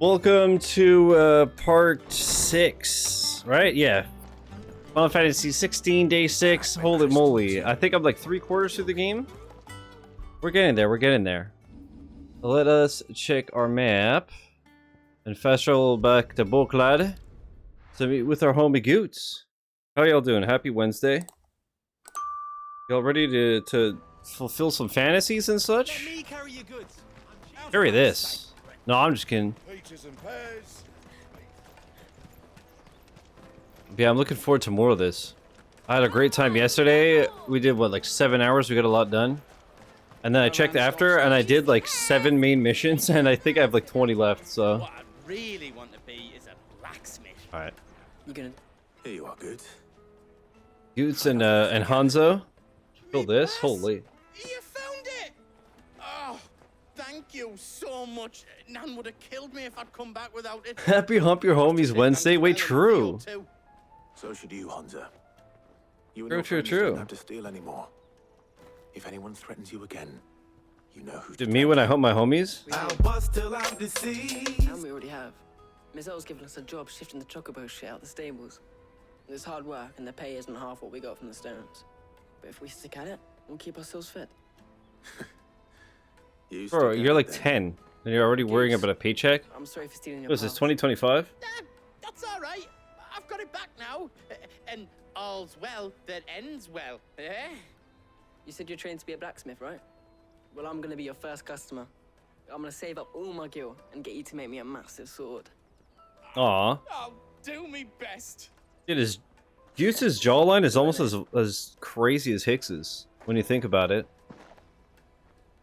Welcome to part 6, right? Yeah. Final Fantasy 16, day 6. Holy moly. I think I'm like 3/4 through the game. We're getting there, we're getting there. Let us check our map. And fast travel back to Boklad to meet with our homie Goots. How y'all doing? Happy Wednesday. Y'all ready to fulfill some fantasies and such? Carry this. No, I'm just kidding. Yeah, I'm looking forward to more of this. I had a great time yesterday. We did, what, like 7 hours? We got a lot done. And then I checked after, and I did like 7 main missions, and I think I have like 20 left, so... What I really want to be is a blacksmith. Alright. You gonna... Here you are, Goots. Goots and Hanzo. Fill this? Holy. You found it! Oh, thank you so much. Nan would have killed me if I'd come back without it. Happy Hump Your Homies Wednesday? Wait, true. So should you, Hanzo. You and True, your true, friends true. don't have to steal anymore. If anyone threatens you again, you know who to Did me when I hump my homies? I'll bust till I'm deceased. And we already have. Miss L's given us a job shifting the Chocobos shit out the stables. It's hard work, and the pay isn't half what we got from the stones. But if we stick at it, we'll keep ourselves fit. You Bro, stick you're at like it then. 10, and you're already worrying about a paycheck? I'm sorry for stealing your What is this, pals. 2025? That's all right. I've got it back now. And all's well that ends well. Eh? You said you're trained to be a blacksmith, right? Well, I'm gonna be your first customer. I'm gonna save up all my gil and get you to make me a massive sword. Aw. I'll do me best. Dude, Goots' jawline is almost as crazy as Hicks's, when you think about it.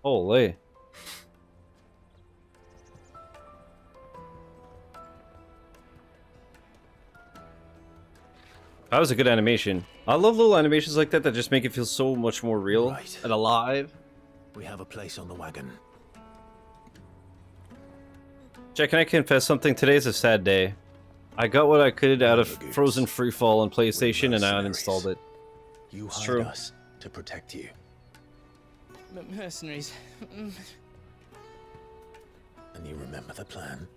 Holy. That was a good animation. I love little animations like that that just make it feel so much more real Right. and alive. We have a place on the wagon. Jack, can I confess something? Today's a sad day. I got what I could out of Goots. Frozen Freefall on PlayStation and I mercenaries. uninstalled it. You It's hired true. us to protect you. Mercenaries. And you remember the plan?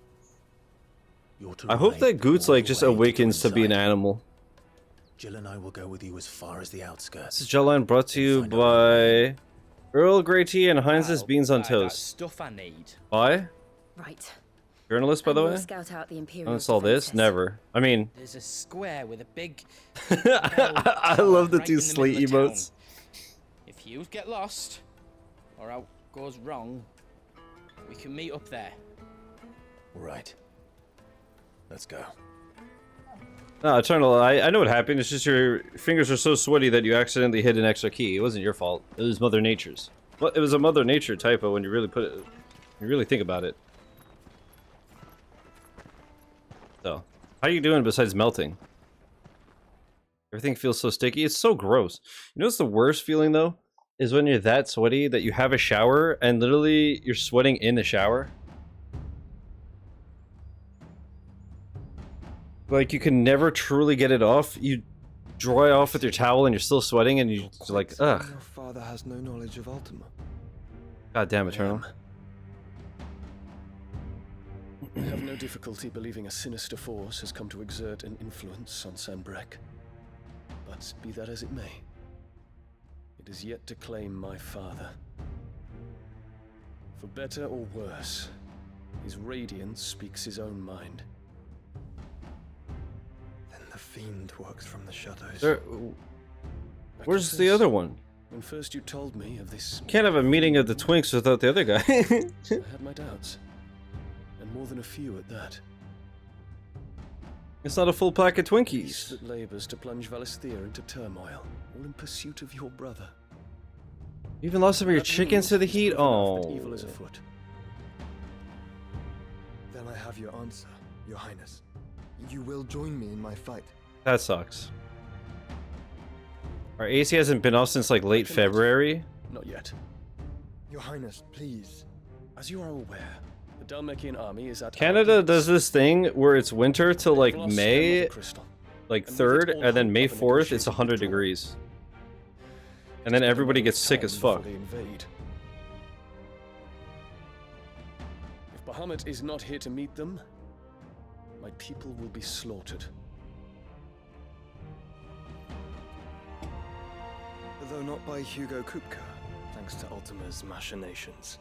You're to I hope ride that Goots all like the just way awakens to be an inside. animal. Jill and I will go with you as far as the outskirts. This is jawline brought to you Find out what by Earl Grey Tea and Heinz's Beans on Toast. Stuff I need. By? Right. Journalist, by the We'll way? scout out the Imperial Uninstall this? defenses. Never. I mean, There's a square with a big... I love the right two in the slate middle of emotes. town. If you get lost, or out goes wrong, we can meet up there. Right. Let's go. No, Eternal, I know what happened. It's just your fingers are so sweaty that you accidentally hit an extra key. It wasn't your fault. It was Mother Nature's. Well, it was a Mother Nature typo when you really put it... You really think about it. So, how you doing besides melting? Everything feels so sticky. It's so gross. You know what's the worst feeling, though? Is when you're that sweaty that you have a shower and literally you're sweating in the shower. Like, you can never truly get it off. You dry off with your towel and you're still sweating and you're like, ugh. Your father has no knowledge of Ultima. God damn, Eternal. I have no difficulty believing a sinister force has come to exert an influence on Sanbreque. But be that as it may, it is yet to claim my father. For better or worse, his radiance speaks his own mind. Then the fiend works from the shadows. There, I where's the confess, other one? When first you told me of this, Can't have a meeting of the Twinks without the other guy. I had my doubts. And more than a few at that. It's not a full pack of Peace Twinkies. that labors to plunge Valisthea into turmoil, all in pursuit of your brother. You even lost some of your That chickens to the means heat? it's proof enough Oh. that evil is afoot. Then I have your answer, Your Highness. You will join me in my fight. That sucks. Our AC hasn't been off since like late February. Not yet. Your Highness, please. As you are aware, the Dalmekian army is at Canada does this thing where it's winter till like May, like 3rd, and then May 4th it's 100 degrees. And then everybody gets sick as fuck. If Bahamut is not here to meet them, my people will be slaughtered. Though not by Hugo Kupka, thanks to Ultima's machinations.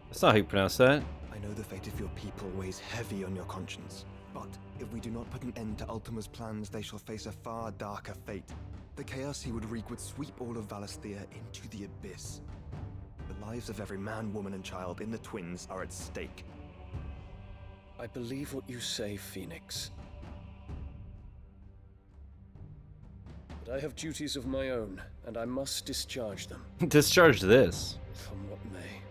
That's not how you pronounce that. I know the fate of your people weighs heavy on your conscience. But if we do not put an end to Ultima's plans, they shall face a far darker fate. The chaos he would wreak would sweep all of Valisthea into the abyss. The lives of every man, woman, and child in the Twins are at stake. I believe what you say, Phoenix. But I have duties of my own, and I must discharge them. Discharge this. Come what may.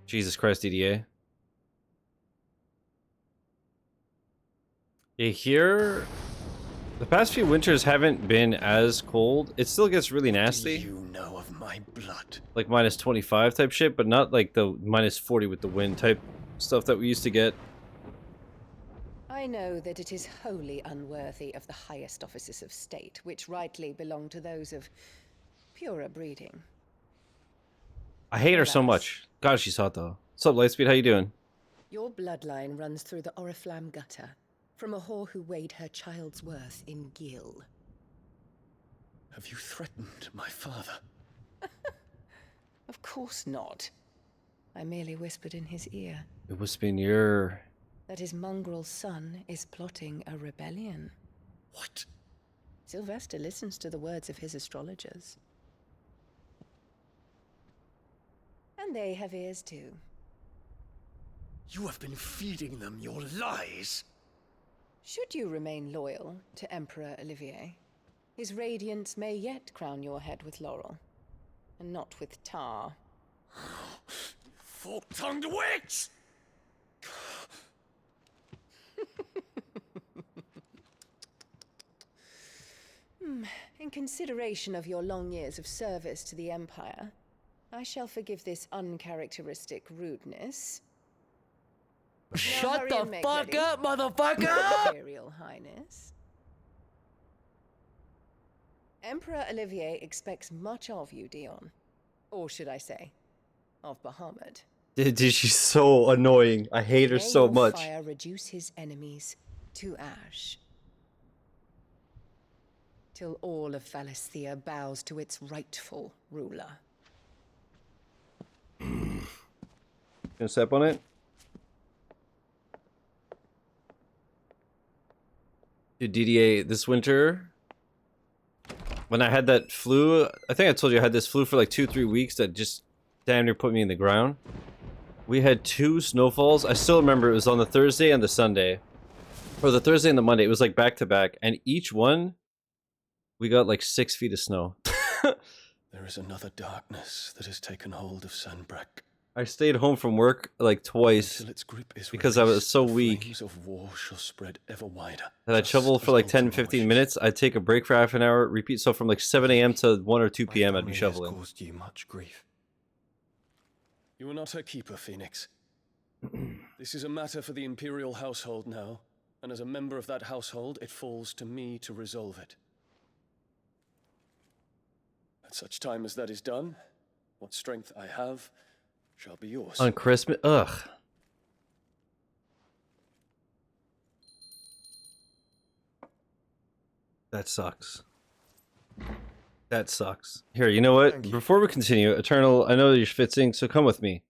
Jesus Christ, DDA. Yeah, here, the past few winters haven't been as cold. It still gets really nasty. You know of my blood. Like minus 25 type shit, but not like the minus 40 with the wind type stuff that we used to get. I know that it is wholly unworthy of the highest offices of state, which rightly belong to those of purer breeding. I hate her so Alas. much. God, she's hot though. What's up, Lightspeed? How you doing? Your bloodline runs through the Oriflamme gutter, from a whore who weighed her child's worth in gill. Have you threatened my father? Of course not. I merely whispered in his ear It was been your... that his mongrel son is plotting a rebellion. What? Sylvester listens to the words of his astrologers. And they have ears too. You have been feeding them your lies. Should you remain loyal to Emperor Olivier, his radiance may yet crown your head with laurel, and not with tar. Fork-tongued witch! In consideration of your long years of service to the Empire, I shall forgive this uncharacteristic rudeness. Shut the fuck up, Your motherfucker! Imperial Highness. Emperor Olivier expects much of you, Dion. Or should I say, of Bahamut. Dude, she's so annoying. I hate her May so your much. fire reduce his enemies to ash. Till all of Valisthea bows to its rightful ruler. Gonna step on it? Dude, DDA, this winter, when I had that flu, I think I told you I had this flu for like 2-3 weeks that just damn near put me in the ground. We had 2 snowfalls. I still remember it was on the Thursday and the Sunday. Or the Thursday and the Monday. It was like back to back. And each one, we got like 6 feet of snow. There is another darkness that has taken hold of Sanbreque. I stayed home from work like twice Until its grip is because I was released, so the weak flames of war shall spread ever wider. that I just shoveled for as like Ultima 10-15 wishes. minutes. I'd take a break for half an hour, repeat. So from like 7 a.m. to 1 or 2 My p.m. I'd be family has shoveling. caused you much grief. You are not her keeper, Phoenix. This is a matter for the Imperial household now, and as a member of that household, it falls to me to resolve it. At such time as that is done, what strength I have shall be yours. On Christmas? Ugh. That sucks. That sucks. Here, you know what? Thank you. Before we continue, Eternal, I know you're schwitzing, so come with me.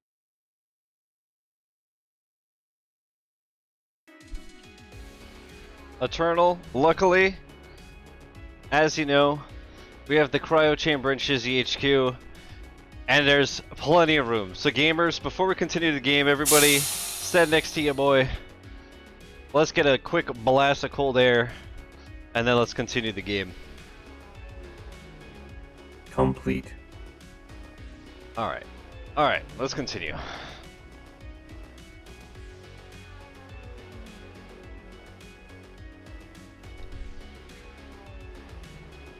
Eternal, luckily, as you know, we have the cryo chamber in Shizzy HQ, and there's plenty of room. So gamers, before we continue the game, everybody stand next to you, boy. Let's get a quick blast of cold air, and then let's continue the game. Complete. Alright. Alright, let's continue.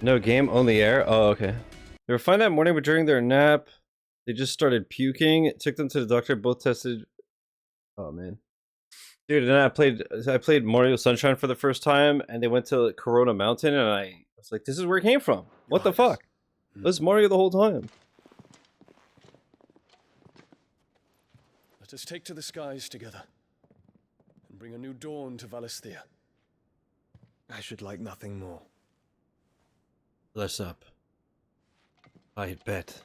No game, only air? Oh, okay. They were fine that morning, but during their nap, they just started puking. It took them to the doctor, both tested... Oh, man. Dude, and then I played Mario Sunshine for the first time, and they went to Corona Mountain, and I was like, this is where it came from. What the fuck? It was Mario the whole time. Let us take to the skies together and bring a new dawn to Valisthea. I should like nothing more. Bless up. I bet.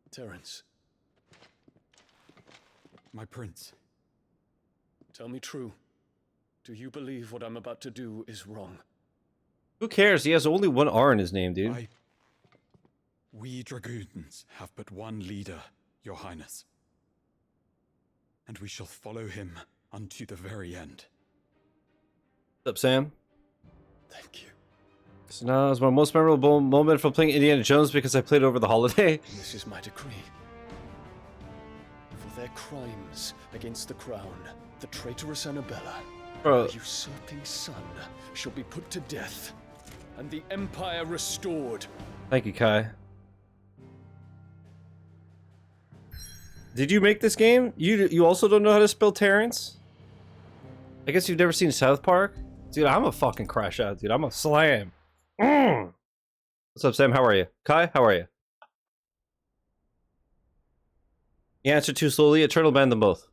Terence, My prince. tell me true. Do you believe what I'm about to do is wrong? Who cares? He has only one R in his name, dude. We dragoons have but one leader, your highness. And we shall follow him unto the very end. What's up, Sam? Thank you. So now is my most memorable moment from playing Indiana Jones because I played over the holiday. And this is my decree. For their crimes against the crown, the traitorous Annabella, Bro. the usurping son, shall be put to death, and the empire restored. Thank you, Kai. Did you make this game? You also don't know how to spell Terrence? I guess you've never seen South Park? Dude, I'm a fucking crash out, dude. I'm a slam. What's up, Sam? How are you? Kai, how are you? You answered too slowly. Eternal banned them both.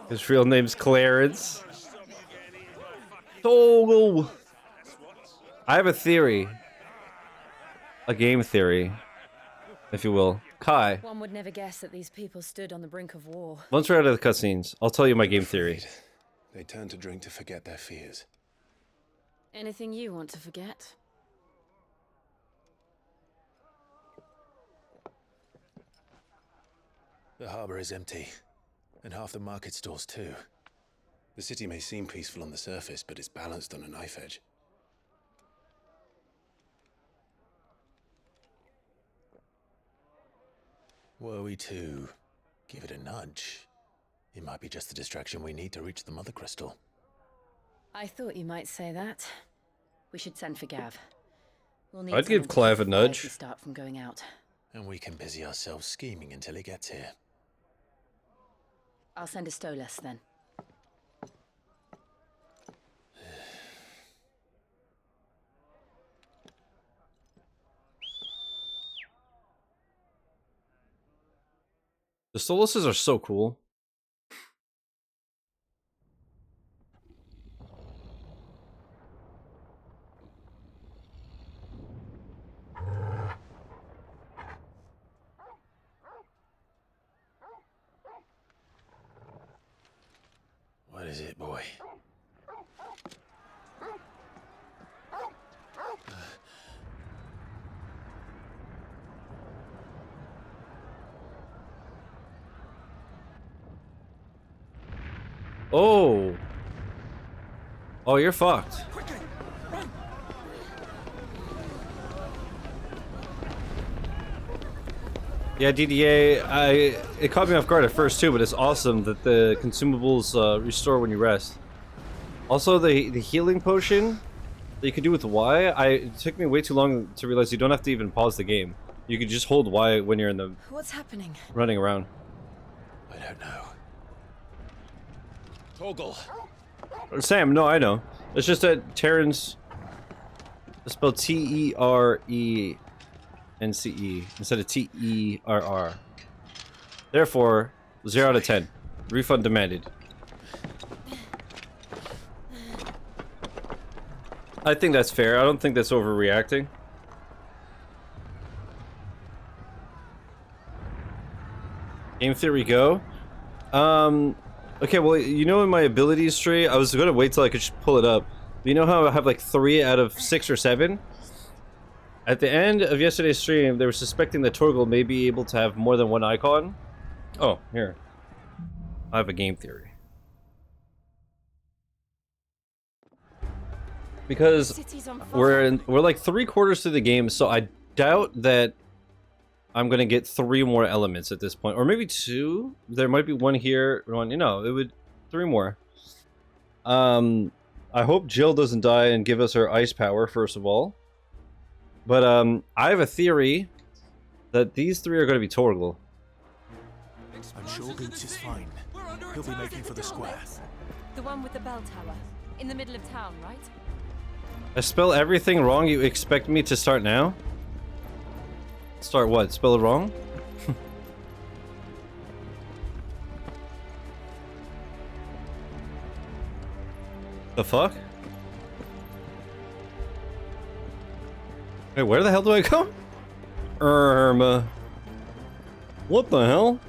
His real name's Clarence. Toggle. I have a theory. A game theory, if you will. Kai. One would never guess that these people stood on the brink of war. Once we're out of the cutscenes, I'll tell you my game theory. They turn to drink to forget their fears. Anything you want to forget? The harbor is empty, and half the market stalls too. The city may seem peaceful on the surface, but it's balanced on a knife edge. Were we to give it a nudge, it might be just the distraction we need to reach the Mother Crystal. I thought you might say that. We should send for Gav. We'll need I'd give someone to Clive a keep the fire nudge. if we start from going out. And we can busy ourselves scheming until he gets here. I'll send a Stolas then. The Stoluses are so cool. What is it, boy? Oh. Oh, you're fucked. Yeah, DDA, it caught me off guard at first too, but it's awesome that the consumables restore when you rest. Also, the healing potion that you can do with Y, it took me way too long to realize you don't have to even pause the game. You can just hold Y when you're in the What's happening? running around. I don't know. Toggle. Sam, no, I know. It's just that Terrence is spelled Terence instead of Terr. Therefore, 0 out of 10. Refund demanded. I think that's fair. I don't think that's overreacting. Game theory go. Okay, well, you know in my abilities tree, I was gonna wait till I could just pull it up. You know how I have like 3 out of 6 or 7? At the end of yesterday's stream, they were suspecting that Torgal may be able to have more than one icon. Oh, here. I have a game theory. Because City's on fire. we're like 3/4 through the game, so I doubt that I'm gonna get 3 more elements at this point, or maybe 2. There might be 1 here, 1. You know, it would 3 more. I hope Jill doesn't die and give us her ice power first of all. But I have a theory that these three are going to be Torgal. I'm sure Boots is fine. He'll be making for the square. The one with the bell tower. In the middle of town, right? I spell everything wrong. You expect me to start now? Start what? Spell it wrong? The fuck? Wait, where the hell do I go? What the hell?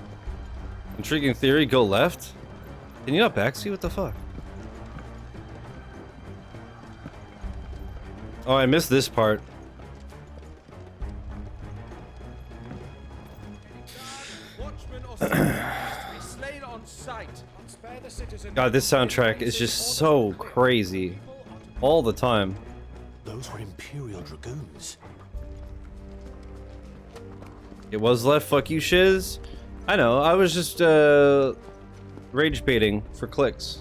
Intriguing theory, go left? Can you not backseat? What the fuck? Oh, I missed this part. God, this soundtrack is just so crazy. All the time. Those were Imperial Dragoons. It was left, fuck you, Shiz. I know, I was just, rage baiting for clicks.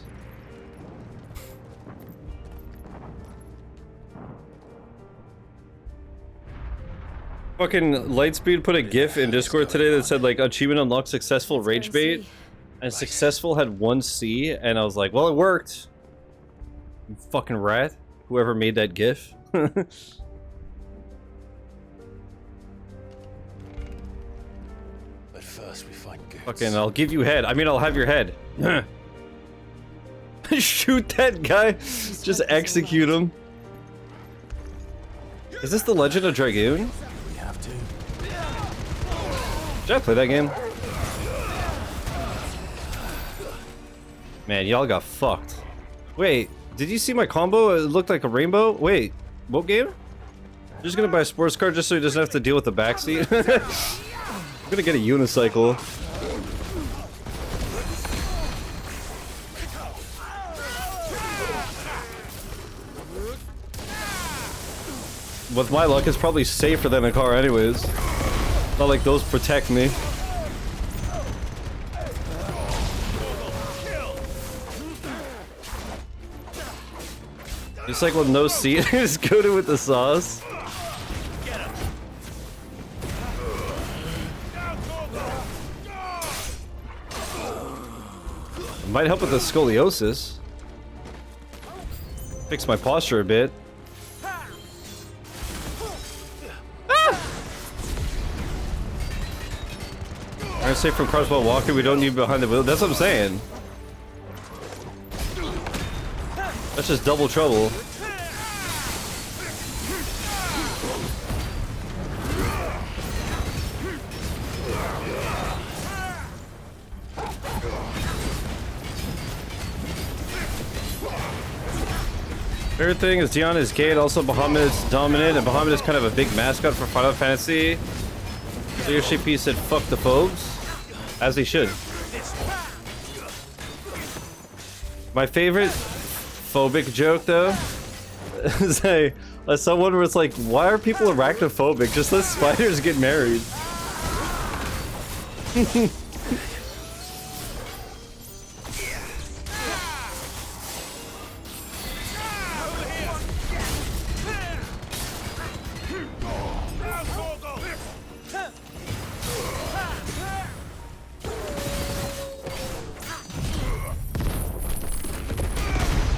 Fucking Lightspeed put a gif in Discord today that said, like, achievement unlocked successful rage bait. And successful had 1 C, and I was like, well, it worked. You fucking rat. Whoever made that gif. But first we find goods. Fucking, I'll give you head. I mean, I'll have your head. Shoot that guy. Just execute him. Is this the Legend of Dragoon? We have to. Did I play that game? Man, y'all got fucked. Wait, did you see my combo? It looked like a rainbow? Wait, what game? I'm just gonna buy a sports car just so he doesn't have to deal with the backseat. I'm gonna get a unicycle. With my luck, it's probably safer than a car anyways. Not like those protect me. Just like with no seat, just coated with the sauce. It might help with the scoliosis. Fix my posture a bit. I'm safe from crossbow walking, we don't need behind the wheel. That's what I'm saying. That's just double trouble. Favorite thing is Dion is gay and also Bahamut is dominant, and Bahamut is kind of a big mascot for Final Fantasy. So your CP said fuck the phobes, as he should. My favorite phobic joke though is someone was like, why are people arachnophobic? Just let spiders get married.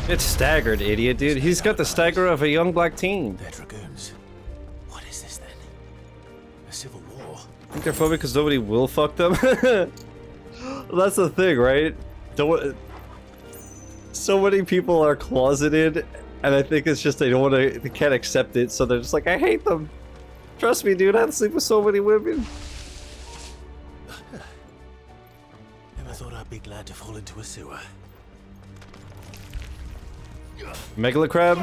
It's staggered, idiot, dude. He's got the stagger of a young black teen. They're dragoons. What is this then? A civil war? I think they're phobic because nobody will fuck them. That's the thing, right? So many people are closeted, and I think it's just they can't accept it, so they're just like, I hate them. Trust me, dude, I have to sleep with so many women. Never thought I'd be glad to fall into a sewer. Megala crab?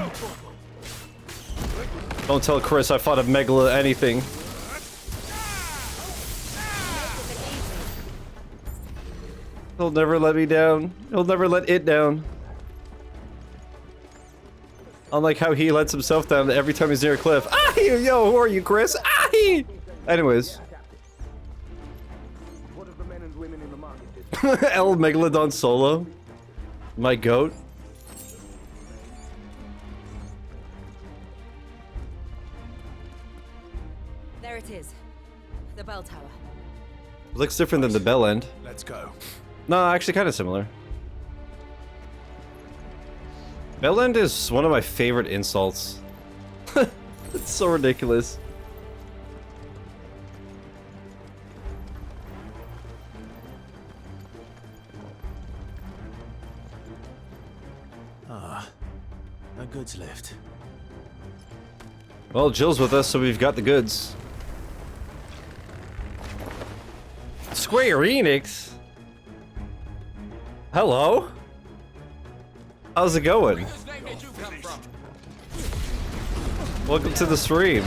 Don't tell Chris I fought a Megala anything. He'll never let me down. He'll never let it down. Unlike how he lets himself down every time he's near a cliff. Ah, yo, who are you, Chris? Ah, anyways. El Megalodon solo. My goat. is. The bell tower. It looks different than the bell end. Let's go. No, actually kind of similar. Bell end is one of my favorite insults. It's so ridiculous. Ah, a goods lift. Well, Jill's with us, so we've got the goods. Square Enix? Hello? How's it going? Welcome to the stream.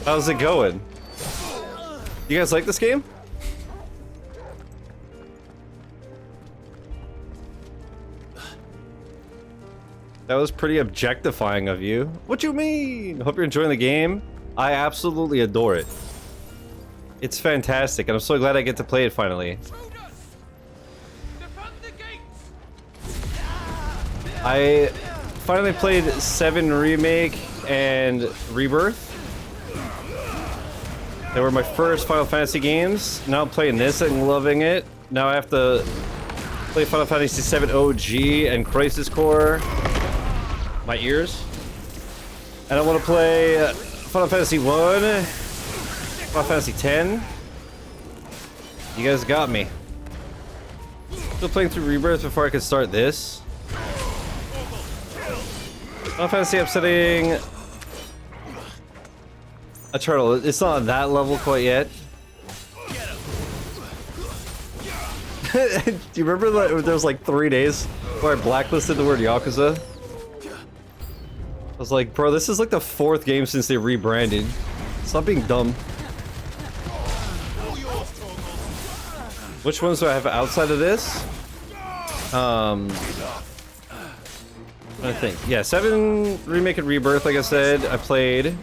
How's it going? You guys like this game? That was pretty objectifying of you. What you mean? Hope you're enjoying the game. I absolutely adore it. It's fantastic, and I'm so glad I get to play it finally. I finally played 7 Remake and Rebirth. They were my first Final Fantasy games. Now I'm playing this and loving it. Now I have to play Final Fantasy VII OG and Crisis Core. My ears. And I want to play Final Fantasy 1, Final Fantasy 10. You guys got me. Still playing through Rebirth before I could start this. Final Fantasy upsetting Eternal. It's not on that level quite yet. Do you remember that there was like 3 days where I blacklisted the word Yakuza? I was like, bro, this is like the 4th game since they rebranded. Stop being dumb. Which ones do I have outside of this? I think. Yeah, 7 Remake and Rebirth, like I said, I played.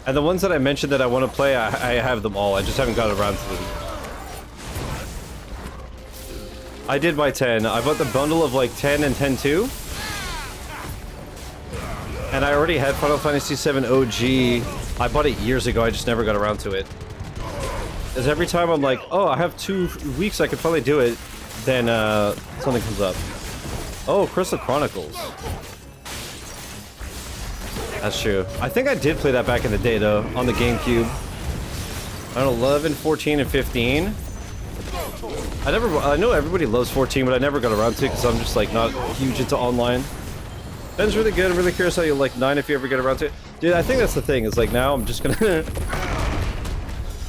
And the ones that I mentioned that I want to play, I have them all. I just haven't got around to them. I did buy 10. I bought the bundle of like 10 and 10-2. And I already had Final Fantasy VII OG. I bought it years ago, I just never got around to it. Because every time I'm like, oh, I have 2 weeks, I could probably do it, then something comes up. Oh, Crystal Chronicles. That's true. I think I did play that back in the day, though, on the GameCube. I don't know, 11, 14, and 15. I know everybody loves 14, but I never got around to it because I'm just, like, not huge into online. Ben's really good. I'm really curious how you like 9 if you ever get around to it. Dude, I think that's the thing. Is like now I'm just gonna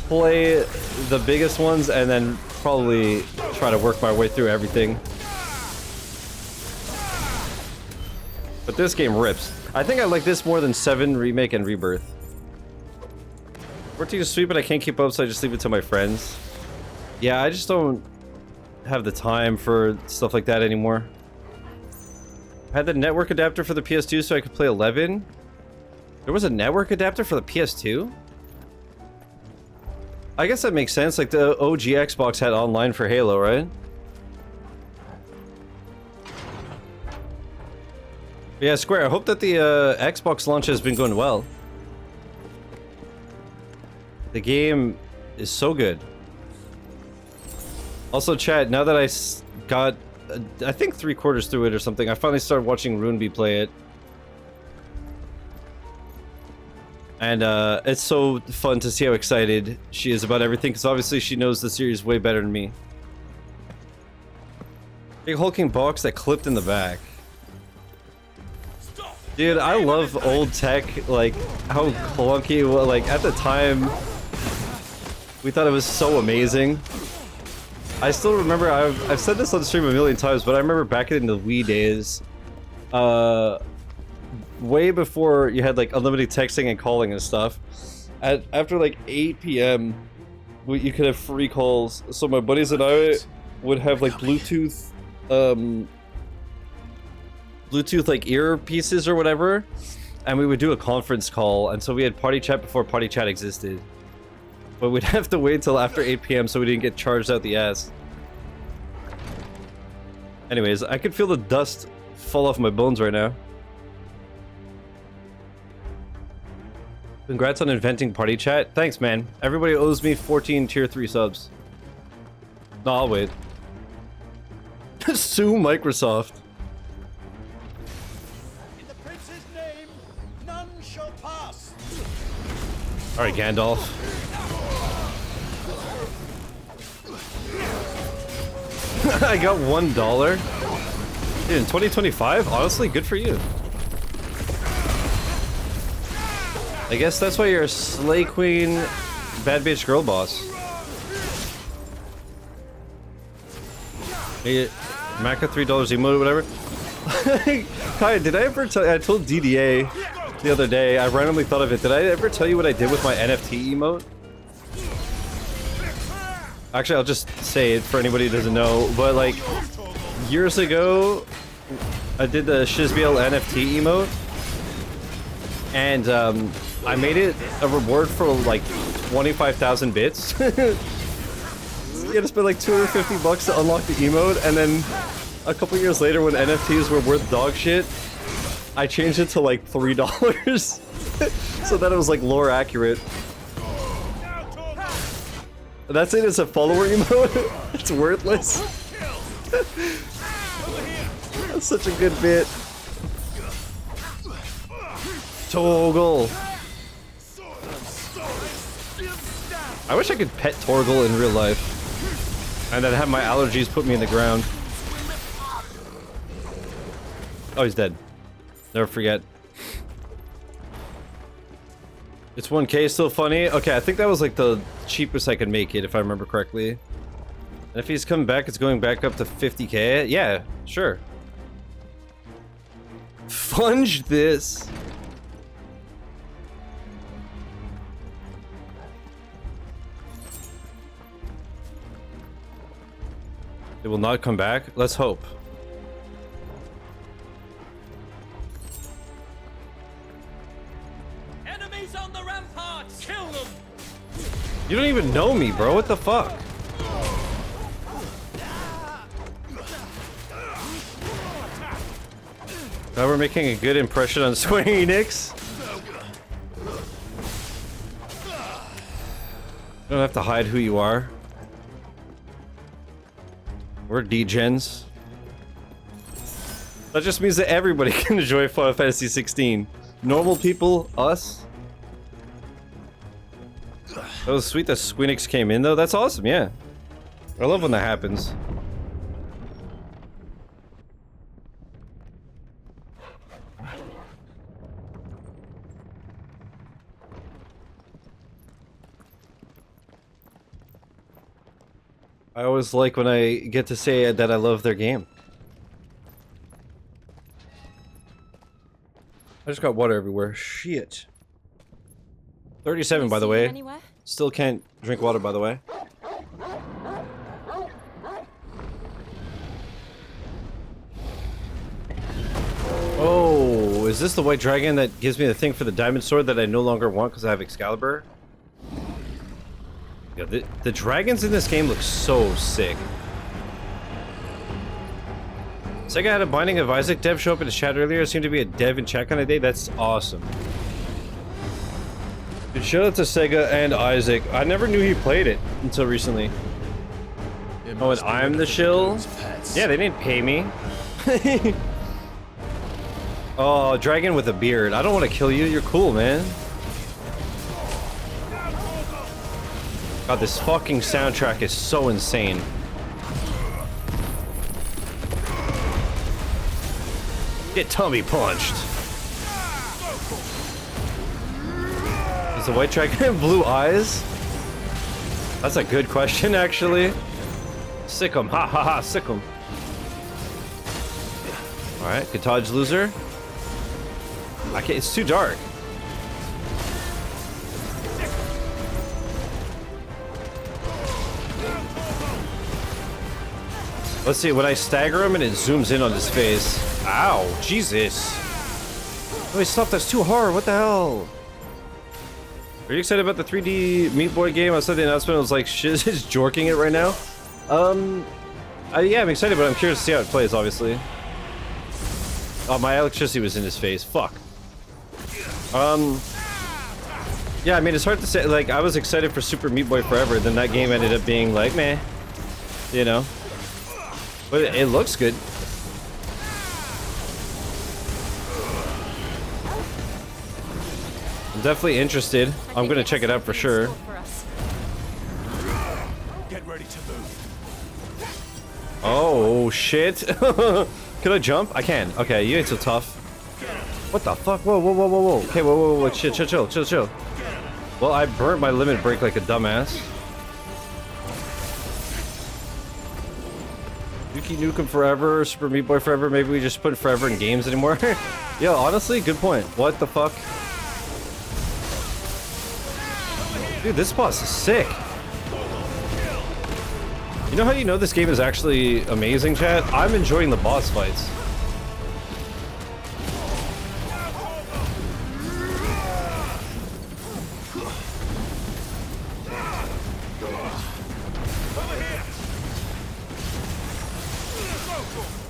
play the biggest ones and then probably try to work my way through everything. But this game rips. I think I like this more than 7 Remake and Rebirth. 14 is sweet, but I can't keep up, so I just leave it to my friends. Yeah, I just don't have the time for stuff like that anymore. I had the network adapter for the PS2 so I could play 11. There was a network adapter for the PS2? I guess that makes sense. Like the OG Xbox had online for Halo, right? But yeah, Square, I hope that the Xbox launch has been going well. The game is so good. Also, chat, now that I got I think 3/4 through it or something, I finally started watching Runeby play it. And it's so fun to see how excited she is about everything, because obviously she knows the series way better than me. Big hulking box that clipped in the back. Dude, I love old tech, like how clunky it was. Like at the time, we thought it was so amazing. I still remember, I've said this on the stream a million times, but I remember back in the Wii days, way before you had like unlimited texting and calling and stuff, after like 8 p.m, you could have free calls. So my buddies and I would have like Bluetooth like earpieces or whatever, and we would do a conference call, and so we had party chat before party chat existed. But we'd have to wait till after 8 p.m. so we didn't get charged out the ass. Anyways, I could feel the dust fall off my bones right now. Congrats on inventing party chat. Thanks, man. Everybody owes me 14 tier 3 subs. No, I'll wait. Sue Microsoft. In the prince's name, none shall pass. All right, Gandalf. I got $1. Dude, in 2025, honestly, good for you. I guess that's why you're a Slay Queen, bad bitch girl boss. Hey, Maca $3 emote, whatever. Kai, did I ever tell? I told DDA the other day. I randomly thought of it. Did I ever tell you what I did with my NFT emote? Actually, I'll just say it for anybody who doesn't know. But like years ago, I did the Shizzy NFT emote, and I made it a reward for like 25,000 bits. You had to spend like 250 bucks to unlock the emote, and then a couple years later, when NFTs were worth dog shit, I changed it to like $3 so that it was like lore accurate. That's it as a follower emote. It's worthless. That's such a good bit. Toggle. I wish I could pet Torgal in real life, and then have my allergies put me in the ground. Oh, he's dead. Never forget. It's 1K, still funny? Okay, I think that was like the cheapest I could make it, if I remember correctly. And if he's coming back, it's going back up to 50K? Yeah, sure. Funge this! It will not come back? Let's hope. Enemies on the ramparts! Kill them! You don't even know me, bro. What the fuck? Now we're making a good impression on Square Enix. You don't have to hide who you are. We're degens. That just means that everybody can enjoy Final Fantasy XVI. Normal people, us. That was sweet that Square Enix came in though. That's awesome, yeah. I love when that happens. I always like when I get to say that I love their game. I just got water everywhere. Shit. 37, by the way. Anywhere? Still can't drink water, by the way. Oh, is this the white dragon that gives me the thing for the diamond sword that I no longer want because I have Excalibur? Yeah, the dragons in this game look so sick. Sega had a Binding of Isaac dev show up in the chat earlier. Seemed to be a dev in chat kind of day. That's awesome. Dude, shout out to Sega and Isaac. I never knew he played it until recently. Oh, and I'm the shill? Yeah, they didn't pay me. Oh, dragon with a beard. I don't want to kill you. You're cool, man. God, this fucking soundtrack is so insane. Get tummy punched. Is the white dragon have blue eyes? That's a good question, actually. Sick 'em. Ha ha ha, sick 'em. Alright, Cottage loser. I can't, it's too dark. Let's see, when I stagger him and it zooms in on his face. Ow, Jesus. Wait, stop, that's too hard, what the hell? Are you excited about the 3D Meat Boy game? I saw the announcement, I was like, Shiz is jorking it right now. Yeah, I'm excited, but I'm curious to see how it plays, obviously. Oh, my electricity was in his face. Fuck. Yeah, I mean, it's hard to say. Like, I was excited for Super Meat Boy Forever, then that game ended up being like, meh. You know? But it looks good. I'm definitely interested. I'm gonna check it out for sure. Get ready to move. Oh, shit. Can I jump? I can. Okay, you ain't so tough. What the fuck? Whoa, whoa, whoa, whoa, whoa. Okay, whoa, whoa, whoa. Chill. Well, I burnt my limit break like a dumbass. Yuki Nukem Forever, Super Meat Boy Forever. Maybe we just put forever in games anymore. Yo, honestly, good point. What the fuck? Dude, this boss is sick. You know how you know this game is actually amazing, chat? I'm enjoying the boss fights.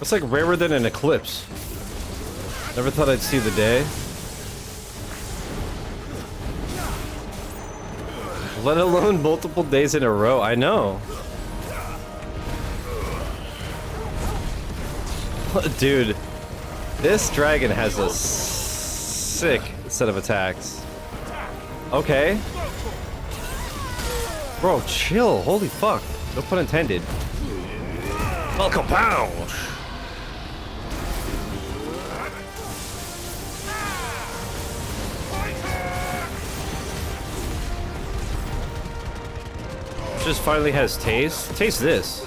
It's like rarer than an eclipse. Never thought I'd see the day. Let alone multiple days in a row. I know. Dude, this dragon has a sick set of attacks. Okay. Bro, chill. Holy fuck. No pun intended. Welcome, pow! Just finally has taste. Taste this.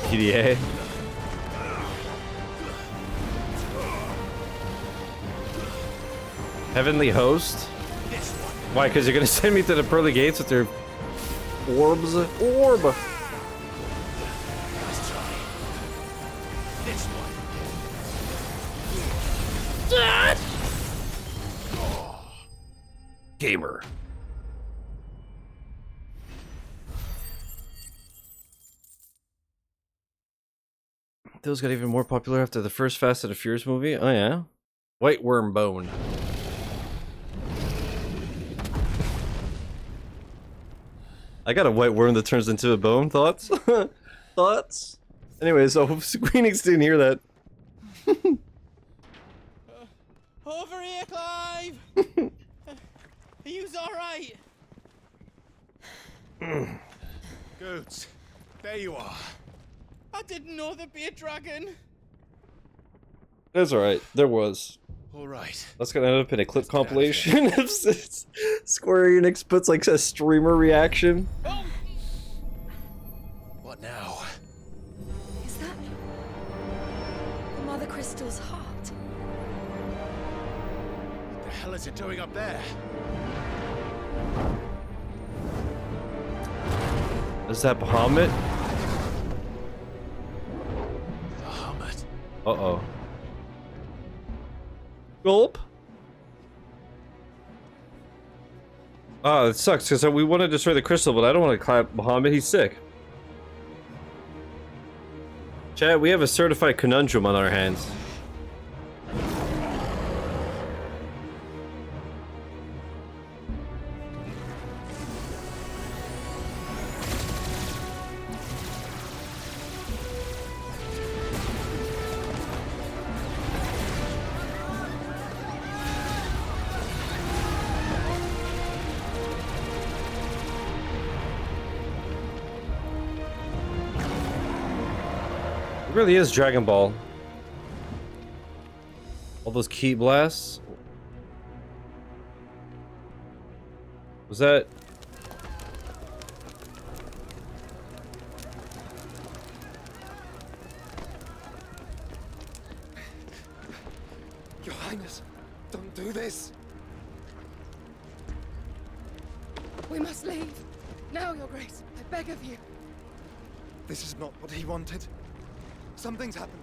PDA. Heavenly Host? Why? Because you're gonna send me to the pearly gates with their orbs? Orb! Gamer. Those got even more popular after the first Fast and the Furious movie. Oh yeah? White Worm Bone. I got a white worm that turns into a bone. Thoughts? Thoughts? Anyways, I hope Square Enix didn't hear that. Over here, Clive! Are you alright? Goods, there you are. I didn't know there'd be a dragon. That's alright. There was. All right. That's gonna end up in a clip compilation. Square Enix puts like a streamer reaction. What now? Is that the Mother Crystal's heart? What the hell is it doing up there? Is that Bahamut? Bahamut. Uh-oh. Gulp. Oh, it sucks because we want to destroy the crystal, but I don't want to clap Bahamut. He's sick. Chad, we have a certified conundrum on our hands. It really is Dragon Ball. All those key blasts. Was that? Your Highness, don't do this. We must leave. Now, Your Grace. I beg of you. This is not what he wanted. Something's happened.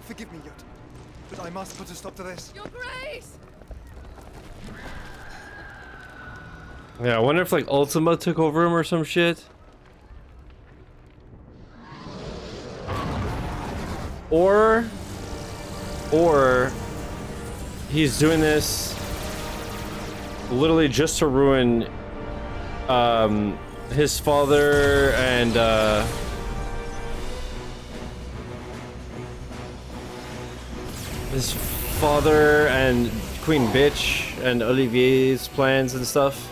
Forgive me, Yut, but I must put a stop to this. Your Grace! Yeah, I wonder if like Ultima took over him or some shit. Or he's doing this literally just to ruin his father and Queen Bitch and Olivier's plans and stuff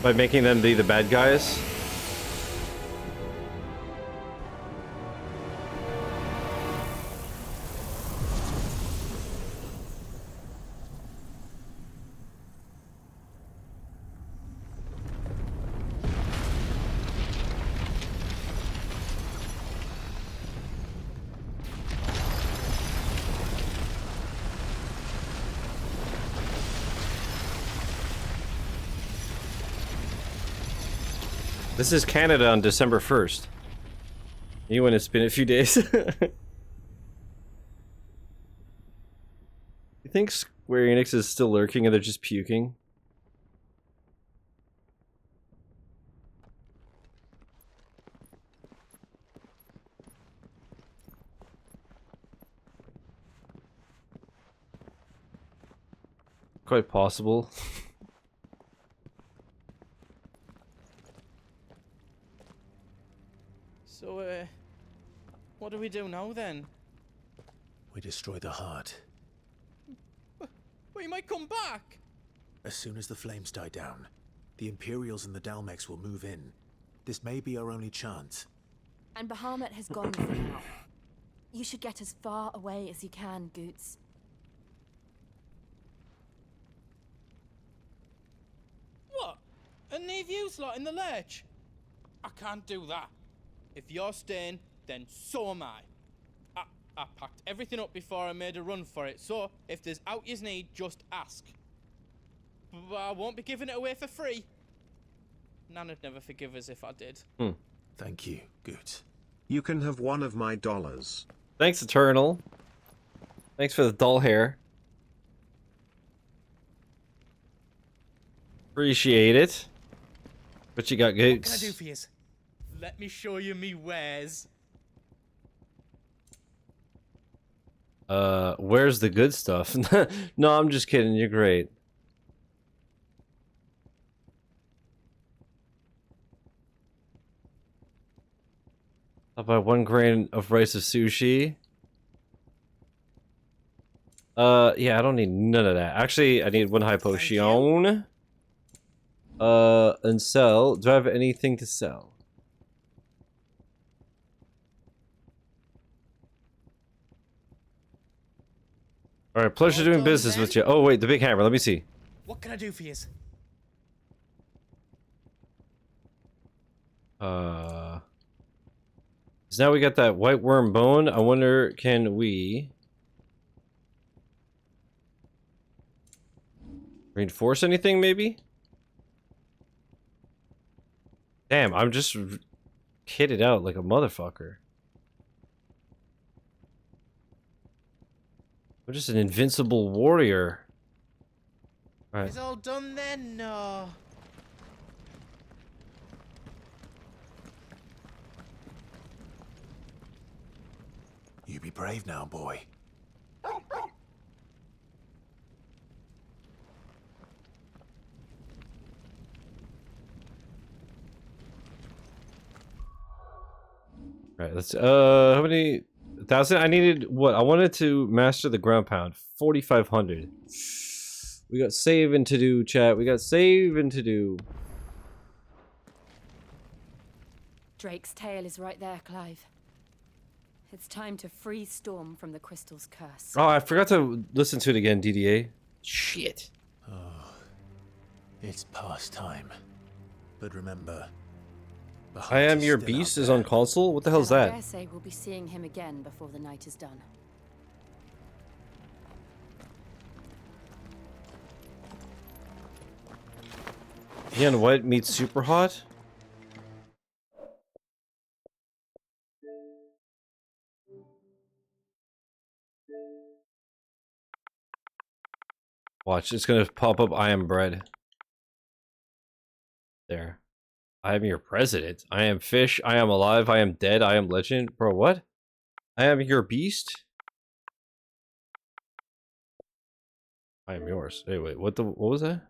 by making them be the bad guys. This is Canada on December 1st. You when it's been a few days. You think Square Enix is still lurking and they're just puking? Quite possible. So, what do we do now then? We destroy the heart. Well, you might come back. As soon as the flames die down, the Imperials and the Dalmex will move in. This may be our only chance. And Bahamut has gone for now. You should get as far away as you can, Goots. What? And leave you lot in the lurch? I can't do that. If you're staying, then so am I. I packed everything up before I made a run for it, so if there's out you need, just ask. But I won't be giving it away for free. Nan'd never forgive us if I did. Thank you, Goots. You can have one of my dollars. Thanks, Eternal. Thanks for the doll hair. Appreciate it. What you got, Goots? What can I do for you? Let me show you me wares. Where's the good stuff? No, I'm just kidding. You're great. I'll buy 1 grain of rice of sushi. Yeah, I don't need none of that. Actually, I need 1 high potion. And sell. Do I have anything to sell? Alright, pleasure doing business with you. Oh, wait, the big hammer. Let me see. What can I do for you? So now we got that white worm bone. I wonder, can we reinforce anything, maybe? Damn, I'm just kitted out like a motherfucker. I'm just an invincible warrior. All right. It's all done then? No. You be brave now, boy. Right, let's how many 1,000? I needed what? I wanted to master the ground pound. 4,500. We got saving to do, chat. We got saving to do. Drake's tail is right there, Clive. It's time to free Storm from the crystal's curse. Oh, I forgot to listen to it again, DDA. Shit. Oh, it's past time. But remember, I Am Your Beast is on console? What the hell's I that? dare say we'll be seeing him again before the night is done. Ian White meets Super Hot? Watch, it's gonna pop up I Am Bread. There. I am your president. I am fish. I am alive. I am dead. I am legend. Bro, what? I am your beast. I am yours. Anyway, what was that?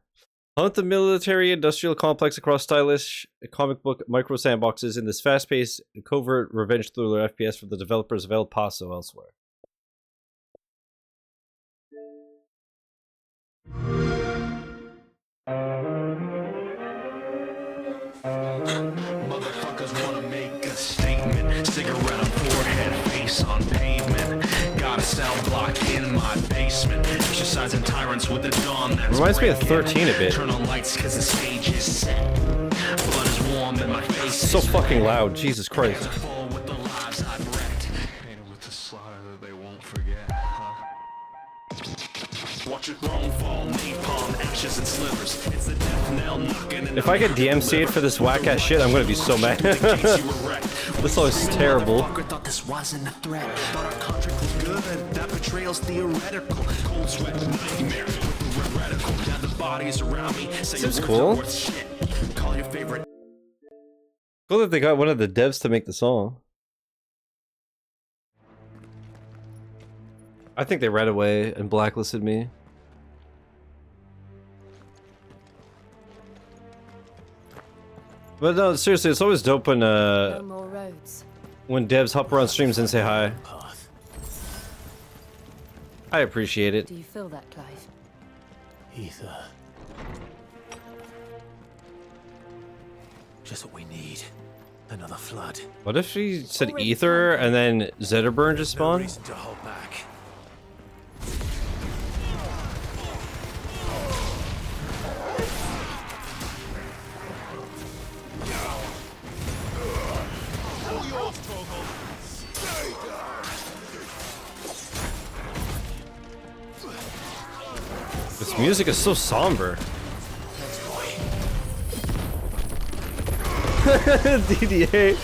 Hunt the military industrial complex across stylish comic book micro sandboxes in this fast-paced covert revenge thriller FPS from the developers of El Paso elsewhere. Motherfuckers wanna make a statement. Cigarette on forehead, face on pavement. Got a cell block in my basement. Exercising tyrants with the dawn that's reminds me of 13 a bit. Turn on lights cause the stage is set. Blood is warm and my face so is fucking red. loud, Jesus Christ. With the lives I've wrecked. Painted with the slaughter that they won't forget, huh? Watch it wrong fall, napalm, ashes and slivers. It's the death knell knocking. If I get DMC'd for this whack ass shit, I'm gonna be so mad. This song is terrible. Thought this wasn't a threat. Thought our contract was good. That betrayal's theoretical. Cold sweat, nightmare. Radical. Now the bodies around me. Seems cool. Call your favorite. Cool that they got one of the devs to make the song. I think they ran away and blacklisted me. But no, seriously, it's always dope when No more roads. when devs hop around streams and say hi. I appreciate it. Do you feel that, Clive? Ether. Just what we need. Another flood. What if she said ether and then Zetterburn just No spawned? reason to hold back. This music is so somber. DDA.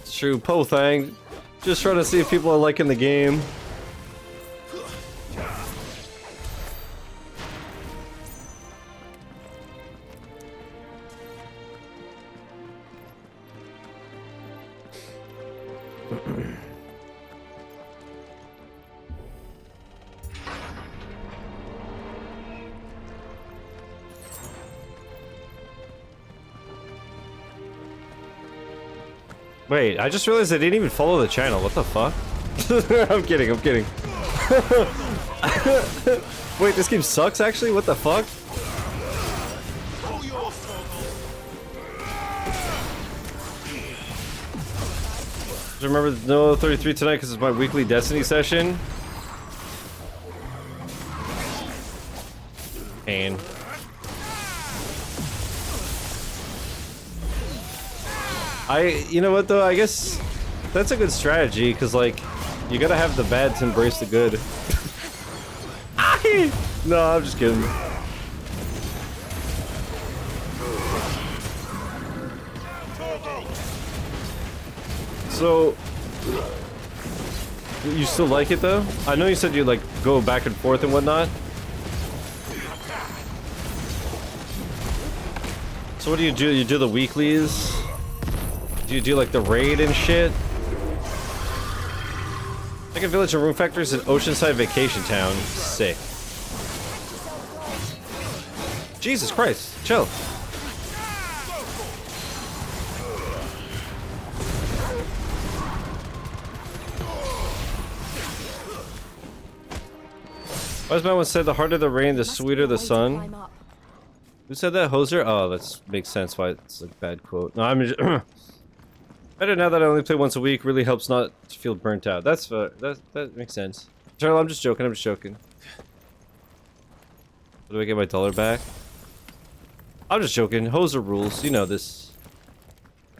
It's true, Po Thang. Just trying to see if people are liking the game. Wait, I just realized I didn't even follow the channel. What the fuck? I'm kidding, I'm kidding. Wait, this game sucks actually? What the fuck? Just remember no 33 tonight because it's my weekly Destiny session. Pain. You know what though, I guess that's a good strategy, because like, you gotta have the bad to embrace the good. No, I'm just kidding. So, you still like it though? I know you said you like go back and forth and whatnot. So what do? You do the weeklies? Do you do like the raid and shit? Like a village and room factories in Oceanside Vacation Town. Sick. Jesus Christ, chill. Wise man once said the harder the rain, the sweeter the sun. Who said that? Hoser? Oh, that makes sense why it's a bad quote. No, I'm just better now that I only play once a week. Really helps not to feel burnt out. That makes sense. Charlie, I'm just joking. I'm just joking. Do I get my dollar back? I'm just joking. Hoser rules. You know this.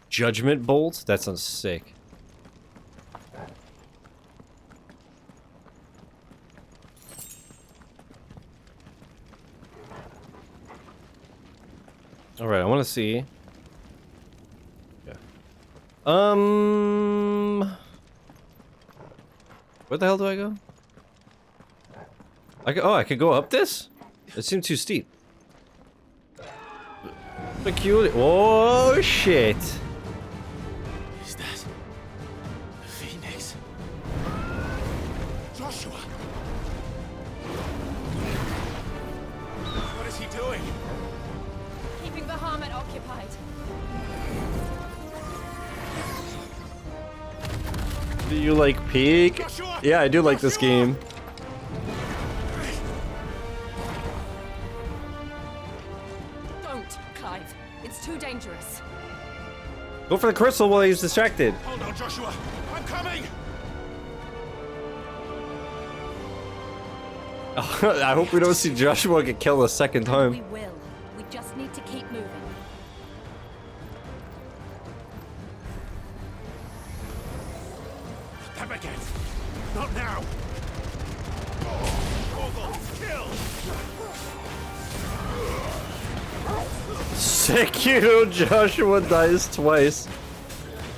Judgment bolt? That sounds sick. All right, I want to see. Yeah. Where the hell do I go? I could go up this? It seemed too steep. Peculiar. Oh shit. Is that the Phoenix? Joshua! What is he doing? Keeping the Harmon occupied. Do you like Pig? Yeah, I do like this game. Don't, Clive. It's too dangerous. Go for the crystal while he's distracted. Hold on, Joshua! I'm coming! I hope we don't see Joshua get killed a second We time. will. We just need to keep moving. Them again! Not now! Kill! Sick, you know, Joshua dies twice.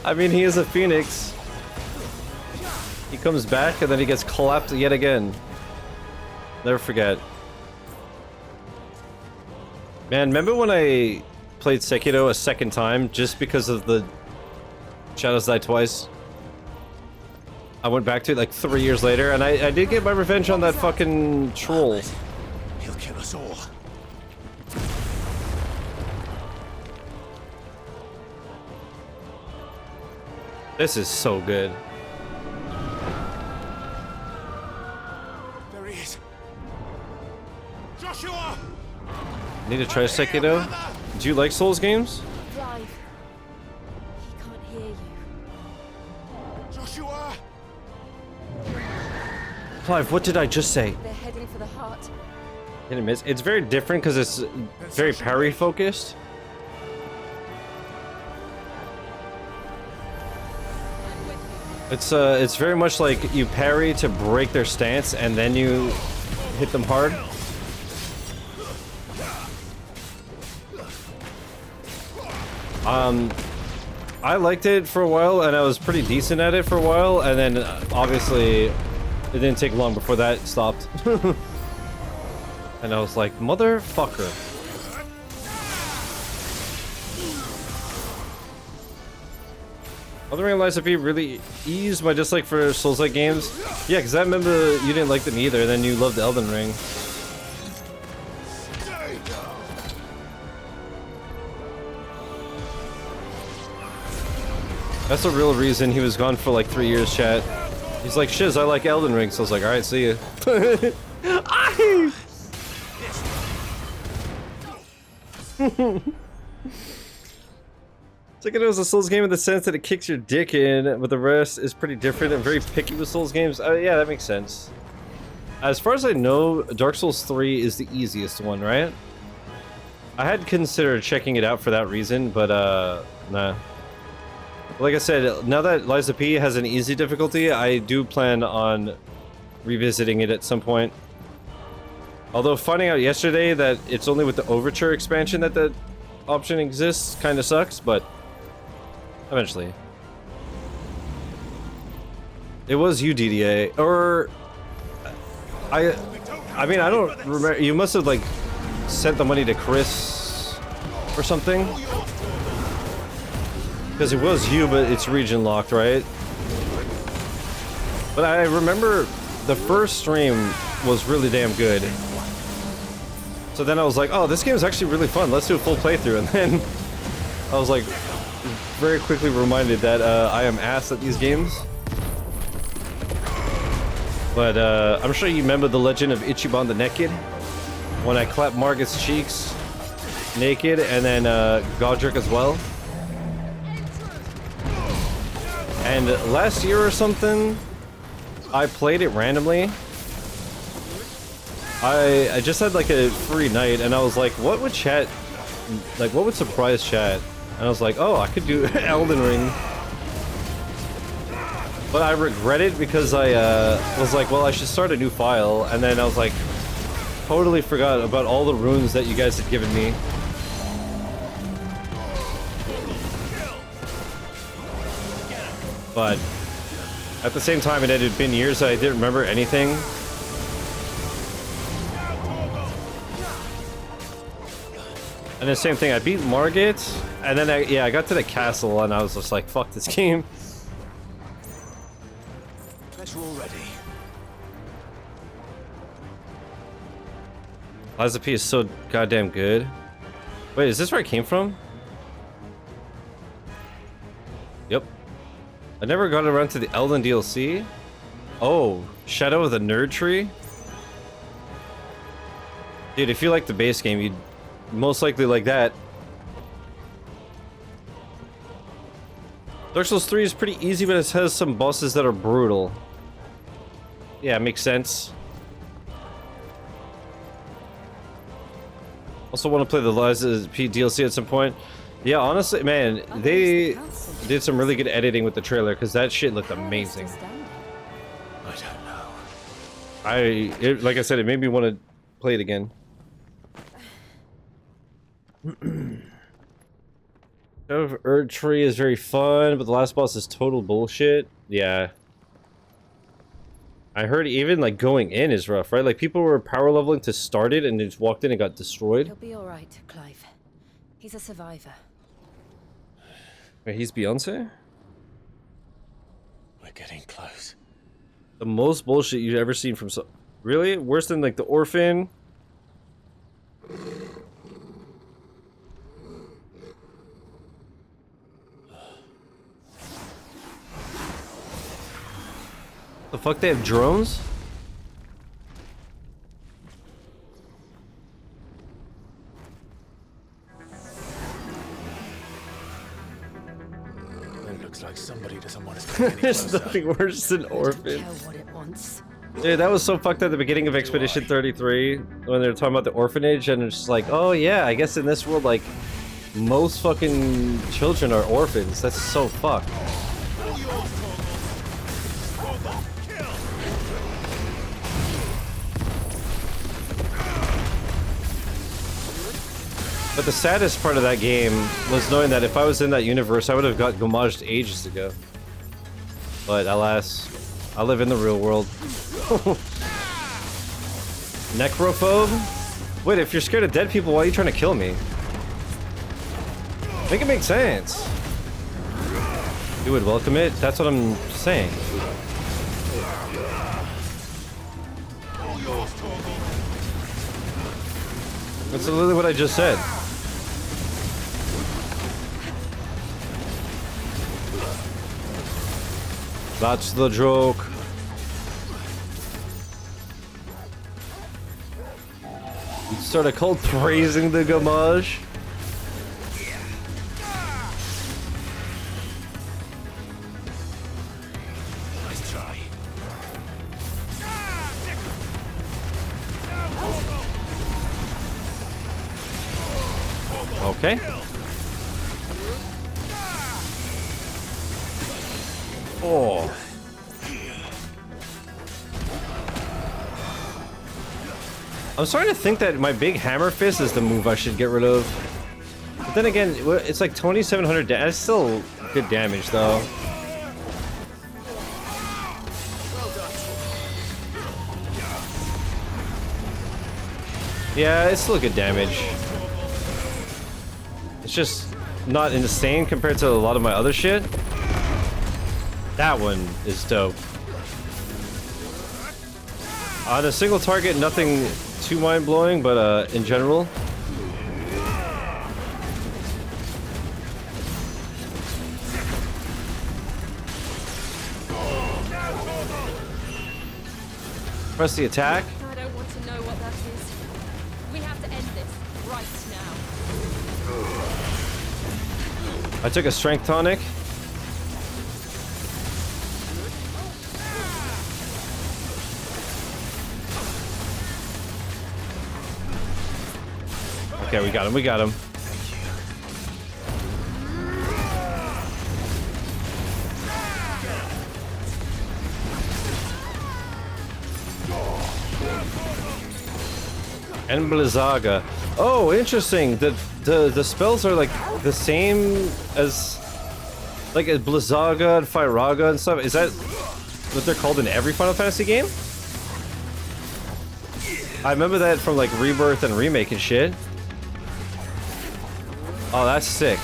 I mean, he is a phoenix. He comes back and then he gets clapped yet again. Never forget. Man, remember when I played Sekiro a second time just because of the Shadows Die Twice? I went back to it like 3 years later and I did get my revenge on that fucking troll. He'll kill us all. This is so good. There he is. Joshua! Need to try Sekiro? Do you like Souls games? Clive. He can't hear you. Joshua! Clive, what did I just say? They're heading for the heart. Hit and miss. It's very different because it's very parry focused. It's very much like you parry to break their stance and then you hit them hard. I liked it for a while and I was pretty decent at it for a while and then obviously it didn't take long before that stopped. And I was like, motherfucker. Elden Ring Lies of P really eased my dislike for Souls-like games. Yeah, because I remember you didn't like them either, then you loved Elden Ring. That's the real reason he was gone for like 3 years, chat. He's like, Shiz, I like Elden Ring, so I was like, alright, see ya. Sekiro is a Souls game in the sense that it kicks your dick in, but the rest is pretty different and very picky with Souls games. Yeah, that makes sense. As far as I know, Dark Souls 3 is the easiest one, right? I had considered checking it out for that reason, but nah. Like I said, now that Lies of P has an easy difficulty, I do plan on revisiting it at some point. Although finding out yesterday that it's only with the Overture expansion that the option exists kind of sucks, but eventually. It was UDDA, or I mean, I don't remember. You must have like sent the money to Chris or something, because it was you, but it's region locked, right? But I remember the first stream was really damn good. So then I was like, oh, this game is actually really fun. Let's do a full playthrough. And then I was like, very quickly reminded that I am ass at these games. But I'm sure you remember the legend of Ichiban the Naked, when I clapped Margit's cheeks naked, and then Godric as well. And last year or something, I played it randomly. I just had like a free night, and I was like, what would chat, like what would surprise chat? And I was like, oh, I could do Elden Ring. But I regret it because I was like, well, I should start a new file, and then I was like, totally forgot about all the runes that you guys had given me. But at the same time, it had been years that I didn't remember anything. And the same thing, I beat Margit, and then I got to the castle, and I was just like, fuck this game. Bet you're all ready. Valisthea is so goddamn good. Wait, is this where I came from? Yep. I never got around to the Elden DLC. Oh, Shadow of the Nerd Tree? Dude, if you like the base game, you'd most likely like that. Dark Souls 3 is pretty easy, but it has some bosses that are brutal. Yeah, it makes sense. Also want to play the Liza P DLC at some point. Yeah, honestly, man, they did some really good editing with the trailer because that shit looked amazing. I don't know. Like I said, it made me want to play it again. Shadow of Erd Tree is very fun, but the last boss is total bullshit. Yeah. I heard even like going in is rough, right? Like people were power leveling to start it and just walked in and got destroyed. He'll be alright, Clive. He's a survivor. Wait, he's Beyonce? We're getting close. The most bullshit you've ever seen from really? Worse than like the orphan? The fuck, they have drones? It looks like somebody doesn't want us to get any There's closer. nothing worse than orphan. What it wants. Dude, that was so fucked at the beginning of Expedition 33 when they were talking about the orphanage, and it's just like, oh yeah, I guess in this world, like, most fucking children are orphans. That's so fucked. But the saddest part of that game was knowing that if I was in that universe, I would have got gomaged ages ago. But alas, I live in the real world. Necrophobe? Wait, if you're scared of dead people, why are you trying to kill me? Make it make sense. You would welcome it? That's what I'm saying. That's literally what I just said. That's the joke. You start a cult praising the gomage. Nice try. Okay. Oh. I'm starting to think that my big hammer fist is the move I should get rid of. But then again, it's like 2,700 damage. That's still good damage, though. Yeah, it's still good damage. It's just not insane compared to a lot of my other shit. That one is dope. On a single target, nothing too mind-blowing, but in general. Press the attack. I don't want to know what that is. We have to end this right now. I took a strength tonic. Okay, we got him, we got him. And Blizzaga. Oh, interesting. The spells are like the same as like Blizzaga and Firaga and stuff. Is that what they're called in every Final Fantasy game? I remember that from like Rebirth and Remake and shit. Oh, that's sick.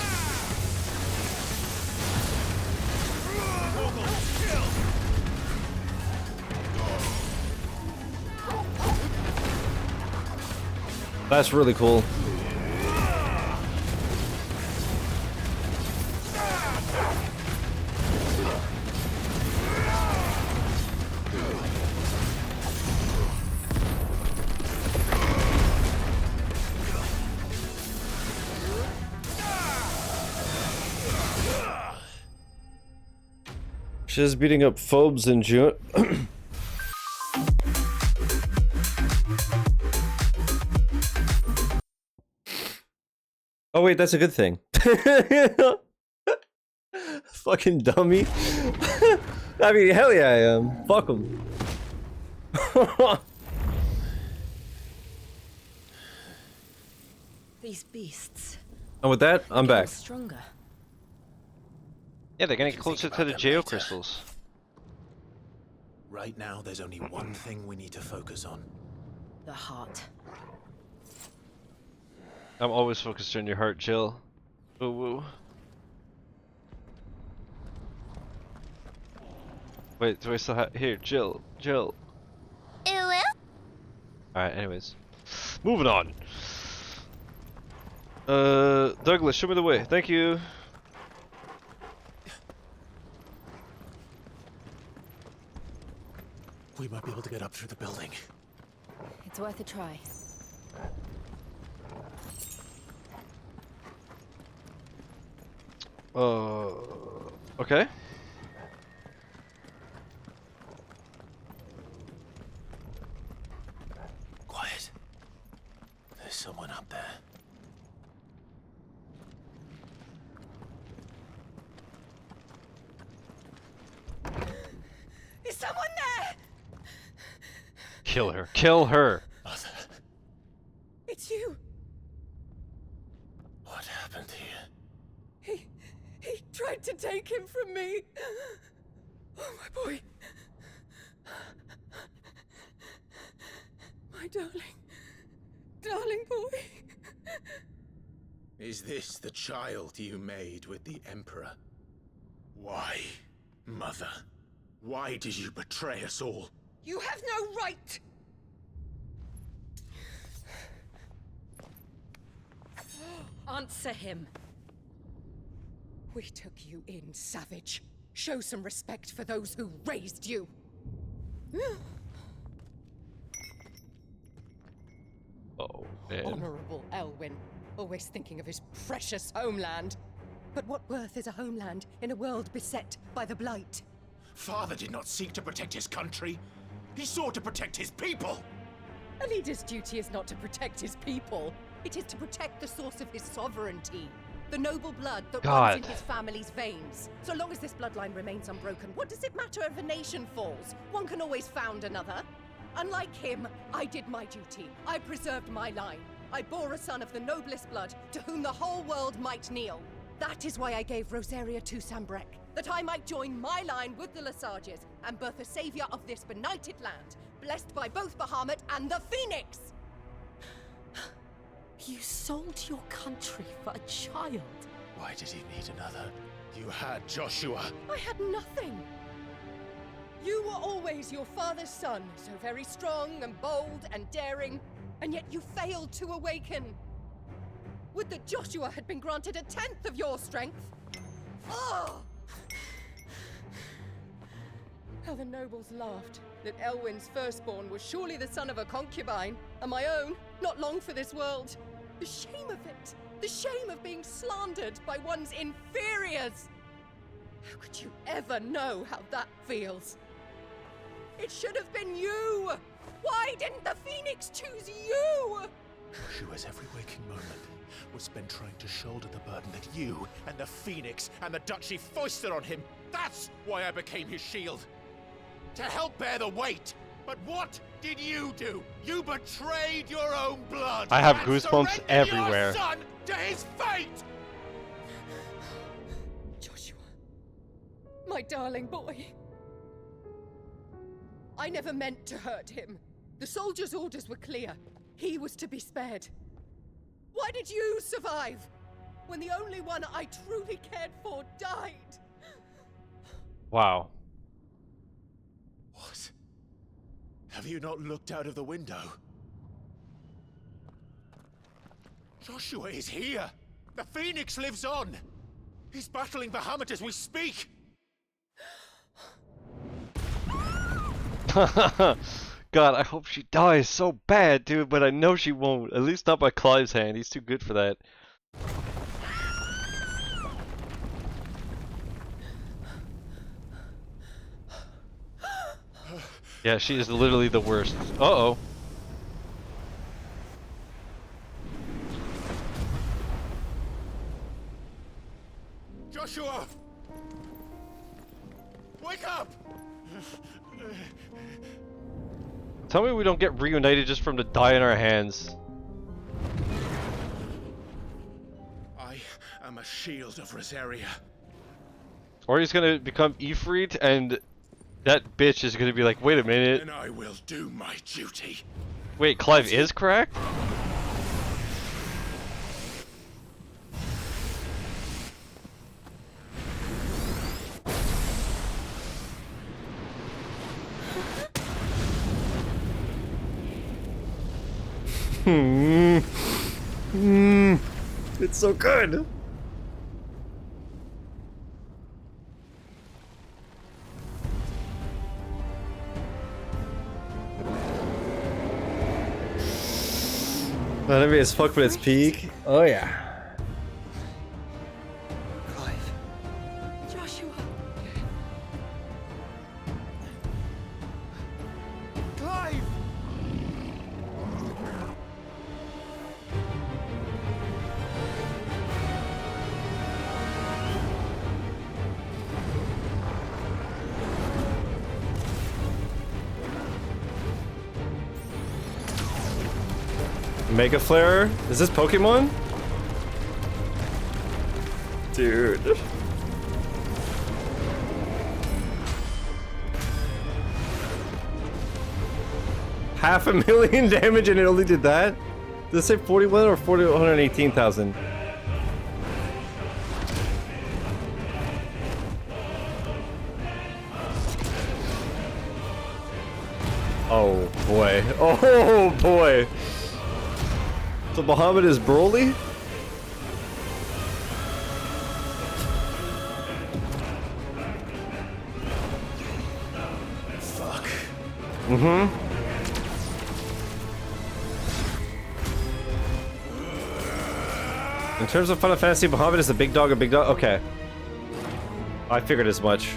That's really cool. She's beating up phobes in June. Oh wait, that's a good thing. Fucking dummy. I mean, hell yeah, I am. Fuck him. These beasts. And with that, I'm back. Stronger. Yeah, they're getting closer to the geo crystals. Right now, there's only one thing we need to focus on. The heart. I'm always focused on your heart, Jill. Woo woo. Wait, do I still have here, Jill? Jill. Alright, anyways. Moving on. Douglas, show me the way. Thank you. We might be able to get up through the building. It's worth a try. Okay. Quiet. There's someone up there. Is someone there? Kill her. Kill her. Mother. It's you. What happened here? He tried to take him from me. Oh, my boy. My darling boy. Is this the child you made with the Emperor? Why, Mother? Why did you betray us all? You have no right. Answer him. We took you in, savage. Show some respect for those who raised you. Oh, man. Honorable Elwyn, always thinking of his precious homeland. But what worth is a homeland in a world beset by the Blight? Father did not seek to protect his country. He sought to protect his people. A leader's duty is not to protect his people. It is to protect the source of his sovereignty. The noble blood that runs in his family's veins. So long as this bloodline remains unbroken, what does it matter if a nation falls? One can always found another. Unlike him, I did my duty. I preserved my line. I bore a son of the noblest blood, to whom the whole world might kneel. That is why I gave Rosaria to Sambrek, that I might join my line with the Lesages and birth a savior of this benighted land, blessed by both Bahamut and the Phoenix! You sold your country for a child. Why did he need another? You had Joshua. I had nothing. You were always your father's son, so very strong and bold and daring, and yet you failed to awaken. Would that Joshua had been granted 1/10 of your strength? Oh! How the nobles laughed that Elwyn's firstborn was surely the son of a concubine, and my own, not long for this world. The shame of it! The shame of being slandered by one's inferiors! How could you ever know how that feels? It should have been you! Why didn't the Phoenix choose you? Joshua's every waking moment was spent trying to shoulder the burden that you and the Phoenix and the Duchy foisted on him. That's why I became his shield. To help bear the weight. But what did you do? You betrayed your own blood. I have and goosebumps surrendered everywhere. Your son to his fate. Joshua, my darling boy. I never meant to hurt him. The soldiers' orders were clear. He was to be spared. Why did you survive? when the only one I truly cared for died. Wow. What? Have you not looked out of the window? Joshua is here! The Phoenix lives on! He's battling Bahamut as we speak! God, I hope she dies so bad, dude, but I know she won't. At least not by Clive's hand. He's too good for that. Yeah, she is literally the worst. Uh-oh. Joshua! Wake up! Tell me we don't get reunited just from the die in our hands. I am a shield of Rosaria. Or he's gonna become Ifrit and that bitch is gonna be like, wait a minute. And I will do my duty. Wait, Clive is cracked? It's so good. Enemy as fuck at its peak. Oh yeah. Clive. Joshua. Clive! Mega Flare? Is this Pokemon? Dude. $500,000 damage and it only did that? Did it say 41 or 418,000? Oh boy. Oh boy. So Bahamut is Broly? Fuck. Mm-hmm. In terms of Final Fantasy, Bahamut is a big dog, Okay. I figured as much.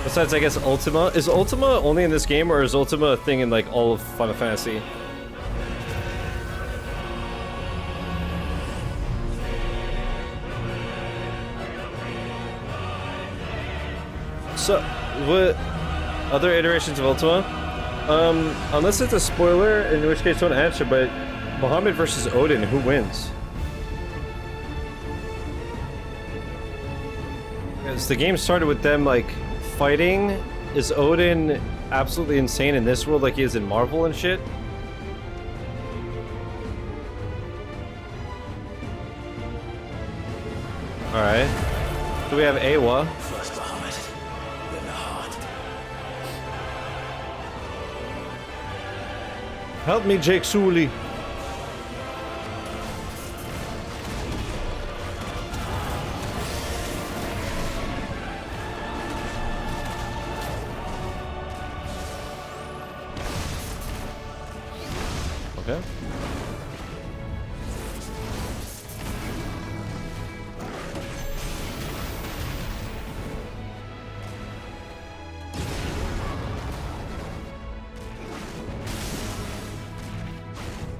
Besides, I guess Ultima. Is Ultima only in this game, or is Ultima a thing in like all of Final Fantasy? So, what other iterations of Ultima? Unless it's a spoiler, in which case don't answer, but Bahamut versus Odin, who wins? Because the game started with them like fighting. Is Odin absolutely insane in this world like he is in Marvel and shit? Alright. So we have Awa. First Bahamut, then the heart. Help me, Jake Sully. Okay.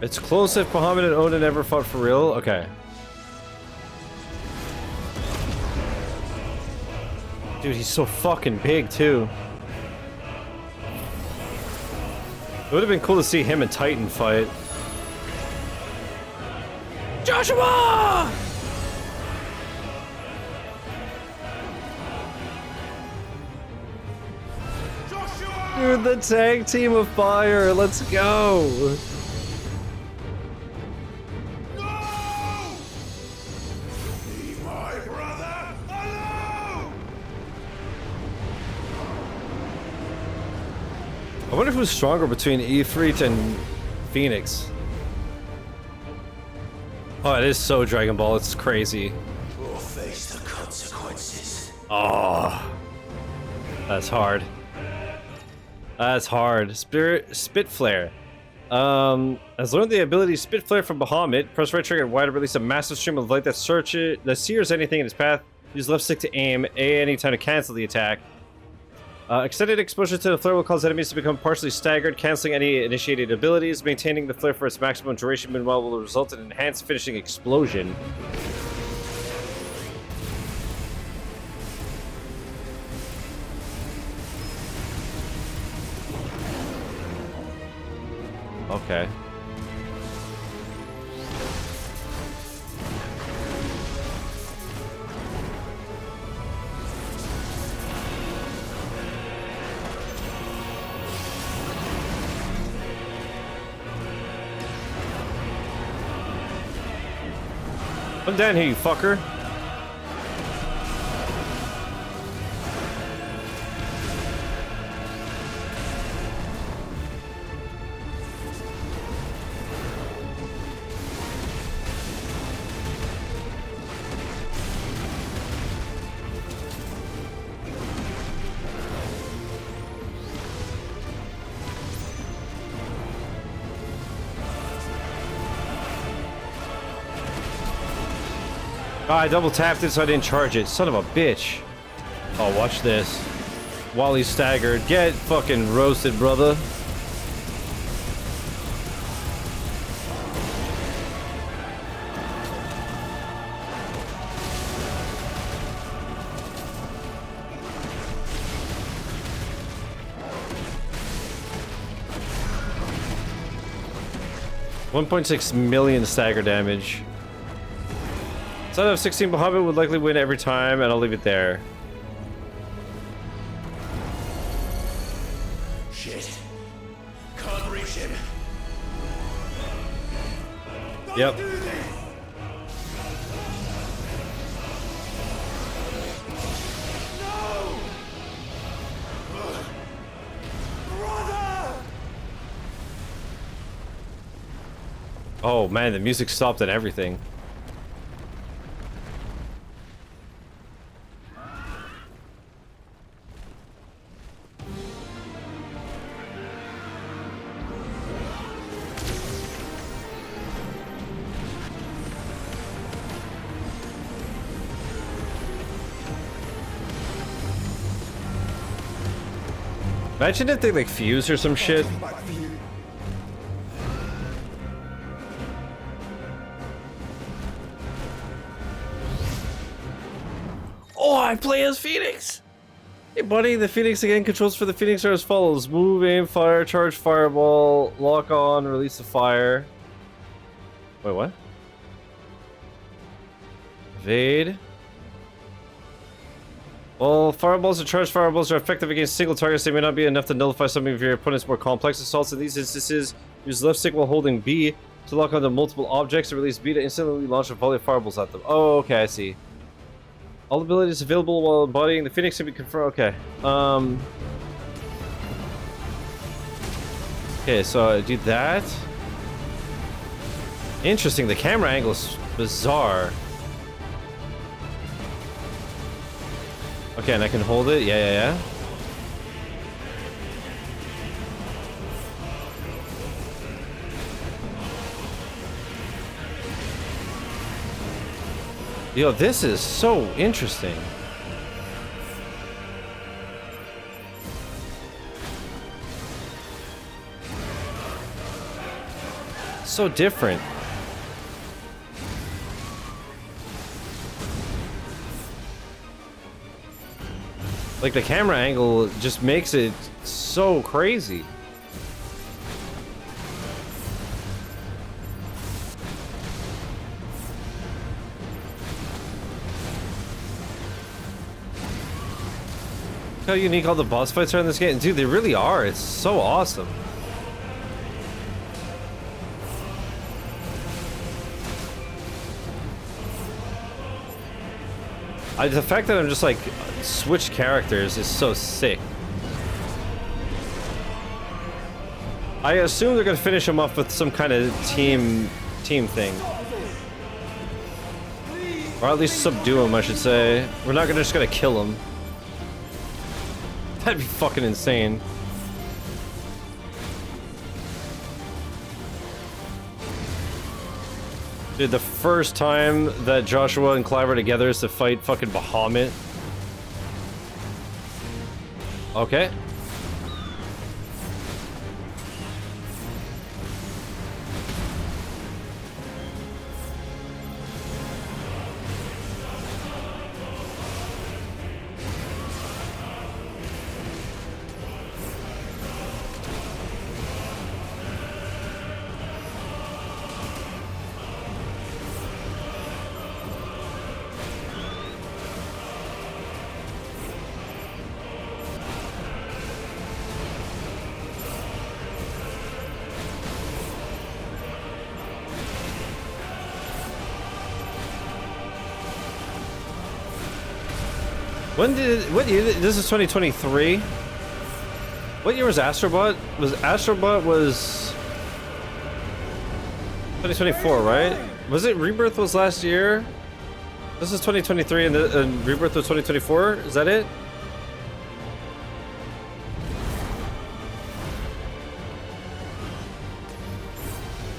It's close if Bahamut and Odin ever fought for real. Okay. Dude, he's so fucking big too. It would have been cool to see him and Titan fight. Joshua! Dude, the tag team of fire. Let's go. wonder who's stronger between Ifrit and Phoenix. Oh, it is so Dragon Ball. It's crazy. We'll face the consequences. Oh, that's hard. That's hard. Spit Flare. Has learned the ability Spit Flare from Bahamut. Press right trigger and Y to release a massive stream of light that sears anything in its path. Use left stick to aim. A anytime to cancel the attack. Extended exposure to the flare will cause enemies to become partially staggered, canceling any initiated abilities. Maintaining the flare for its maximum duration, meanwhile, will result in an enhanced finishing explosion. Okay. Come down here, you fucker. Oh, I double tapped it so I didn't charge it. Son of a bitch. Oh, watch this. While he's staggered. Get fucking roasted, brother. $1.6 million stagger damage. Son of 16 Bahamut would likely win every time, and I'll leave it there. Shit. Can't reach him. Yep. Oh man, the music stopped and everything. Imagine if they like fuse or some shit. Oh, I play as Phoenix! Hey buddy, the Phoenix again. Controls for the Phoenix are as follows. Move, aim, fire, charge, fireball, lock on, release the fire. Wait, what? Evade. While fireballs and charged fireballs are effective against single targets, they may not be enough to nullify some of your opponent's more complex assaults. In these instances, use left stick while holding B to lock onto multiple objects and release B to instantly launch a volley of fireballs at them. Oh, okay, I see. All abilities available while embodying the Phoenix can be confirmed. Okay. Okay, so I do that. Interesting, the camera angle is bizarre. Okay, and I can hold it. Yeah. Yo, this is so interesting. So different. Like the camera angle just makes it so crazy. Look how unique all the boss fights are in this game. Dude, they really are. It's so awesome. The fact that I'm just like switch characters is so sick. I assume they're gonna finish him off with some kind of team thing. Or at least subdue him, I should say. We're not just gonna kill him. That'd be fucking insane. Dude, the first time that Joshua and Clive are together is to fight fucking Bahamut. Okay. What year? This is 2023. What year was Astrobot? Astrobot was 2024, right? Was it Rebirth was last year? This is 2023 and Rebirth was 2024? Is that it?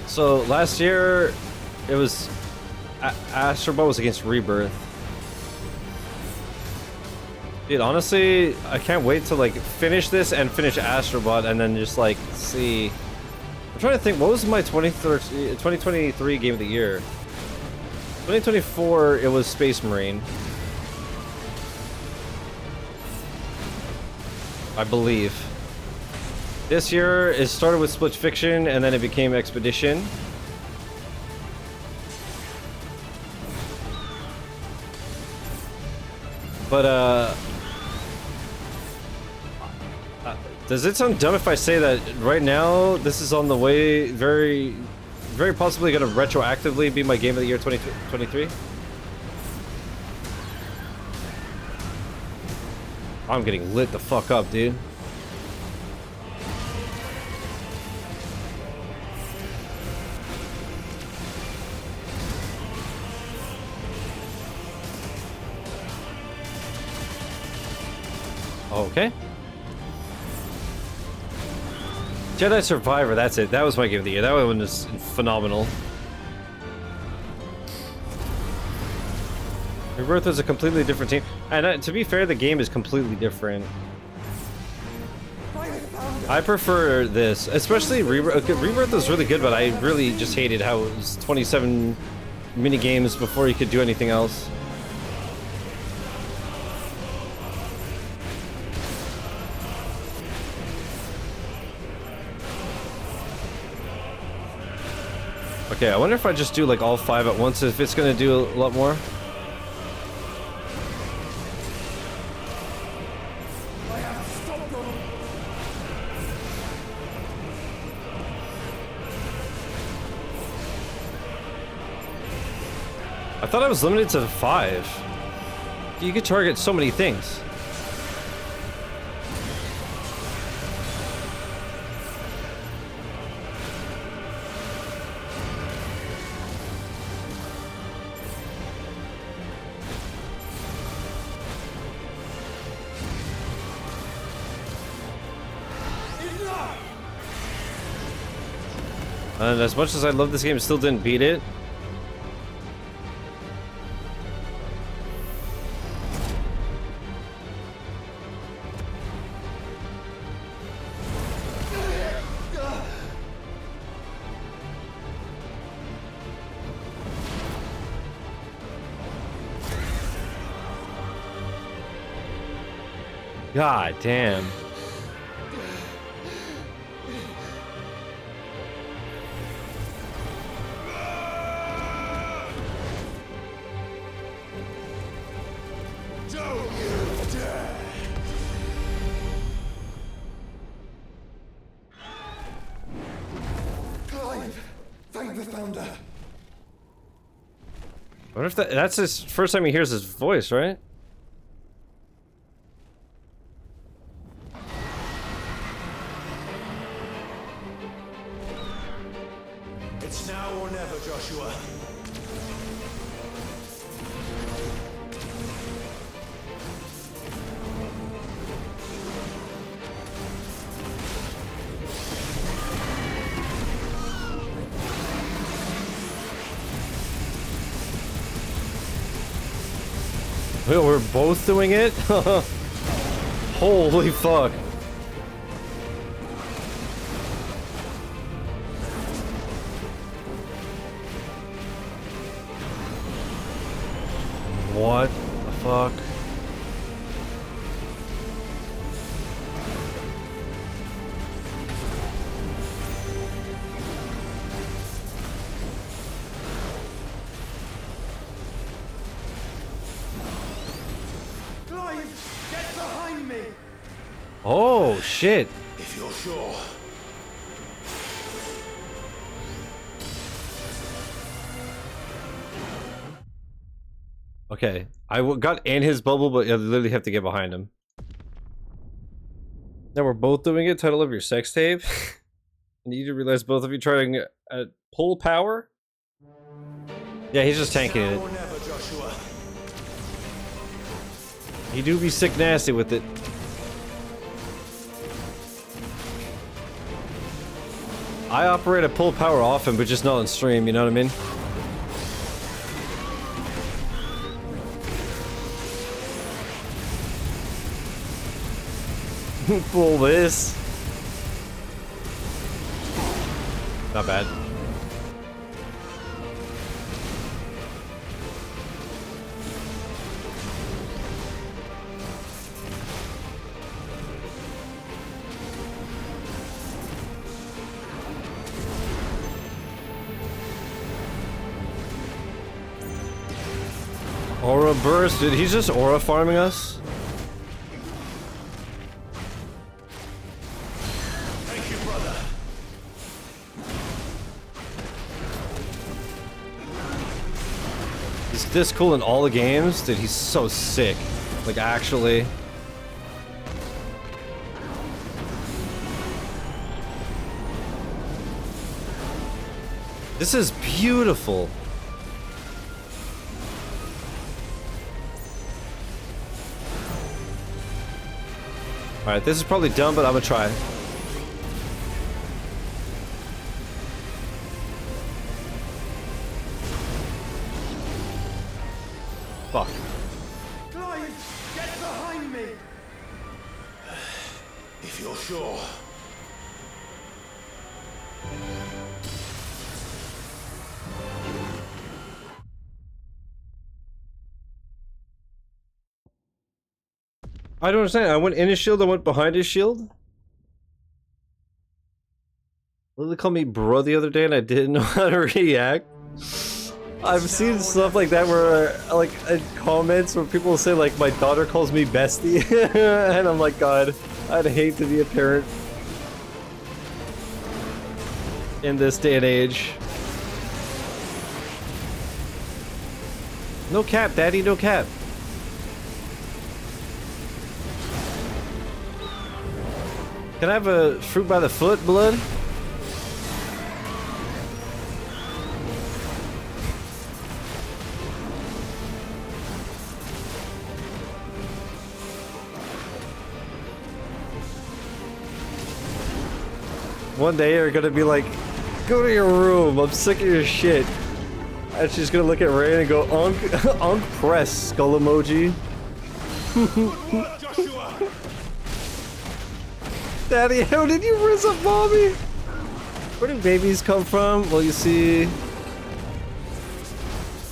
So last year it was Astrobot was against Rebirth. Dude, honestly, I can't wait to like finish this and finish Astrobot and then just like see. I'm trying to think, what was my 2023 game of the year? 2024, it was Space Marine. I believe. This year, it started with Split Fiction and then it became Expedition. But, does it sound dumb if I say that right now this is on the way, very possibly going to retroactively be my game of the year 2023? I'm getting lit the fuck up, dude. Okay. Jedi Survivor, that's it. That was my game of the year. That one was phenomenal. Rebirth was a completely different team. And to be fair, the game is completely different. I prefer this, especially Rebirth. Rebirth was really good, but I really just hated how it was 27 mini games before you could do anything else. Okay, I wonder if I just do like all 5 at once, if it's gonna do a lot more. I thought I was limited to 5. You could target so many things. And as much as I love this game, it still didn't beat it. God damn. I wonder if that's his first time he hears his voice, right? It's now or never, Joshua. We're both doing it? Holy fuck. What the fuck? Clive, get behind me! Oh shit. If you're sure. Okay, got in his bubble, but I literally have to get behind him. Now we're both doing it. Title of your sex tape. And you realize both of you trying pull power. Yeah, he's just tanking it. He do be sick nasty with it. I operate a pull power often, but just not on stream. You know what I mean? Pull this. Not bad. Aura burst, dude. He's just aura farming us. This cool in all the games, dude. He's so sick. Like, actually. This is beautiful. Alright, this is probably dumb, but I'm gonna try. Fuck. Clive, get behind me! If you're sure. I don't understand. I went in his shield, I went behind his shield. Lily called me bro the other day and I didn't know how to react. I've seen stuff like that where, like, in comments where people say, like, my daughter calls me bestie. And I'm like, God, I'd hate to be a parent in this day and age. No cap, daddy, no cap. Can I have a fruit by the foot, blood? One day you're gonna be like, go to your room, I'm sick of your shit. And she's gonna look at Rain and go, Unk press, skull emoji. Daddy, how did you rizz up mommy? Where do babies come from? Well, you see,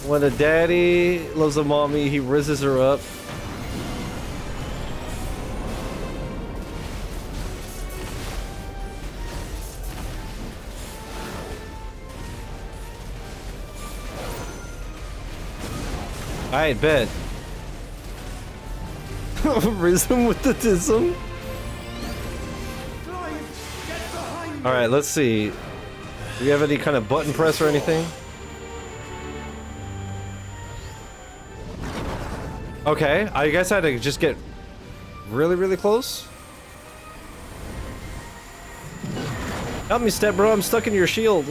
when a daddy loves a mommy, he rizzes her up. Alright, bet. Rhythm with the tism. Alright, let's see. Do you have any kind of button press or anything? Okay, I guess I had to just get really, really close. Help me, step bro, I'm stuck in your shield.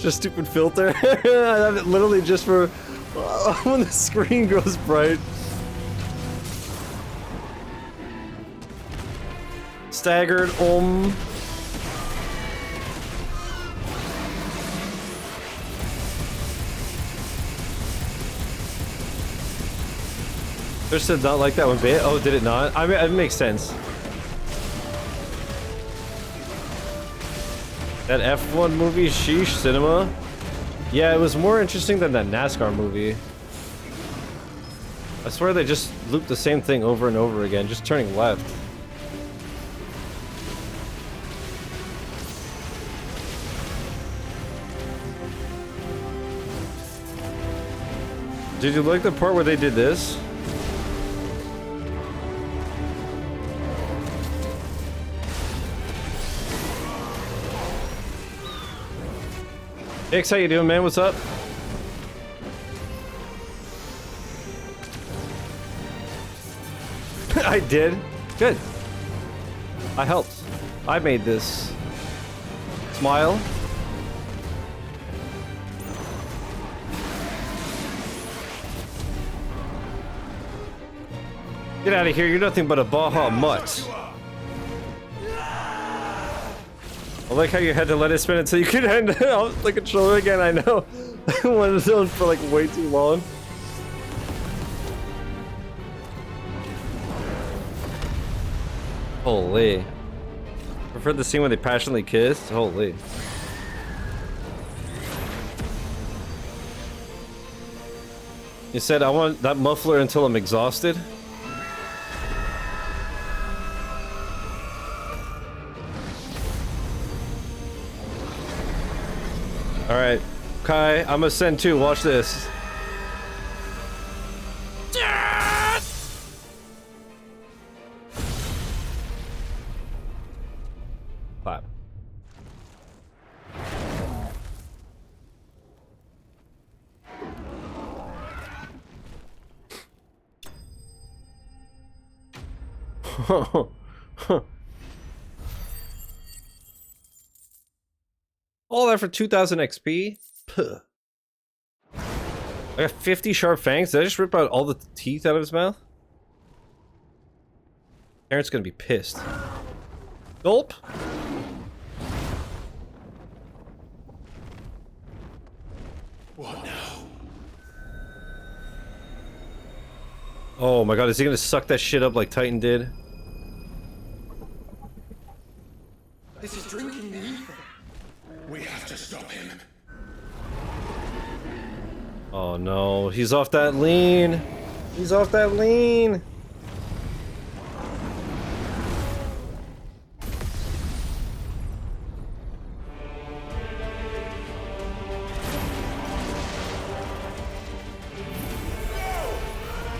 such a stupid filter. I have it literally just for when the screen goes bright. Staggered, Chris did not like that one bit. Oh, did it not? I mean, it makes sense. That F1 movie, sheesh, cinema. Yeah, it was more interesting than that NASCAR movie. I swear they just looped the same thing over and over again, just turning left. Did you like the part where they did this? Hicks, how you doing, man? What's up? I did. Good. I helped. I made this. Smile. Get out of here. You're nothing but a Baja mutt. I like how you had to let it spin until you could hand out the controller again. I know. One of those for like way too long. Holy. Preferred the scene when they passionately kissed? Holy. You said I want that muffler until I'm exhausted? Alright, Kai, I'm gonna send two. Watch this. Clap. All that for 2000 XP? Puh. I got 50 sharp fangs. Did I just rip out all the teeth out of his mouth? Parents gonna be pissed. Gulp. What now? Oh my god, is he gonna suck that shit up like Titan did? This is drinking the ether. We have to stop him. Oh no, he's off that lean. He's off that lean.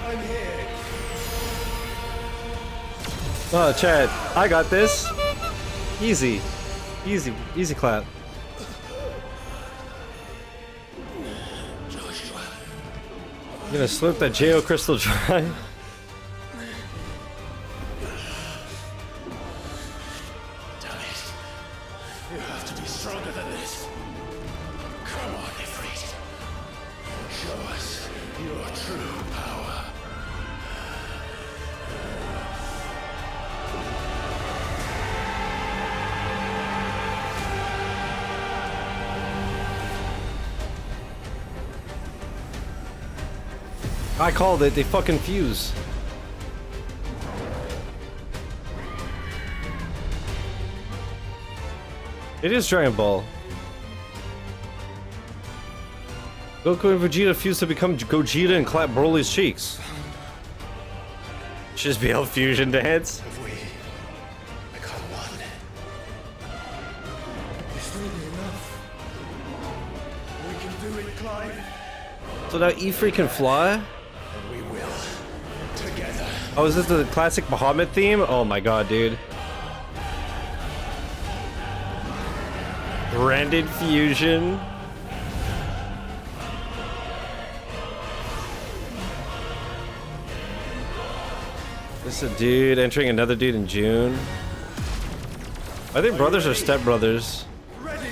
I'm here. Oh, Chad, I got this. Easy. Easy. Easy clap. I'm gonna slurp that JO crystal dry. Damn it. You have to be stronger than this. Come on, Ifrit. Show us your true power. I called it, they fucking fuse. It is Dragon Ball. Goku and Vegeta fuse to become Gogeta and clap Broly's cheeks. Just be a fusion dance. Have we become one? This will be enough. We can do it, Clive. So now Ifrit can fly? We will. Together. Oh, is this the classic Bahamut theme? Oh my god, dude. Branded fusion. This is a dude entering another dude in June. I think brothers are stepbrothers. Ready.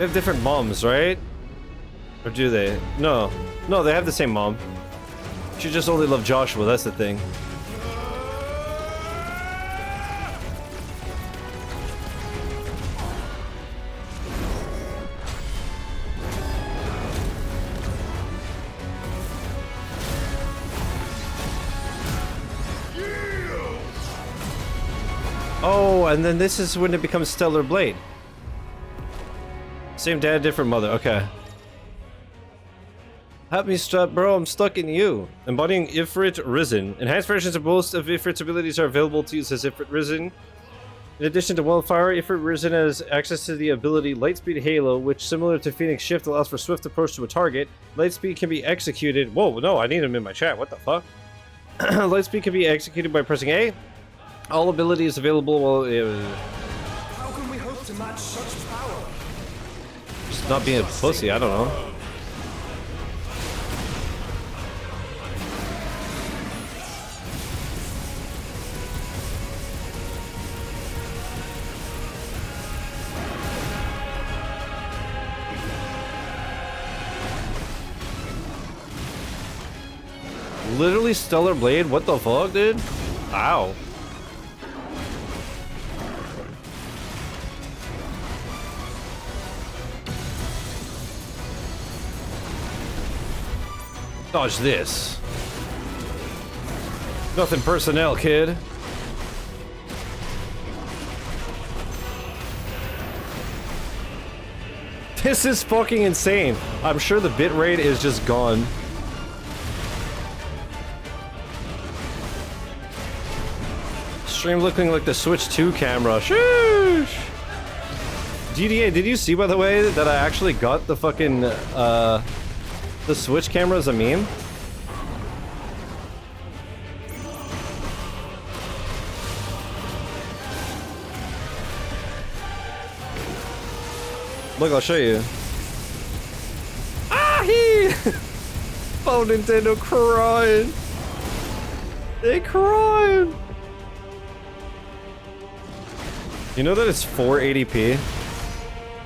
They have different moms, right? Or do they? No. No, they have the same mom. She just only loved Joshua, that's the thing. Oh, and then this is when it becomes Stellar Blade. Same dad, different mother. Okay. Help me stop, bro. I'm stuck in you. Embodying Ifrit Risen. Enhanced versions of most of Ifrit's abilities are available to use as Ifrit Risen. In addition to Wildfire, Ifrit Risen has access to the ability Lightspeed Halo, which, similar to Phoenix Shift, allows for swift approach to a target. Lightspeed can be executed. Whoa, no, I need him in my chat. What the fuck? Lightspeed can be executed by pressing A. All abilities available while. How can we hope to match such power? Just not being a pussy, I don't know. Literally Stellar Blade? What the fuck, dude? Ow. Dodge this. Nothing personnel, kid. This is fucking insane. I'm sure the bitrate is just gone. Stream looking like the Switch 2 camera. Sheesh! GDA, did you see, by the way, that I actually got the fucking, the Switch camera as a meme? Look, I'll show you. Ah, oh, Nintendo crying. They crying. You know that it's 480p?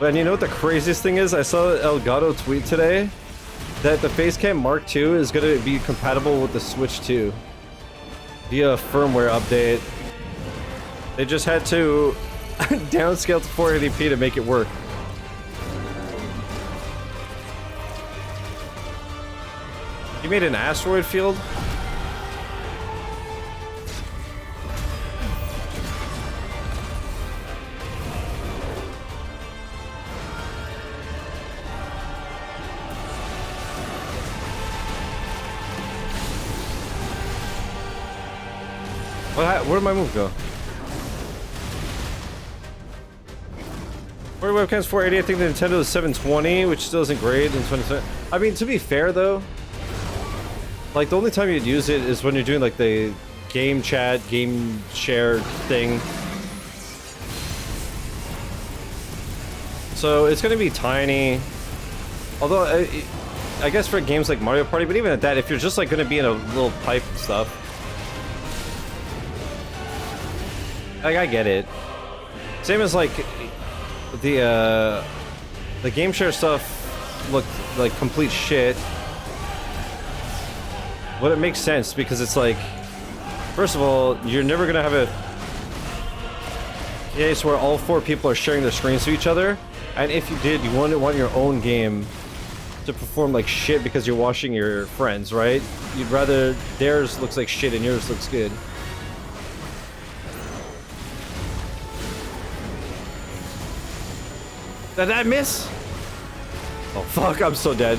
And you know what the craziest thing is? I saw Elgato tweet today that the Facecam Mark II is going to be compatible with the Switch 2 via a firmware update. They just had to downscale to 480p to make it work. You made an asteroid field? Where'd my move go? Where webcams 480? I think the Nintendo is 720, which still isn't great in 2020. I mean, to be fair though, like the only time you'd use it is when you're doing like the game chat, game share thing. So it's gonna be tiny. Although I guess for games like Mario Party, but even at that, if you're just like gonna be in a little pipe and stuff. Like, I get it. Same as like the game share stuff looked like complete shit. But it makes sense because it's like, first of all, you're never gonna have a case where all 4 people are sharing their screens to each other, and if you did, you wouldn't want your own game to perform like shit because you're watching your friends, right? You'd rather theirs looks like shit and yours looks good. Did I miss? Oh fuck, I'm so dead.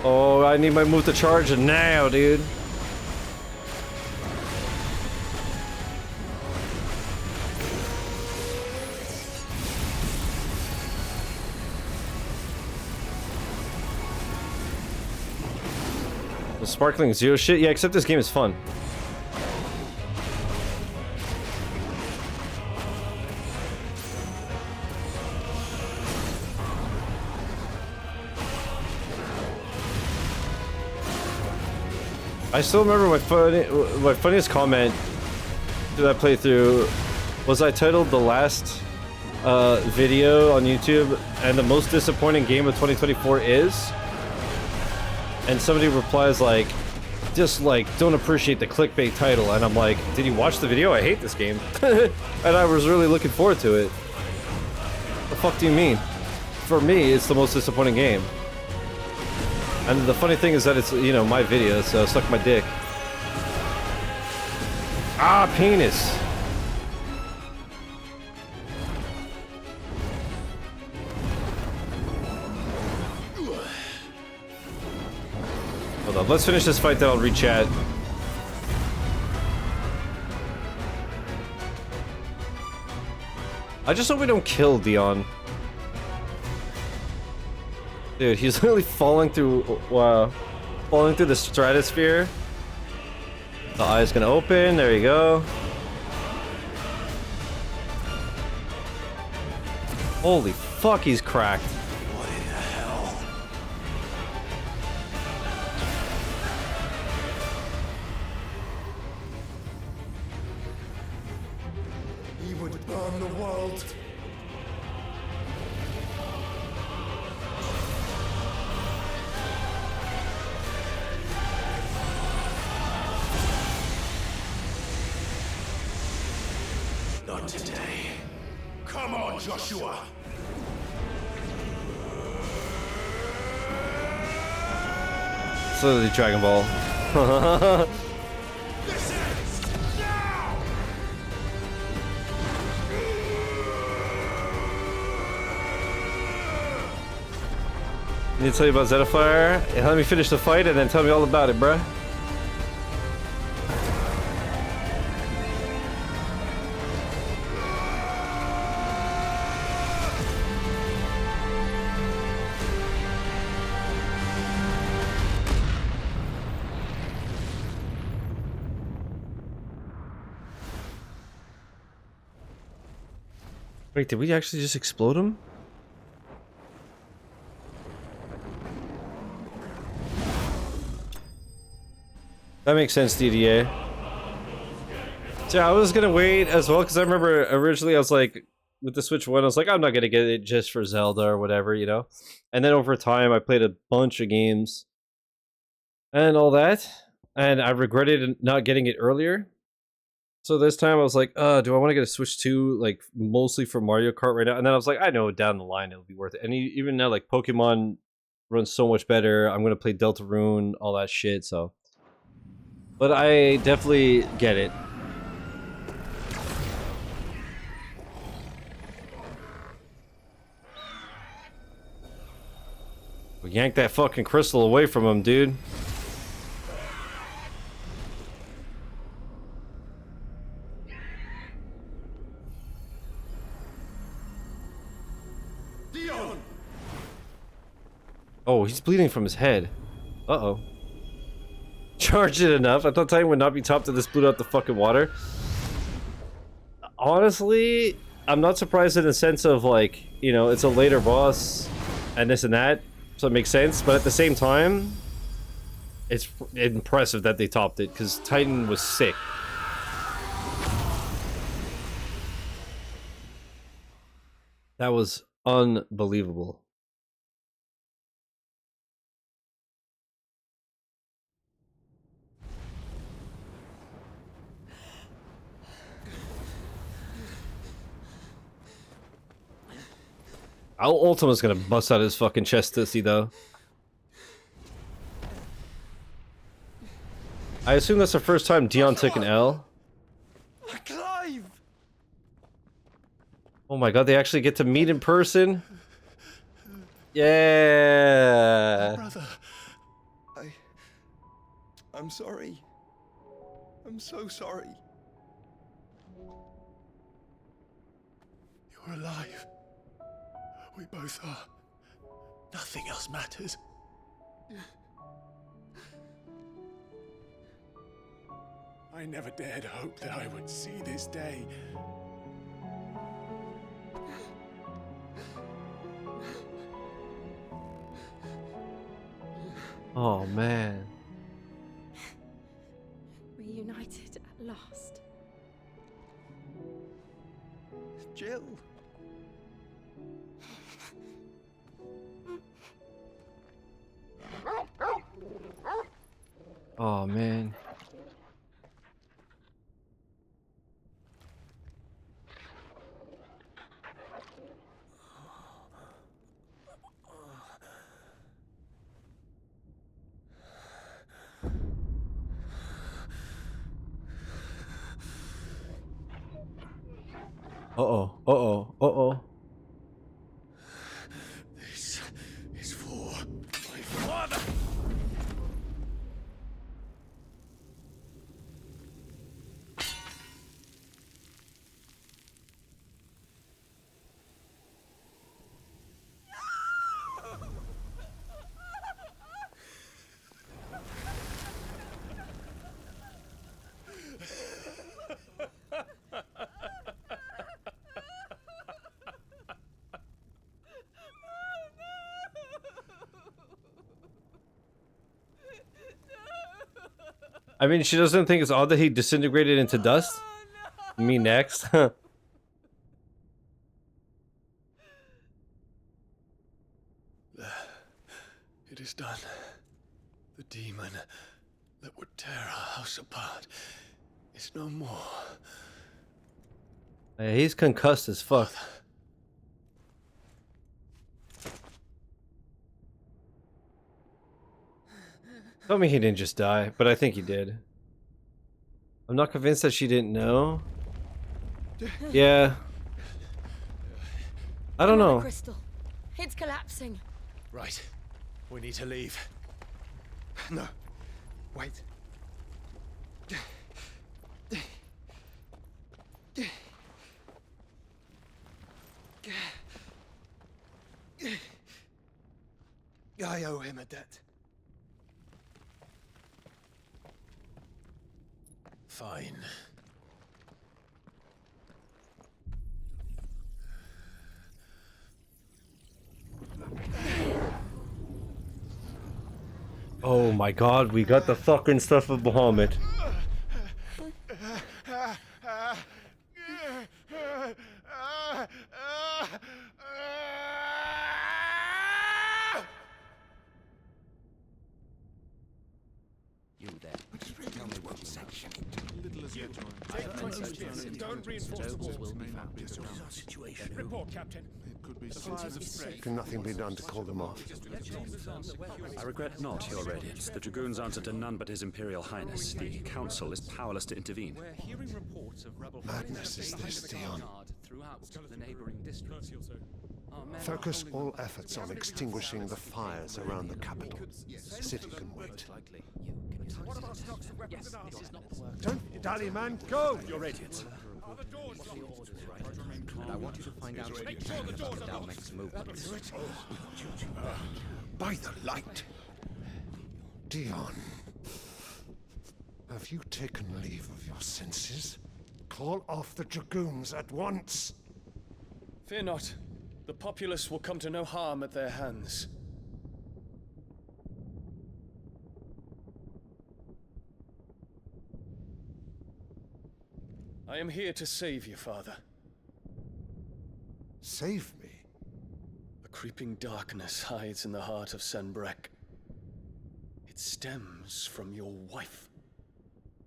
Oh, I need my move to charge now, dude. The sparkling zero shit? Yeah, except this game is fun. I still remember my funniest comment to that playthrough was I titled the last video on YouTube, and the most disappointing game of 2024 is, and somebody replies like, just like, don't appreciate the clickbait title, and I'm like, did you watch the video? I hate this game. And I was really looking forward to it. The fuck do you mean? For me, it's the most disappointing game. And the funny thing is that it's, you know, my video, so suck my dick. Ah, penis. Hold on, let's finish this fight, then I'll read chat. I just hope we don't kill Dion. Dude, he's literally falling through, wow. Falling through the stratosphere. The eye's gonna open, there you go. Holy fuck, he's cracked. What in the hell? He would burn the world. Not today. Come on, Joshua! It's literally Dragon Ball. Need to tell you about Zetifier? Yeah, let me finish the fight and then tell me all about it, bruh. Wait, did we actually just explode him? That makes sense, DDA. So yeah, I was gonna wait as well, because I remember originally I was like, with the Switch 1, I was like, I'm not gonna get it just for Zelda or whatever, you know? And then over time, I played a bunch of games and all that, and I regretted not getting it earlier. So this time I was like, do I want to get a Switch 2, like, mostly for Mario Kart right now? And then I was like, I know down the line it'll be worth it. And even now, like, Pokemon runs so much better. I'm going to play Deltarune, all that shit, so. But I definitely get it. We yanked that fucking crystal away from him, dude. Oh, he's bleeding from his head. Uh-oh. Charged it enough. I thought Titan would not be topped to this blew out the fucking water. Honestly, I'm not surprised in the sense of, like, you know, it's a later boss and this and that, so it makes sense. But at the same time, it's impressive that they topped it, because Titan was sick. That was unbelievable. Ultima's gonna bust out his fucking chest to see, though. I assume that's the first time Dion took an L. Clive! Oh my god, they actually get to meet in person? Yeah! Brother, I'm sorry. I'm so sorry. You're alive. We both are. Nothing else matters. I never dared hope that I would see this day. Oh man. Reunited at last. Jill. Oh man. Uh-oh. Uh-oh. Uh-oh. This is for my father! I mean, she doesn't think it's odd that he disintegrated into dust? Me next. It is done. The demon that would tear our house apart is no more. Yeah, he's concussed as fuck. Tell me he didn't just die, but I think he did. I'm not convinced that she didn't know. Yeah. I don't know. Crystal. It's collapsing. Right. We need to leave. No. Wait. I owe him a debt. Fine. Oh my god, we got the fucking stuff of Bahamut. You there. Tell me what section. Don't reinforce the walls. Will be found. Situation. Report, Captain. It could be Can nothing be done to call them off? I regret not, Your Radiance. The Dragoons answer to none but His Imperial Highness. The Council is powerless to intervene. We're hearing reports of rebel Madness is this, Dion. throughout the neighboring districts. Focus all efforts on extinguishing the fires around the capital. The city can wait. Don't dally, man. Go! Your Radiance. And I want you to find out everything about the Dalmec's movements. By the light. Dion. Have you taken leave of your senses? Call off the Dragoons at once. Fear not. The populace will come to no harm at their hands. I am here to save you, Father. Save me? A creeping darkness hides in the heart of Sanbreque. It stems from your wife,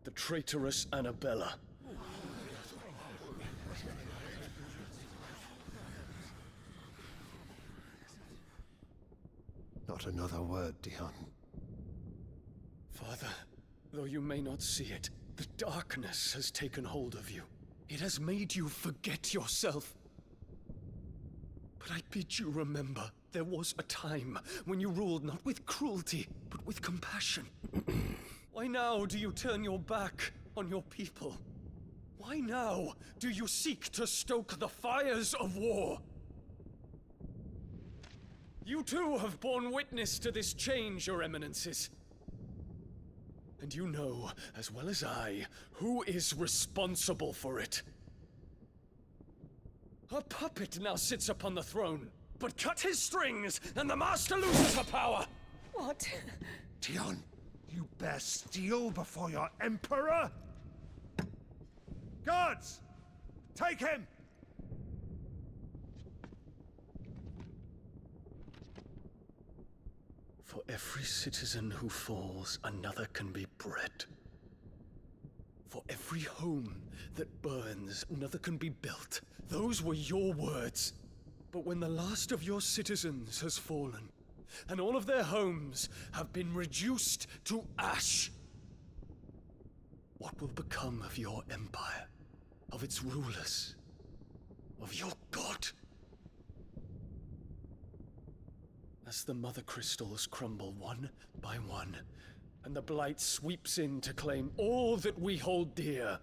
the traitorous Annabella. Not another word, Dion. Father, though you may not see it, the darkness has taken hold of you. It has made you forget yourself. But I bid you remember, there was a time when you ruled not with cruelty, but with compassion. Why now do you turn your back on your people? Why now do you seek to stoke the fires of war? You too have borne witness to this change, Your Eminences. And you know, as well as I, who is responsible for it. A puppet now sits upon the throne, but cut his strings, and the master loses her power! What? Dion, you bear steel before your emperor? Guards! Take him! For every citizen who falls, another can be bred. For every home that burns, another can be built. Those were your words. But when the last of your citizens has fallen, and all of their homes have been reduced to ash, what will become of your empire, of its rulers, of your god? As the mother crystals crumble one by one, and the Blight sweeps in to claim all that we hold dear,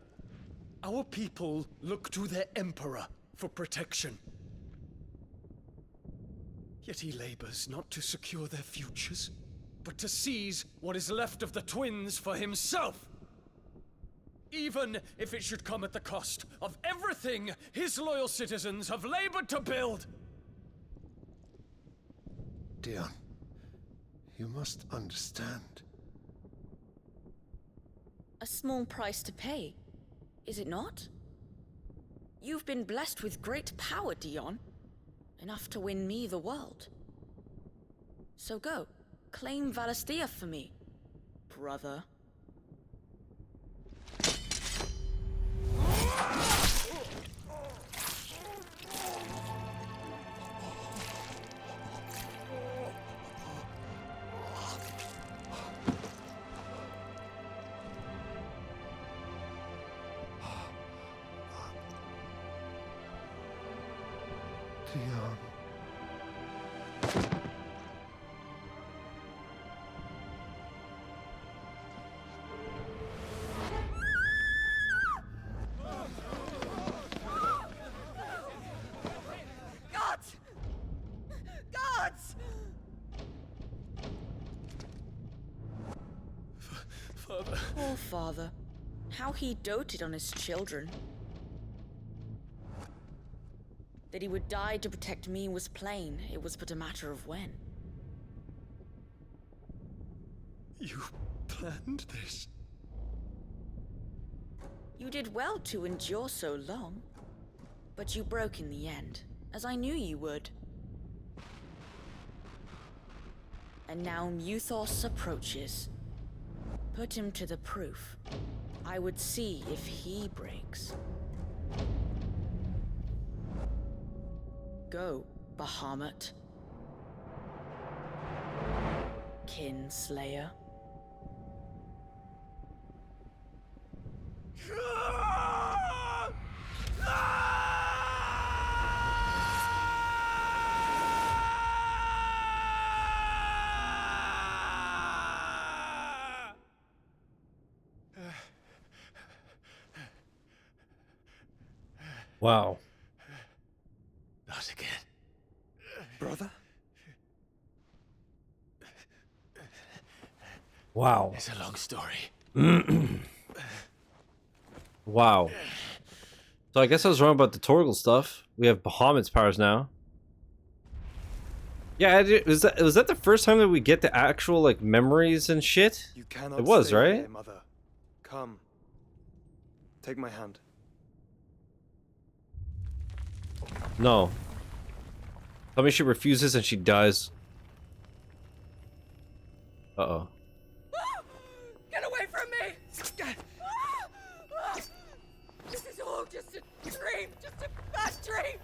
our people look to their emperor for protection. Yet he labors not to secure their futures, but to seize what is left of the twins for himself! Even if it should come at the cost of everything his loyal citizens have labored to build! Dion, you must understand. A small price to pay, is it not? You've been blessed with great power, Dion. Enough to win me the world. So go, claim Valisthea for me, brother. Dion. Gods! Gods! Father. Poor father. How he doted on his children. That he would die to protect me was plain. It was but a matter of when. You planned this? You did well to endure so long. But you broke in the end, as I knew you would. And now Muthos approaches. Put him to the proof. I would see if he breaks. Go, Bahamut. Kinslayer. Wow. Not again. Brother? Wow. It's a long story. Wow. So I guess I was wrong about the Torgal stuff. We have Bahamut's powers now. Yeah, was that the first time that we get the actual like memories and shit? You cannot it was, stay right? here, Mother. Come. Take my hand. No. Tell me she refuses and she dies. Uh-oh. Get away from me! This is all just a dream, just a bad dream!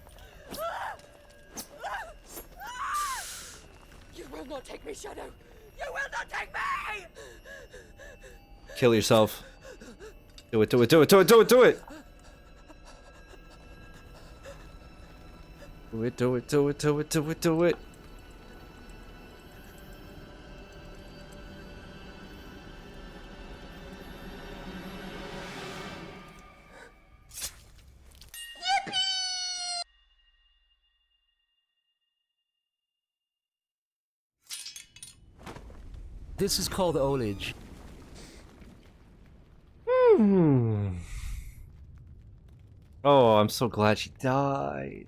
You will not take me, Shadow! You will not take me! Kill yourself. Do it, do it, do it, do it, do it, do it! Do it, do it, do it, do it, do it, do it. This is called Olage. Oh, I'm so glad she died.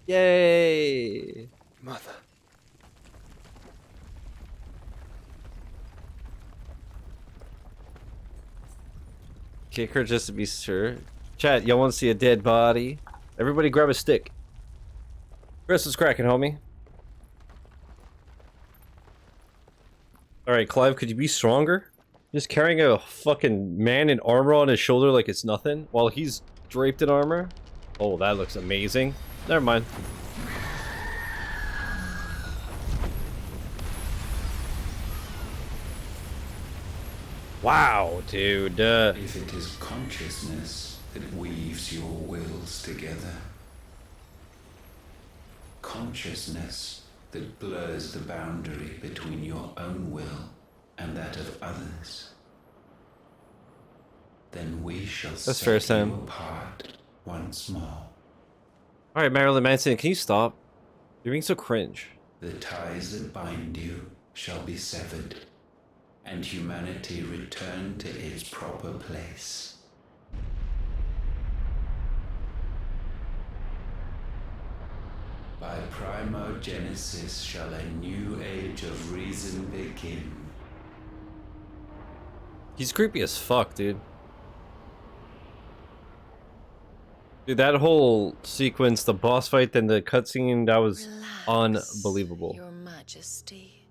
Yay! Mother. Kick her just to be sure. Chat, y'all want to see a dead body? Everybody grab a stick. Chris was cracking, homie. Alright, Clive, could you be stronger? Just carrying a fucking man in armor on his shoulder like it's nothing, while he's draped in armor? Oh, that looks amazing. Never mind. Wow, dude. If it is consciousness that weaves your wills together, consciousness that blurs the boundary between your own will and that of others, then we shall That's fair, set you Sam. apart once more. Alright, Marilyn Manson, can you stop? You're being so cringe. The ties that bind you shall be severed, and humanity return to its proper place. By primogenesis shall a new age of reason begin. He's creepy as fuck, dude. Dude, that whole sequence, the boss fight, then the cutscene, that was unbelievable. Your Majesty.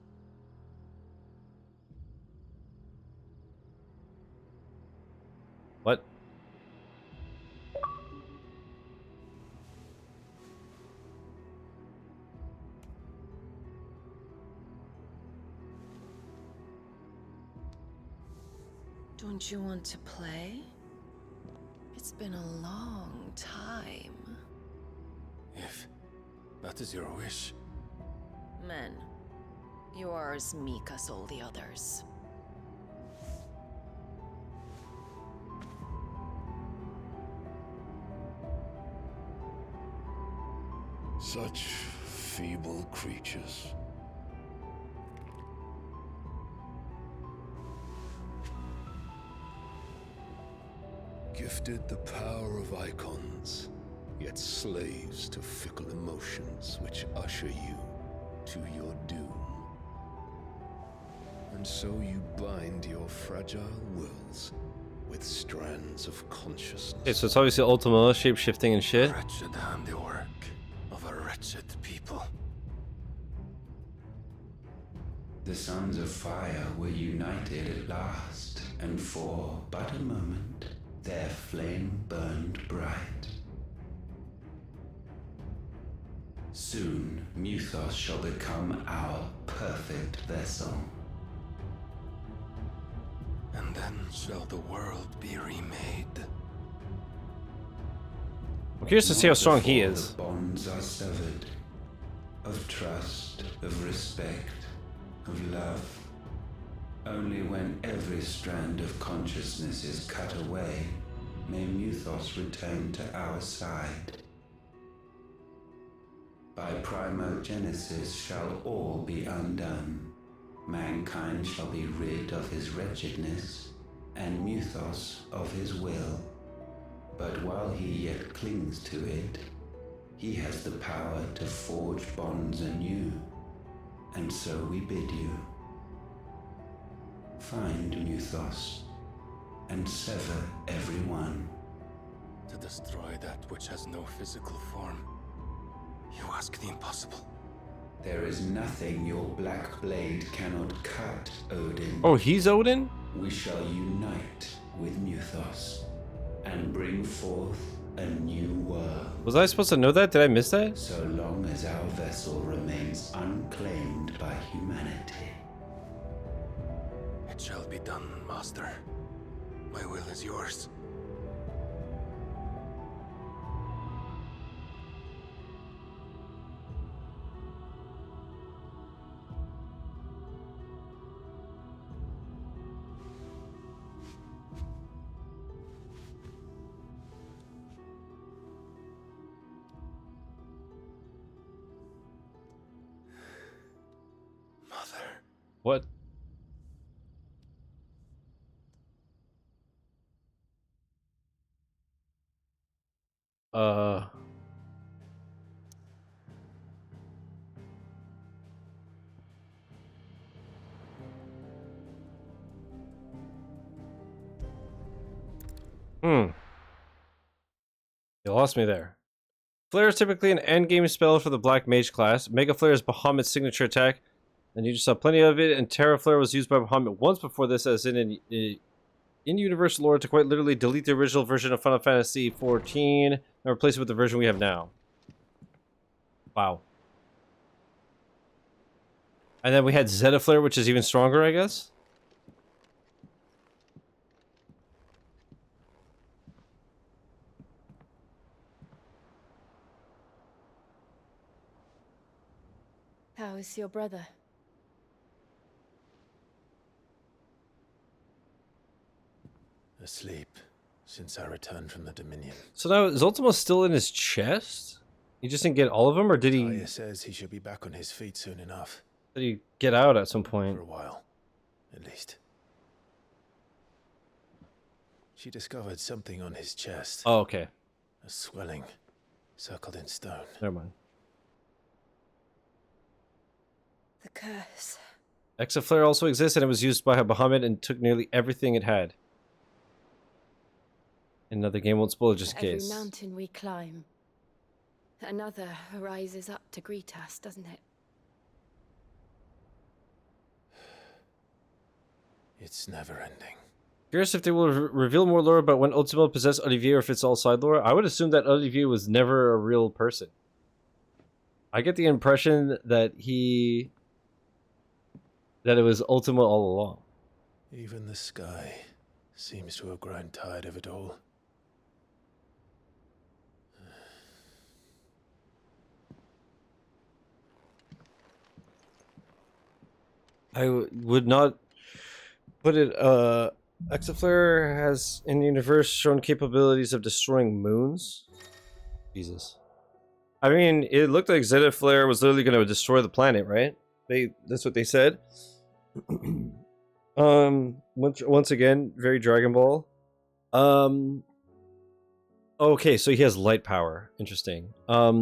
What? Don't you want to play? It's been a long time. If that is your wish. Men, you are as meek as all the others. Such feeble creatures. Gifted the power of Eikons, yet slaves to fickle emotions which usher you to your doom. And so you bind your fragile wills with strands of consciousness. Okay, so it's obviously Ultima, shape-shifting and shit. Wretched handiwork of a wretched people. The sons of fire were united at last, and for but a moment, their flame burned bright. Soon, Muthos shall become our perfect vessel. And then shall the world be remade. I'm curious to see how strong he is. The bonds are severed, of trust, of respect, of love. Only when every strand of consciousness is cut away, may Muthos return to our side. By primogenesis shall all be undone. Mankind shall be rid of his wretchedness, and Muthos of his will. But while he yet clings to it, he has the power to forge bonds anew. And so we bid you. Find Muthos, and sever everyone. To destroy that which has no physical form. You ask the impossible. There is nothing your black blade cannot cut, Odin. Oh, he's Odin? We shall unite with Muthos, and bring forth a new world. Was I supposed to know that? Did I miss that? So long as our vessel remains unclaimed by humanity. It shall be done, Master. My will is yours. Mother. What? You lost me there. Flare is typically an endgame spell for the Black Mage class. Mega Flare is Bahamut's signature attack. And you just saw plenty of it, and Terra Flare was used by Bahamut once before this as in in-universe lore to quite literally delete the original version of Final Fantasy XIV and replace it with the version we have now. Wow. And then we had Zeta Flare, which is even stronger, I guess? How is your brother? Asleep since I returned from the Dominion. So now, is Ultimo still in his chest? He just didn't get all of them, or did he... Aya says he should be back on his feet soon enough. Did he get out at some point? For a while, at least. She discovered something on his chest. Oh, okay. A swelling, circled in stone. Never mind. The curse. Exaflare also exists, and it was used by Bahamut and took nearly everything it had. Another game won't spoil it just in Every case. mountain we climb, another rises up to greet us, doesn't it? It's never ending. Curious if they will reveal more lore about when Ultimo possessed Olivier, or if it's all side lore. I would assume that Olivier was never a real person. I get the impression that it was Ultimo all along. Even the sky seems to have grown tired of it all. I would not put it, Exaflare has in the universe shown capabilities of destroying moons. Jesus. I mean, it looked like Zeta Flare was literally going to destroy the planet, right? That's what they said. Once again, very Dragon Ball. Okay, so he has light power. Interesting. I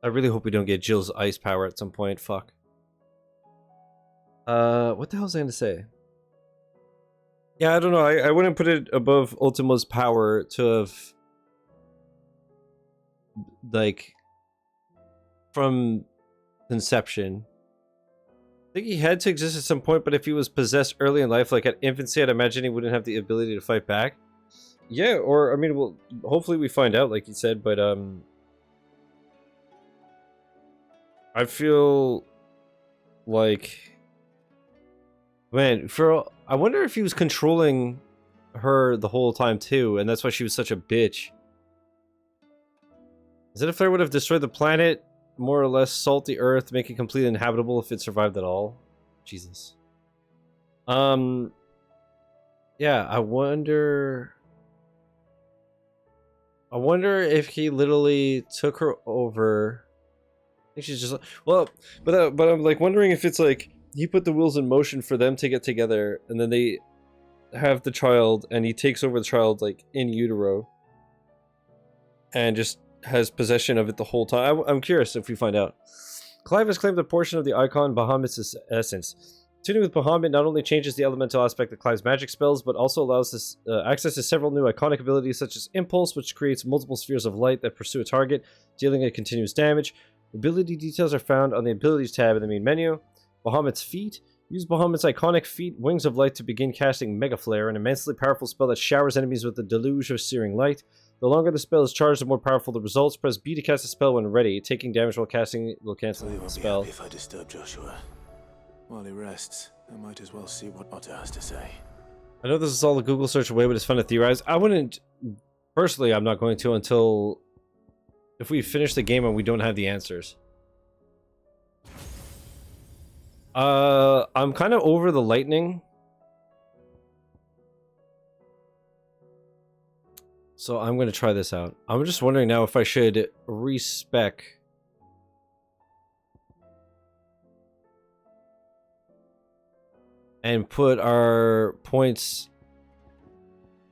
really hope we don't get Jill's ice power at some point. Fuck. What the hell was I going to say? Yeah, I don't know. I wouldn't put it above Ultimo's power to have, like, from conception. I think he had to exist at some point, but if he was possessed early in life, like at infancy, I'd imagine he wouldn't have the ability to fight back. Yeah, or, I mean, well, hopefully we find out, like you said, but, I feel like, man, I wonder if he was controlling her the whole time too, and that's why she was such a bitch. Zenithare would have destroyed the planet, more or less salt the earth, make it completely inhabitable if it survived at all. Jesus. Yeah, I wonder if he literally took her over. I think she's just well, but I'm like wondering if it's like he put the wheels in motion for them to get together, and then they have the child, and he takes over the child like in utero, and just has possession of it the whole time. I'm curious if we find out. Clive has claimed a portion of the Eikon Bahamut's essence. Tuning with Bahamut not only changes the elemental aspect of Clive's magic spells, but also allows us access to several new iconic abilities such as Impulse, which creates multiple spheres of light that pursue a target, dealing a continuous damage. Ability details are found on the Abilities tab in the main menu. Bahamut's Feet. Use Bahamut's iconic feat, Wings of Light, to begin casting Mega Flare, an immensely powerful spell that showers enemies with a deluge of searing light. The longer the spell is charged, the more powerful the results. Press B to cast a spell when ready. Taking damage while casting will cancel the spell. If I disturb Joshua while he rests, I might as well see what Otter has to say. I know this is all a Google search away, but it's fun to theorize. I wouldn't... Personally, I'm not going to until... if we finish the game and we don't have the answers. I'm kind of over the lightning. So I'm going to try this out. I'm just wondering now if I should respec and put our points,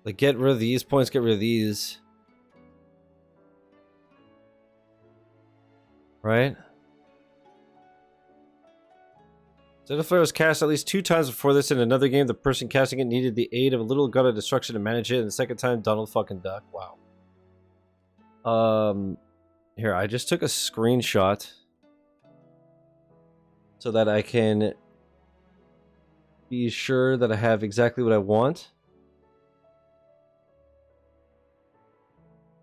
like get rid of these points, get rid of these. Right? Zeta Flare was cast at least 2 times before this in another game. The person casting it needed the aid of a little god of destruction to manage it, and the second time, Donald fucking Duck. Wow. Here, I just took a screenshot. so that I can be sure that I have exactly what I want.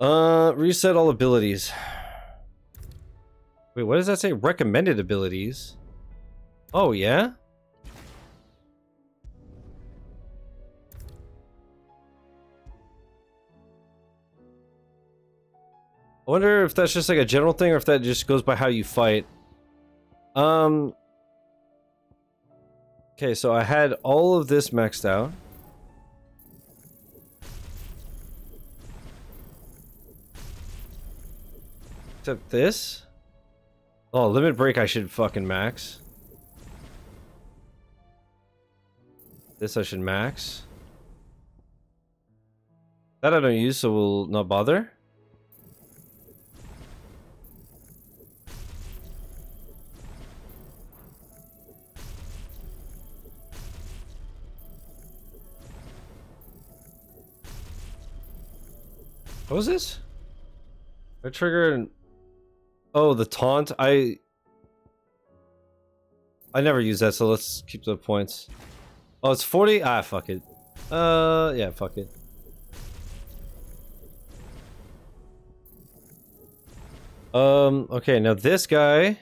Reset all abilities. Wait, what does that say? Recommended abilities? Oh, yeah? I wonder if that's just like a general thing or if that just goes by how you fight. Okay, so I had all of this maxed out. Except this? Oh, limit break I should fucking max. This I should max. That I don't use, so we'll not bother. What was this? I triggered. Oh, the taunt. I never use that, so let's keep the points. Oh, it's 40. Ah, fuck it. Yeah, fuck it. Okay, now this guy.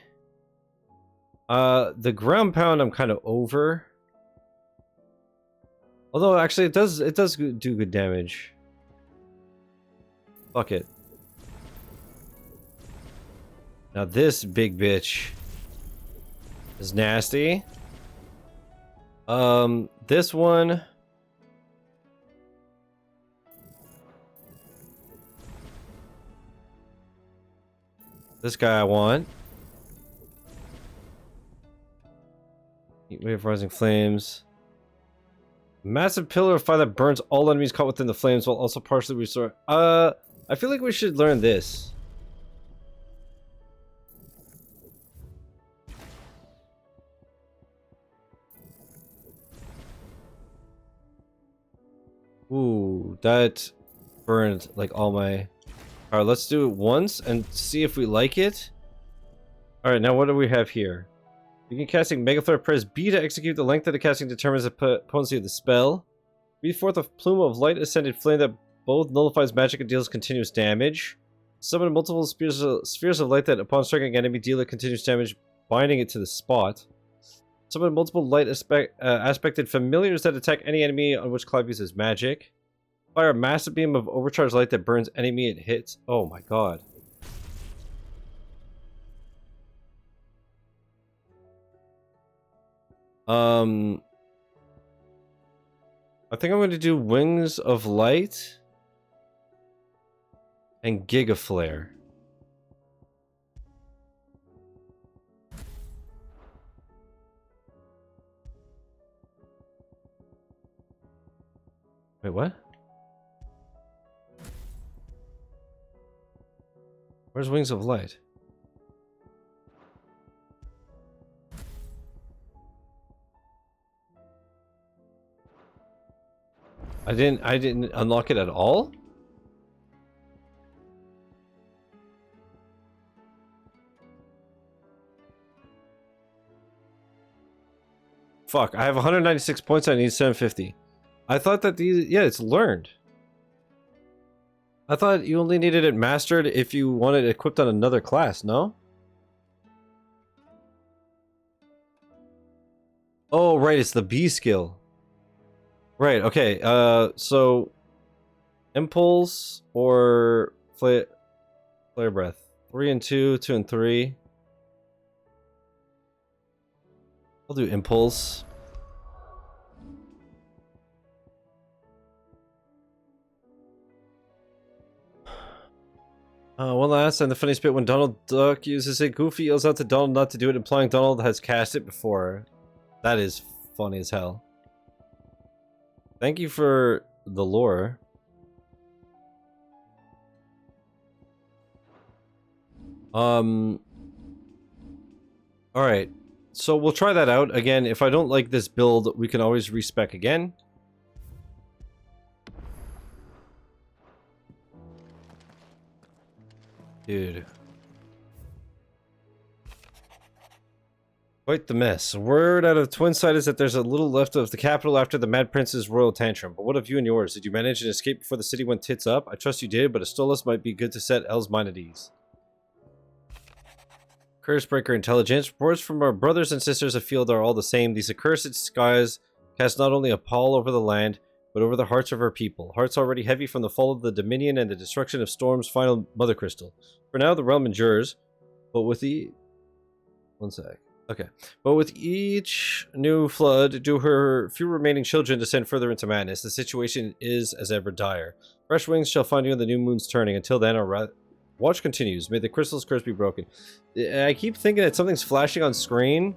The ground pound I'm kind of over. Although actually it does do good damage. Fuck it. Now this big bitch is nasty. This one. This guy I want. Heatwave, rising flames. Massive pillar of fire that burns all enemies caught within the flames while also partially restore. I feel like we should learn this. Ooh, that burned like all my... Alright, let's do it once and see if we like it. Alright, now what do we have here? Begin casting Mega Flare, press B to execute. The length of the casting determines the potency of the spell. Breathe forth a plume of light ascended flame that both nullifies magic and deals continuous damage. Summon multiple spheres of light that upon striking an enemy deal continuous damage, binding it to the spot. Summon multiple light aspected familiars that attack any enemy on which Clive uses magic. Fire a massive beam of overcharged light that burns enemy it hits. Oh my god. I think I'm going to do Wings of Light and Giga Flare. Wait, what? Where's Wings of Light? I didn't unlock it at all? Fuck, I have 196 points, I need 750. I thought that these... Yeah, it's learned. I thought you only needed it mastered if you wanted it equipped on another class, no? Oh, right, it's the B skill. Right, okay, so... Impulse or... Flare Breath. 3 and 2, 2 and 3. I'll do Impulse. One last, and the funniest bit when Donald Duck uses it, Goofy yells out to Donald not to do it, implying Donald has cast it before. That is funny as hell. Thank you for the lore. Alright. So we'll try that out. Again, if I don't like this build, we can always respec again. Dude. Quite the mess. Word out of Twinside is that there's a little left of the capital after the Mad Prince's royal tantrum. But what of you and yours? Did you manage to escape before the city went tits up? I trust you did, but a Stolas might be good to set El's mind at ease. Curse Breaker Intelligence. Reports from our brothers and sisters afield are all the same. These accursed skies cast not only a pall over the land, but over the hearts of our people. Hearts already heavy from the fall of the Dominion and the destruction of Storm's final Mother Crystal. For now, the realm endures, but with the... One sec. Okay. But with each new flood, do her few remaining children descend further into madness. The situation is as ever dire. Fresh wings shall find you in the new moon's turning. Until then, our watch continues. May the crystal's curse be broken. I keep thinking that something's flashing on screen,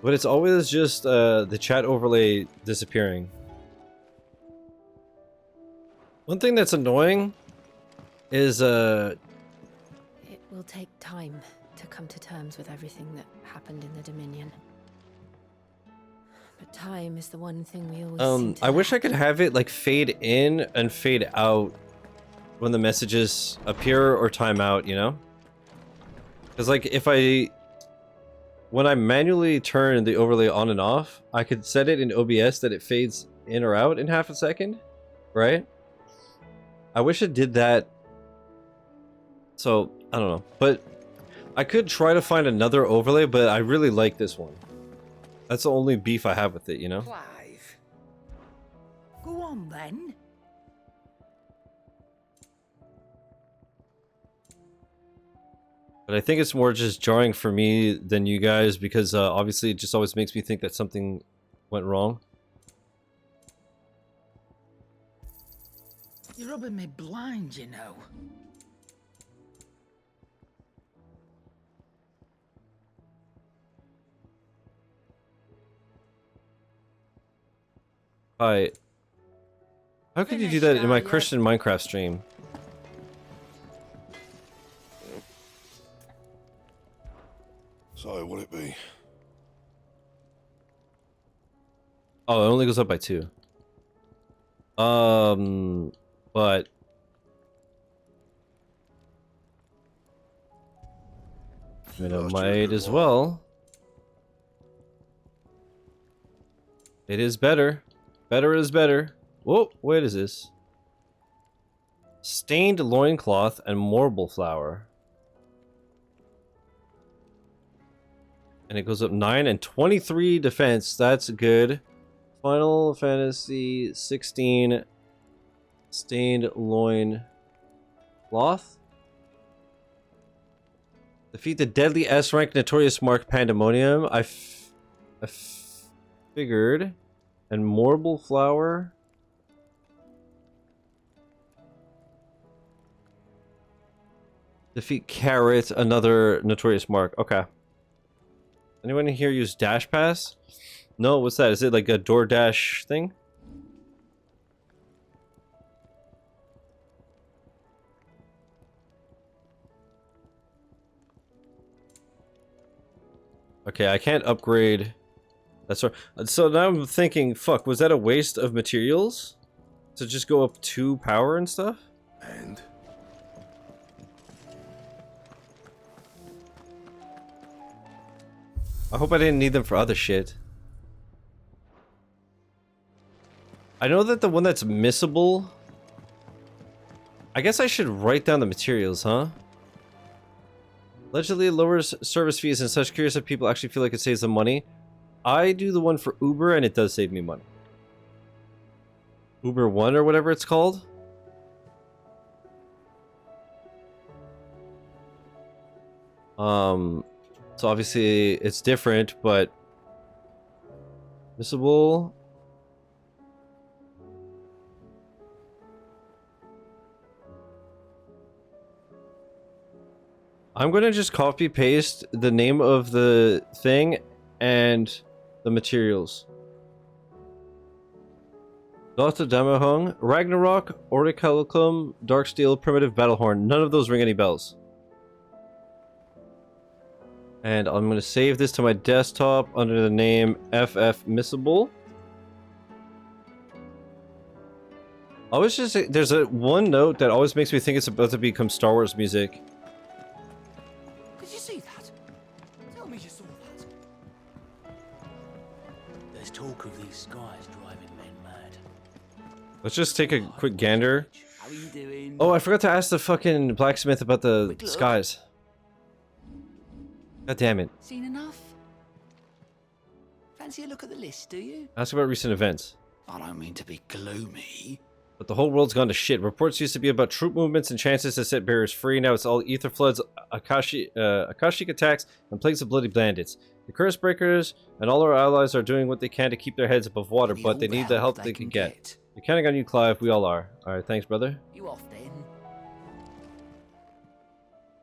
but it's always just the chat overlay disappearing. One thing that's annoying is It will take time to come to terms with everything that happened in the Dominion. But time is the one thing we always seem to I wish I could have it like fade in and fade out when the messages appear or time out, you know? Because like when I manually turn the overlay on and off, I could set it in OBS that it fades in or out in half a second, right? I wish it did that. So, I don't know. But I could try to find another overlay, but I really like this one. That's the only beef I have with it, you know? Clive. Go on then. But I think it's more just jarring for me than you guys because obviously it just always makes me think that something went wrong. You're rubbing me blind, you know. Hi. How could you do that in my Christian Minecraft stream? So, will it be? Oh, it only goes up by 2. But I mean, it might as well. It is better. Better is better. Whoa, what is this? Stained loincloth and marble flower. And it goes up 9 and 23 defense. That's good. Final Fantasy 16 stained loin cloth. Defeat the deadly S rank notorious mark Pandemonium. I figured. And marble flower. Defeat Carrot, another notorious mark. Okay. Anyone here use Dash Pass? No, what's that? Is it like a DoorDash thing? Okay, I can't upgrade. That's right. So now I'm thinking, fuck, was that a waste of materials? To just go up 2 power and stuff? And? I hope I didn't need them for other shit. I know that the one that's missable... I guess I should write down the materials, huh? Allegedly, it lowers service fees and such. Curious if people actually feel like it saves them money. I do the one for Uber and it does save me money. Uber One or whatever it's called. So obviously it's different, but missable. I'm gonna just copy paste the name of the thing and the materials. Dr. Damahung, Ragnarok, Orichalcum, Darksteel, Primitive Battlehorn. None of those ring any bells. And I'm going to save this to my desktop under the name FF Missable. I always just say, there's a one note that always makes me think it's about to become Star Wars music. Did you see that? Tell me you saw that. These skies driving men mad. Let's just take a quick gander. How are you doing? Oh, I forgot to ask the fucking blacksmith about the skies. God damn it. Seen enough? Fancy a look at the list, do you? Ask about recent events. I don't mean to be gloomy. But the whole world's gone to shit. Reports used to be about troop movements and chances to set barriers free. Now it's all ether floods, Akashic attacks, and plagues of bloody bandits. The curse breakers and all our allies are doing what they can to keep their heads above water, but they need the help they can get. We're counting on you, Clive. We all are. Alright, thanks, brother. You off then?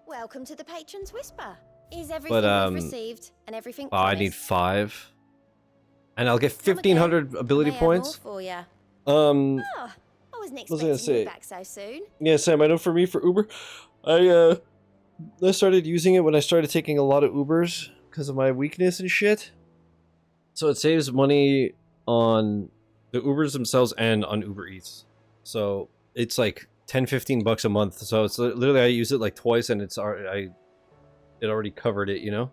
Welcome to the Patron's Whisper. Is everything we've received and everything Oh, I need 5. And I'll get 1,500 ability points. For ya. Oh, I wasn't What was I gonna expecting you say? back so soon. Yeah, Sam, I know for me, for Uber, I started using it when I started taking a lot of Ubers because of my weakness and shit. So it saves money on the Ubers themselves and on Uber Eats. So it's like 10-15 bucks a month. So it's literally, I use it like twice and it already covered it, you know?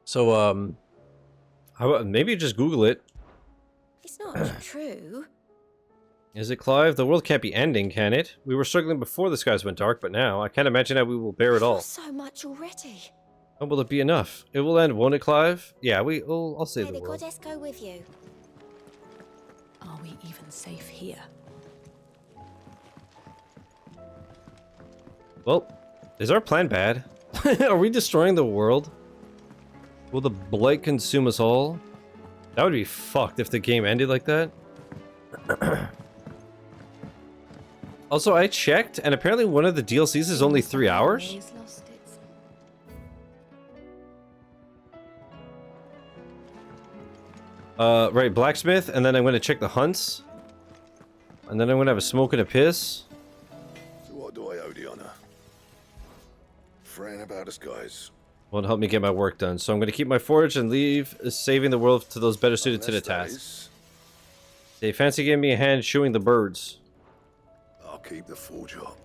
So, maybe just Google it. It's not true. Is it, Clive? The world can't be ending, can it? We were struggling before the skies went dark, but now I can't imagine how we will bear it all. So much already. Oh, will it be enough? It will end, won't it, Clive? Yeah, I'll save May the the world. goddess go with you. Are we even safe here? Well, is our plan bad? Are we destroying the world? Will the blight consume us all? That would be fucked if the game ended like that. Also, I checked, and apparently one of the DLCs is only 3 hours. Right, blacksmith, and then I'm gonna check the hunts. And then I'm gonna have a smoke and a piss. So what do I owe the honor? Fran about us, guys. Won't help me get my work done, so I'm gonna keep my forge and leave saving the world to those better suited to the task. They fancy giving me a hand shoeing the birds. I'll keep the forge up.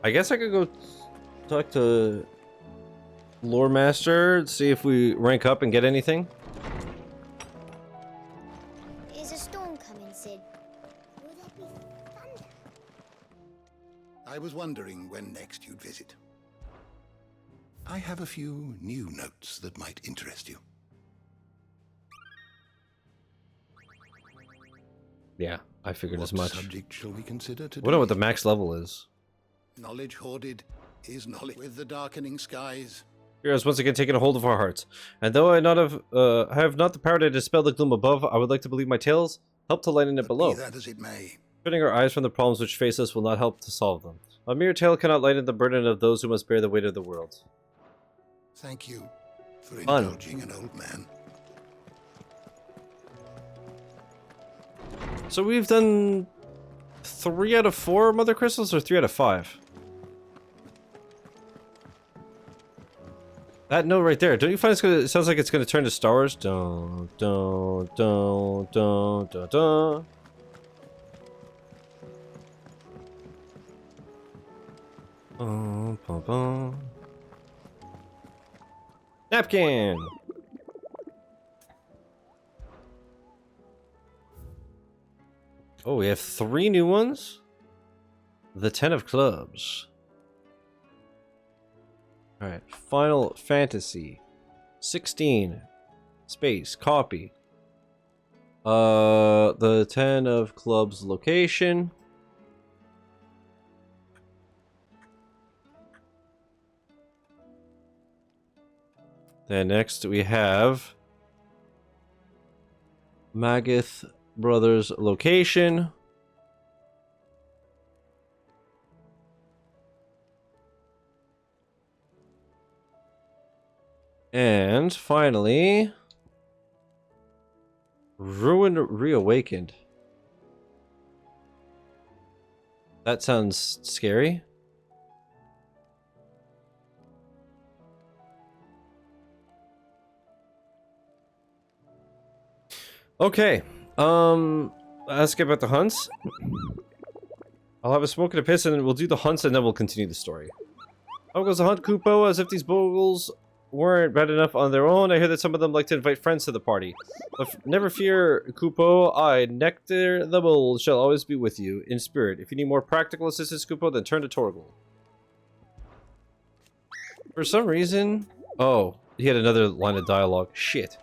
I guess I could go talk to Lore Master, see if we rank up and get anything. Is a storm coming, Sid? Will there be thunder? I was wondering when next you'd visit. I have a few new notes that might interest you. Yeah, I figured as What much. subject shall we consider I today? wonder what the max level is. Knowledge hoarded is knowledge. With the darkening skies, Heroes once again taking a hold of our hearts. And though I have not the power to dispel the gloom above, I would like to believe my tales help to lighten it below. be that as it may, Turning our eyes from the problems which face us will not help to solve them. A mere tale cannot lighten the burden of those who must bear the weight of the world. thank you for Fun. indulging an old man. So we've done 3 out of 4 Mother Crystals, or 3 out of 5? That note right there, don't you find it sounds like it's gonna turn to Star Wars? Dun, dun, dun, dun, dun, dun. Bum, bum, bum. Napkin! Oh, we have 3 new ones? The 10 of Clubs. Alright, Final Fantasy 16 space copy. The 10 of Clubs location. Then next we have Magath Brothers location. And finally, Ruin Reawakened. That sounds scary. Okay. Let's get about the hunts. I'll have a smoke and a piss, and then we'll do the hunts, and then we'll continue the story. How goes the hunt, Kupo? As if these bogles weren't bad enough on their own, I hear that some of them like to invite friends to the party. But never fear, Kupo. I, Nectar the Bull, shall always be with you, in spirit. If you need more practical assistance, Kupo, then turn to Torgal. For some reason... Oh, he had another line of dialogue. Shit.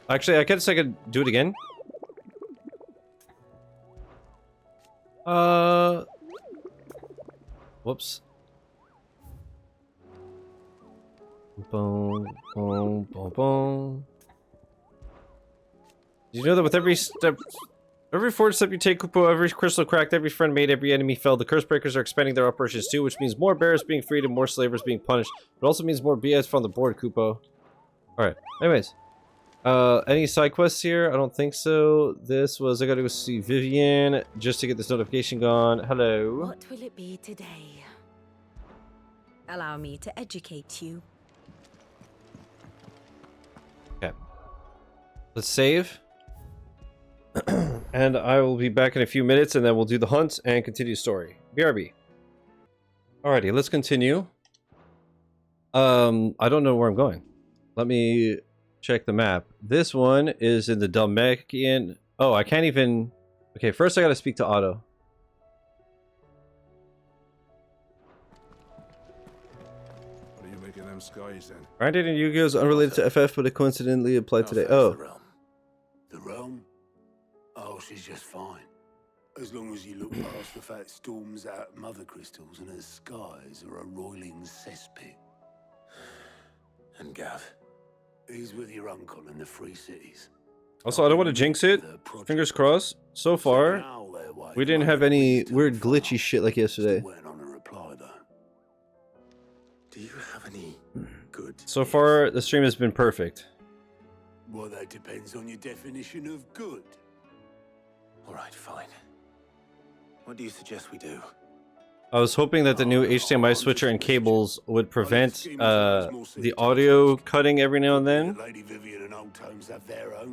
Actually, I guess I could do it again. Whoops. Boom, boom, boom, boom. Did you know that with every forward step you take, Kupo, every crystal cracked, every friend made, every enemy fell, the curse breakers are expanding their operations too, which means more bears being freed and more slavers being punished. But also means more BS from the board, Kupo. Alright, anyways. Any side quests here? I don't think so. This was, I gotta go see Vivian just to get this notification gone. Hello. What will it be today? Allow me to educate you. Okay. Let's save. And I will be back in a few minutes, and then we'll do the hunt and continue story. BRB. Alrighty, let's continue. I don't know where I'm going. Let me check the map. This one is in the Dalmatian. Oh, I can't even... Okay, first I gotta speak to Otto. What are you making them skies then? Grinded and Yu-Gi-Oh! Is unrelated to FF, but it coincidentally applied today. Oh. The realm? Oh, she's just fine. As long as you look past the fact storms out mother crystals and her skies are a roiling cesspit. And Gav, he's with your uncle in the Free Cities. Also, I don't want to jinx it. Fingers crossed. So far, we didn't have any weird glitchy shit like yesterday. Do you have any good? So far, the stream has been perfect. Well, that depends on your definition of good. All right, fine. What do you suggest we do? I was hoping that the new HDMI switcher and cables would prevent the audio cutting every now and then,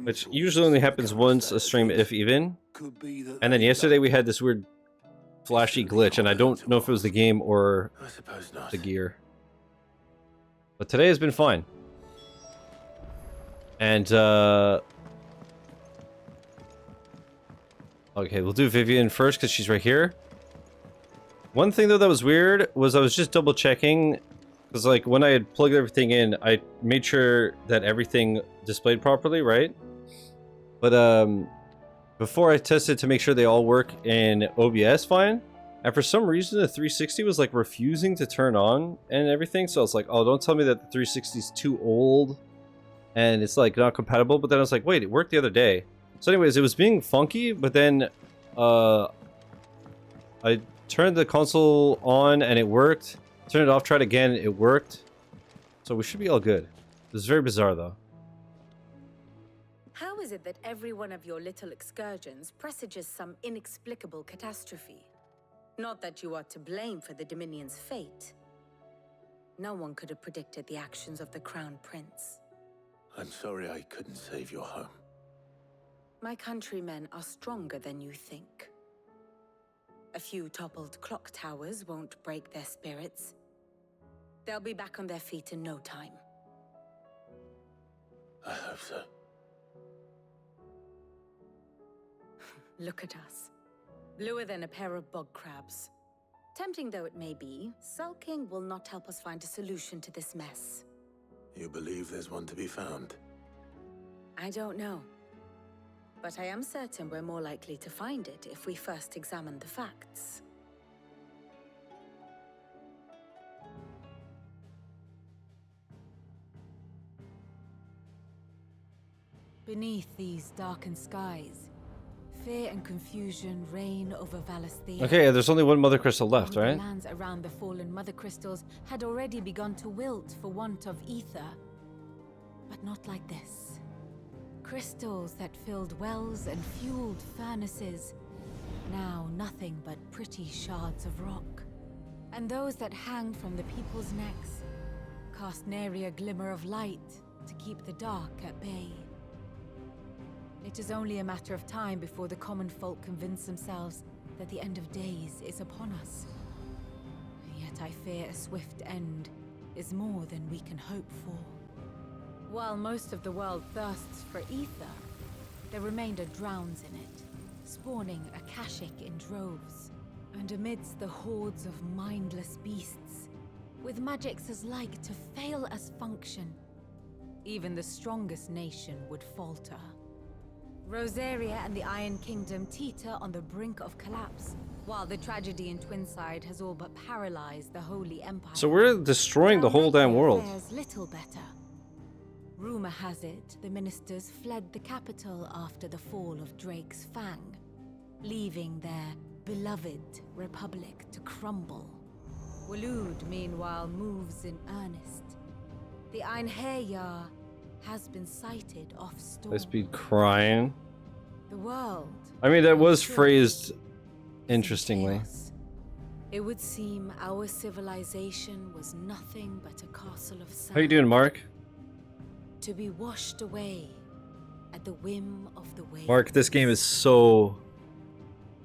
which usually only happens once a stream, if even. And then yesterday we had this weird flashy glitch, and I don't know if it was the game or the gear. But today has been fine. And okay, we'll do Vivian first because she's right here. One thing though that was weird was I was just double checking because like when I had plugged everything in, I made sure that everything displayed properly, right? But before I tested to make sure they all work in OBS fine, and for some reason the 360 was like refusing to turn on and everything, so I was like, oh, don't tell me that the 360 is too old and it's like not compatible. But then I was like, wait, it worked the other day. So anyways, it was being funky, but then I turned the console on and it worked. Turned it off, tried again, it worked. So we should be all good. It was very bizarre though. How is it that every one of your little excursions presages some inexplicable catastrophe? Not that you are to blame for the Dominion's fate. No one could have predicted the actions of the Crown Prince. I'm sorry I couldn't save your home. My countrymen are stronger than you think. A few toppled clock towers won't break their spirits. They'll be back on their feet in no time. I hope so. Look at us. Bluer than a pair of bog crabs. Tempting though it may be, sulking will not help us find a solution to this mess. You believe there's one to be found? I don't know. But I am certain we're more likely to find it if we first examine the facts. Beneath these darkened skies, fear and confusion reign over Valisthea. Okay, there's only one Mother Crystal left, right? The lands around the fallen Mother Crystals had already begun to wilt for want of ether. But not like this. Crystals that filled wells and fueled furnaces. Now nothing but pretty shards of rock. And those that hang from the people's necks cast nary a glimmer of light to keep the dark at bay. It is only a matter of time before the common folk convince themselves that the end of days is upon us. Yet I fear a swift end is more than we can hope for. While most of the world thirsts for ether, the remainder drowns in it, spawning Akashic in droves. And amidst the hordes of mindless beasts, with magics as like to fail as function, even the strongest nation would falter. Rosaria and the Iron Kingdom teeter on the brink of collapse, while the tragedy in Twinside has all but paralyzed the Holy Empire. So we're destroying the whole damn world. Fares little better. Rumor has it the ministers fled the capital after the fall of Drake's Fang, leaving their beloved republic to crumble. Waloed, meanwhile, moves in earnest. The Einherjar has been sighted off storm. Let's be crying. The world. I mean, that was phrased interestingly. It would seem our civilization was nothing but a castle of sand. How you doing, Mark? To be washed away at the whim of the waves. Mark, this game is so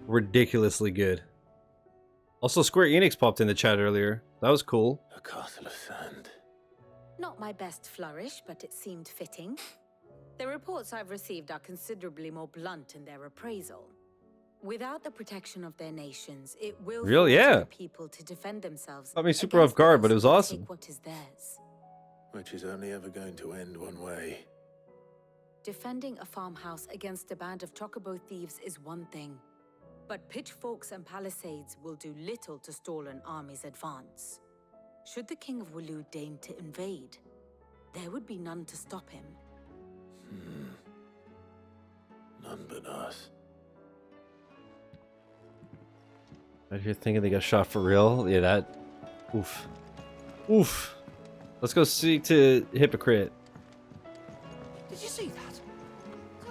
ridiculously good. Also, Square Enix popped in the chat earlier. That was cool. A castle of sand. Not my best flourish, but it seemed fitting. The reports I've received are considerably more blunt in their appraisal. Without the protection of their nations, it will Really? force Yeah. their people to defend themselves. Caught me super off guard, but it was against awesome. take what is theirs. Which is only ever going to end one way. Defending a farmhouse against a band of Chocobo thieves is one thing, but pitchforks and palisades will do little to stall an army's advance. Should the King of Waloed deign to invade, there would be none to stop him. None but us. If you're thinking they got shot for real, yeah, that. Oof. Oof. Let's go seek to Hypocrite. Did you see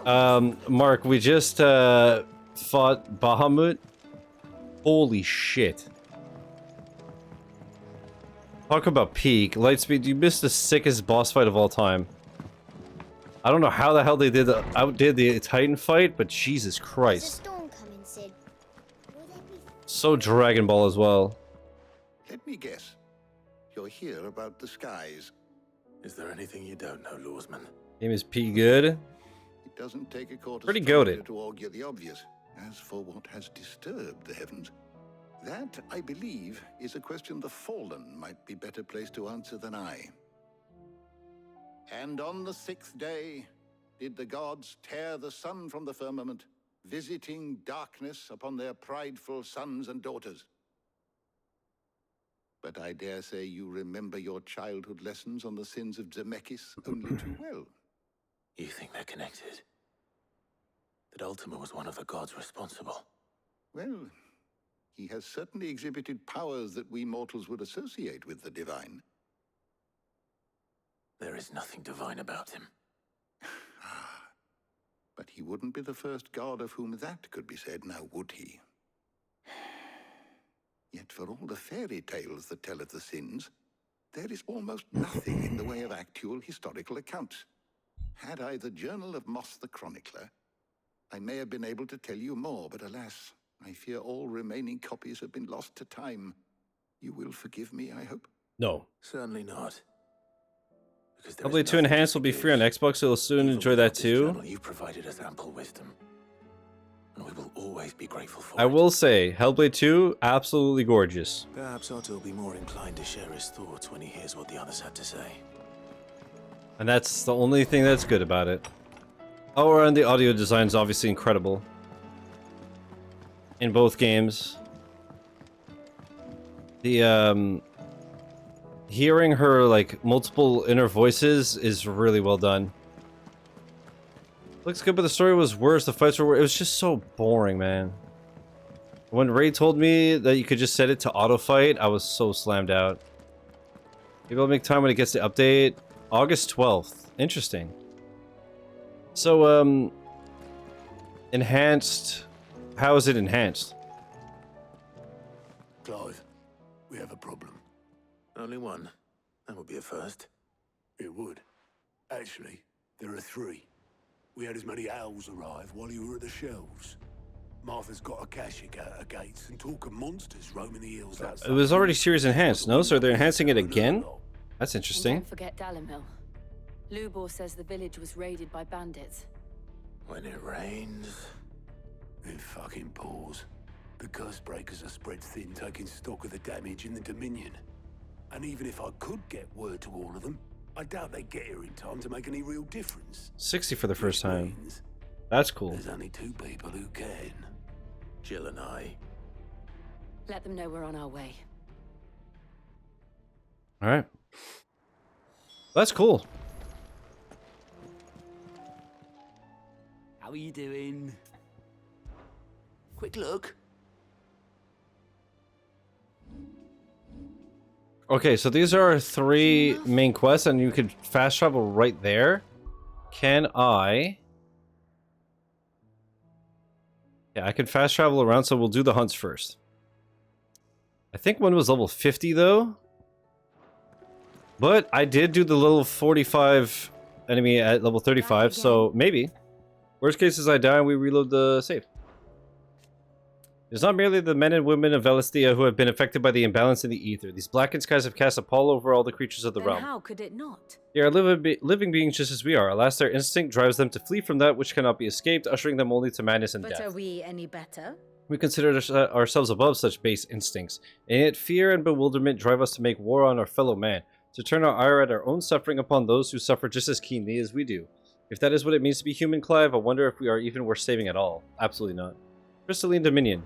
that? Mark, we just fought Bahamut. Holy shit. Talk about peak. Lightspeed, you missed the sickest boss fight of all time. I don't know how the hell they outdid the Titan fight, but Jesus Christ. Storm coming, Sid. Will there be So Dragon Ball as well. Let me guess. You're here about the skies. Is there anything you don't know, Lawsman? Game is P good. It doesn't take a court Pretty astrologer goated. to argue the obvious. As for what has disturbed the heavens, that, I believe, is a question the Fallen might be better placed to answer than I. And on the 6th day did the gods tear the sun from the firmament, visiting darkness upon their prideful sons and daughters. But I dare say you remember your childhood lessons on the sins of Zemeckis only too well. You think they're connected? That Ultima was one of the gods responsible? Well, he has certainly exhibited powers that we mortals would associate with the divine. There is nothing divine about him. But he wouldn't be the first god of whom that could be said, now would he? Yet for all the fairy tales that tell of the sins, there is almost nothing in the way of actual historical accounts. Had I the Journal of Moss the Chronicler, I may have been able to tell you more, but alas, I fear all remaining copies have been lost to time. You will forgive me, I hope? No. Certainly not. Because there Hellblade is 2 nothing Enhanced to will be give. free on Xbox, so you'll soon Even enjoy without that this too. journal, you provided us ample wisdom. And we will always be grateful for I it. will say, Hellblade 2, absolutely gorgeous. Perhaps Otto will be more inclined to share his thoughts when he hears what the others had to say. And that's the only thing that's good about it. Oh, and the audio design is obviously incredible. In both games. The, hearing her, like, multiple inner voices is really well done. Looks good, but the story was worse. The fights were... It was just so boring, man. When Ray told me that you could just set it to auto-fight, I was so slammed out. Maybe I'll make time when it gets the update. August 12th. Interesting. So, enhanced... How is it enhanced? Clive, we have a problem. Only one. That would be a first. It would. Actually, there are three. We had as many owls arrive while you were at the shelves. Martha's got a Akashic out her gates and talk of monsters roaming the hills outside. It was already series enhanced, no? So they're enhancing it again? That's And interesting. don't forget Dalimil. Lubor says the village was raided by bandits. When it rains, it fucking pours. The curse breakers are spread thin, taking stock of the damage in the Dominion. And even if I could get word to all of them, I doubt they'd get here in time to make any real difference. 60 for the first time. That's cool. There's only two people who can. Jill and I. Let them know we're on our way. Alright. That's cool. How are you doing? Quick look. Okay, so these are 3 main quests, and you could fast travel right there. Can I? Yeah, I could fast travel around, so we'll do the hunts first. I think one was level 50, though. But I did do the level 45 enemy at level 35, so maybe. Worst case is I die and we reload the save. It's not merely the men and women of Valisthea who have been affected by the imbalance in the ether. These blackened skies have cast a pall over all the creatures of the realm. How could it not? They are living beings just as we are. Alas, their instinct drives them to flee from that which cannot be escaped, ushering them only to madness and But death. are we any better? We consider ourselves above such base instincts, and yet fear and bewilderment drive us to make war on our fellow man, to turn our ire at our own suffering upon those who suffer just as keenly as we do. If that is what it means to be human, Clive, I wonder if we are even worth saving at all. Absolutely not. Crystalline Dominion.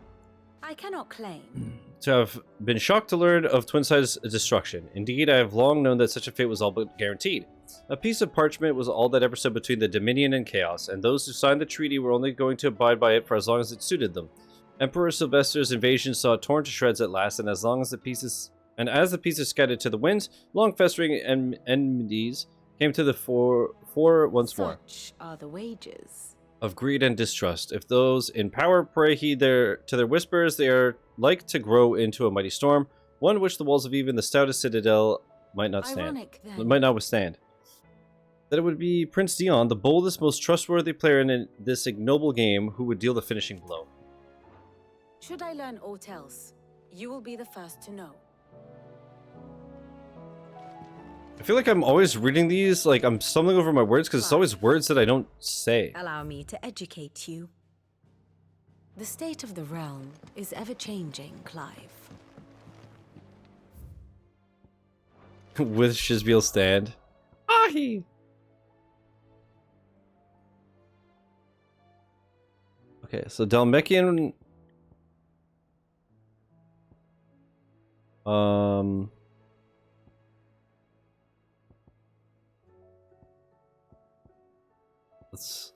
I cannot claim. To have been shocked to learn of Twinside's destruction. Indeed, I have long known that such a fate was all but guaranteed. A piece of parchment was all that ever stood between the Dominion and Chaos, and those who signed the treaty were only going to abide by it for as long as it suited them. Emperor Sylvester's invasion saw it torn to shreds at last, and as the pieces scattered to the winds, long festering enmities came to the fore once more. Such are the wages Of greed and distrust. If those in power pray heed to their whispers, they are like to grow into a mighty storm, one which the walls of even the stoutest citadel might not withstand. That it would be Prince Dion, the boldest, most trustworthy player in this ignoble game, who would deal the finishing blow. Should I learn aught else, you will be the first to know. I feel like I'm always reading these, like I'm stumbling over my words, because it's always words that I don't say. Allow me to educate you. The state of the realm is ever-changing, Clive. With Shizby'll stand. Ahi! Okay, so Dalmekian... Let's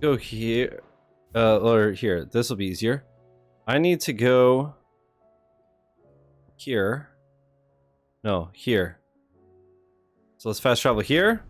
go here. Or here. This will be easier. I need to go here. No, here. So let's fast travel here.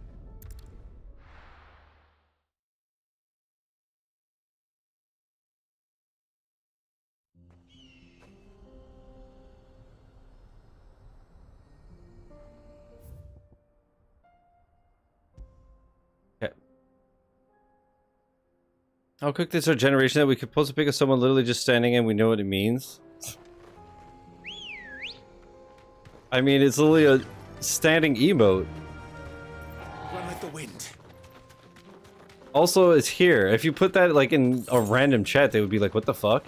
How quick is our generation that we could post a pic of someone literally just standing and we know what it means? I mean, it's literally a standing emote. Run like the wind. Also, it's here. If you put that like in a random chat, they would be like, what the fuck?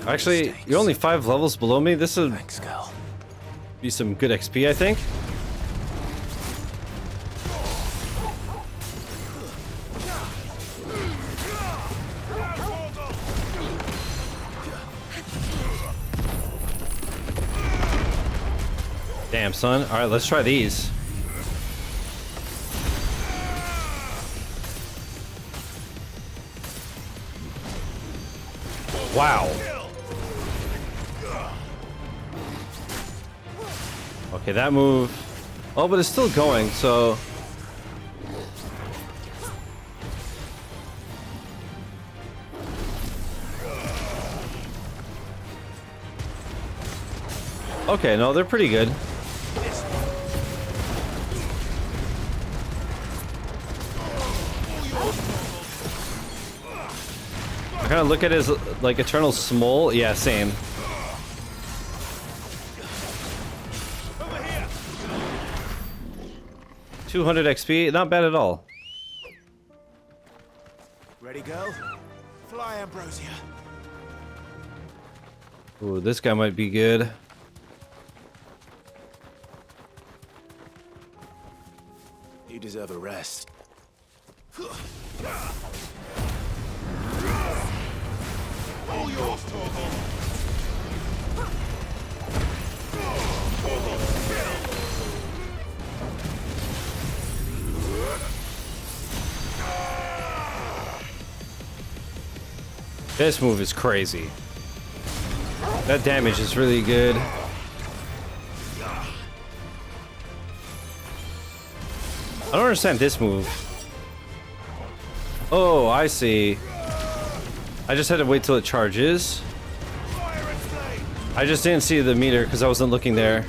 Actually, you're only 5 levels below me. This would be some good XP, I think. Damn, son. Alright, let's try these. Wow. Okay, that move. Oh, but it's still going, so... Okay, no, they're pretty good. I kind of look at it as like Eternal Smole. Yeah, same. Over here. 200 XP, not bad at all. Ready, go. Fly, Ambrosia. Ooh, this guy might be good. You deserve a rest. All yours, Torgal. This move is crazy. That damage is really good. I don't understand this move. Oh, I see. I just had to wait till it charges. I just didn't see the meter because I wasn't looking there.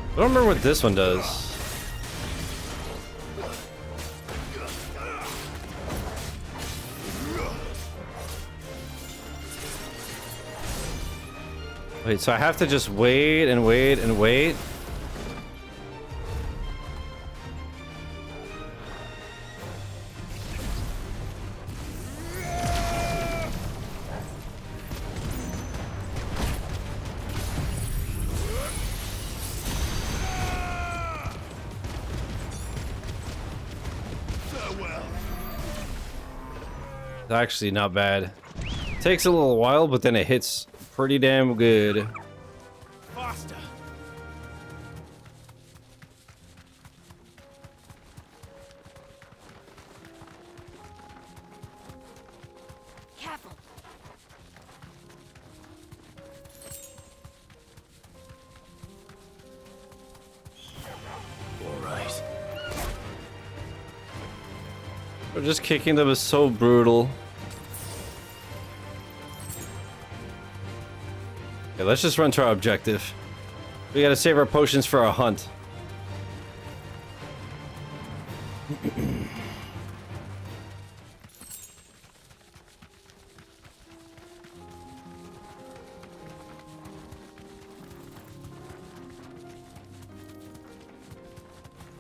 I don't remember what this one does. Wait, so I have to just wait and wait and wait? It's actually not bad. Takes a little while, but then it hits pretty damn good. Faster. Careful. All right. Just kicking them is so brutal. Okay, let's just run to our objective. We gotta save our potions for our hunt.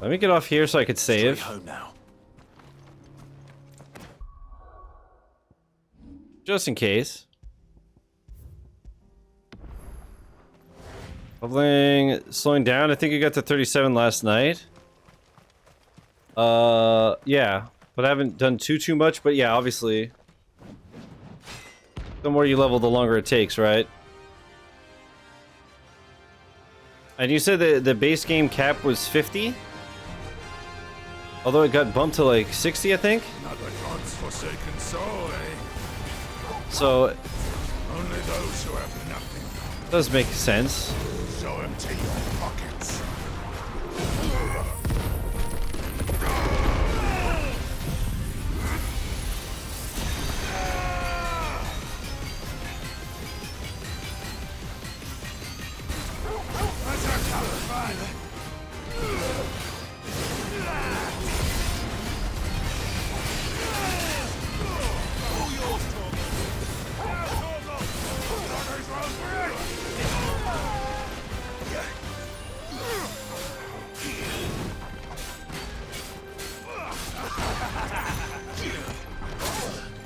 Let me get off here so I could save. Straight home now. Just in case. Leveling, slowing down. I think I got to 37 last night. Yeah, but I haven't done too much. But yeah, obviously, the more you level, the longer it takes, right? And you said the base game cap was 50, although it got bumped to like 60, I think. Not the gods' forsaken soul, eh? So Only those who have nothing. does make sense. So empty your pockets.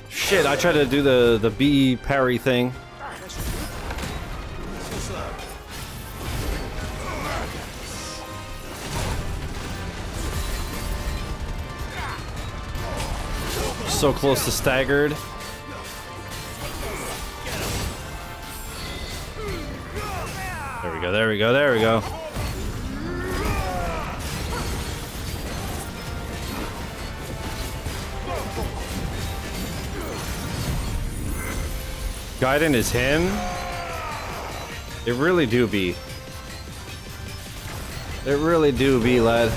Shit, I tried to do the B parry thing. So close to staggered. There we go, there we go, there we go. Gaiden is him. It really do be. It really do be, lad.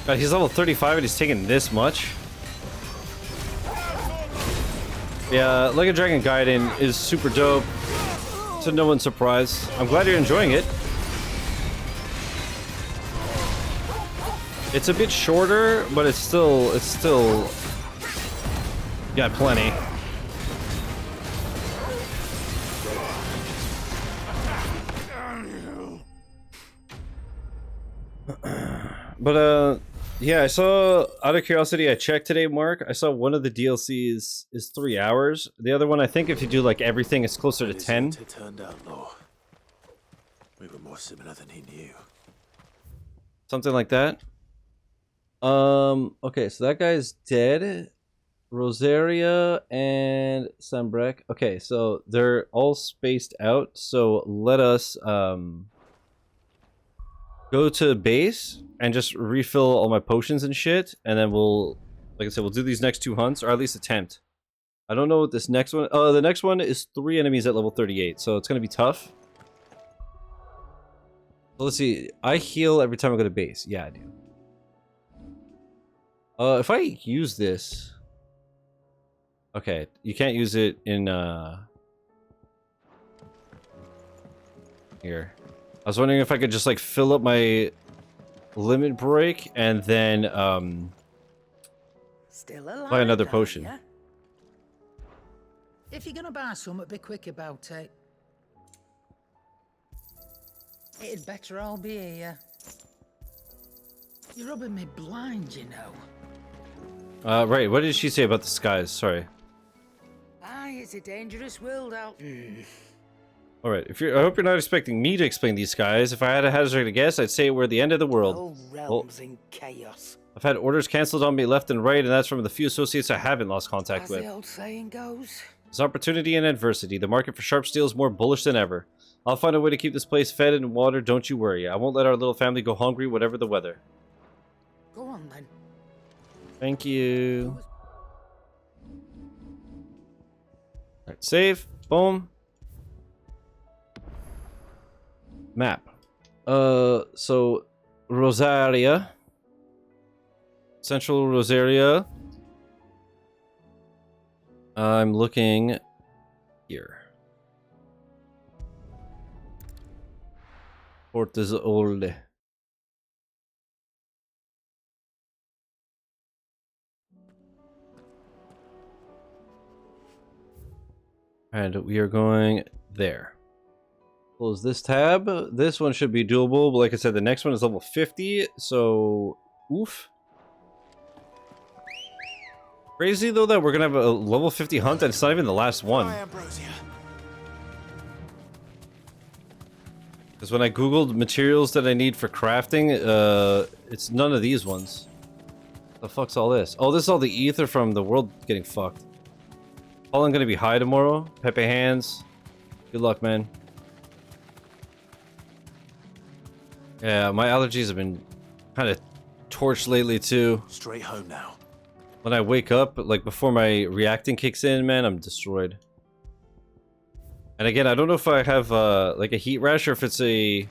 God, he's level 35 and he's taking this much. Yeah, Like a Dragon Gaiden is super dope. To no one's surprise. I'm glad you're enjoying it. It's a bit shorter, but it's still got plenty. But yeah, I saw, out of curiosity, I checked today, Mark. I saw one of the DLCs is 3 hours. The other one, I think if you do like everything, it's closer to 10. It turned out, Law. We were more similar than he knew. Something like that. Okay, so that guy's dead. Rosaria and Sambrek. Okay, so they're all spaced out. So let us go to base and just refill all my potions and shit, and then we'll, like I said, we'll do these next 2 hunts, or at least attempt. I don't know what this next one. Oh, the next one is 3 enemies at level 38, so it's gonna be tough. So let's see. I heal every time I go to base. Yeah, I do. If I use this, okay, you can't use it in here. I was wondering if I could just like fill up my limit break and then Still alive, buy another are potion. ya? If you're gonna buy something, be quick about it. It'd better all be here. You're rubbing me blind, you know. Right, what did she say about the skies? Sorry. Aye, it's a dangerous world out. Alright, I hope you're not expecting me to explain these skies. If I had a hazard to guess, I'd say we're the end of the world. Whole realms in chaos. I've had orders cancelled on me left and right, and that's from the few associates I haven't lost contact As with. the old saying goes. There's opportunity and adversity. The market for sharp steel is more bullish than ever. I'll find a way to keep this place fed and watered, don't you worry. I won't let our little family go hungry, whatever the weather. Go on then. Thank you. Alright, save. Boom. Map. So Rosaria. Central Rosaria. I'm looking here. Port is old. And we are going there. Close this tab. This one should be doable, but like I said, the next one is level 50, so oof. Crazy though that we're gonna have a level 50 hunt and it's not even the last one. Because when I googled materials that I need for crafting, it's none of these ones. The fuck's all this? Oh, this is all the ether from the world getting fucked. Pollen gonna be high tomorrow. Pepe hands. Good luck, man. Yeah, my allergies have been kind of torched lately too. Straight home now. When I wake up, like before my reacting kicks in, man, I'm destroyed. And again, I don't know if I have like a heat rash or if it's a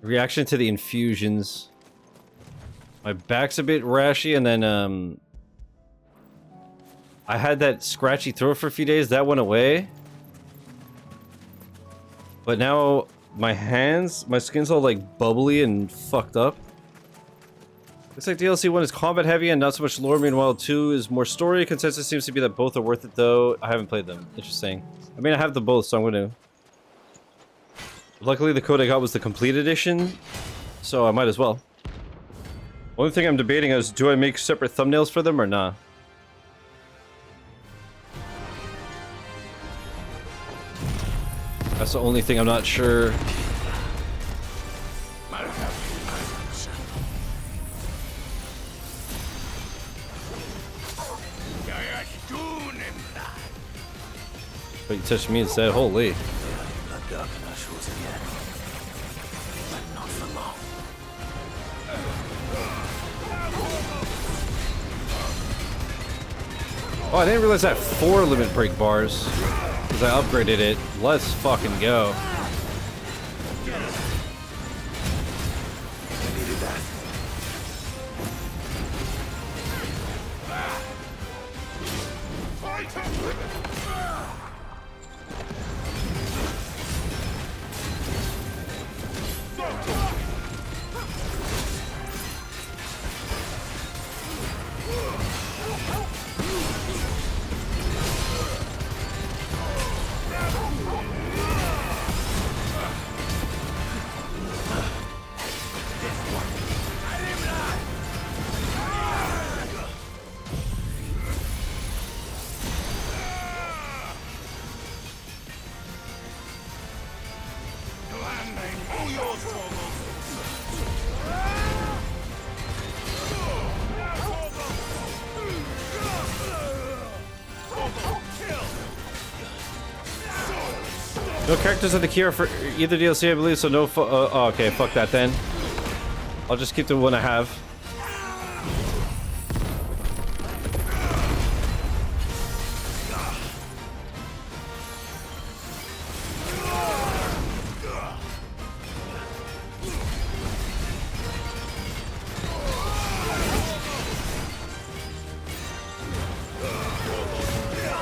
reaction to the infusions. My back's a bit rashy, and then I had that scratchy throat for a few days. That went away. But now my hands, my skin's all like bubbly and fucked up. Looks like DLC 1 is combat heavy and not so much lore, meanwhile 2 is more story. Consensus seems to be that both are worth it though. I haven't played them. Interesting. I mean, I have them both, so I'm gonna... Luckily the code I got was the complete edition, so I might as well. Only thing I'm debating is, do I make separate thumbnails for them or nah? That's the only thing I'm not sure. But you touched me instead, holy. Oh, I didn't realize I had 4 limit break bars. Because I upgraded it. Let's fucking go. No characters of the key are for either DLC, I believe, so no oh, okay, fuck that then. I'll just keep the one I have.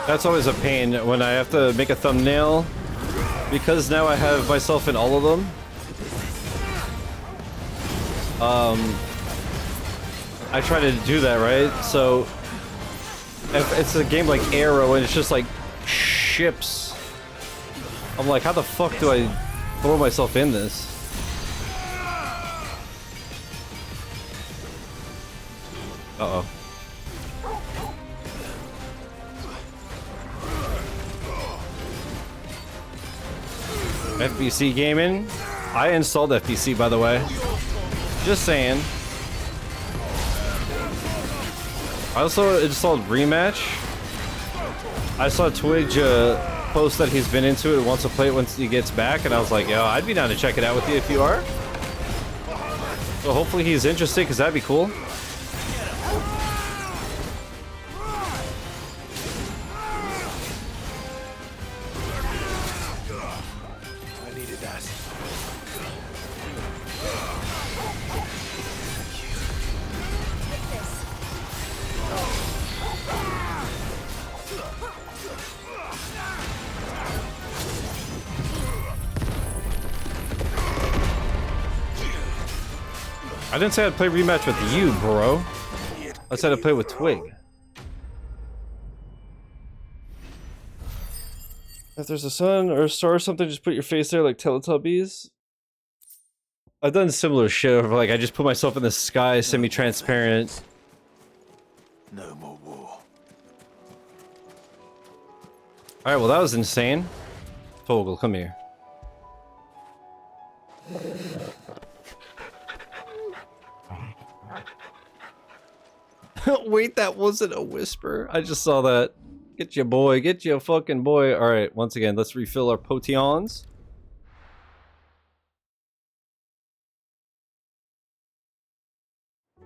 That's always a pain when I have to make a thumbnail. Because now I have myself in all of them. I try to do that, right? So if it's a game like Arrow and it's just like ships, I'm like, how the fuck do I throw myself in this? Uh-oh. FBC gaming. I installed FBC, by the way. Just saying. I also installed Rematch. I saw Twitch post that he's been into it and wants to play it once he gets back, and I was like, yo, I'd be down to check it out with you if you are. So hopefully he's interested, because that'd be cool. I didn't say I'd play rematch with you, bro. I said I'd play with Twig. If there's a sun or a star or something, just put your face there like Teletubbies. I've done similar shit of like I just put myself in the sky, semi-transparent. No more war. Alright, well that was insane. Toggle, come here. Wait, that wasn't a whisper. I just saw that. Get your boy, get your fucking boy. Alright, once again, let's refill our potions.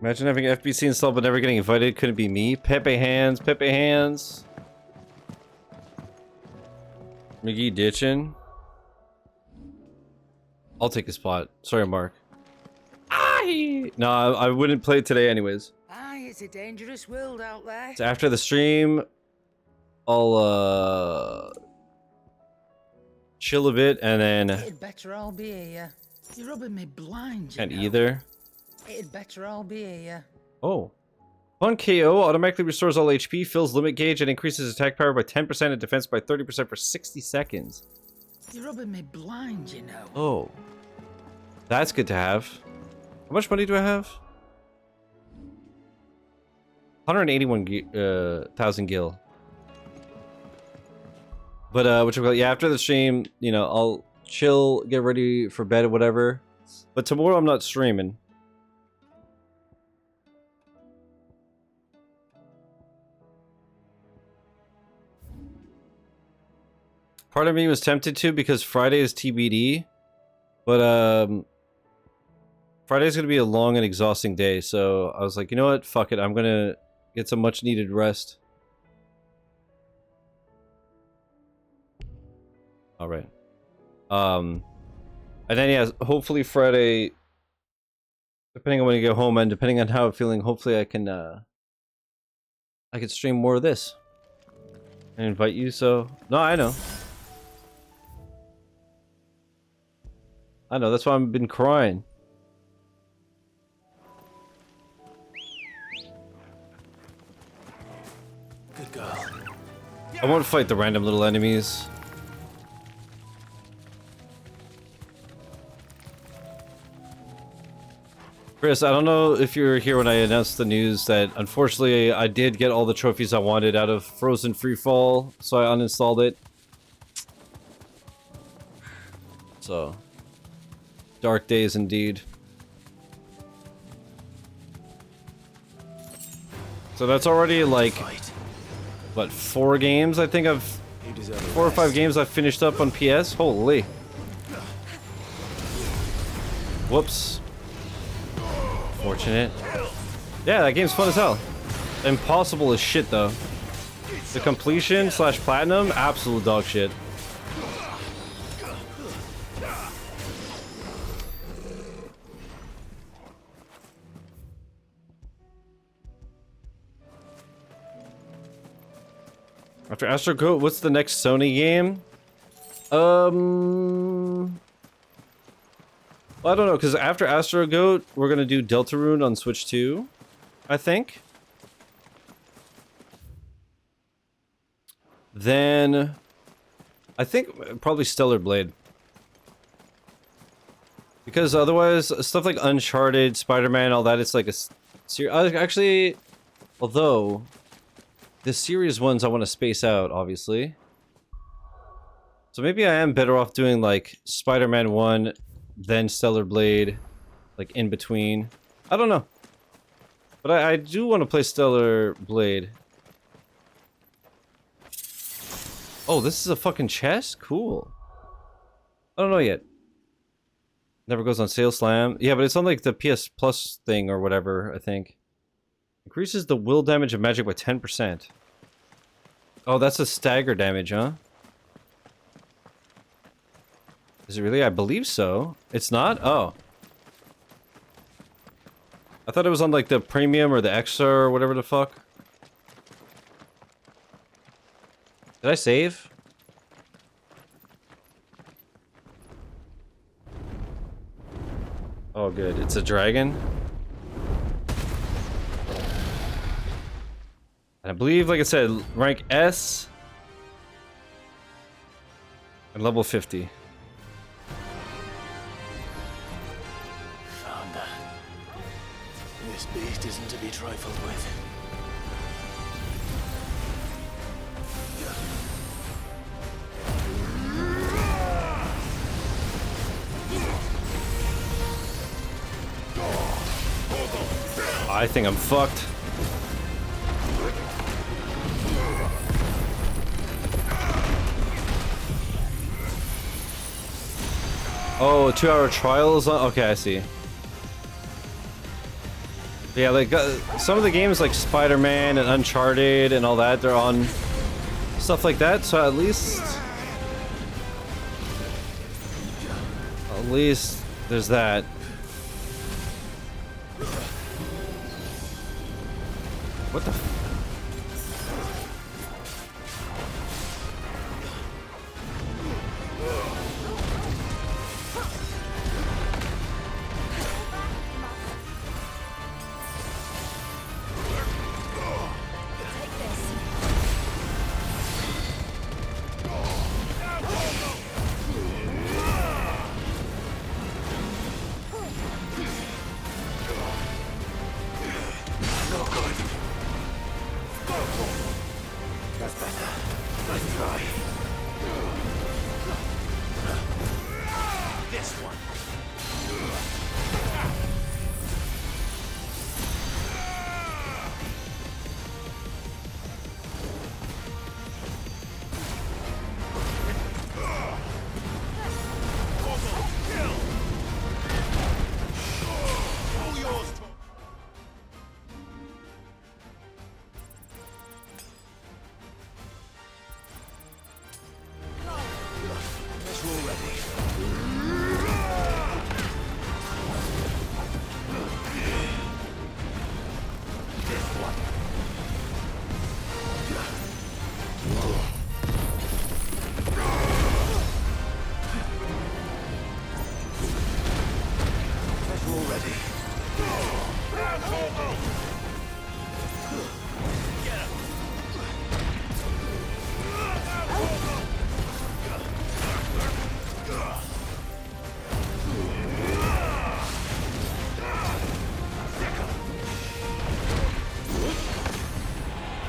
Imagine having FBC installed but never getting invited. Couldn't be me. Pepe hands, Pepe hands. McGee ditching. I'll take a spot. Sorry, Mark. No, I wouldn't play it today anyways. Aye, it's a dangerous world out there. So after the stream, I'll chill a bit and then... It'd better all be here. You're rubbing me blind, you Can't know. either. It'd better all be here. Oh. One KO automatically restores all HP, fills limit gauge, and increases attack power by 10% and defense by 30% for 60 seconds. You're rubbing me blind, you know. Oh. That's good to have. How much money do I have? 181,000 gil. But yeah, after the stream, you know, I'll chill, get ready for bed or whatever. But tomorrow I'm not streaming. Part of me was tempted to because Friday is TBD, but Friday's gonna be a long and exhausting day, so I was like, you know what, fuck it, I'm gonna get some much needed rest. All right, and then yeah, hopefully Friday, depending on when you get home and depending on how I'm feeling, hopefully I can stream more of this and invite you. So no, I know. I know, that's why I've been crying. Good girl. I won't fight the random little enemies. Chris, I don't know if you were here when I announced the news that unfortunately I did get all the trophies I wanted out of Frozen Freefall, so I uninstalled it. So... dark days indeed. So that's already like, what, 4 games I think I've... 4 or 5 games I've finished up on PS? Holy. Whoops. Fortunate. Yeah, that game's fun as hell. Impossible as shit though. The completion / platinum, absolute dog shit. After Astro Goat, what's the next Sony game? Well, I don't know, because after Astro Goat, we're gonna do Deltarune on Switch 2, I think. Then, I think probably Stellar Blade. Because otherwise, stuff like Uncharted, Spider-Man, all that, it's like a series. Actually, although... the series ones I want to space out, obviously. So maybe I am better off doing like Spider-Man 1, then Stellar Blade, like in between. I don't know. But I do want to play Stellar Blade. Oh, this is a fucking chest? Cool. I don't know yet. Never goes on sale slam. Yeah, but it's on like the PS Plus thing or whatever, I think. Increases the will damage of magic by 10%. Oh, that's a stagger damage, huh? Is it really? I believe so. It's not? Oh. I thought it was on like the premium or the extra or whatever the fuck. Did I save? Oh, good. It's a dragon. And I believe, like I said, rank S and level 50. Found her. This beast isn't to be trifled with. I think I'm fucked. Oh, 2-hour trial is on? Okay, I see. Yeah, like some of the games like Spider-Man and Uncharted and all that, they're on stuff like that, so at least there's that. What the ready.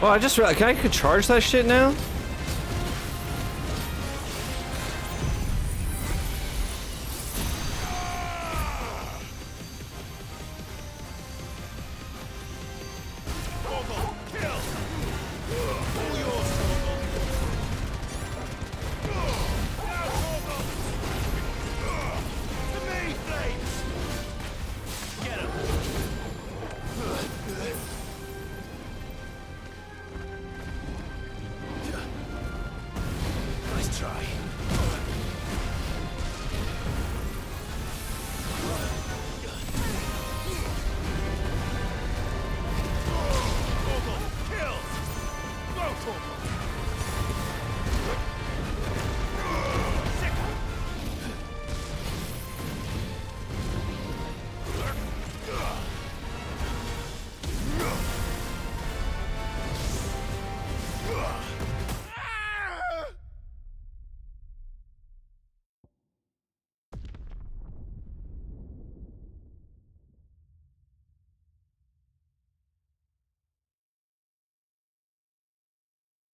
Oh, I just realized, can I charge that shit now?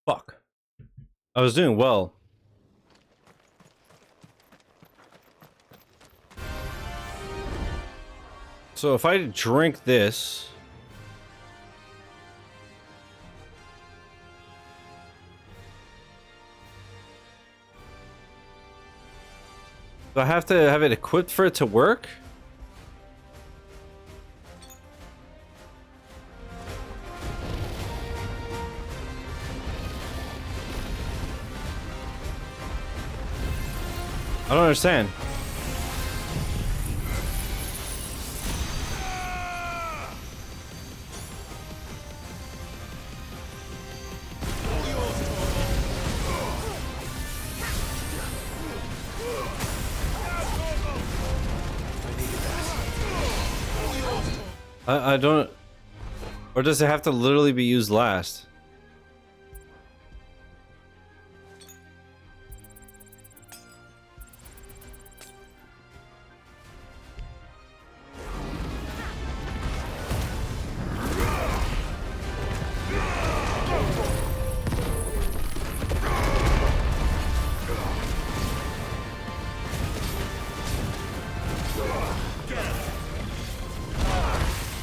Fuck. I was doing well. So if I drink this... do I have to have it equipped for it to work? I don't understand. I don't... or does it have to literally be used last?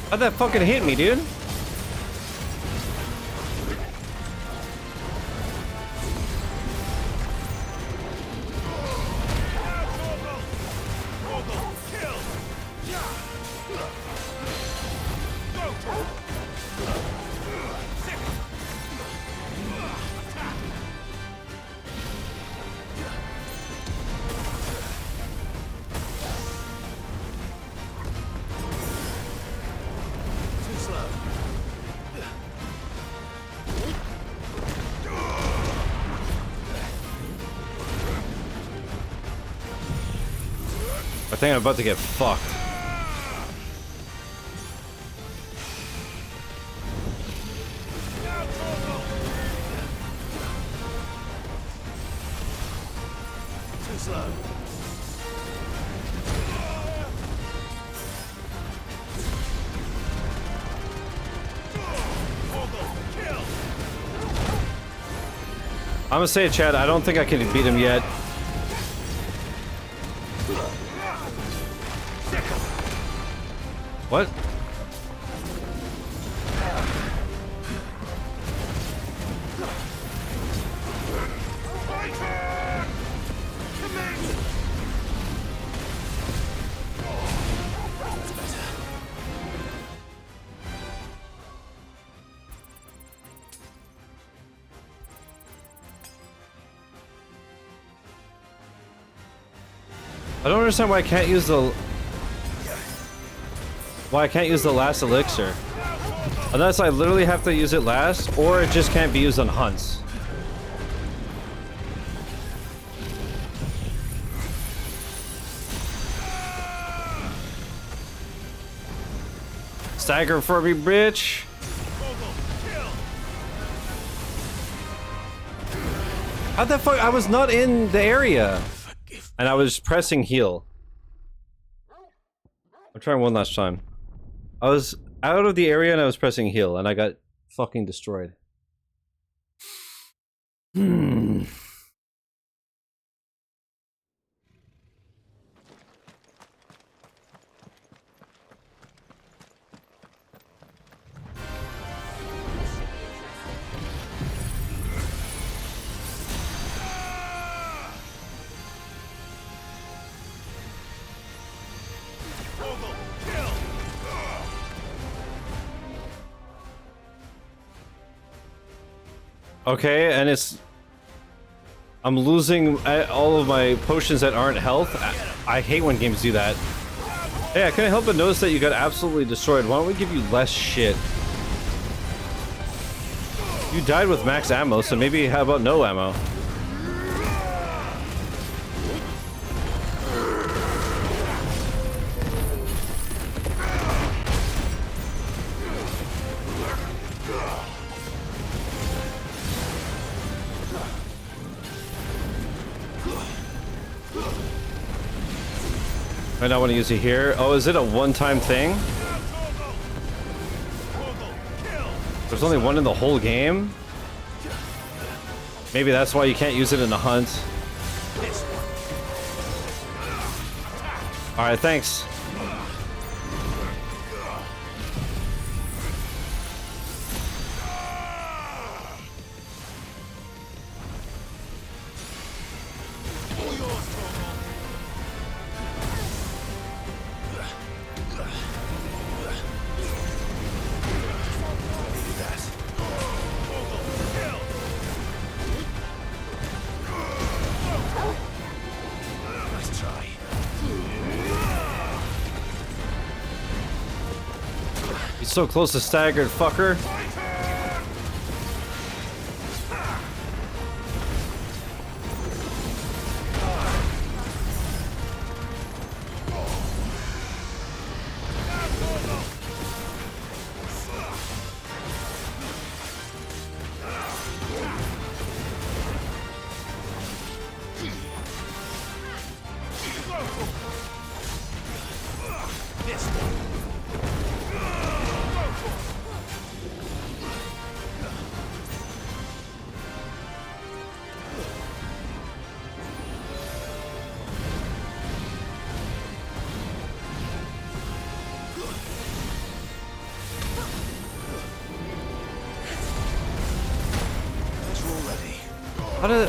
How'd that fucking hit me, dude? I think I'm about to get fucked. Too slow. I'm gonna say it, Chad. I don't think I can beat him yet. What? I don't understand why I can't use the... why I can't use the last elixir. Unless I literally have to use it last, or it just can't be used on hunts. Stagger for me, bitch. How the fuck? I was not in the area. And I was pressing heal. I'm trying one last time. I was out of the area and I was pressing heal and I got fucking destroyed. Okay, and it's... I'm losing all of my potions that aren't health. I hate when games do that. Hey, I couldn't help but notice that you got absolutely destroyed. Why don't we give you less shit? You died with max ammo, so maybe how about no ammo? I don't want to use it here. Oh, is it a one-time thing? There's only one in the whole game? Maybe that's why you can't use it in the hunt. Alright, thanks. So close to staggered, fucker.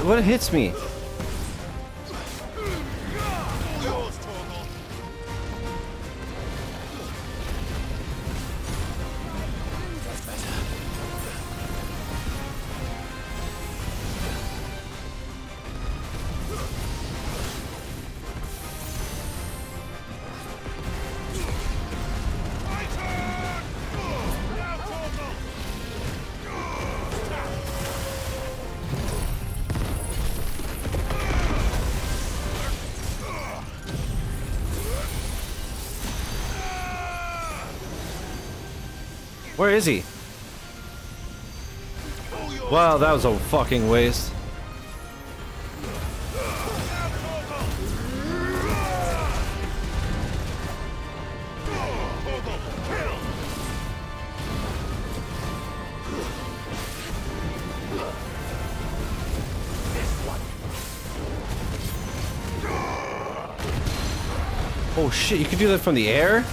What hits me? Where is he? Wow, that was a fucking waste. Oh shit, you can do that from the air?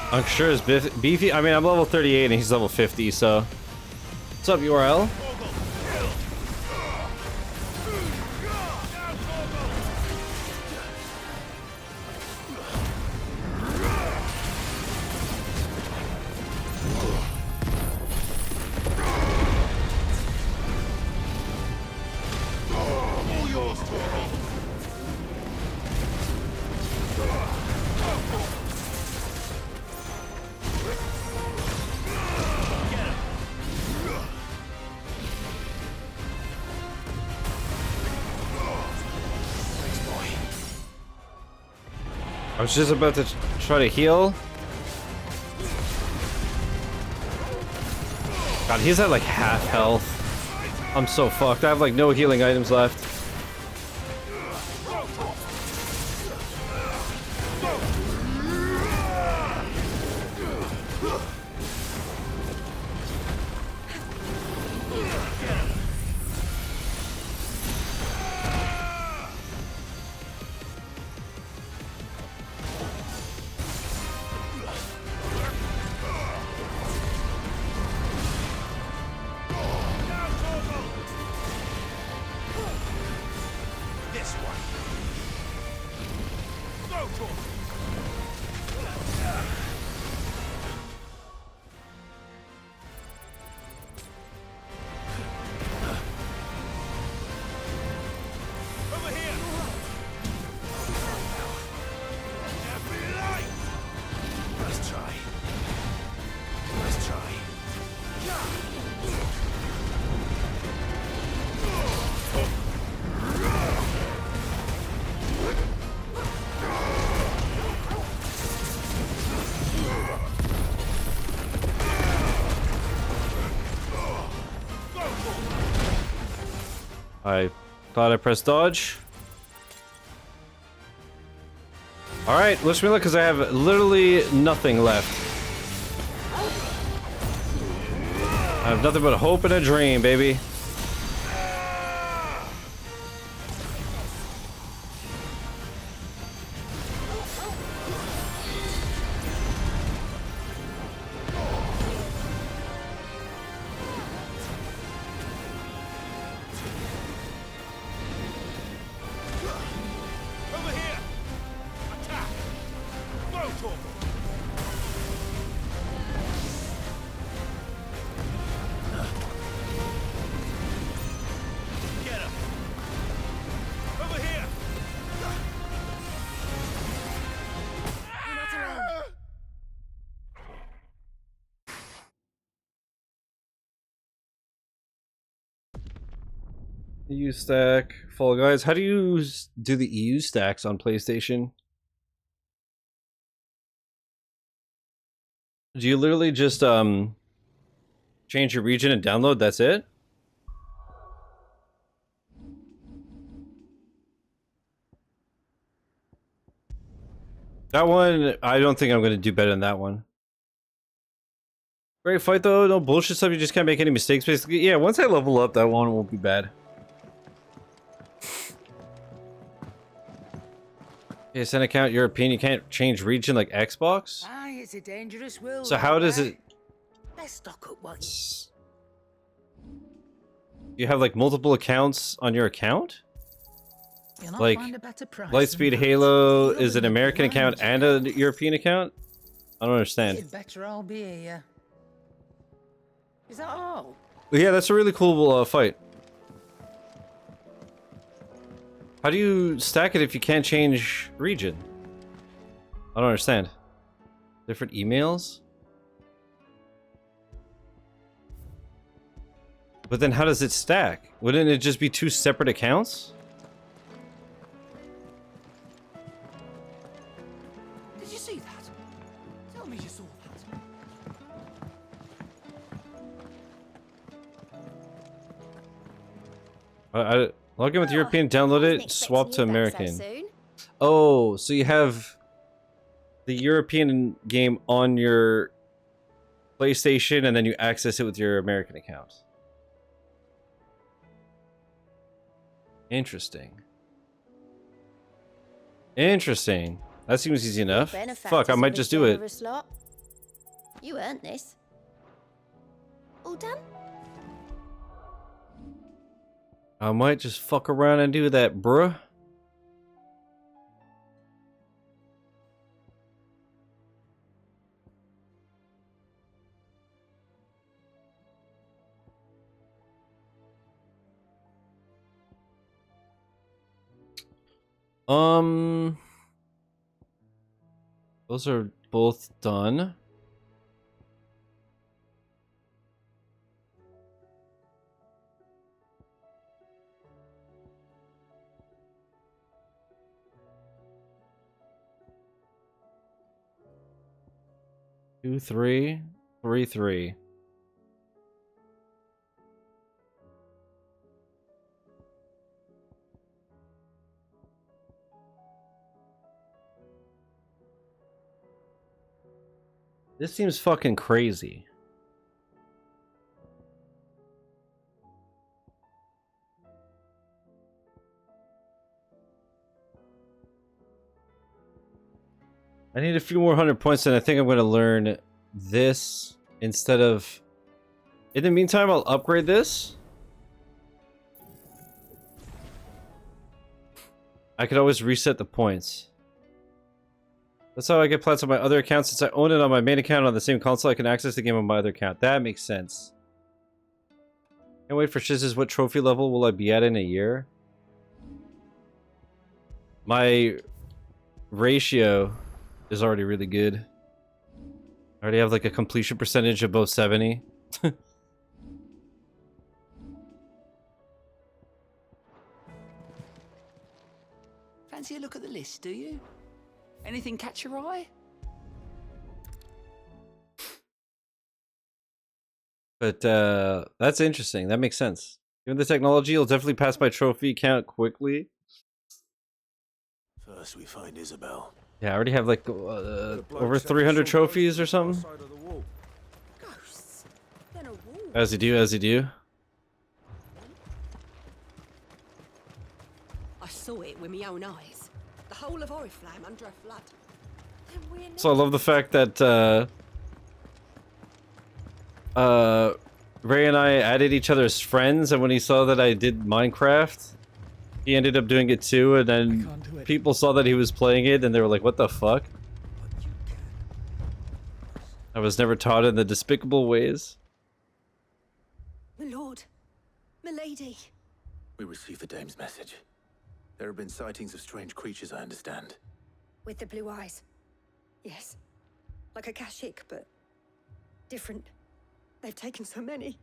I'm sure it's beefy. I mean, I'm level 38 and he's level 50, so. What's up, URL? I was just about to try to heal. God, he's at like half health. I'm so fucked. I have like no healing items left. I thought I pressed dodge. Alright, wish me luck because I have literally nothing left. I have nothing but a hope and a dream, baby. EU stack, Fall Guys. How do you do the EU stacks on PlayStation? Do you literally just change your region and download? That's it? That one, I don't think I'm gonna do better than that one. Great fight though, no bullshit stuff. You just can't make any mistakes. Basically, yeah. Once I level up, that one won't be bad. Yeah, send account European. You can't change region like Xbox. Aye, it's a dangerous world. So how does it? Let's stock up what You have like multiple accounts on your account? you'll not Like find a better price Lightspeed than Halo that. is an American account and a European account? I don't understand. You'd better all be here. Is that all? But yeah, that's a really cool fight. How do you stack it if you can't change region? I don't understand. Different emails? But then how does it stack? Wouldn't it just be two separate accounts? Did you see that? Tell me you saw that. Log in with European, download it, swap to American. Oh, so you have the European game on your PlayStation and then you access it with your American account. Interesting. Interesting. That seems easy enough. Fuck, I might just do it. You earned this. All done? I might just fuck around and do that, bruh. Those are both done. Two, three, three, three. This seems fucking crazy. I need a few more 100 points, and I think I'm going to learn this instead of... In the meantime, I'll upgrade this. I could always reset the points. That's how I get plats on my other account. Since I own it on my main account on the same console, I can access the game on my other account. That makes sense. Can't wait for Shizzy's. What trophy level will I be at in a year? My ratio is already really good. I already have like a completion percentage above 70. Fancy a look at the list, do you? Anything catch your eye? But that's interesting. That makes sense. Given the technology, you'll definitely pass my trophy count quickly. First we find Isabel. Yeah, I already have like over 300 trophies or something. As you do, as you do. I saw it with my own eyes. The whole of Oriflame under a flood. So I love the fact that Ray and I added each other as friends, and when he saw that I did Minecraft, he ended up doing it too, and then people saw that he was playing it, and they were like, what the fuck? I was never taught in the despicable ways. My lord, my lady. We received the dame's message. There have been sightings of strange creatures, I understand. With the blue eyes. Yes. Like a Kashik, but different. They've taken so many.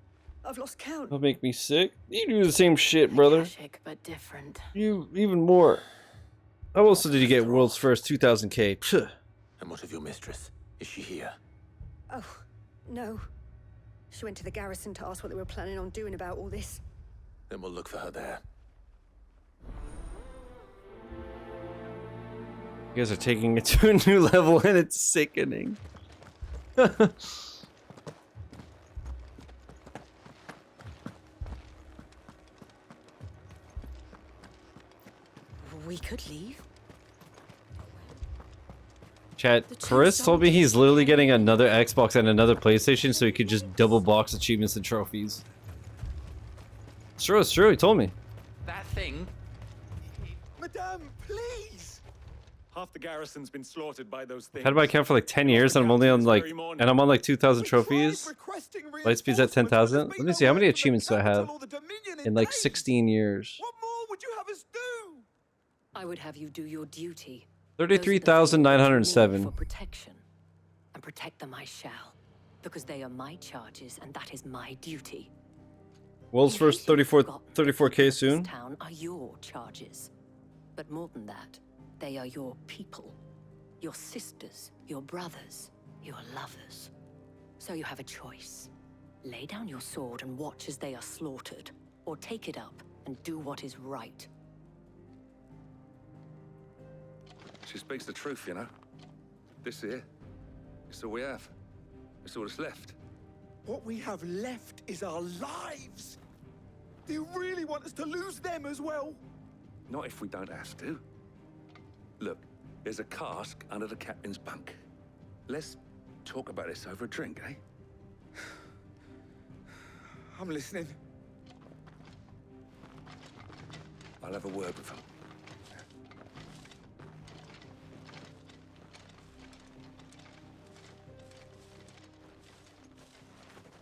I've lost count. That'll make me sick. You do the same shit, brother. Kashik, but different. You even more. How else did you get world's first 2000k? Psh. And what of your mistress? Is she here? Oh, no. She went to the garrison to ask what they were planning on doing about all this. Then we'll look for her there. You guys are taking it to a new level, and it's sickening. We could leave. Chat, Chris told me he's literally getting another Xbox and another PlayStation so he could just double box achievements and trophies. It's true, it's true, he told me. That thing. Madame, please! Half the garrison's been slaughtered by those things. I've had my account for like 10 years and I'm only on like, and I'm on like 2,000 trophies. Light speed's at 10,000. Let me see, how many achievements do I have in like 16 years? What more would you have us do? I would have you do your duty. 33,907. For protection. And protect them I shall. Because they are my charges and that is my duty. World's first 34k soon. This town are your charges. But more than that, they are your people. Your sisters, your brothers, your lovers. So you have a choice. Lay down your sword and watch as they are slaughtered. Or take it up and do what is right. She speaks the truth, you know. This here, it's all we have. It's all that's left. What we have left is our lives. Do you really want us to lose them as well? Not if we don't have to. Look, there's a cask under the captain's bunk. Let's talk about this over a drink, eh? I'm listening. I'll have a word with him.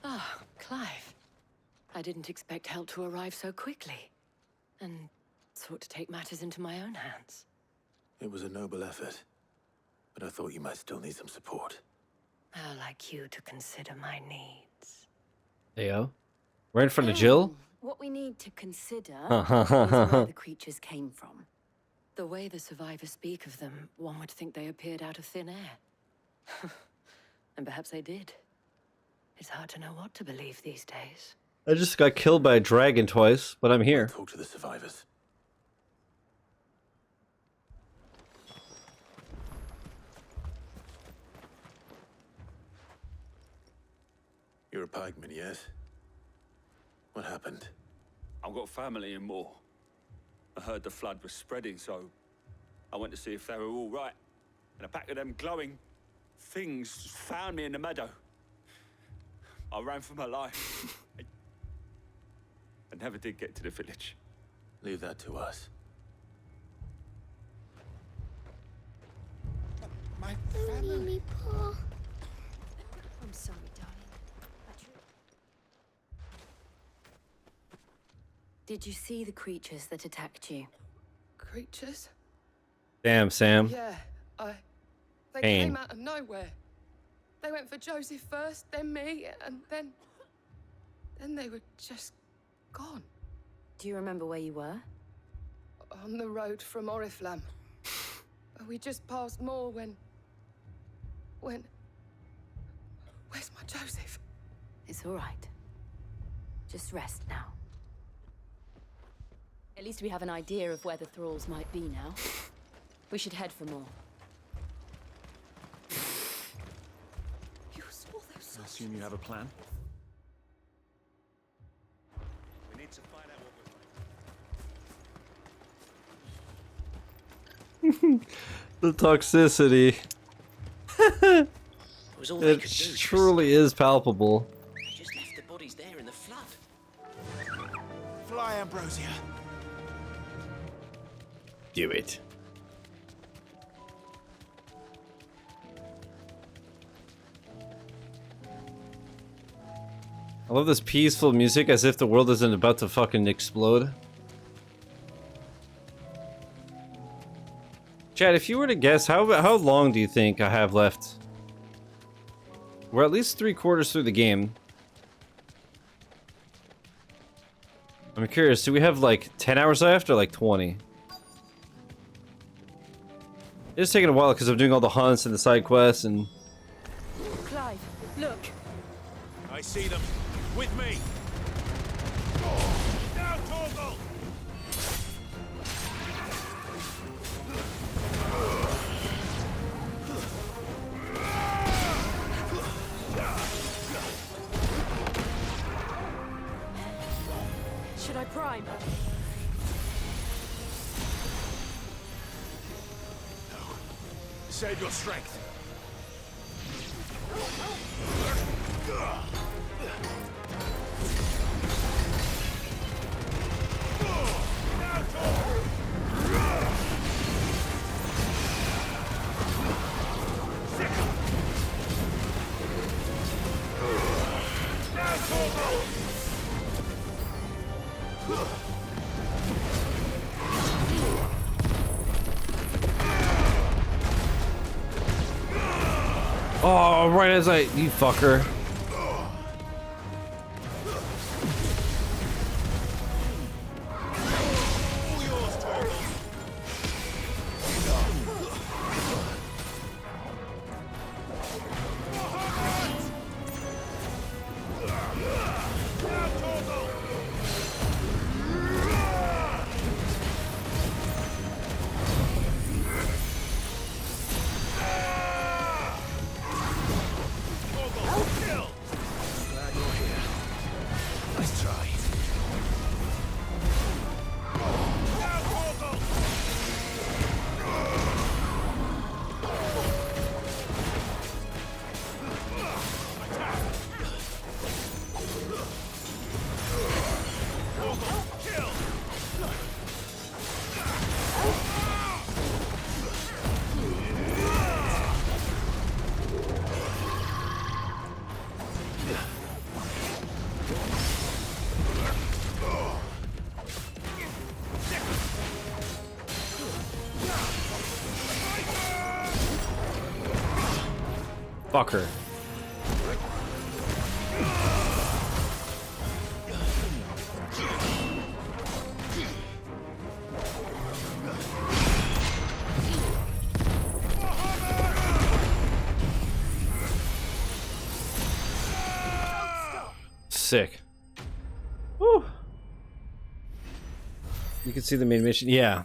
Ah, Clive. I didn't expect help to arrive so quickly. And sought to take matters into my own hands. It was a noble effort, but I thought you might still need some support. How like you to consider my needs. Heyo. Right in front of Jill? What we need to consider is where the creatures came from. The way the survivors speak of them, one would think they appeared out of thin air. And perhaps they did. It's hard to know what to believe these days. I just got killed by a dragon twice, but I'm here. Talk to the survivors. You're a pikeman, yes? What happened? I've got family in Moor. I heard the flood was spreading, so I went to see if they were all right. And a pack of them glowing things found me in the meadow. I ran for my life. I never did get to the village. Leave that to us. My family. Paul. I'm sorry, darling. Did you see the creatures that attacked you? Creatures? Damn, Sam. Yeah, they Pain. came out of nowhere. They went for Joseph first, then me, and then they were just gone. Do you remember where you were? On the road from Oriflamme. We just passed Moor when... Where's my Joseph? It's all right. Just rest now. At least we have an idea of where the thralls might be now. We should head for more. You saw those... I assume you have a plan? We need to find out what The toxicity. It truly is palpable. They just left the bodies there in the flood. Fly, Ambrosia. Do it. I love this peaceful music as if the world isn't about to fucking explode. Chad, if you were to guess, how long do you think I have left? We're at least 3/4 through the game. I'm curious, do we have like 10 hours left or like 20? It's taking a while because I'm doing all the hunts and the side quests and... Clive, look. I see them. With me. Now, Torgal! Should I prime? Save your strength. Oh, right as you fucker. Fucker. Sick. Woo. You can see the main mission. Yeah.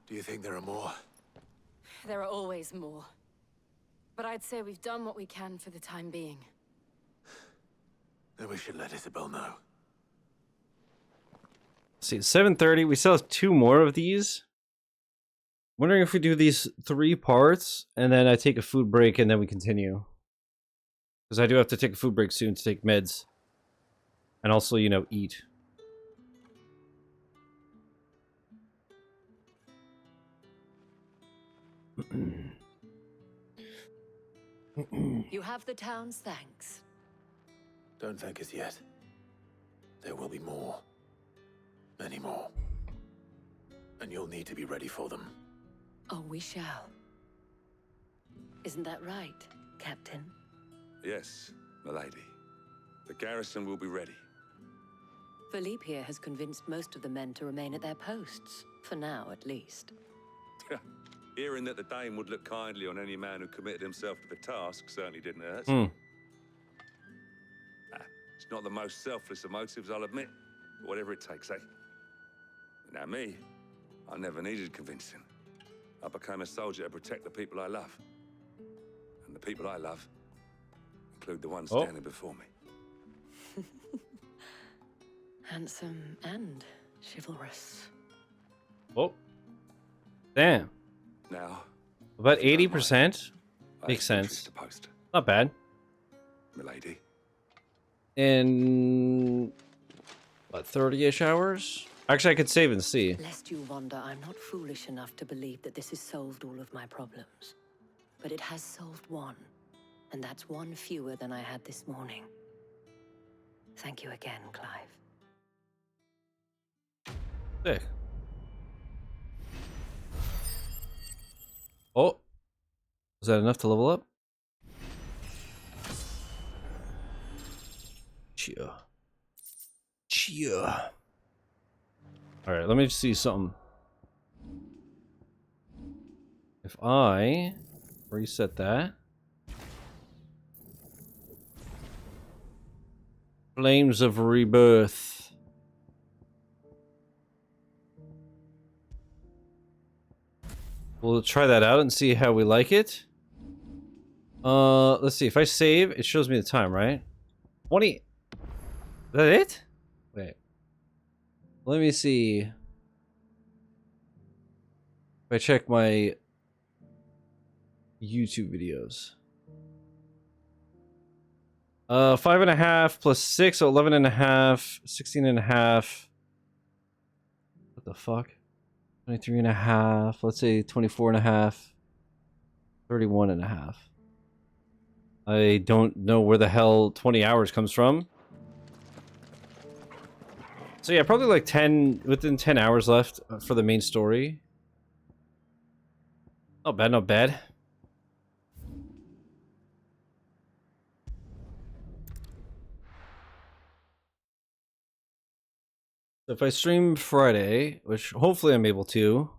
Do you think there are more? There are always more. But I'd say we've done what we can for the time being. Then we should let Isabel know. See, it's 7:30. We still have 2 more of these. Wondering if we do these 3 parts and then I take a food break and then we continue. Because I do have to take a food break soon to take meds. And also, you know, eat. You have the town's thanks. Don't thank us yet. There will be more. Many more. And you'll need to be ready for them. Oh, we shall. Isn't that right, Captain? Yes, milady. The garrison will be ready. Philippe here has convinced most of the men to remain at their posts. For now, at least. Hearing that the Dane would look kindly on any man who committed himself to the task certainly didn't hurt. It's not the most selfless of motives, I'll admit. But whatever it takes, eh? Now me, I never needed convincing. I became a soldier to protect the people I love. And the people I love include the ones standing before me. Handsome and chivalrous. Oh. Damn. Now, about 80%? Makes sense. Not bad. Milady. In what, 30-ish hours? Actually, I could save and see. Lest you wonder, I'm not foolish enough to believe that this has solved all of my problems. But it has solved one. And that's one fewer than I had this morning. Thank you again, Clive. Sick. Oh. Was that enough to level up? Cheer. Cheer. Alright, let me just see something. If I reset that. Flames of Rebirth. We'll try that out and see how we like it. Let's see. If I save, it shows me the time, right? 20. Is that it? Wait. Let me see. If I check my YouTube videos. 5.5 plus 6, so 11.5, 16.5. What the fuck? 23.5, let's say 24.5, 31.5. I don't know where the hell 20 hours comes from. So yeah, probably like 10, within 10 hours left for the main story. Not bad, not bad. So if I stream Friday, which hopefully I'm able to,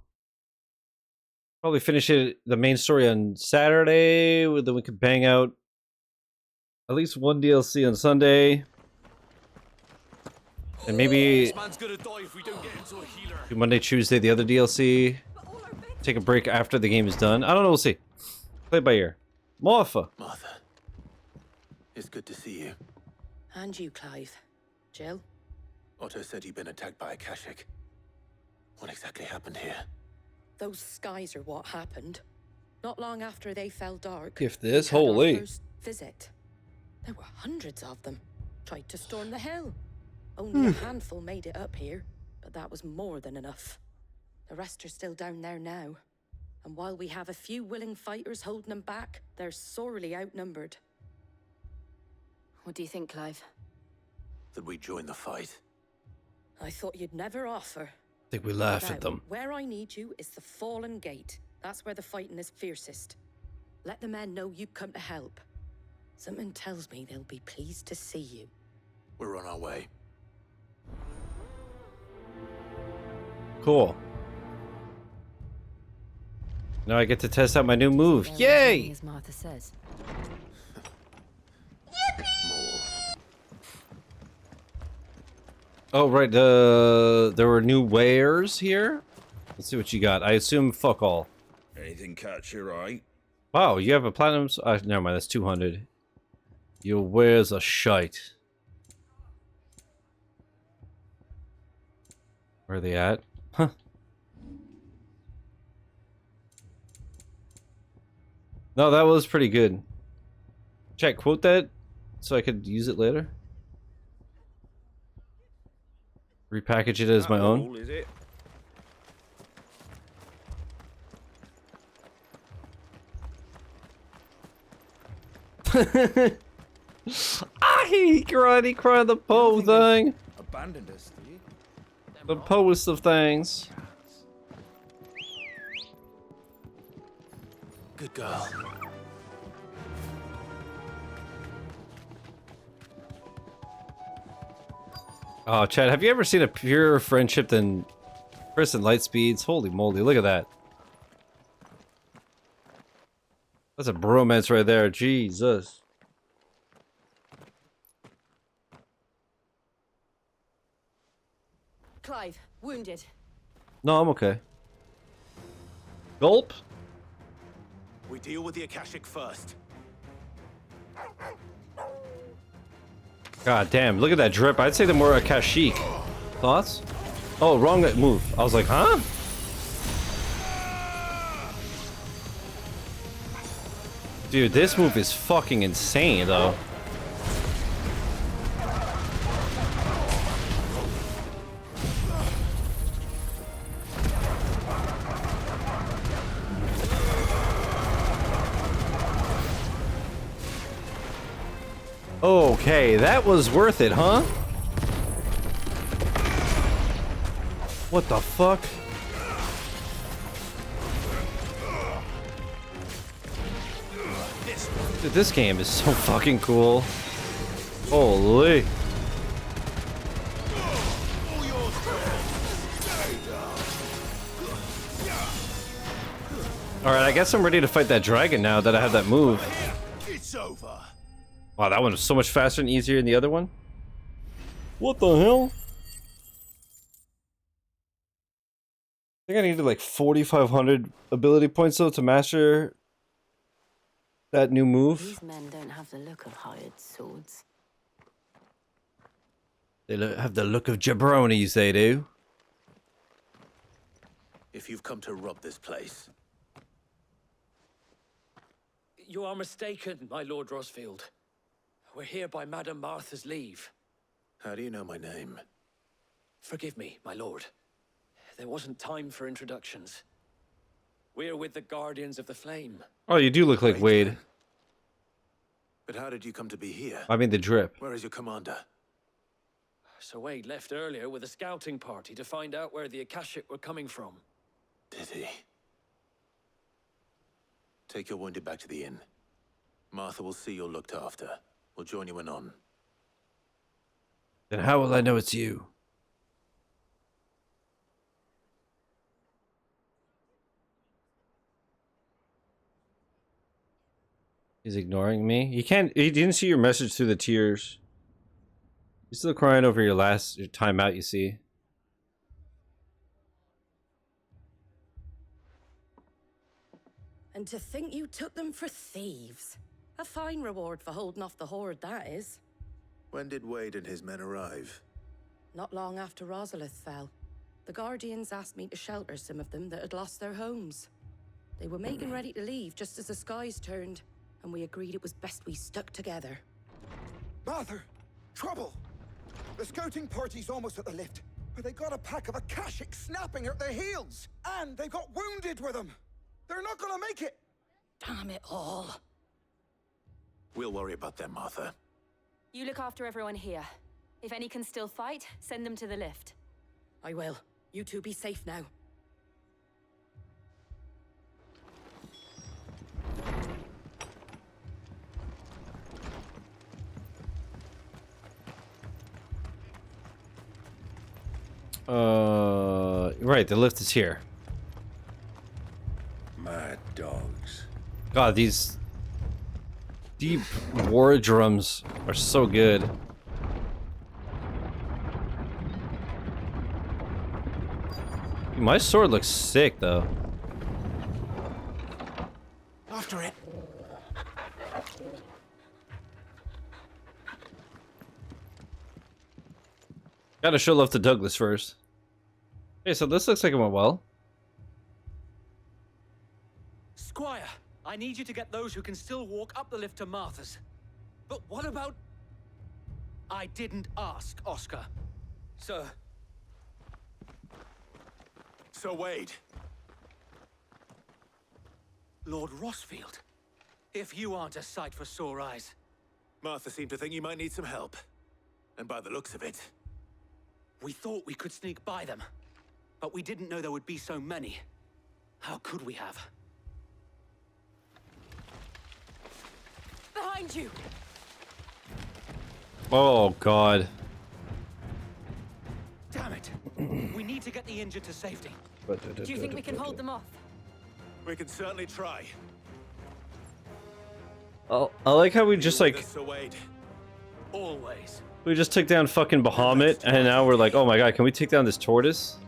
probably finish it, the main story on Saturday, then we could bang out at least one DLC on Sunday. And maybe do Monday, Tuesday, the other DLC. Take a break after the game is done. I don't know, we'll see. Play it by ear. Martha. Martha. It's good to see you. And you, Clive. Jill? Otto said you'd been attacked by a Kashik. What exactly happened here? Those skies are what happened. Not long after they fell dark. If this, we had our holy. first visit. There were hundreds of them. Tried to storm the hill. Only a handful made it up here, but that was more than enough. The rest are still down there now. And while we have a few willing fighters holding them back, they're sorely outnumbered. What do you think, Clive? That we join the fight. I thought you'd never offer. I think we laugh at them. Where I need you is the Fallen Gate. That's where the fighting is fiercest. Let the men know you come to help. Something tells me they'll be pleased to see you. We're on our way. Cool. Now I get to test out my new move. Yay! As Martha says. Oh, right. There were new wares here. Let's see what you got. I assume fuck all. Anything catch your eye? Wow, you have a platinum. Never mind. That's 200. Your wares are shite. Where are they at? Huh. No, that was pretty good. Check, quote that so I could use it later. Repackage it as my own. Is it? He cried the Poe thing. Abandoned us, do you? The Poest of things. Good girl. Oh, Chad, have you ever seen a purer friendship than Chris and Lightspeed's? Holy moly, look at that. That's a bromance right there, Jesus. Clive, wounded. No, I'm okay. Gulp? We deal with the Akashic first. God damn, look at that drip. I'd say they're more Akashic. Thoughts? Oh, wrong move. I was like, huh? Dude, this move is fucking insane, though. Okay, that was worth it, huh? What the fuck? Dude, this game is so fucking cool. Holy. Alright, I guess I'm ready to fight that dragon now that I have that move. It's over. Wow, that one was so much faster and easier than the other one. What the hell? I think I needed like 4,500 ability points though to master that new move. These men don't have the look of hired swords. They have the look of jabronis, they do. If you've come to rob this place. You are mistaken, my Lord Rosfield. We're here by Madame Martha's leave. How do you know my name? Forgive me, my lord. There wasn't time for introductions. We're with the Guardians of the Flame. Oh, you do look like Wade. But how did you come to be here? I mean the drip. Where is your commander? Sir Wade left earlier with a scouting party to find out where the Akashic were coming from. Did he? Take your wounded back to the inn. Martha will see you're looked after. We'll join you anon. Then how will I know it's you? He's ignoring me. He didn't see your message through the tears. You're still crying over your time out, you see. And to think you took them for thieves. A fine reward for holding off the horde, that is. When did Wade and his men arrive? Not long after Rosalith fell. The Guardians asked me to shelter some of them that had lost their homes. They were making ready to leave just as the skies turned, and we agreed it was best we stuck together. Martha! Trouble! The scouting party's almost at the lift, but they got a pack of Akashic snapping at their heels! And they got wounded with them! They're not gonna make it! Damn it all. We'll worry about them, Martha. You look after everyone here. If any can still fight, send them to the lift. I will. You two be safe now. Right, the lift is here. Mad dogs. God, these deep war drums are so good. My sword looks sick, though. After it. Gotta show love to Douglas first. Okay, so this looks like it went well. Squire, I need you to get those who can still walk up the lift to Martha's. But what about... I didn't ask, Oscar. Sir. Sir Wade. Lord Rosfield. If you aren't a sight for sore eyes. Martha seemed to think you might need some help. And by the looks of it... We thought we could sneak by them. But we didn't know there would be so many. How could we have? Behind you! Oh, God. Damn it! We need to get the injured to safety. Do you think we can hold them off? We can certainly try. Oh, I like how we just like... Sir Wade. Always. We just took down fucking Bahamut, and now we're like, oh my god, can we take down this tortoise?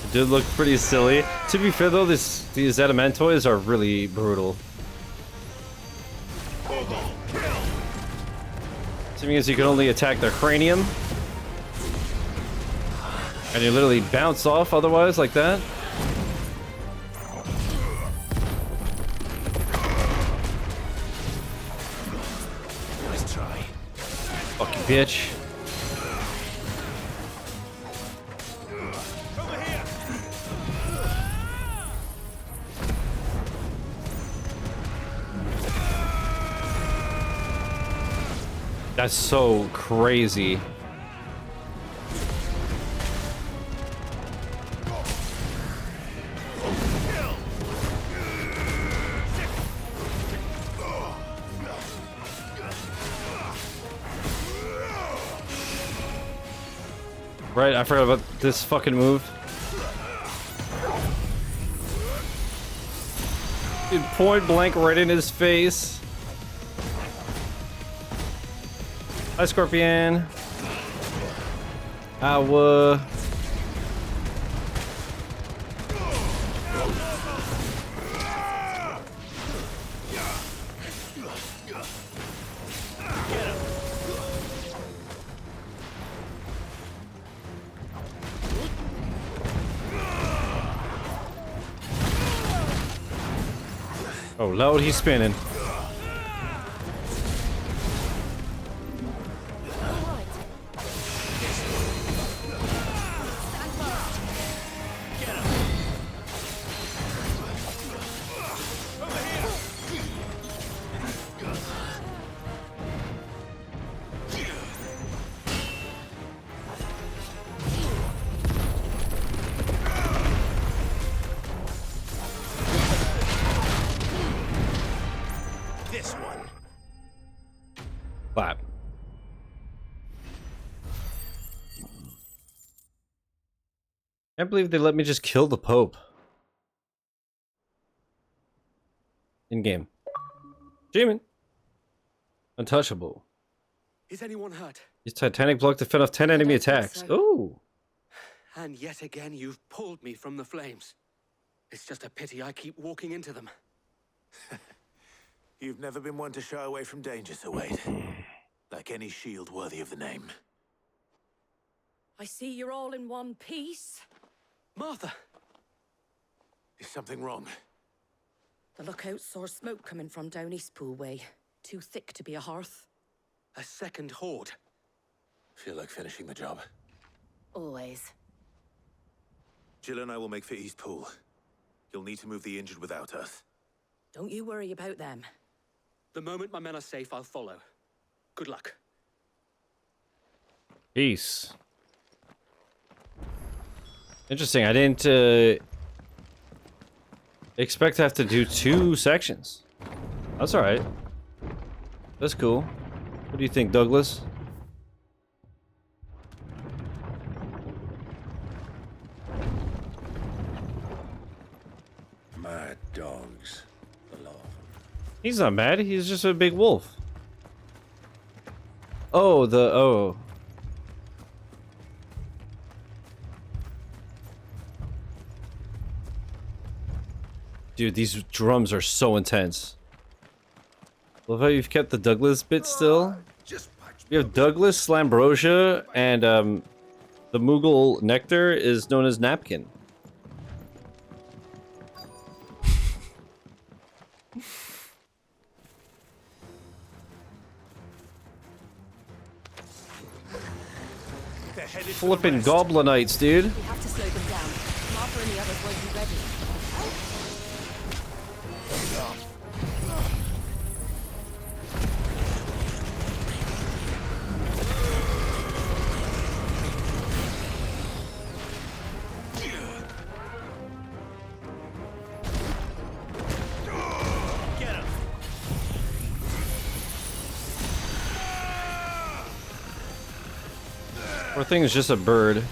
It did look pretty silly. To be fair though, these Adamantoids are really brutal. Seeing as you can only attack their cranium. And you literally bounce off otherwise like that. Nice try. Fucking bitch. Over here. That's so crazy. Right, I forgot about this fucking move. Dude, point blank right in his face. Hi, Scorpion. Ow. Oh, Lord, he's spinning. Clap. Can't believe they let me just kill the Pope. In game. Demon. Untouchable. Is anyone hurt? Use Titanic block to fend off 10 enemy attacks. So. Ooh. And yet again, you've pulled me from the flames. It's just a pity I keep walking into them. You've never been one to shy away from danger, Sir Wade. Like any shield worthy of the name. I see you're all in one piece. Martha! Is something wrong? The lookout saw smoke coming from down Eastpool way. Too thick to be a hearth. A second horde. Feel like finishing the job. Always. Jill and I will make for Eastpool. You'll need to move the injured without us. Don't you worry about them. The moment my men are safe, I'll follow. Good luck. Peace. Interesting. I didn't expect to have to do 2 sections. That's all right. That's cool. What do you think, Douglas? Mad dogs. He's not mad. He's just a big wolf. Oh. Dude, these drums are so intense. Love how you've kept the Douglas bit still. You have Douglas, Slambrosia, and the Moogle nectar is known as napkin. Flippin' goblinites, dude. We have to slow them down. Martha and the others won't be ready. Poor thing is just a bird.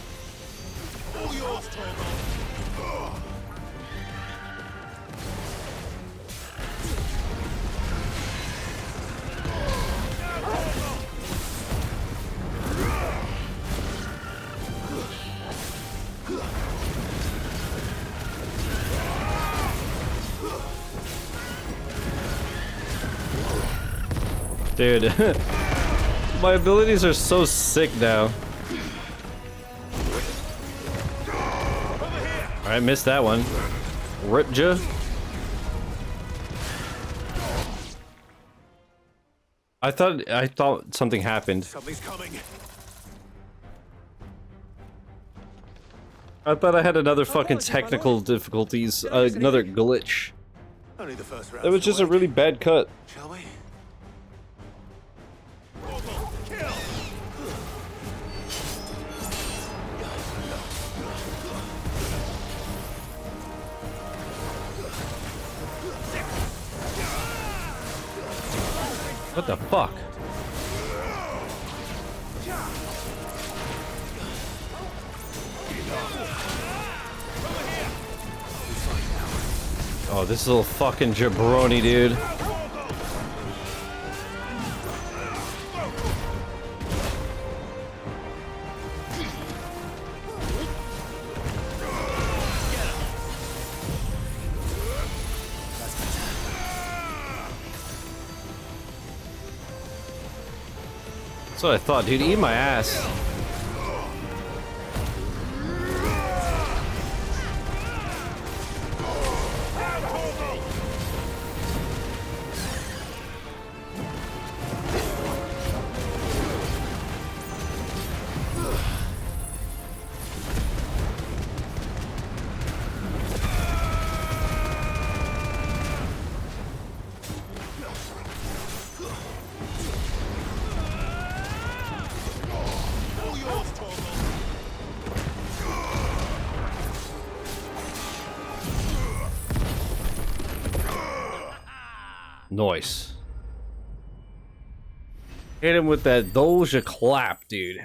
Dude, my abilities are so sick now. I missed that one. Ripja. I thought something happened. Something's coming. I thought I had another fucking technical difficulties, another glitch. Only the first round. That was just a really bad cut. Shall we? What the fuck? Oh, this little fucking jabroni, dude. That's what I thought, dude. Eat my ass. Nice. Hit him with that Doja clap, dude.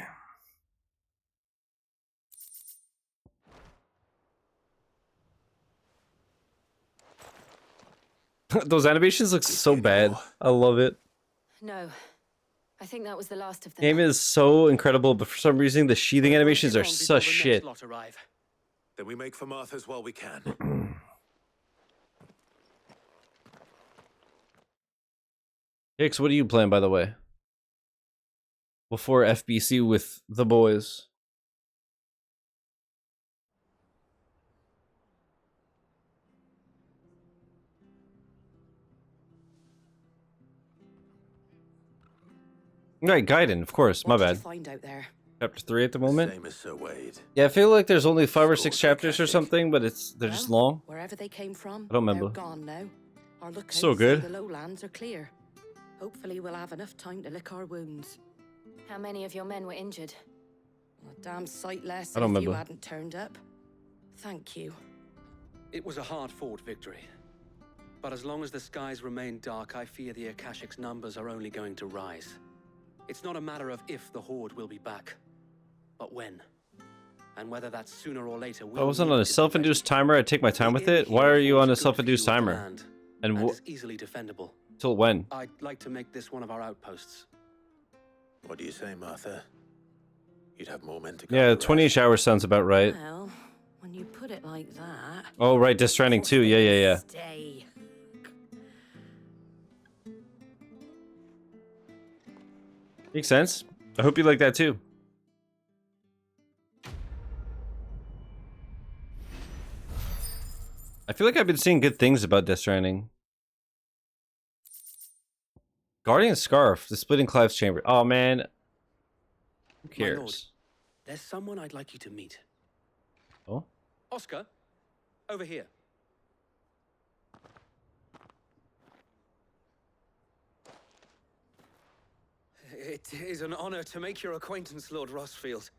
Those animations look so bad. I love it. No. I think that was the last of them. Game is so incredible, but for some reason the sheathing animations are such shit. Then we make for Martha's while we can. Hicks, what are you playing, by the way? Before FBC with the boys. Right, Gaiden, of course. My What did bad. you find out there? Chapter 3 at the moment. Same as Sir Wade. Yeah, I feel like there's only 5 or 6 chapters or something, but they're just long. Wherever they came from, I don't remember. they're gone now. Our lookouts So say good. the lowlands are clear. Hopefully we'll have enough time to lick our wounds. How many of your men were injured? A damn sight less I don't if you remember. hadn't turned up. Thank you. It was a hard-fought victory. But as long as the skies remain dark, I fear the Akashic's numbers are only going to rise. It's not a matter of if the Horde will be back, but when. And whether that's sooner or later. I wasn't on a self-induced timer. I'd take my time with it. Why are you on a self-induced timer? And it's easily defendable. till when? I'd like to make this one of our outposts. What do you say, Martha? You'd have more men to go. Yeah, 20-ish hours sounds about right. Well, when you put it like that. Oh, right, Death Stranding 2. Yeah. Stay. Makes sense. I hope you like that too. I feel like I've been seeing good things about Death Stranding. Guardian Scarf, the splitting Clive's chamber. Oh man. Who cares? My lord, there's someone I'd like you to meet. Oh? Oscar, over here. It is an honor to make your acquaintance, Lord Rosfield.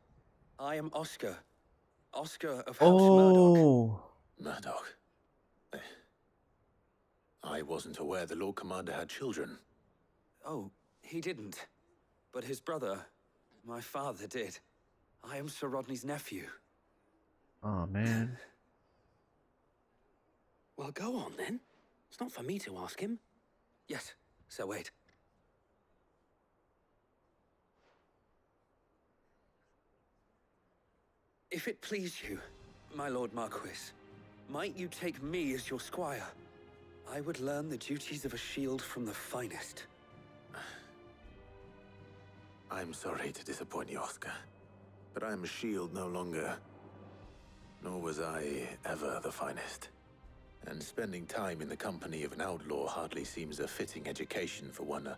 I am Oscar. Oscar of House Oh. Murdoch. I wasn't aware the Lord Commander had children. Oh, he didn't. But his brother, my father, did. I am Sir Rodney's nephew. Oh man. Well, go on then. It's not for me to ask him. Yes, Sir Wade. If it please you, my Lord Marquis, might you take me as your squire? I would learn the duties of a shield from the finest. I'm sorry to disappoint you, Oscar, but I am a shield no longer. Nor was I ever the finest. And spending time in the company of an outlaw hardly seems a fitting education for one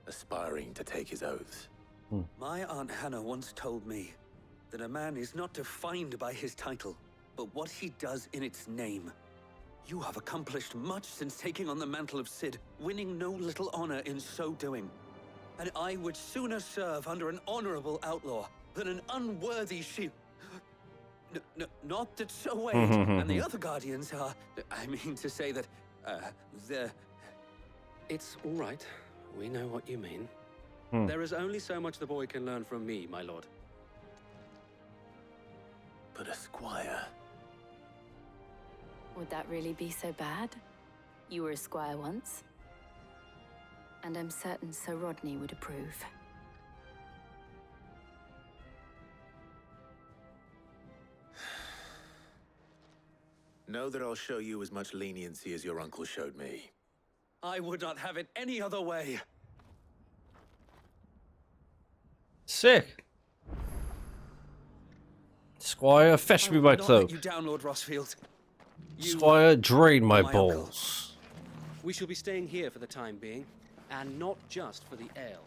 aspiring to take his oaths. My Aunt Hannah once told me that a man is not defined by his title, but what he does in its name. You have accomplished much since taking on the mantle of Cid, winning no little honor in so doing. And I would sooner serve under an honorable outlaw than an unworthy shield. Not that Sir Wade and the other guardians are... I mean to say that, they're... It's all right. We know what you mean. There is only so much the boy can learn from me, my lord. But a squire... Would that really be so bad? You were a squire once. And I'm certain Sir Rodney would approve. Know that I'll show you as much leniency as your uncle showed me. I would not have it any other way. Sick. Squire, fetch me my cloak. You down, Lord Rosfield. Squire, drain my balls. We shall be staying here for the time being, and not just for the ale.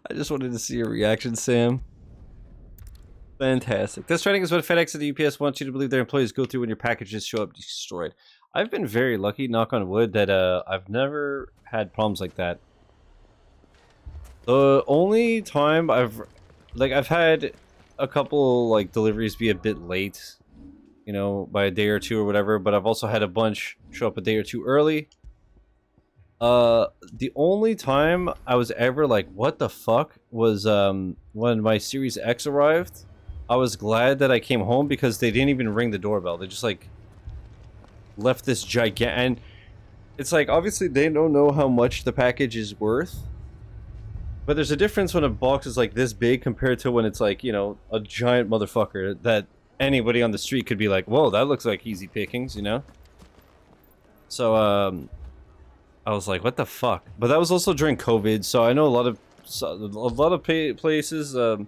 I just wanted to see your reaction, Sam. Fantastic. Death Stranding is what FedEx and the UPS want you to believe their employees go through when your packages show up destroyed. I've been very lucky, knock on wood, that I've never had problems like that. The only time I've had a couple like deliveries be a bit late, you know, by a day or two or whatever, but I've also had a bunch show up a day or two early. The only time I was ever like, what the fuck, was when my Series X arrived. I was glad that I came home because they didn't even ring the doorbell. They just like left this gigantic, and it's like obviously they don't know how much the package is worth. But there's a difference when a box is like this big compared to when it's like, you know, a giant motherfucker that anybody on the street could be like, whoa, that looks like easy pickings, you know? So, I was like, what the fuck? But that was also during COVID, so I know a lot of places,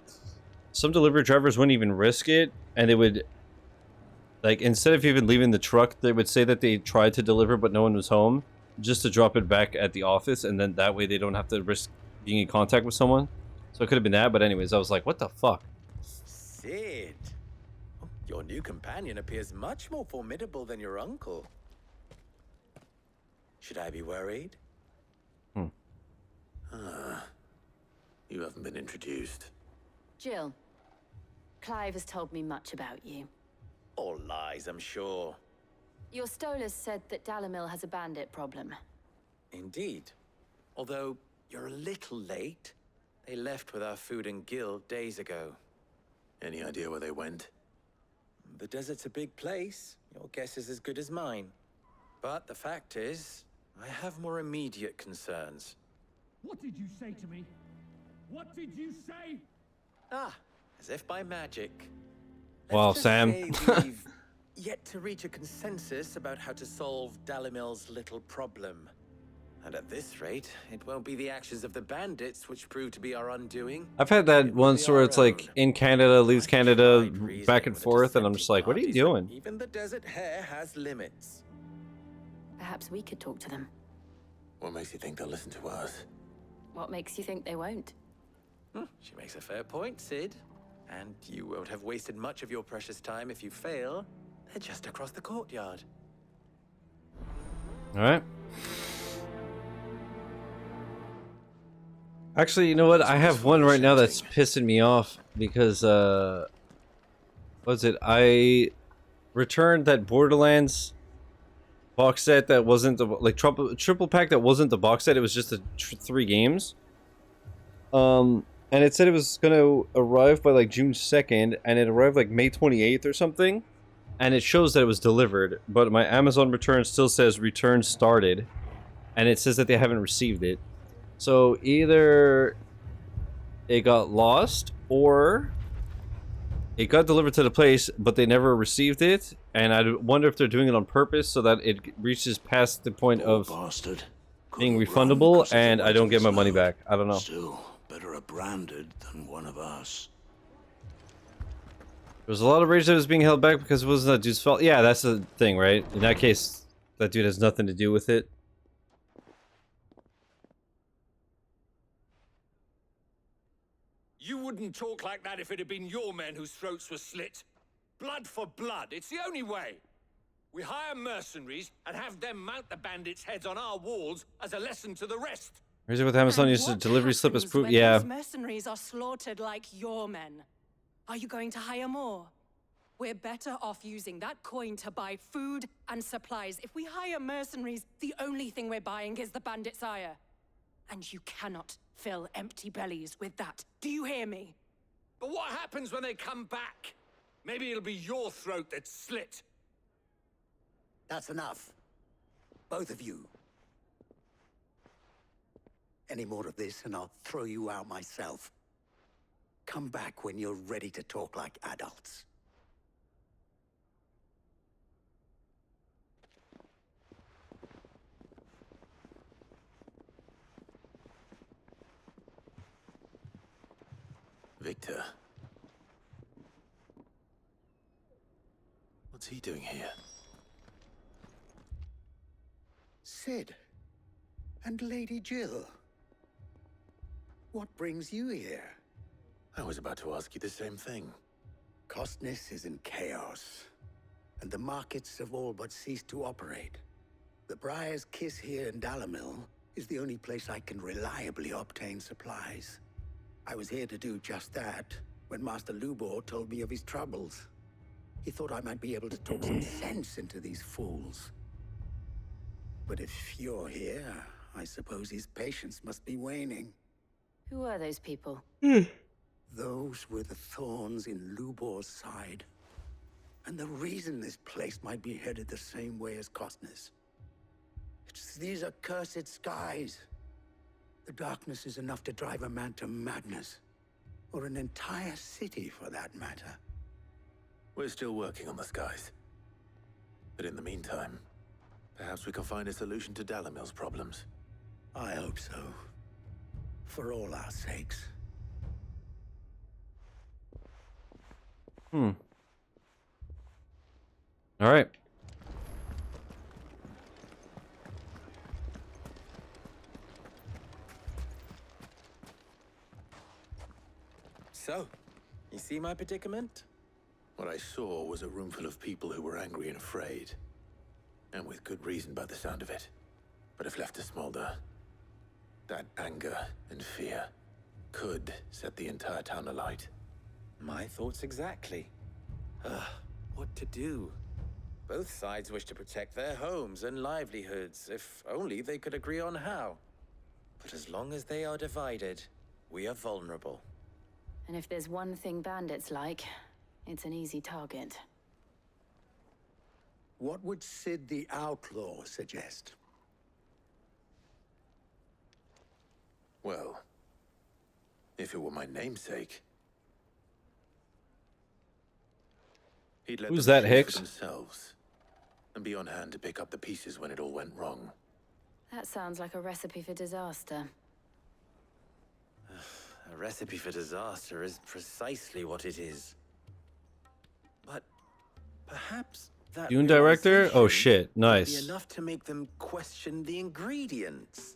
some delivery drivers wouldn't even risk it, and they would, like, instead of even leaving the truck, they would say that they tried to deliver but no one was home. just to drop it back at the office, and then that way they don't have to risk being in contact with someone. So it could have been that, but anyways, I was like, what the fuck? Sid, your new companion appears much more formidable than your uncle. Should I be worried? You haven't been introduced. Jill, Clive has told me much about you. All lies, I'm sure. Your Stolas said that Dalamil has a bandit problem. Indeed. Although you're a little late. They left with our food and guild days ago. Any idea where they went? The desert's a big place. Your guess is as good as mine. But the fact is, I have more immediate concerns. What did you say to me? What did you say? Ah, as if by magic. Wow, Let's just Sam. say we've yet to reach a consensus about how to solve Dalamil's little problem. And at this rate, it won't be the actions of the bandits which prove to be our undoing. I've had that once where it's like in Canada, leaves Canada, back and forth, and I'm just like, what are you doing? Even the desert hare has limits. Perhaps we could talk to them. What makes you think they'll listen to us? What makes you think they won't? She makes a fair point, Sid. And you won't have wasted much of your precious time if you fail. They're just across the courtyard. Alright. Actually, you know what? I have one right now that's pissing me off because, what was it? I returned that Borderlands box set that wasn't the, like, triple pack that wasn't the box set. It was just the 3 games. And it said it was going to arrive by, like, June 2nd, and it arrived, like, May 28th or something. And it shows that it was delivered, but my Amazon return still says return started. And it says that they haven't received it. So either it got lost or it got delivered to the place, but they never received it. And I wonder if they're doing it on purpose so that it reaches past the point of being refundable and I don't get my money back. I don't know. Still, better a branded than one of us. There was a lot of rage that was being held back because it wasn't that dude's fault. Yeah, that's the thing, right? In that case, that dude has nothing to do with it. You wouldn't talk like that if it had been your men whose throats were slit. Blood for blood, it's the only way. We hire mercenaries and have them mount the bandits' heads on our walls as a lesson to the rest. Raise it with Amazon used a delivery slip as proof. When Yeah. these mercenaries are slaughtered like your men. Are you going to hire more? We're better off using that coin to buy food and supplies. If we hire mercenaries, the only thing we're buying is the bandit's ire. And you cannot fill empty bellies with that. Do you hear me? But what happens when they come back? Maybe it'll be your throat that's slit. That's enough. Both of you. Any more of this and I'll throw you out myself. Come back when you're ready to talk like adults. Victor. What's he doing here? Sid. And Lady Jill. What brings you here? I was about to ask you the same thing. Costness is in chaos, and the markets have all but ceased to operate. The Briar's Kiss here in Dalamil is the only place I can reliably obtain supplies. I was here to do just that when Master Lubor told me of his troubles. He thought I might be able to talk some sense into these fools. But if you're here, I suppose his patience must be waning. Who are those people? Those were the thorns in Lubor's side. And the reason this place might be headed the same way as Costness. It's these accursed skies. The darkness is enough to drive a man to madness. Or an entire city, for that matter. We're still working on the skies. But in the meantime, perhaps we can find a solution to Dalamil's problems. I hope so. For all our sakes. All right. So, you see my predicament? What I saw was a room full of people who were angry and afraid. And with good reason by the sound of it. But if left to smolder, that anger and fear could set the entire town alight. My thoughts exactly. What to do? Both sides wish to protect their homes and livelihoods, if only they could agree on how. But as long as they are divided, we are vulnerable. And if there's one thing bandits like, it's an easy target. What would Sid the Outlaw suggest? Well, if it were my namesake, he'd let Who's them that, choose Hicks? for themselves and be on hand to pick up the pieces when it all went wrong. That sounds like a recipe for disaster. A recipe for disaster is precisely what it is. But perhaps that Dune director? Oh shit, be nice. enough to make them question the ingredients.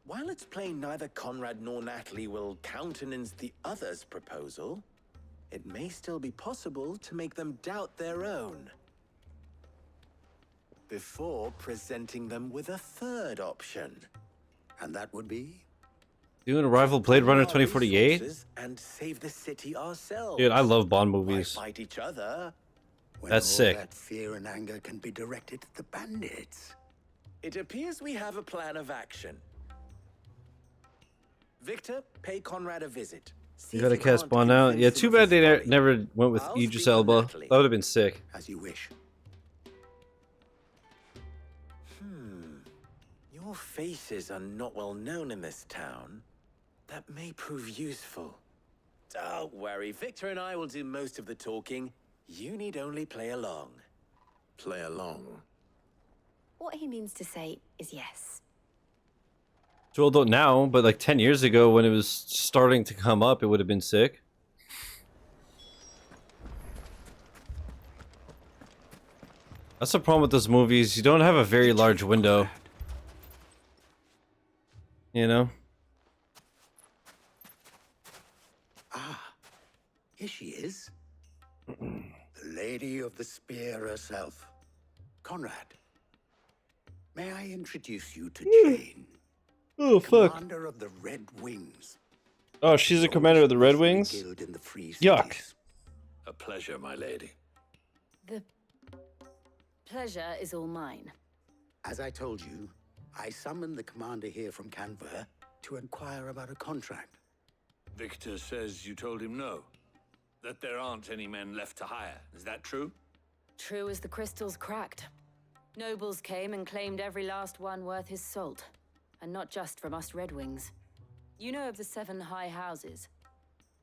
While it's plain neither Conrad nor Natalie will countenance the other's proposal, it may still be possible to make them doubt their own. Before presenting them with a third option. And that would be? Dune Arrival Blade Runner 2048? And save the city ourselves. Dude, I love Bond Why movies. fight each other? When That's all sick. that fear and anger can be directed at the bandits. It appears we have a plan of action. Victor, pay Conrad a visit. See You if gotta you cast can't Bond out. convince Yeah, him too of bad his they folly. never went with I'll Idris speak with Elba. Natalie. That would have been sick. As you wish. Your faces are not well known in this town. That may prove useful. Don't worry, Victor and I will do most of the talking. You need only play along. Play along. What he means to say is yes. Well, don't now, but like 10 years ago when it was starting to come up, it would have been sick. That's the problem with those movies. You don't have a very large window. You know? Ah, here she is. The Lady of the Spear herself. Conrad. May I introduce you to Jane? Oh, fuck. Commander of the Red Wings. Oh, she's a commander of the Red Wings? Guild in the Free Yuck. Cities. A pleasure, my lady. The pleasure is all mine. As I told you, I summoned the commander here from Canver to inquire about a contract. Victor says you told him no. That there aren't any men left to hire. Is that true? True as the crystals cracked. Nobles came and claimed every last one worth his salt. And not just from us Red Wings. You know of the 7 high houses.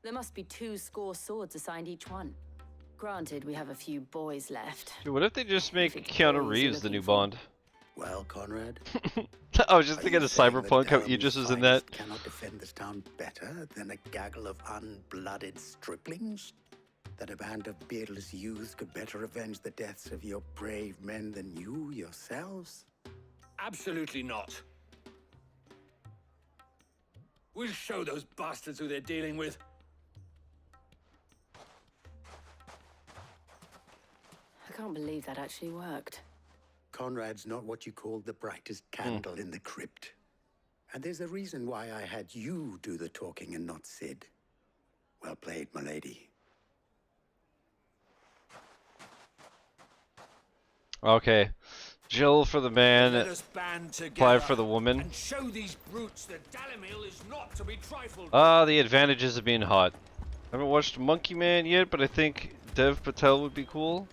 There must be 2 swords assigned each one. Granted, we have a few boys left. Dude, what if they just make Keanu Reeves the new Bond? Well, Conrad, I was just are thinking you of saying that Cyberpunk, how Dalam's Idris was in that. finest cannot defend this town better than a gaggle of unblooded striplings? That a band of beardless youths could better avenge the deaths of your brave men than you yourselves? Absolutely not. We'll show those bastards who they're dealing with. I can't believe that actually worked. Conrad's not what you call the brightest candle in the crypt. And there's a reason why I had you do the talking and not Sid. Well played, my lady. Okay. Jill for the man, Let us band together Clive for the woman. and show these brutes that Dalimil is not to be trifled. The advantages of being hot. I haven't watched Monkey Man yet, but I think Dev Patel would be cool.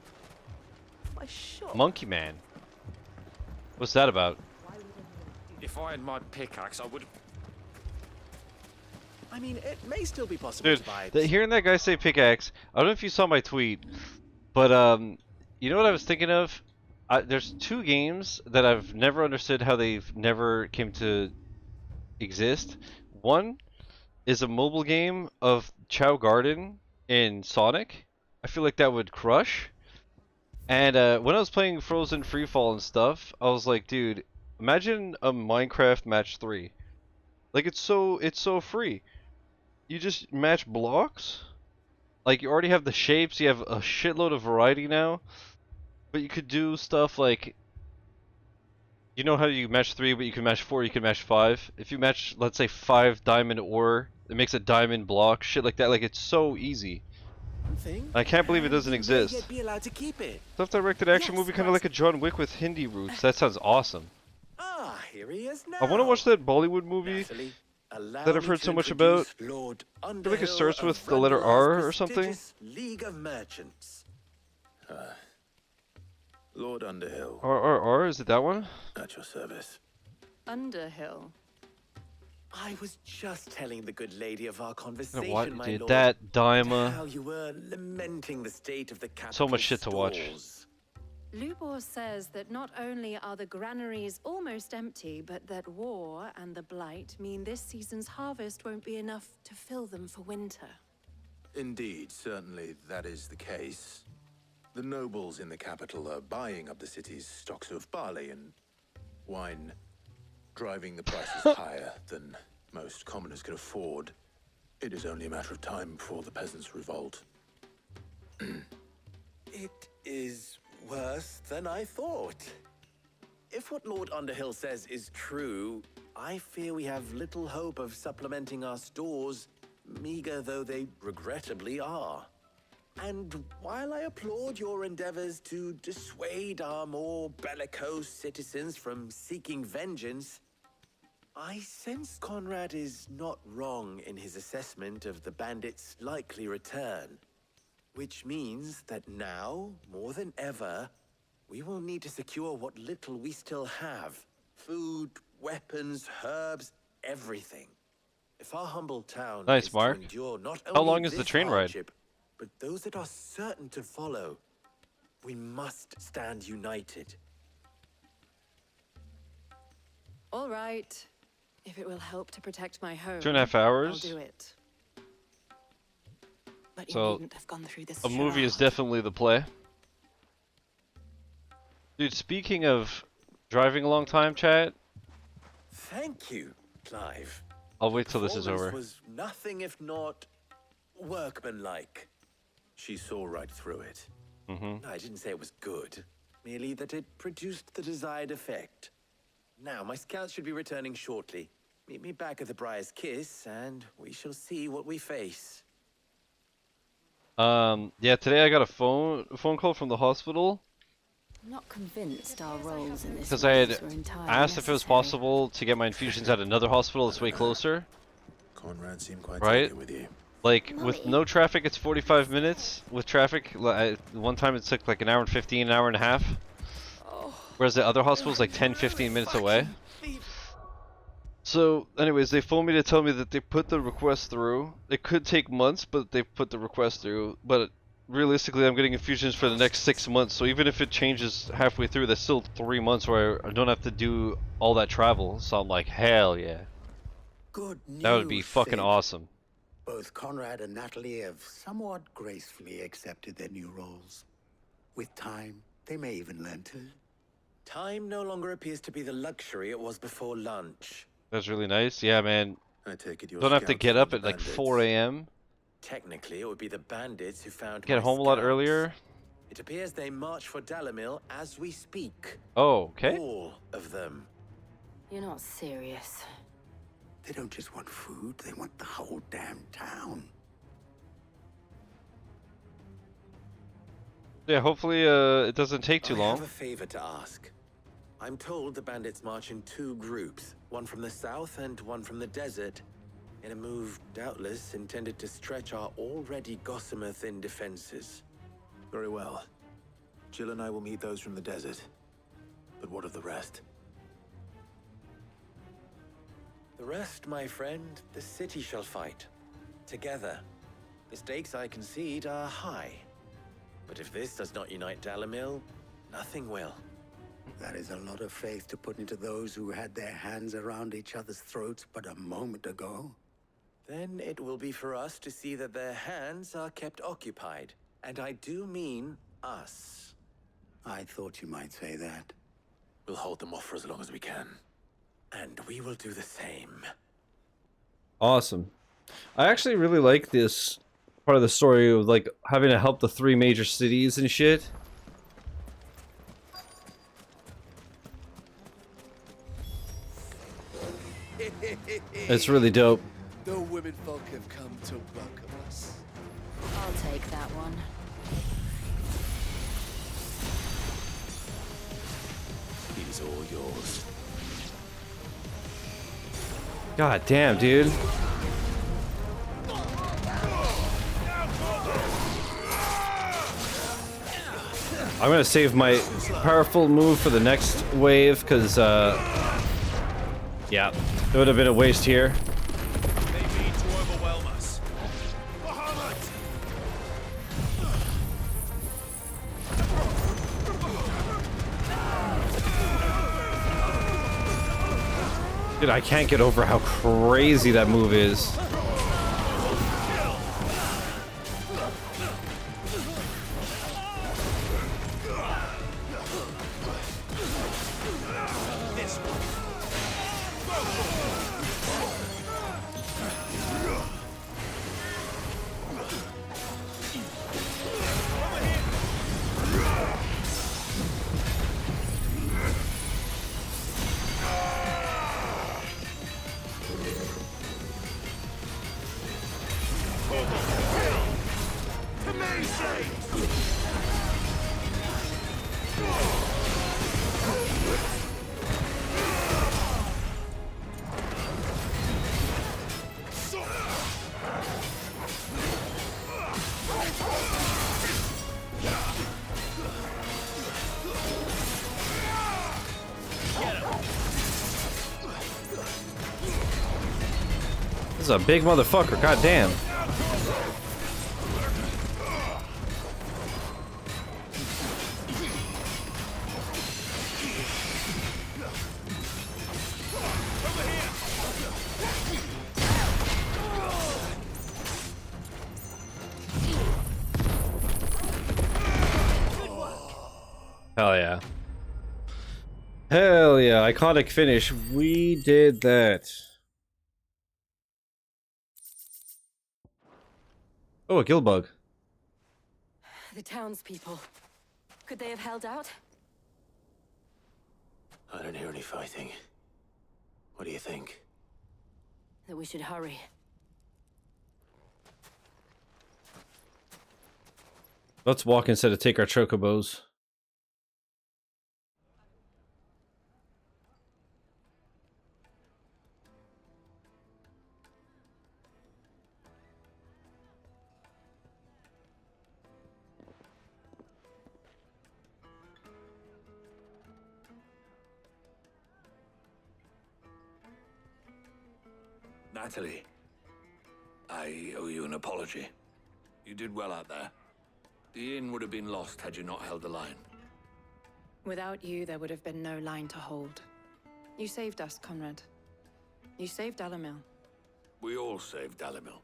Monkey Man? What's that about? If I had my pickaxe, I would have... I mean, it may still be possible Dude, to buy... hearing that guy say pickaxe, I don't know if you saw my tweet, but you know what I was thinking of? There's 2 games that I've never understood how they've never came to exist. One is a mobile game of Chow Garden in Sonic. I feel like that would crush. And when I was playing Frozen Freefall and stuff, I was like, dude, imagine a Minecraft match 3. Like it's so free. you just match blocks? Like, you already have the shapes, you have a shitload of variety now, but you could do stuff like, you know how you match 3, but you can match 4, you can match 5? If you match, let's say, 5 diamond ore, it makes a diamond block, shit like that, like, it's so easy. I can't believe it doesn't exist. Yet be allowed to keep it. Self-directed action movie kind of like a John Wick with Hindi roots. That sounds awesome. Ah, here he is now. I want to watch that Bollywood movie that I've heard so much about. Lord I feel like it starts with the letter R or something. League of Merchants. Lord Underhill. R, is it that one? At your service. Underhill. I was just telling the good lady of our conversation, What, my dude? lord, That Daima. how you were lamenting the state of the capital. So much shit to watch. Lubor says that not only are the granaries almost empty, but that war and the Blight mean this season's harvest won't be enough to fill them for winter. Indeed, certainly that is the case. The nobles in the capital are buying up the city's stocks of barley and wine, driving the prices higher than most commoners can afford. It is only a matter of time before the peasants revolt. It is worse than I thought. If what Lord Underhill says is true, I fear we have little hope of supplementing our stores, meager though they regrettably are. And while I applaud your endeavors to dissuade our more bellicose citizens from seeking vengeance, I sense Conrad is not wrong in his assessment of the bandits' likely return. Which means that now, more than ever, we will need to secure what little we still have. Food, weapons, herbs, everything. If our humble town Nice, is Mark. to endure not How only long is the this train ride? hardship, but those that are certain to follow, we must stand united. All right. If it will help to protect my home, 2.5 hours? I'll do it. But you So, needn't have gone through this a movie is charade. definitely the play. Dude, speaking of driving a long time, chat, Thank you, Clive. I'll wait till this is Performance over. was nothing if not workmanlike. She saw right through it. Mm-hmm. I didn't say it was good, merely that it produced the desired effect. Now, my scouts should be returning shortly. Meet me back at the Briar's Kiss, and we shall see what we face. Yeah, today I got a phone call from the hospital I'm not convinced our roles in this because I had race were entirely asked if it was necessary. possible to get my infusions at another hospital that's way closer. Conrad seemed quite Right? taken with you. Like, with no traffic, it's 45 minutes. With traffic, one time it took like an hour and 15, an hour and a half. Whereas the other hospital's like 10, 15 minutes away. So, anyways, they phoned me to tell me that they put the request through. It could take months, but they put the request through. But realistically, I'm getting infusions for the next 6 months. So even if it changes halfway through, that's still 3 months where I don't have to do all that travel. So I'm like, hell yeah. Good news, That would be fucking Sid. awesome. Both Conrad and Natalie have somewhat gracefully accepted their new roles. With time, they may even learn to. Time no longer appears to be the luxury it was before lunch. That's really nice. Yeah, man. I take it your Don't have to scouts get found up the at like bandits. 4 a.m. Technically, it would be the bandits who found Get my home a lot scouts. earlier. It appears they march for Dalamil as we speak. Oh, okay. All of them. You're not serious. They don't just want food, they want the whole damn town. Yeah, hopefully it doesn't take too I long. have a favor to ask. I'm told the bandits march in 2 groups, one from the south and one from the desert, in a move doubtless intended to stretch our already gossamer-thin defenses. Very well. Jill and I will meet those from the desert. But what of the rest? The rest, my friend, the city shall fight. Together. The stakes, I concede, are high. But if this does not unite Dalamil, nothing will. That is a lot of faith to put into those who had their hands around each other's throats but a moment ago. Then it will be for us to see that their hands are kept occupied. And I do mean us. I thought you might say that. We'll hold them off for as long as we can. And we will do the same. Awesome. I actually really like this part of the story of like having to help the 3 major cities and shit. It's really dope. The women folk have come to welcome us. I'll take that one. He's all yours. God damn, dude. I'm gonna save my powerful move for the next wave, because, yeah, it would have been a waste here. They mean to overwhelm us. Dude, I can't get over how crazy that move is. This is a big motherfucker, god damn. Hell yeah. Hell yeah, iconic finish. We did that. Oh, a gill bug. The townspeople. Could they have held out? I don't hear any fighting. What do you think? That we should hurry. Let's walk instead of take our chocobos. Natalie, I owe you an apology. You did well out there. The inn would have been lost had you not held the line. Without you, there would have been no line to hold. You saved us, Conrad. You saved Alamil. We all saved Alamil.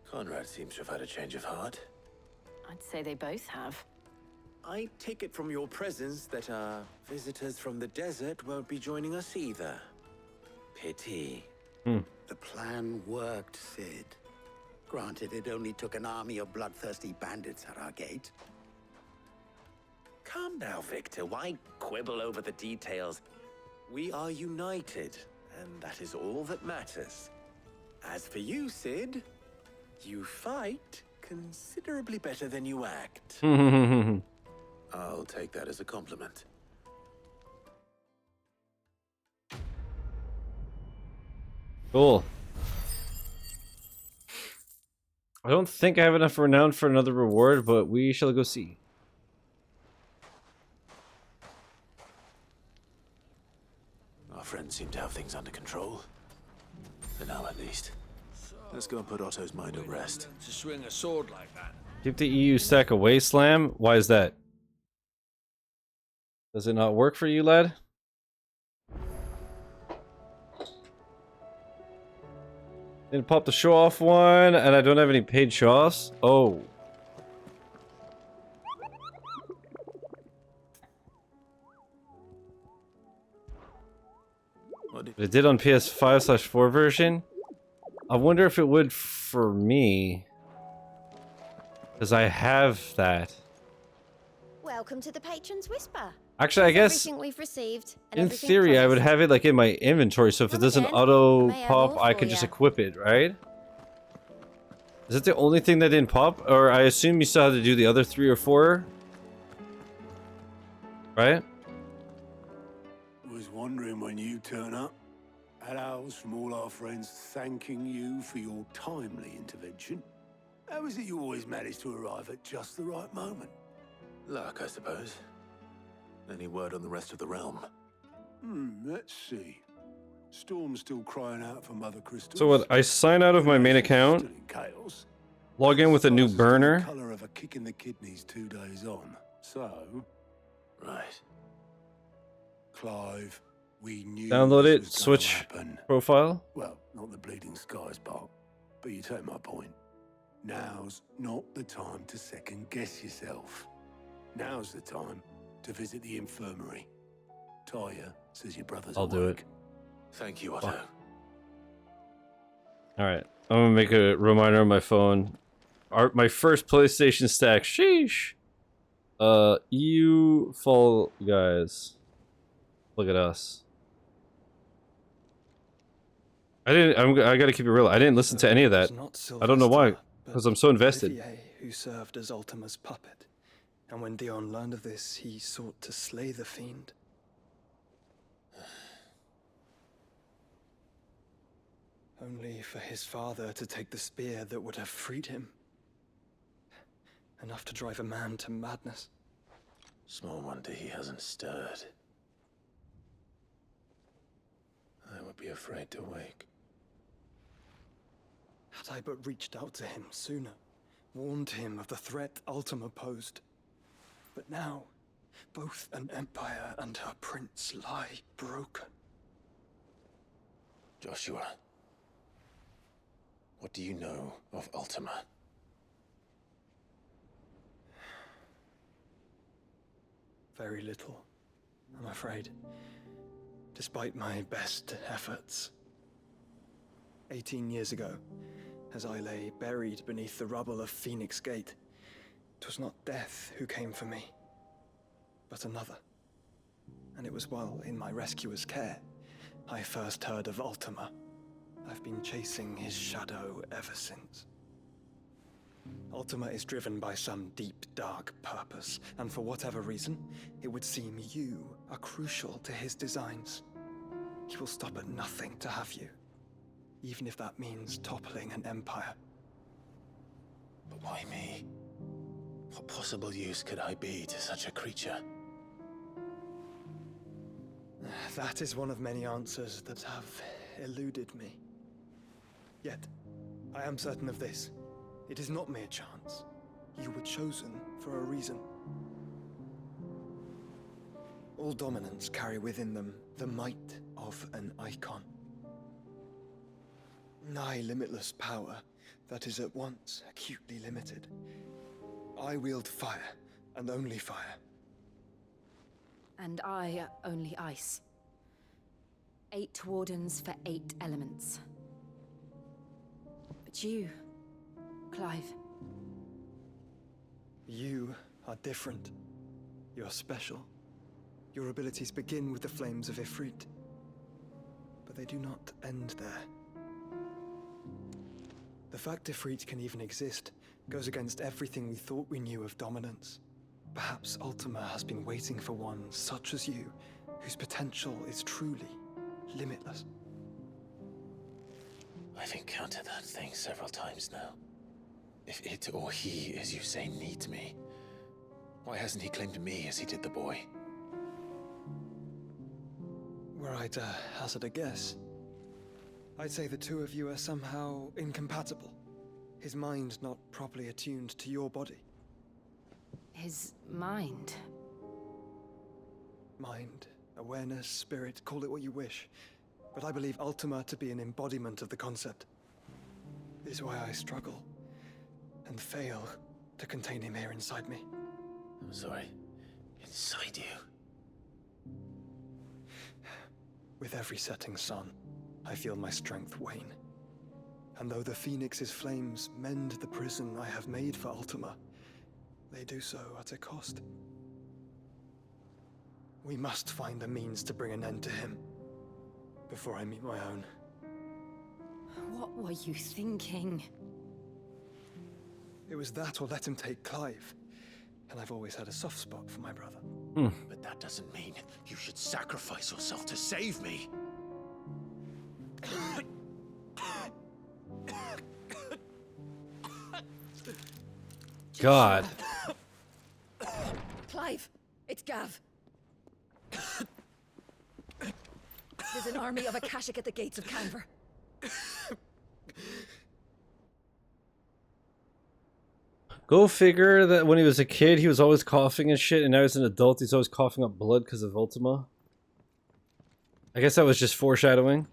Conrad seems to have had a change of heart. I'd say they both have. I take it from your presence that our visitors from the desert won't be joining us either. Pity. The plan worked, Sid. Granted, it only took an army of bloodthirsty bandits at our gate. Calm now, Victor. Why quibble over the details? We are united, and that is all that matters. As for you, Sid, you fight considerably better than you act. I'll take that as a compliment. Cool. I don't think I have enough renown for another reward, but we shall go see. Our friends seem to have things under control. For now, at least. Let's go and put Otto's mind at rest. To swing a sword like that. Keep the EU stack away, Slam. Why is that? Does it not work for you, lad? Didn't pop the show off one, and I don't have any paid show offs. Oh. But it did on PS5/4 version. I wonder if it would for me. Because I have that. Welcome to the Patron's Whisper. Actually, I guess Everything we've received and in everything theory I would promised. have it like in my inventory, so if it doesn't again. auto I may have pop, more I for could just ya. equip it, right? Is it the only thing that didn't pop? Or I assume you still have to do the other 3 or 4? Right? Was wondering when you turn up. Hellos from all our friends thanking you for your timely intervention. How is it you always manage to arrive at just the right moment? Luck, I suppose. Any word on the rest of the realm? Let's see. Storm's still crying out for Mother Crystal. So what, I sign out of my main account, log in with a new burner. Color of a kick in the kidneys 2 days on. So, right. Clive, we knew Download this it, was gonna switch happen. profile. Well, not the bleeding skies part, but you take my point. Now's not the time to second guess yourself. Now's the time to visit the infirmary. Taya says your brother's I'll do it. Thank you, Otto. Alright, I'm gonna make a reminder on my phone. My first PlayStation stack. Sheesh. EU Fall Guys. Look at us. I gotta keep it real. I didn't listen to any of that. I don't know why. Because I'm so invested. Olivier, who served as Ultima's puppet. And when Dion learned of this, he sought to slay the fiend. Only for his father to take the spear that would have freed him. Enough to drive a man to madness. Small wonder he hasn't stirred. I would be afraid to wake. Had I but reached out to him sooner, warned him of the threat Ultima posed. But now, both an empire and her prince lie broken. Joshua, what do you know of Ultima? Very little, I'm afraid. Despite my best efforts. 18 years ago, as I lay buried beneath the rubble of Phoenix Gate, 'twas not death who came for me, but another. And it was while in my rescuer's care, I first heard of Ultima. I've been chasing his shadow ever since. Ultima is driven by some deep, dark purpose, and for whatever reason, it would seem you are crucial to his designs. He will stop at nothing to have you, even if that means toppling an empire. But why me? What possible use could I be to such a creature? That is one of many answers that have eluded me. Yet, I am certain of this. It is not mere chance. You were chosen for a reason. All dominants carry within them the might of an Eikon. Nigh limitless power that is at once acutely limited. I wield fire, and only fire. And I only ice. 8 wardens for 8 elements. But you, Clive. You are different. You're special. Your abilities begin with the flames of Ifrit. But they do not end there. The fact Ifrit can even exist goes against everything we thought we knew of dominance. Perhaps Ultima has been waiting for one such as you, whose potential is truly limitless. I've encountered that thing several times now. If it or he, as you say, needs me, why hasn't he claimed me as he did the boy? Were I to hazard a guess, I'd say the two of you are somehow incompatible. His mind not properly attuned to your body. His mind. Mind, awareness, spirit, call it what you wish. But I believe Ultima to be an embodiment of the concept. It is why I struggle and fail to contain him here inside me. I'm sorry. Inside you? With every setting sun, I feel my strength wane. And though the Phoenix's flames mend the prison I have made for Ultima, they do so at a cost. We must find a means to bring an end to him before I meet my own. What were you thinking? It was that or let him take Clive. And I've always had a soft spot for my brother. But that doesn't mean you should sacrifice yourself to save me. God. Clive, it's Gav. There's an army of Akashic at the gates of Canver. Go figure that when he was a kid, he was always coughing and shit, and now he's an adult, he's always coughing up blood because of Ultima. I guess that was just foreshadowing.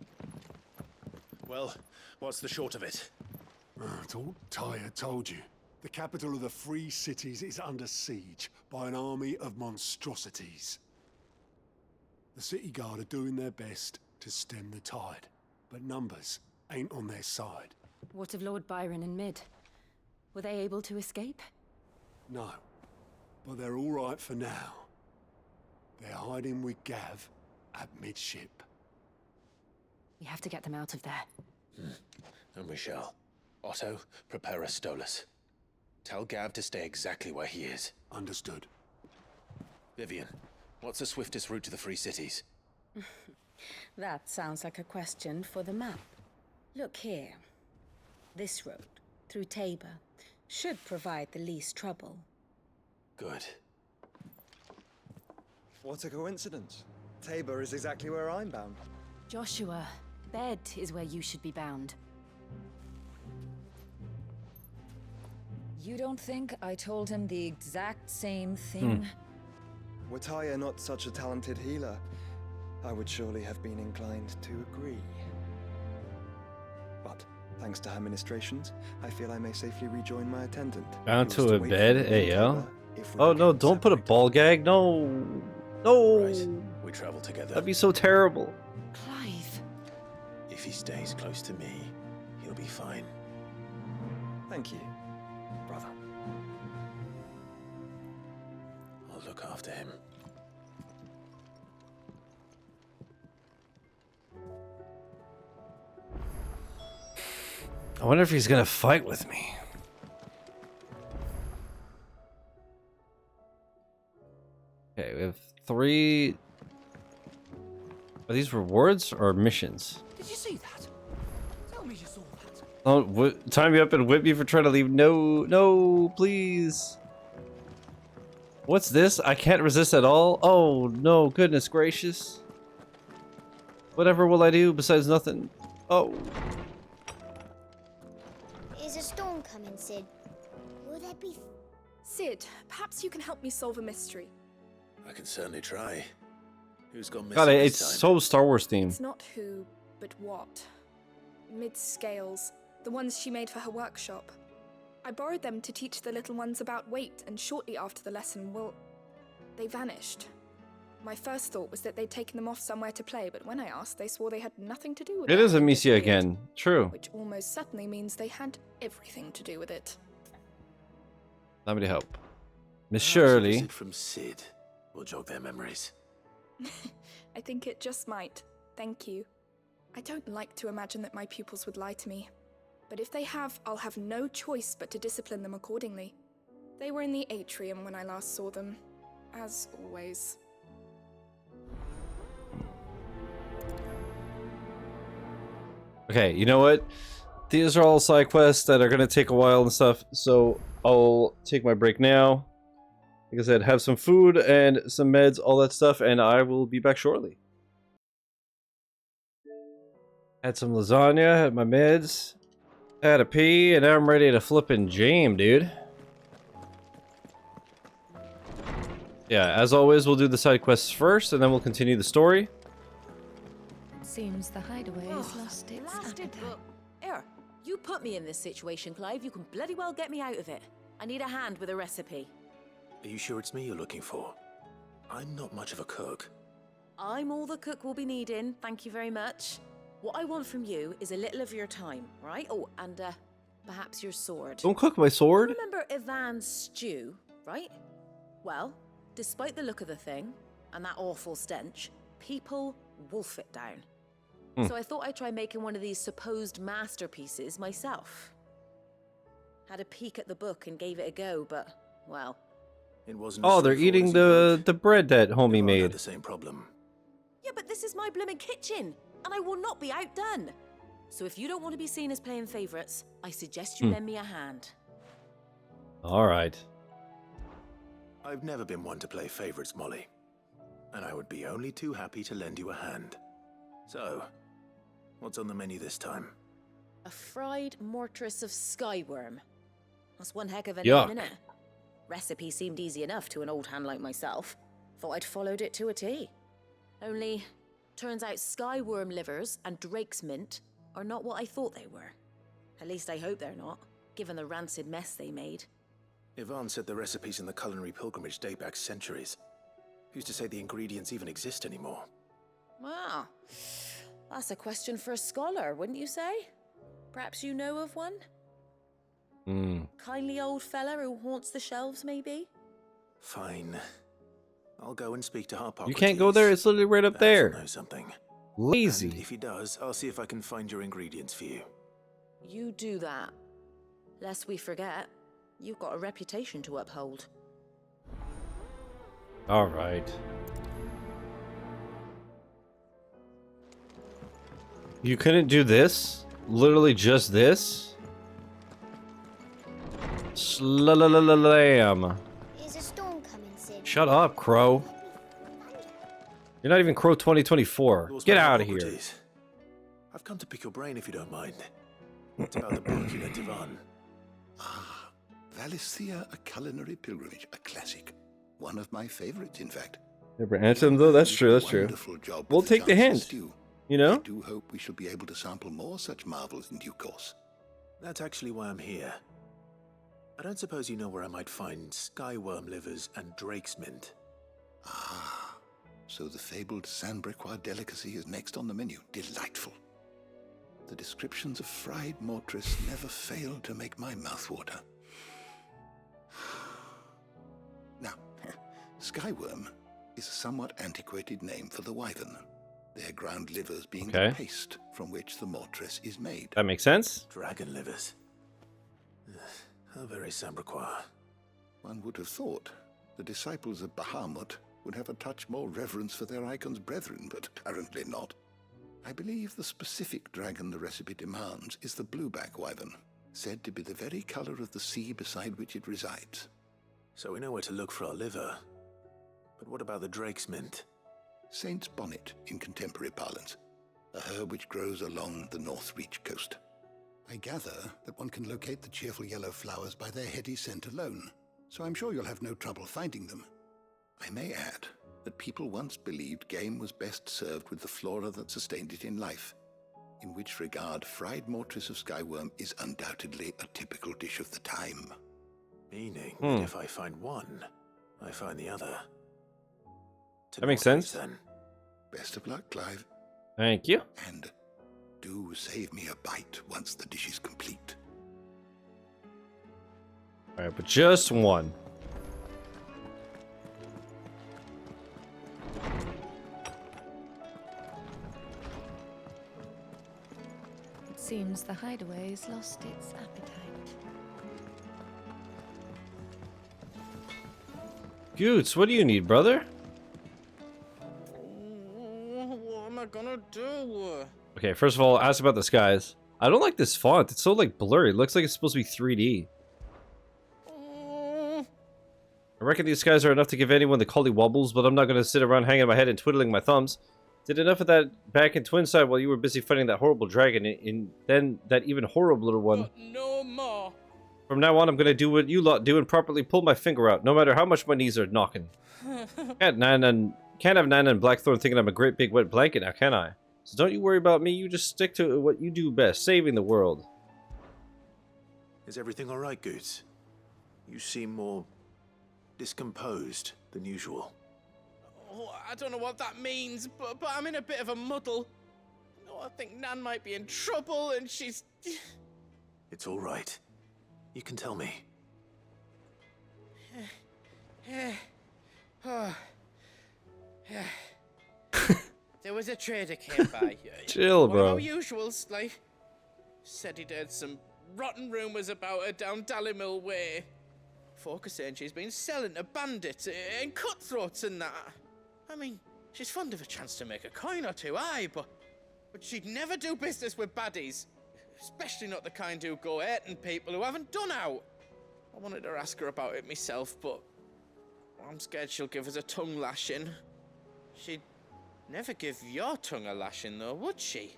Well, what's the short of it? It's all Tyre told you. The capital of the Free Cities is under siege by an army of monstrosities. The City Guard are doing their best to stem the tide, but numbers ain't on their side. What of Lord Byron and Mid? Were they able to escape? No, but they're all right for now. They're hiding with Gav at midship. We have to get them out of there. And we shall. Otto, prepare a Stolas. Tell Gav to stay exactly where he is. Understood. Vivian, what's the swiftest route to the Free Cities? That sounds like a question for the map. Look here. This road, through Tabor, should provide the least trouble. Good. What a coincidence. Tabor is exactly where I'm bound. Joshua, Bed is where you should be bound. You don't think I told him the exact same thing? Were Tyre not such a talented healer, I would surely have been inclined to agree. But thanks to her ministrations, I feel I may safely rejoin my attendant. Bound to a bed, hey yo. Oh no, don't put a ball gag. No. No. Right. We travel together. That'd be so terrible. Clive. If he stays close to me, he'll be fine. Thank you, brother. I'll look after him. I wonder if he's gonna fight with me. Okay, we have 3. Are these rewards or missions? Did you see that? Tell me you saw that. Oh, tie me up and whip me for trying to leave. No, no, please. What's this? I can't resist at all. Oh no, goodness gracious. Whatever will I do besides nothing? Oh. Is a storm coming, Sid? Will there be... Sid, perhaps you can help me solve a mystery. I can certainly try. Who's gone missing God, it's this time? so Star Wars themed. It's not who, but what. Mid's scales, the ones she made for her workshop. I borrowed them to teach the little ones about weight, and shortly after the lesson, well, they vanished. My first thought was that they'd taken them off somewhere to play, but when I asked, they swore they had nothing to do with it. It is Amicia again. True. Which almost certainly means they had everything to do with it. Let me help. Miss Perhaps a Shirley. visit from Sid will jog their memories. I think it just might. Thank you. I don't like to imagine that my pupils would lie to me. But if they have, I'll have no choice but to discipline them accordingly. They were in the atrium when I last saw them. As always. Okay, you know what? These are all side quests that are gonna take a while and stuff, so I'll take my break now. Like I said, have some food and some meds, all that stuff, and I will be back shortly. Had some lasagna, had my meds, had a pee, and now I'm ready to flippin' jam, dude. Yeah, as always, we'll do the side quests first, and then we'll continue the story. Seems the hideaway has lost its Blasted appetite. book. Here, you put me in this situation, Clive. You can bloody well get me out of it. I need a hand with a recipe. Are you sure it's me you're looking for? I'm not much of a cook. I'm all the cook will be needing, thank you very much. What I want from you is a little of your time, right? Oh, and perhaps your sword. Don't cook my sword. You remember Ivan's stew, right? Well, despite the look of the thing, and that awful stench, people wolf it down. So I thought I'd try making one of these supposed masterpieces myself. Had a peek at the book and gave it a go, but, well... It wasn't. Oh, they're eating the bread that homie Had made. the same problem. Yeah, but this is my blooming kitchen, and I will not be outdone. So if you don't want to be seen as playing favourites, I suggest you lend me a hand. All right. I've never been one to play favorites, Molly. And I would be only too happy to lend you a hand. So, what's on the menu this time? A fried mortress of skyworm. That's one heck of a Yuck. name, innit? Recipe seemed easy enough to an old hand like myself. Thought I'd followed it to a T. Only, turns out skyworm livers and drake's mint are not what I thought they were. At least I hope they're not, given the rancid mess they made. Ivan said the recipes in the culinary pilgrimage date back centuries. Who's to say the ingredients even exist anymore? Wow. That's a question for a scholar, wouldn't you say? Perhaps you know of one? Kindly old fella who haunts the shelves, maybe? Fine. I'll go and speak to Harpocrates. You can't go there. It's literally right up there. Know something. Lazy. And if he does, I'll see if I can find your ingredients for you. You do that. Lest we forget, you've got a reputation to uphold. All right. You couldn't do this? Literally just this? Slam. Is a storm coming, Sid? Shut up, Crow. You're not even Crow 2024. Get out of here. I've come to pick your brain if you don't mind. It's about the book you lent Ivan. Ah, Valisthea, a culinary pilgrimage, a classic. One of my favorites, in fact. Never answer them though. That's true. That's true. Wonderful job We'll with take the hint. stew. You know. I do hope we shall be able to sample more such marvels in due course. That's actually why I'm here. I don't suppose you know where I might find skyworm livers and drake's mint. Ah, so the fabled Sandbrequois delicacy is next on the menu. Delightful. The descriptions of fried mortress never fail to make my mouth water. Now, skyworm is a somewhat antiquated name for the wyvern. Their ground livers being the paste from which the mortress is made. That makes sense. Dragon livers. How very Sandbrequois. One would have thought the disciples of Bahamut would have a touch more reverence for their Eikons brethren, but apparently not. I believe the specific dragon the recipe demands is the blueback wyvern, said to be the very color of the sea beside which it resides. So we know where to look for our liver. But what about the drake's mint? Saint's bonnet in contemporary parlance, a herb which grows along the North Reach coast. I gather that one can locate the cheerful yellow flowers by their heady scent alone, so I'm sure you'll have no trouble finding them. I may add that people once believed game was best served with the flora that sustained it in life, in which regard fried mortress of skyworm is undoubtedly a typical dish of the time. Meaning that if I find one, I find the other. That makes sense. Then. Best of luck, Clive. Thank you. And do save me a bite once the dish is complete. All right, but just one. It seems the hideaway's lost its appetite. Goots, what do you need, brother? What am I gonna do? Okay, first of all, ask about the skies. I don't like this font. It's so like blurry. It looks like it's supposed to be 3D. I reckon these skies are enough to give anyone the collie wobbles, but I'm not going to sit around hanging my head and twiddling my thumbs. Did enough of that back in Twinside while you were busy fighting that horrible dragon, and then that even horribler one. No more. From now on, I'm going to do what you lot do and properly pull my finger out, no matter how much my knees are knocking. Can't have Nana and Blackthorn thinking I'm a great big wet blanket now, can I? So don't you worry about me, you just stick to what you do best, saving the world. Is everything alright, Goots? You seem more discomposed than usual. Oh, I don't know what that means, but I'm in a bit of a muddle. Oh, I think Nan might be in trouble, and she's... It's all right. You can tell me. There was a trader came by. Chill, One of our bro. usuals, like, said he'd heard some rotten rumours about her down Dallimil Way. Folk are saying she's been selling to bandits and cutthroats and that. I mean, she's fond of a chance to make a coin or two, aye, but she'd never do business with baddies. Especially not the kind who go hurting people who haven't done out. I wanted to ask her about it myself, but I'm scared she'll give us a tongue lashing. She'd never give your tongue a lashing, though, would she?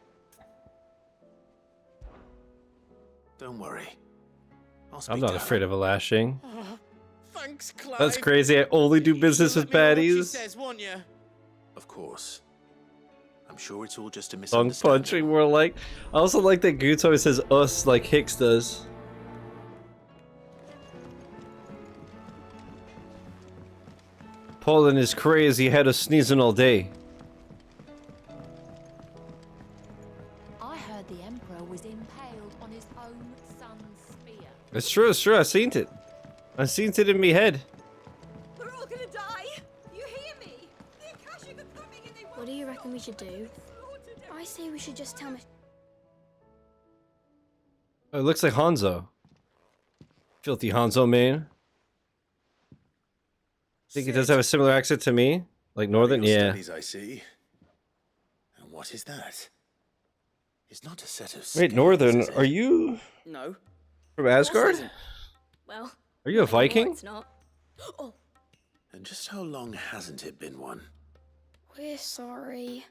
Don't worry. I'm not afraid of a lashing. Oh, thanks, Clive. That's crazy. I only do business with She baddies. says, won't you? Of course. I'm sure it's all just a Tongue misunderstanding. punching, more like. I also like that Goots always says us like Hicks does. Poland is crazy. Had us sneezing all day. I heard the Emperor was impaled on his own son's spear. It's true. It's true. I seen it. I seen it in me head. We're all gonna die! You hear me? The Akashic are coming and they want... What do you reckon we should do? I say we should just tell Miss... Oh, it looks like Hanzo. Filthy Hanzo man. Think he does have a similar accent to me? Like Northern? Your Yeah. studies, I see. And what is that? It's not a set of Wait, scales, Northern, is it? are you No. from Asgard? Well... Are you a Viking? No, it's not. Oh, And just how long hasn't it been one? we're sorry.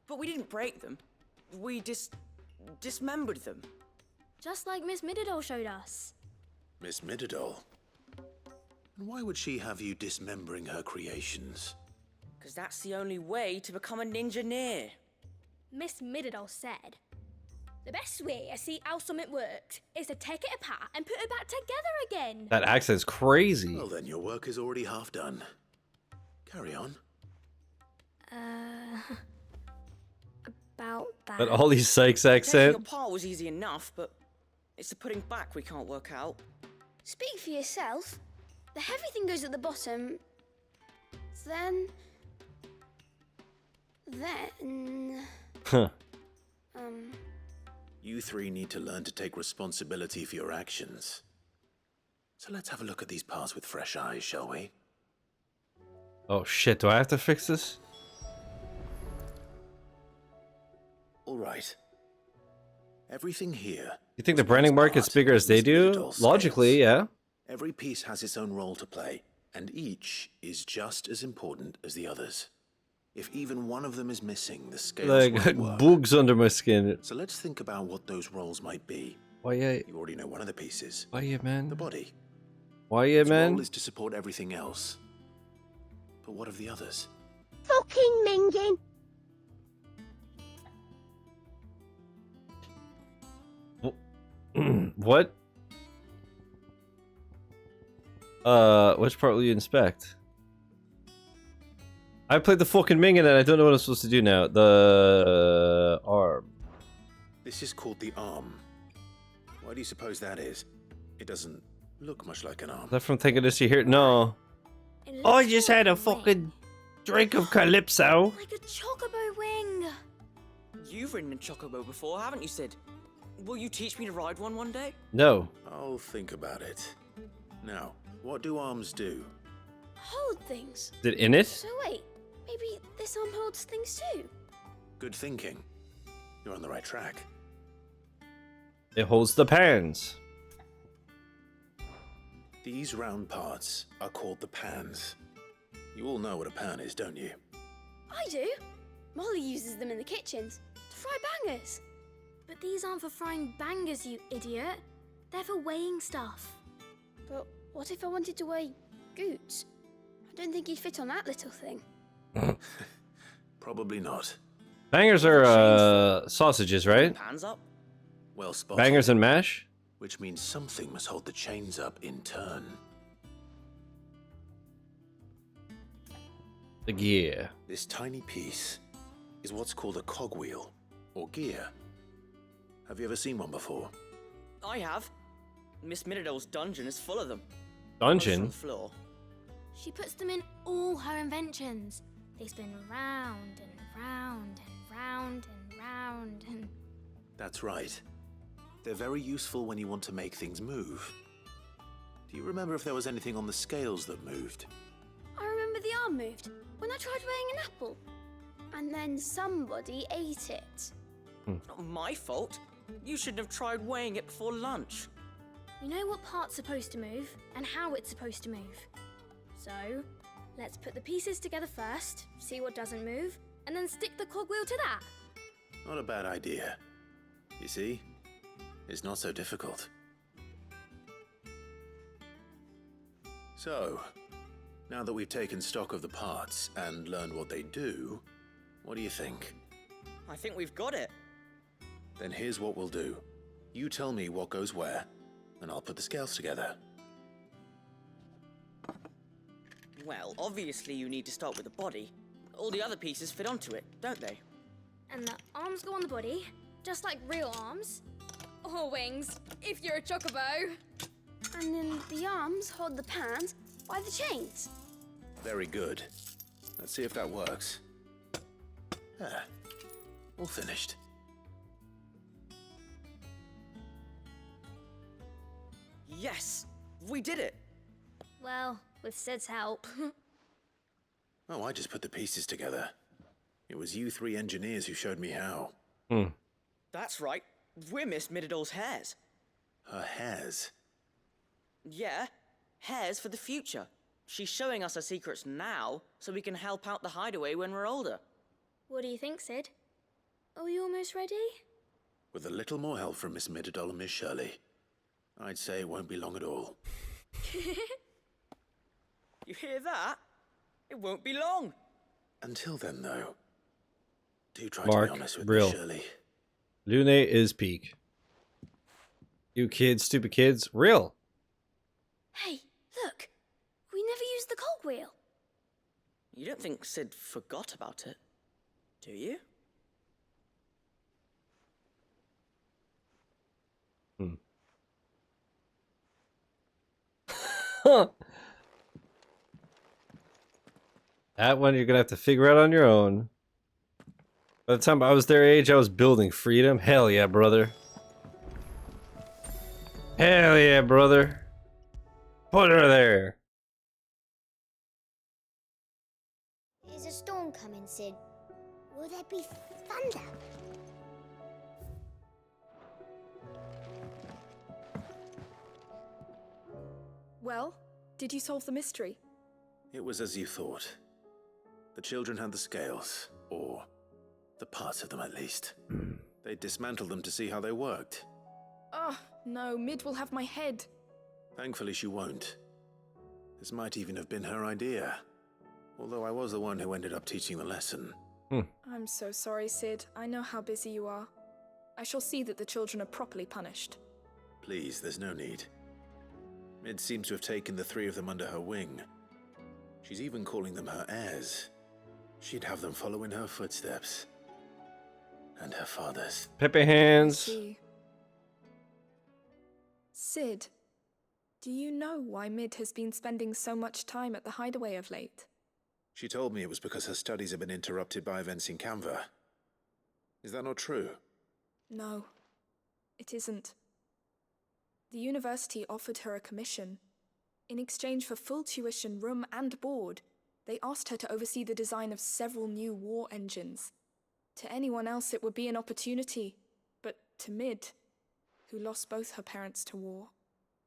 But we didn't break them. We dismembered them. Just like Miss Mididol showed us. Miss Mididol? And why would she have you dismembering her creations? Because that's the only way to become a ninja-near. Miss Mididol said, the best way to see how something worked is to take it apart and put it back together again. That accent's crazy. Well then, your work is already half done. Carry on. About that. But all these Sykes Taking accent. apart was easy enough, but it's the putting back we can't work out. Speak for yourself. The heavy thing goes at the bottom. Then... Huh. You three need to learn to take responsibility for your actions. So let's have a look at these parts with fresh eyes, shall we? Oh shit, do I have to fix this? All right. Everything here. You think the branding market's bigger as they do? Logically, yeah. Every piece has its own role to play, and each is just as important as the others. If even one of them is missing, the scales Like won't work. bugs under my skin. So let's think about what those roles might be. Why yeah? You already know one of the pieces. Why yeah, man? The body. Why yeah, Its man? role is to support everything else. But what of the others? Fucking minging. What? Which part will you inspect? I played the fucking Ming and I don't know what I'm supposed to do now. The arm. This is called the arm. Why do you suppose that is? It doesn't look much like an arm. Is that from Thank Goodness You're Here? No. Oh, I just had a fucking drink of Calypso. Like a chocobo wing. You've ridden a chocobo before, haven't you, Sid? Will you teach me to ride one day? No. I'll think about it. Now, what do arms do? Hold things. Is it in it? So wait, maybe this arm holds things too. Good thinking. You're on the right track. It holds the pans. These round parts are called the pans. You all know what a pan is, don't you? I do. Molly uses them in the kitchens to fry bangers. But these aren't for frying bangers, you idiot. They're for weighing stuff. But what if I wanted to weigh Goots? I don't think he'd fit on that little thing. Probably not. Bangers are sausages, right? Hands up. Well spotted. Bangers and mash? Which means something must hold the chains up in turn. The gear. This tiny piece is what's called a cogwheel, or gear. Have you ever seen one before? I have. Miss Minidole's dungeon is full of them. Dungeon? On the floor. She puts them in all her inventions. They spin round and round and round and round and... That's right. They're very useful when you want to make things move. Do you remember if there was anything on the scales that moved? I remember the arm moved when I tried weighing an apple. And then somebody ate it. Not my fault. You shouldn't have tried weighing it before lunch. You know what part's supposed to move and how it's supposed to move. So, let's put the pieces together first, see what doesn't move, and then stick the cogwheel to that. Not a bad idea. You see? It's not so difficult. So, now that we've taken stock of the parts and learned what they do, what do you think? I think we've got it. Then here's what we'll do. You tell me what goes where, and I'll put the scales together. Well, obviously you need to start with the body. All the other pieces fit onto it, don't they? And the arms go on the body, just like real arms. Or wings, if you're a chocobo. And then the arms hold the pans by the chains. Very good. Let's see if that works. Ah, all finished. Yes! We did it! Well, with Sid's help. Oh, I just put the pieces together. It was you three engineers who showed me how. That's right. We're Miss Minidole's hairs. Her hairs? Yeah, hairs for the future. She's showing us her secrets now, so we can help out the hideaway when we're older. What do you think, Sid? Are we almost ready? With a little more help from Miss Mididole and Miss Shirley, I'd say it won't be long at all. You hear that? It won't be long. Until then, though, do try Mark, to be honest with real. me, Shirley. Lune is peak. You kids, stupid kids, real. Hey, look. We never used the cogwheel. You don't think Sid forgot about it, do you? That one you're gonna have to figure out on your own. By the time I was their age, I was building freedom. Hell yeah, brother. Hell yeah, brother. Put her there. Is a storm coming, Sid? Will there be thunder? Well, did you solve the mystery? It was as you thought. The children had the scales, or the parts of them at least. They dismantled them to see how they worked. Oh, no, Mid will have my head. Thankfully she won't. This might even have been her idea. Although I was the one who ended up teaching the lesson. I'm so sorry, Sid. I know how busy you are. I shall see that the children are properly punished. Please, there's no need. Mid seems to have taken the three of them under her wing. She's even calling them her heirs. She'd have them follow in her footsteps. And her father's. Pepe hands. See. Sid, do you know why Mid has been spending so much time at the hideaway of late? She told me it was because her studies have been interrupted by events in Canva. Is that not true? No, it isn't. The university offered her a commission. In exchange for full tuition, room and board, they asked her to oversee the design of several new war engines. To anyone else it would be an opportunity, but to Mid, who lost both her parents to war,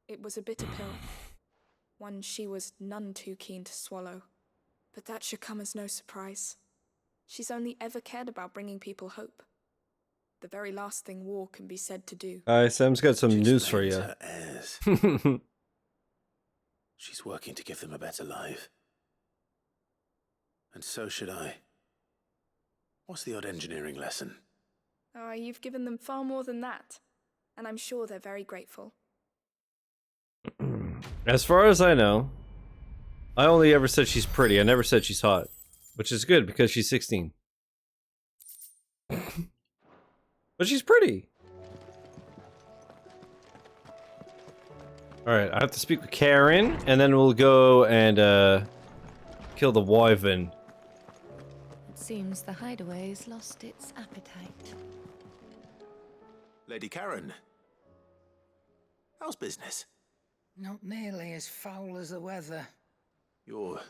it was a bitter pill. One she was none too keen to swallow. But that should come as no surprise. She's only ever cared about bringing people hope. The very last thing war can be said to do. Sam's got some news for you. Her heirs. She's working to give them a better life. And so should I. What's the odd engineering lesson? Ah, you've given them far more than that. And I'm sure they're very grateful. As far as I know, I only ever said she's pretty. I never said she's hot. Which is good because she's 16. But she's pretty. Alright, I have to speak with Karen, and then we'll go and kill the wyvern. It seems the hideaway's lost its appetite. Lady Karen, how's business? Not nearly as foul as the weather. You're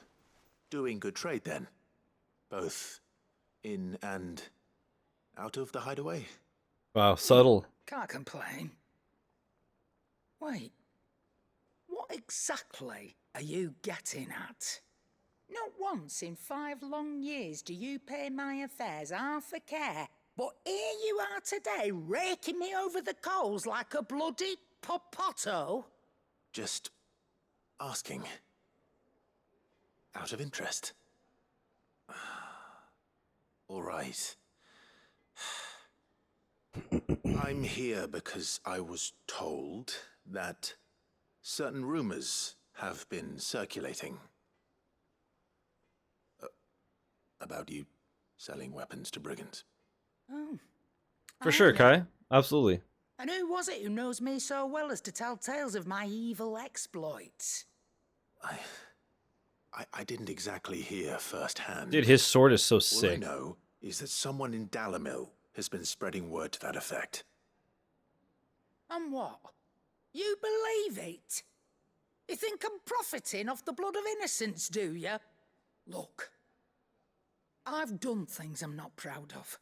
doing good trade then? Both in and out of the hideaway? Wow, subtle. Can't complain. Wait. What exactly are you getting at? Not once in 5 long years do you pay my affairs half a care, but here you are today, raking me over the coals like a bloody popoto? Just asking. Out of interest. All right. I'm here because I was told that certain rumors have been circulating about you selling weapons to brigands. Oh. For sure, Kai. Absolutely. And who was it who knows me so well as to tell tales of my evil exploits? I didn't exactly hear firsthand. Dude, his sword is so All sick. I know is that someone in Dalimil has been spreading word to that effect. And what? You believe it? You think I'm profiting off the blood of innocents, do you? Look, I've done things I'm not proud of.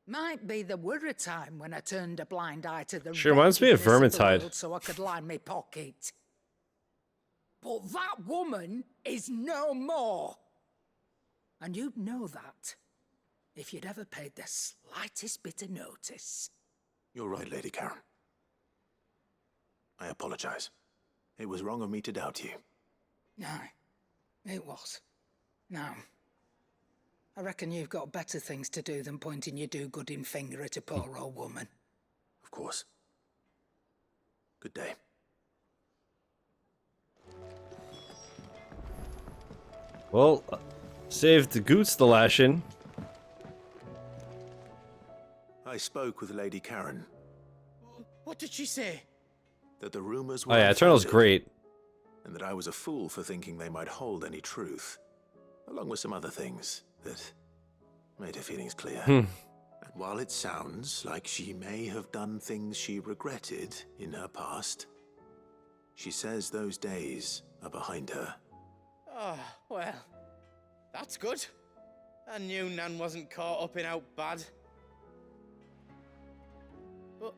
Might be there were a time when I turned a blind eye to the She reminds me of wretchedness the Vermintide. world so I could line my pocket. But that woman is no more. And you'd know that if you'd ever paid the slightest bit of notice. You're right, Lady Karen. I apologize. It was wrong of me to doubt you. No, it was. Now, I reckon you've got better things to do than pointing your do-gooding finger at a poor old woman. Of course. Good day. Well, saved the Goots the lashing. I spoke with Lady Karen. What did she say? That the rumors were Oh yeah, Eternal's unfounded, great. and that I was a fool for thinking they might hold any truth, along with some other things that made her feelings clear. And while it sounds like she may have done things she regretted in her past, she says those days are behind her. Oh, well, that's good. I knew Nan wasn't caught up in out bad. But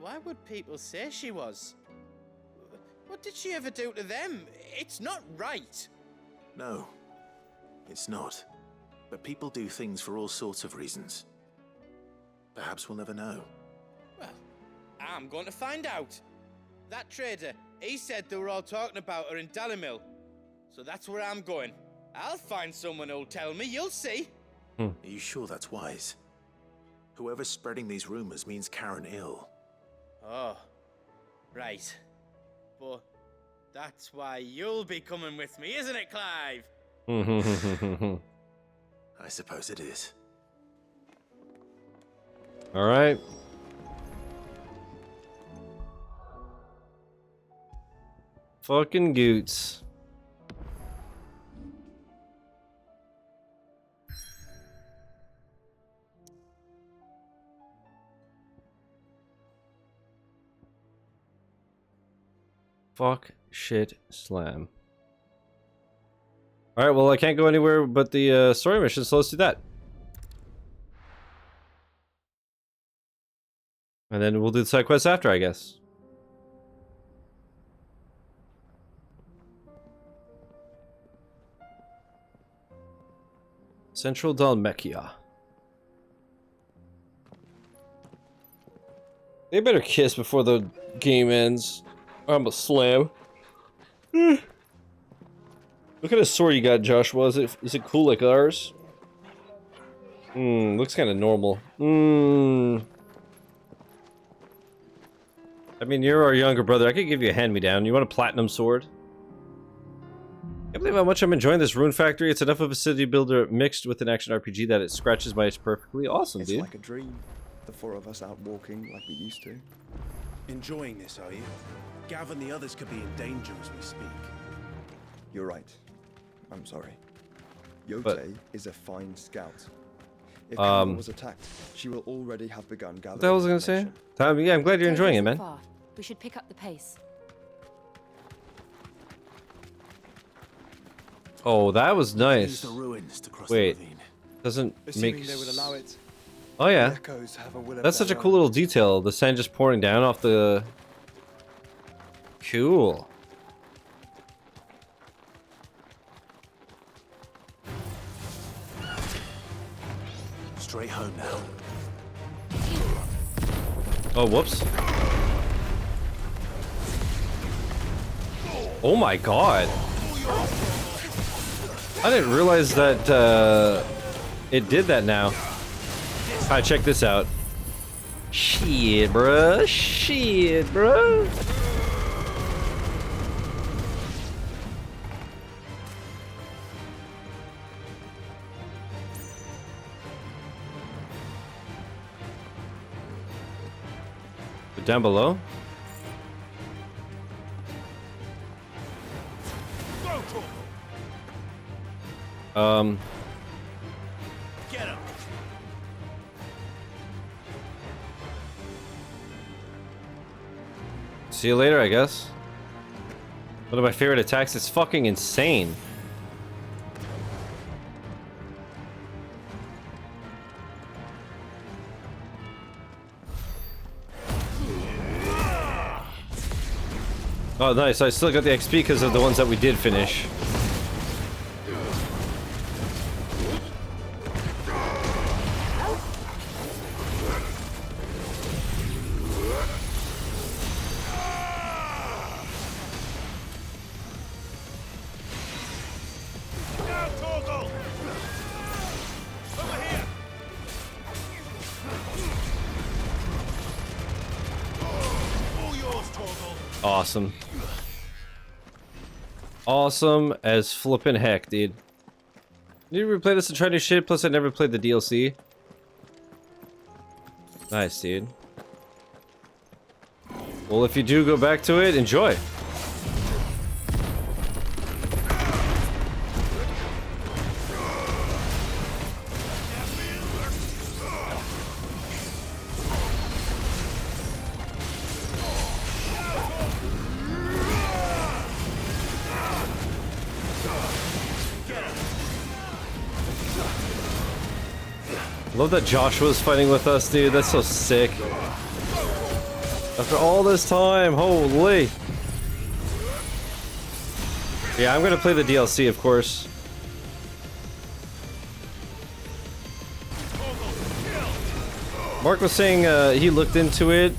why would people say she was? What did she ever do to them? It's not right. No, it's not. But people do things for all sorts of reasons. Perhaps we'll never know. Well, I'm going to find out. That trader, he said they were all talking about her in Dalimil. So that's where I'm going. I'll find someone who'll tell me, you'll see. Are you sure that's wise? Whoever's spreading these rumors means Karen ill. Oh, right. But that's why you'll be coming with me, isn't it, Clive? I suppose it is. Alright. Fucking Goots. Fuck, shit, slam. Alright, well I can't go anywhere but the story mission, so let's do that. And then we'll do the side quests after, I guess. Central Dalmekia. They better kiss before the game ends. Or I'm a slam. Look at the sword you got, Joshua. Is it cool like ours? Looks kind of normal. I mean, you're our younger brother. I could give you a hand-me-down. You want a platinum sword? I believe how much I'm enjoying this Rune Factory. It's enough of a city builder mixed with an action RPG that it scratches my itch perfectly. Awesome, It's dude. like a dream. The four of us out walking like we used to. Enjoying this, are you? Gav and the others could be in danger as we speak. You're right. I'm sorry. Yote But- is a fine scout. If Kamala was attacked, she will already have begun gathering. What the hell was I gonna say? Tom, yeah, I'm glad you're enjoying it, man. Far. We should pick up the pace. Oh, that was nice. Use the ruins to cross the Wait, ravine. doesn't Assuming make. they would allow it. Oh yeah, The echoes have a will of that's such a their cool own. little detail. The sand just pouring down off the. Cool. Straight home now. Oh, whoops. Oh my god. I didn't realize that it did that now. Alright, check this out. Shit, bruh. Shit, bruh. Down below? Get him. See you later, I guess. One of my favorite attacks. It's fucking insane. Oh, nice. I still got the XP because of the ones that we did finish. Now, Torgal! Over here! All yours, Torgal! Awesome. Awesome as flippin' heck, dude. Need to replay this and try new shit, plus I never played the DLC. Nice, dude. Well, if you do go back to it, enjoy. Love that Joshua's fighting with us, dude. That's so sick. After all this time, holy. Yeah, I'm gonna play the DLC, of course. Mark was saying he looked into it,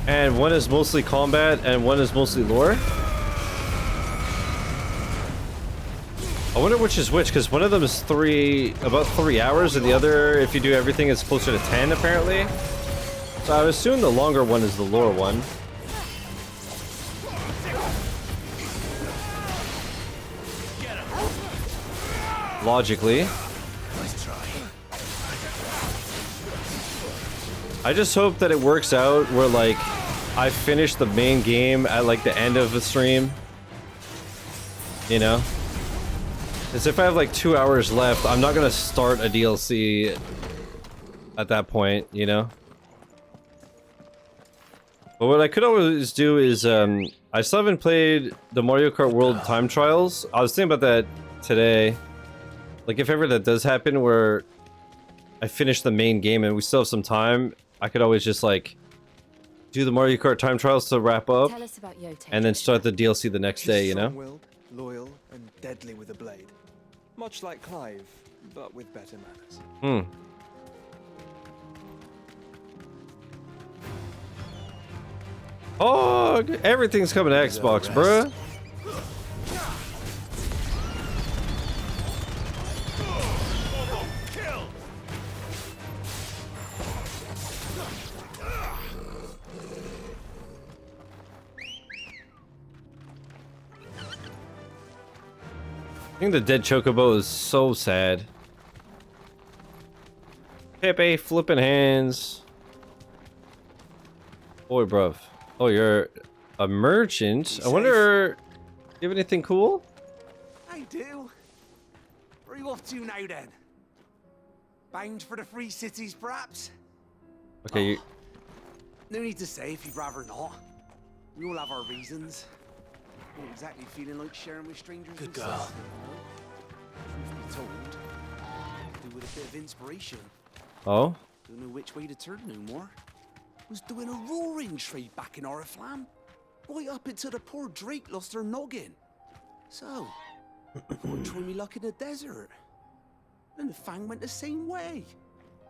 and one is mostly combat and one is mostly lore. I wonder which is which, because one of them is about 3 hours, and the other, if you do everything, is closer to 10, apparently. So I would assume the longer one is the lore one. Logically. Nice try. I just hope that it works out where, like, I finish the main game at, like, the end of the stream. You know? Because if I have, like, 2 hours left, I'm not gonna start a DLC at that point, you know? But what I could always do is, I still haven't played the Mario Kart World Time Trials. I was thinking about that today. Like, if ever that does happen where I finish the main game and we still have some time, I could always just, like, do the Mario Kart Time Trials to wrap up. Tell us about Yote. And then start the DLC the next day, you know? Strong-willed, loyal, and deadly with a blade. Much like Clive, but with better manners. Oh, everything's coming to Xbox, bruh. I think the dead Chocobo is so sad. Pepe flipping hands. Boy, bruv. Oh, you're a merchant? I wonder, you have anything cool? I do. Where are you off to now then? Bound for the free cities, perhaps? Okay, you... No need to say if you'd rather not. We all have our reasons. Not exactly feeling like sharing with strangers. Good girl. Truth be told, do with a bit of inspiration. Oh? Don't know which way to turn no more. Was doing a roaring trade back in Oriflamme. Right up until the poor Drake lost her noggin. So, thought I'd try me luck in the desert. And the Fang went the same way.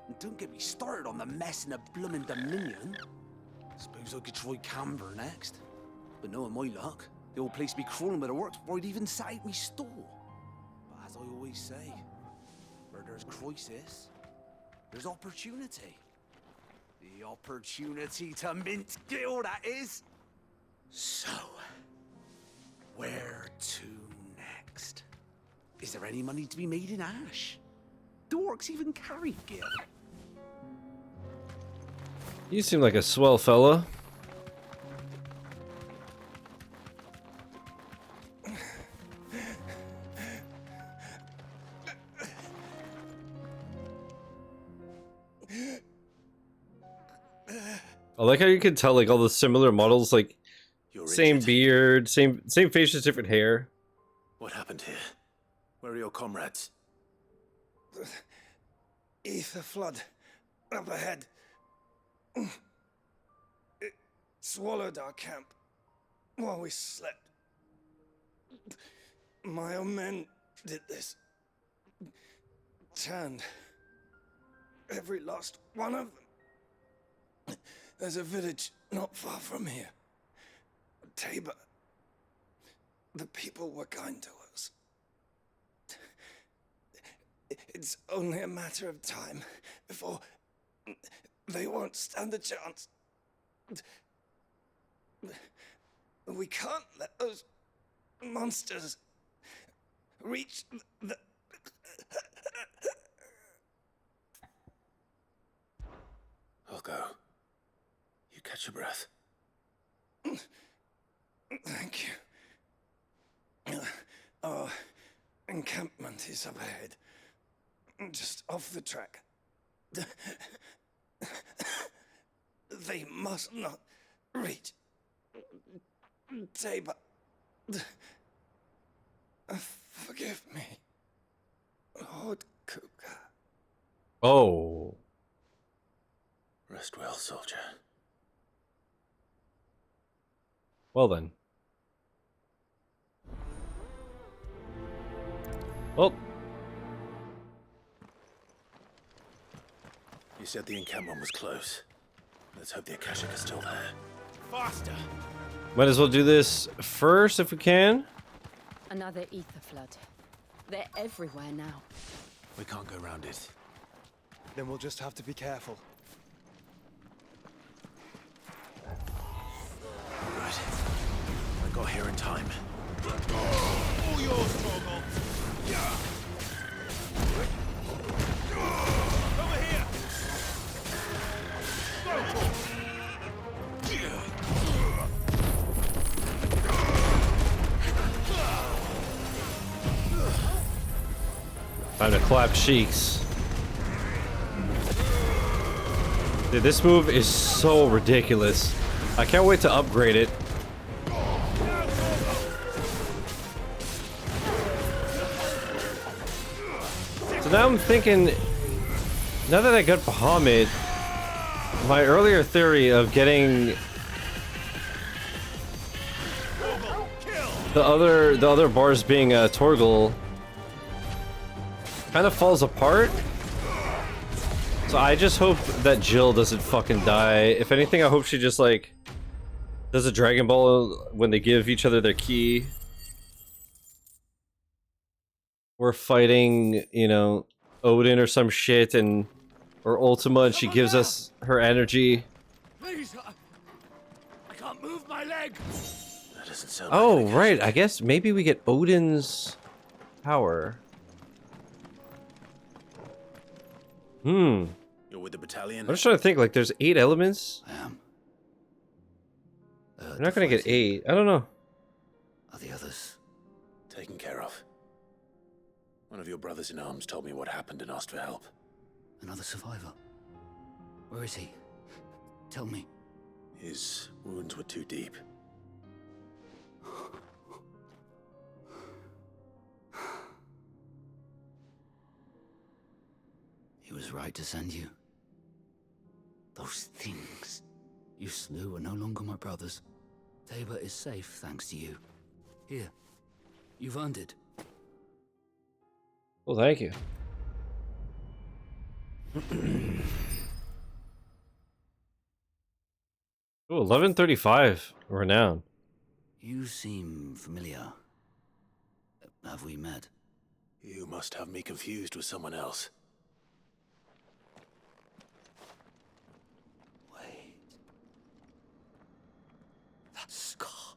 And don't get me started on the mess in the bloomin' Dominion. Suppose I could try Camber next. But knowing my luck, the old place be crawling with the works before I'd even sat out me stall. But as I always say, where there's crisis, there's opportunity. The opportunity to mint gil, that is. So, where to next? Is there any money to be made in ash? Do orcs even carry gil? You seem like a swell fella. I like how you can tell like all the similar models, like same beard, same face, just different hair. What happened here? Where are your comrades? Ether flood up ahead. It swallowed our camp while we slept. My own men did this. Turned every last one of them. There's a village not far from here. Tabor. The people were kind to us. It's only a matter of time before they won't stand a chance. We can't let those monsters reach the... I'll go. You catch your breath. Thank you. Our encampment is up ahead. Just off the track. They must not reach Tabor. Forgive me, Lord Kuka. Oh. Rest well, soldier. Well then. Well. You said the encampment was close. Let's hope the Akashic is still there. Faster! Might as well do this first if we can. Another ether flood. They're everywhere now. We can't go around it. Then we'll just have to be careful. Right. I got here in time. All yours, Torgal. Yeah. Over here. Time to clap cheeks. Dude, this move is so ridiculous. I can't wait to upgrade it. So now I'm thinking, now that I got Bahamut, my earlier theory of getting the other bars being Torgal kind of falls apart. So I just hope that Jill doesn't fucking die. If anything, I hope she just like does a Dragon Ball when they give each other their key. We're fighting, you know, Odin or some shit, and or Ultima, and she gives us her energy. Please, I can't move my leg. That doesn't sound Oh, right. I guess maybe we get Odin's power. You're with the battalion? I'm just trying to think, like, there's 8 elements? I am. You're not gonna get 8. I don't know. Are the others? Taken care of. One of your brothers in arms told me what happened and asked for help. Another survivor? Where is he? Tell me. His wounds were too deep. He was right to send you. Those things you slew are no longer my brothers. Tabor is safe thanks to you. Here, you've earned it. Well, thank you. Oh, 1135 renown. You seem familiar. Have we met? You must have me confused with someone else. Wait. That scar.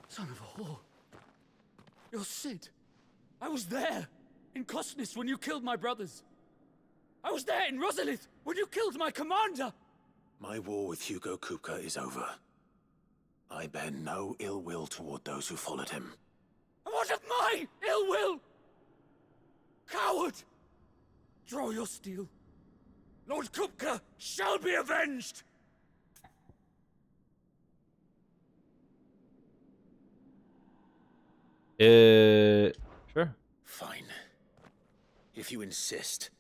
Son of a whore. You're Sid. I was there in Cosnis when you killed my brothers. I was there in Rosalith when you killed my commander. My war with Hugo Kupka is over. I bear no ill will toward those who followed him. And what of my ill will? Coward! Draw your steel. Lord Kupka shall be avenged! Sure. Fine. If you insist.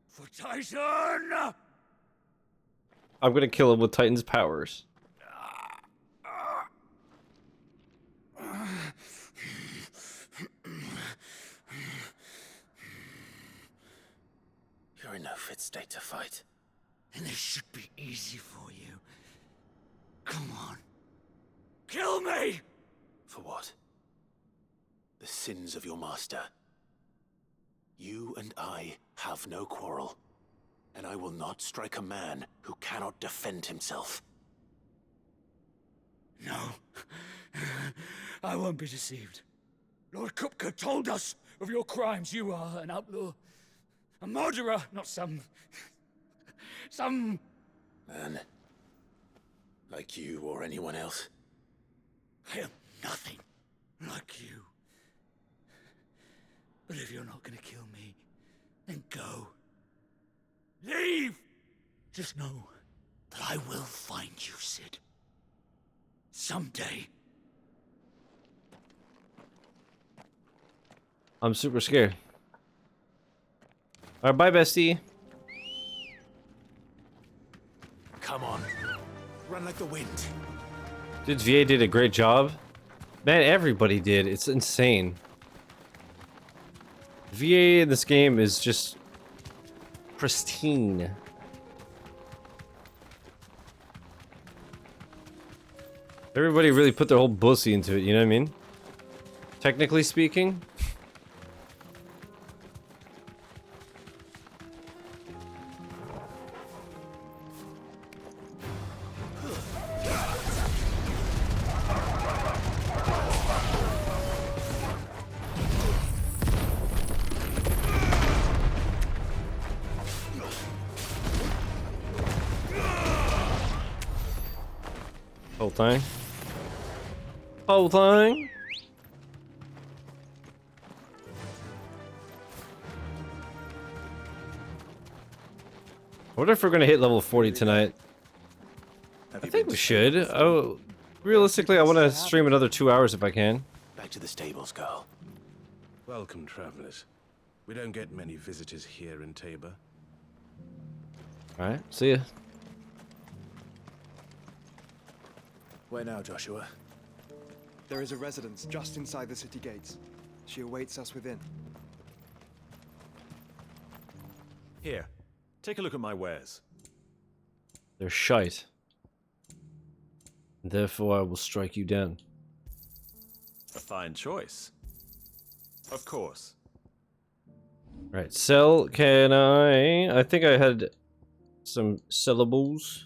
For Titan! I'm gonna kill him with Titan's powers. You're in no fit state to fight. And this should be easy for you. Come on. Kill me! For what? The sins of your master. You and I have no quarrel, and I will not strike a man who cannot defend himself. No. I won't be deceived. Lord Kupka told us of your crimes. You are an outlaw. A murderer, not some Man. Like you or anyone else. I am nothing like you. But if you're not gonna kill me, then go. Leave! Just know that I will find you, Sid. Someday. I'm super scared. Alright, bye, bestie. Come on. Run like the wind. Dude, VA did a great job. Man, everybody did. It's insane. VA in this game is just pristine. Everybody really put their whole pussy into it, you know what I mean? Technically speaking. Whole thing. Whole thing. I wonder if we're gonna hit level 40 tonight. I think we should. Oh, realistically, I want to stream another 2 hours if I can. Back to the stables, girl. Welcome, travelers. We don't get many visitors here in Tabor. All right, see ya. Where now, Joshua? There is a residence just inside the city gates. She awaits us within. Here, take a look at my wares. They're shite. Therefore, I will strike you down. A fine choice. Of course. Right, sell. Can I think I had some sellables.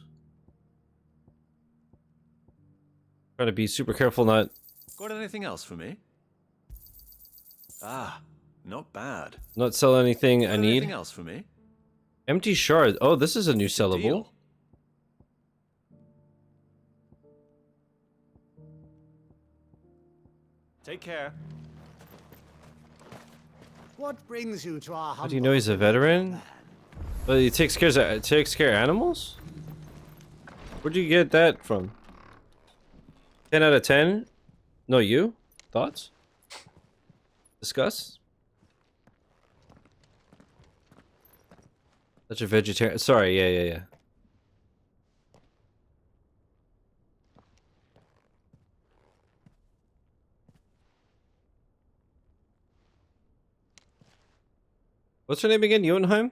Try to be super careful not... Got anything else for me? Ah, not bad. Not sell anything I Got need. anything else for me? Empty shard. Oh, this is a new sellable. Deal. Take care. What brings you to our How do you know he's a veteran? Well, he takes care of animals? Where'd you get that from? 10 out of 10? No, you? Thoughts? Discuss? Such a vegetarian. Sorry, yeah. What's her name again? Jotunheim?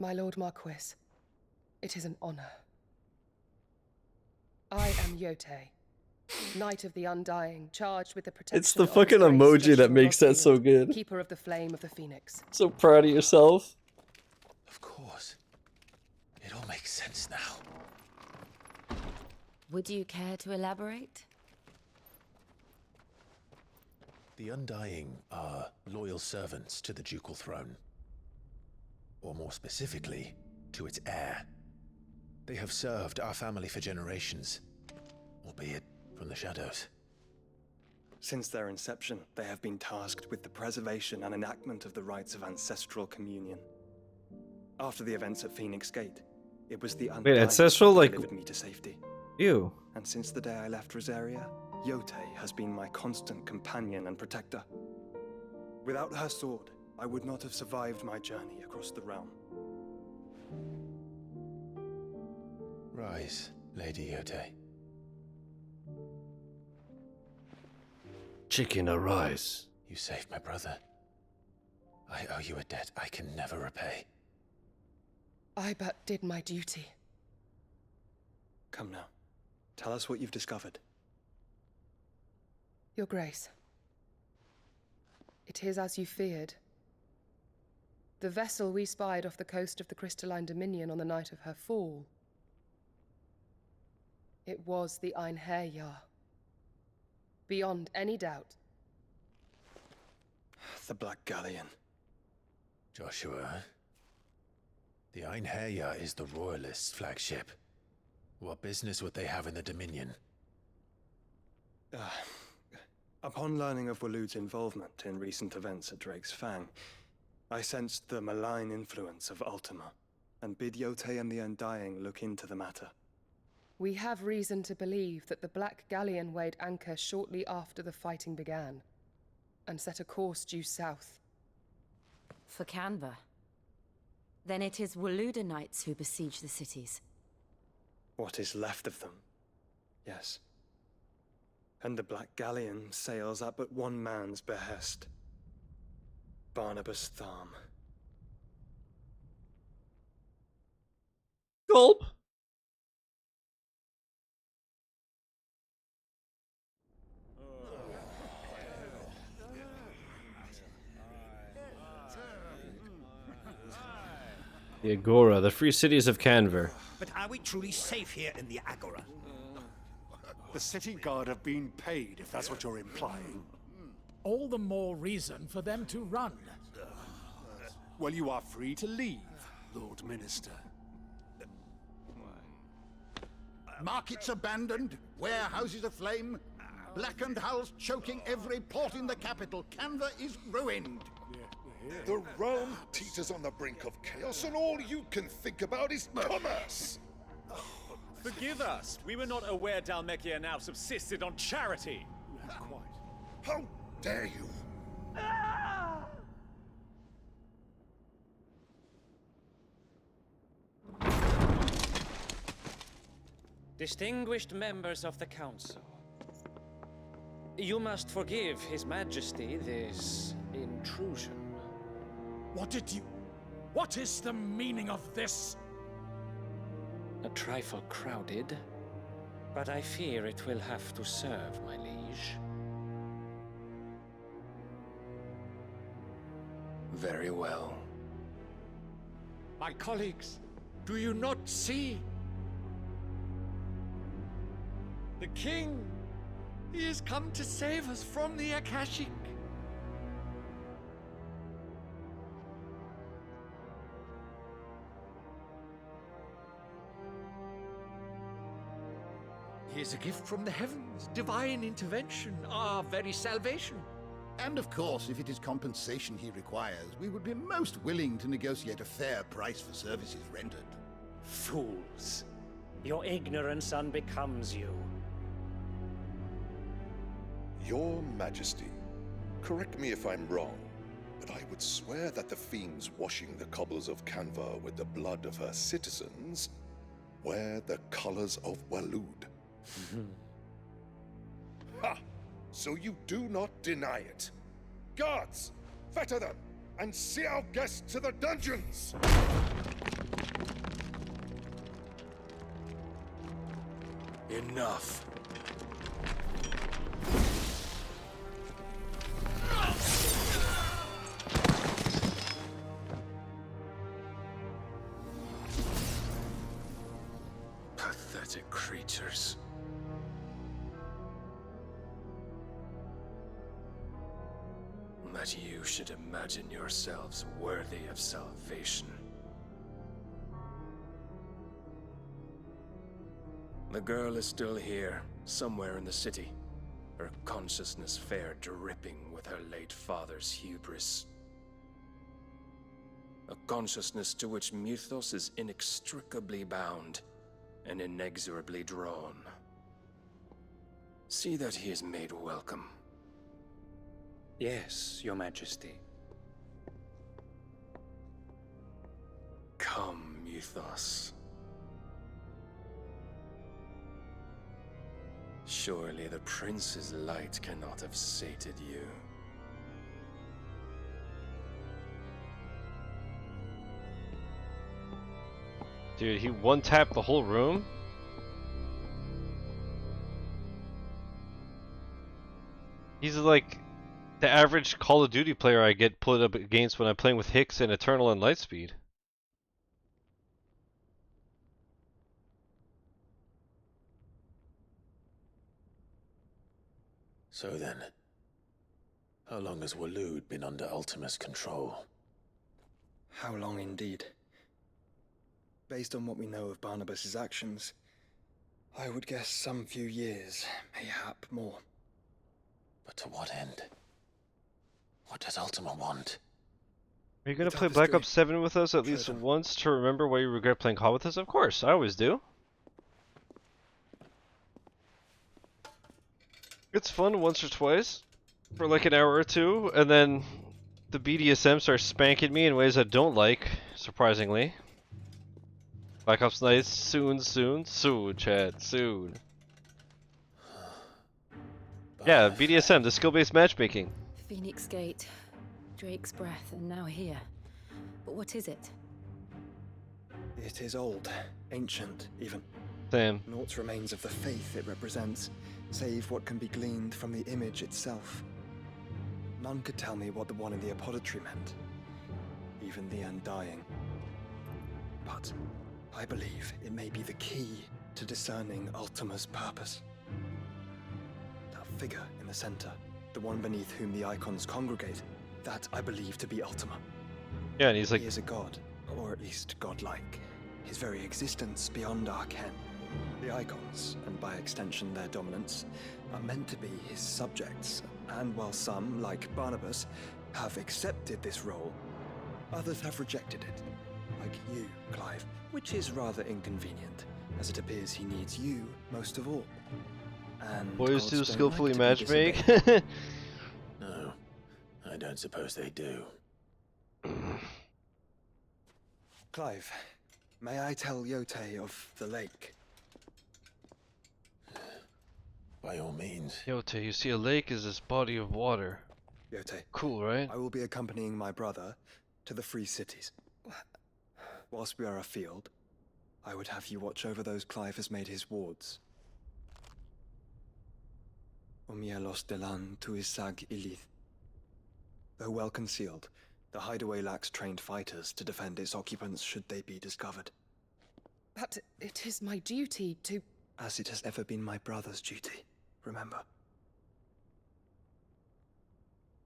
My Lord Marquis, it is an honor. I am Yotei, Knight of the Undying, charged with the protection It's the of fucking His Grace emoji that Joshua makes that so Rosfield, good. Keeper of the Flame of the Phoenix. So proud of yourself. Of course. It all makes sense now. Would you care to elaborate? The Undying are loyal servants to the ducal throne. Or more specifically, to its heir. They have served our family for generations, albeit from the shadows. Since their inception, they have been tasked with the preservation and enactment of the rites of ancestral communion. After the events at Phoenix Gate, it was the Undying ancestral, that like... delivered me to safety. Ew. And since the day I left Rosaria, Yotei has been my constant companion and protector. Without her sword, I would not have survived my journey across the realm. Rise, Lady Yotei. Chicken, arise. You saved my brother. I owe you a debt I can never repay. I but did my duty. Come now. Tell us what you've discovered. Your Grace. It is as you feared. The vessel we spied off the coast of the Crystalline Dominion on the night of her fall. It was the Einherjar. Beyond any doubt. The Black Galleon. Joshua, the Einherjar is the Royalists' flagship. What business would they have in the Dominion? Upon learning of Waloed's involvement in recent events at Drake's Fang, I sensed the malign influence of Ultima, and bid Yotei and the Undying look into the matter. We have reason to believe that the Black Galleon weighed anchor shortly after the fighting began, and set a course due south. For Canva. Then it is Waloed Knights who besiege the cities. What is left of them, yes. And the Black Galleon sails at but one man's behest. Barnabas Tharm. Gulp. The Agora, the free cities of Canver. But are we truly safe here in the Agora? The city guard have been paid, if that's what you're implying. All the more reason for them to run. Well, you are free to leave, Lord Minister. Markets abandoned, warehouses aflame, blackened hulls choking every port in the capital. Canva is ruined. The realm teeters on the brink of chaos, and all you can think about is commerce. Forgive us. We were not aware Dhalmekia now subsisted on charity. How dare you? Distinguished members of the Council, you must forgive His Majesty this intrusion. What is the meaning of this? A trifle crowded, but I fear it will have to serve, my liege. Very well. My colleagues, do you not see? The king! He has come to save us from the Akashic! He is a gift from the heavens, divine intervention, our very salvation. And of course, if it is compensation he requires, we would be most willing to negotiate a fair price for services rendered. Fools! Your ignorance unbecomes you. Your Majesty, correct me if I'm wrong, but I would swear that the fiends washing the cobbles of Canva with the blood of her citizens wear the colors of Waloed. Ha! So you do not deny it. Guards, fetter them, and see our guests to the dungeons! Enough. Pathetic creatures. That you should imagine yourselves worthy of salvation. The girl is still here, somewhere in the city, her consciousness fair dripping with her late father's hubris. A consciousness to which Mythos is inextricably bound and inexorably drawn. See that he is made welcome. Yes, Your Majesty. Come, Mythos. Surely the prince's light cannot have sated you. Dude, he one-tapped the whole room? He's like the average Call of Duty player I get put up against when I'm playing with Hicks and Eternal and Lightspeed. So then, how long has Waloed been under Ultima's control? How long indeed? Based on what we know of Barnabas's actions, I would guess some few years, mayhap more. But to what end? What does Ultima want? Are you gonna play Black Ops 7 with us at least once to remember why you regret playing COD with us? Of course, I always do. It's fun once or twice for like an hour or two, and then the BDSM starts spanking me in ways I don't like, surprisingly. Black Ops Nights soon, chat, soon. Yeah, BDSM, the skill-based matchmaking. Phoenix Gate, Drake's Breath, and now here. But what is it? It is old, ancient, even. Same. Naught remains of the faith it represents, save what can be gleaned from the image itself. None could tell me what the one in the apothecary meant, even the Undying. But I believe it may be the key to discerning Ultima's purpose. That figure in the center, the one beneath whom the Eikons congregate, that I believe to be Ultima. Yeah, and he's like... He is a god, or at least godlike. His very existence beyond our ken. The Eikons, and by extension their dominance, are meant to be his subjects, and while some, like Barnabas, have accepted this role, others have rejected it. Like you, Clive, which is rather inconvenient, as it appears he needs you most of all. And boys do skillfully matchmake? No, I don't suppose they do. Clive, may I tell Yote of the lake? By all means. Yote, you see a lake is this body of water. Yote. Cool, right? I will be accompanying my brother to the Free Cities. Whilst we are afield, I would have you watch over those Clive has made his wards. Omielos delan tuisag ilith. Though well concealed, the hideaway lacks trained fighters to defend its occupants should they be discovered. But it is my duty to... As it has ever been my brother's duty, remember.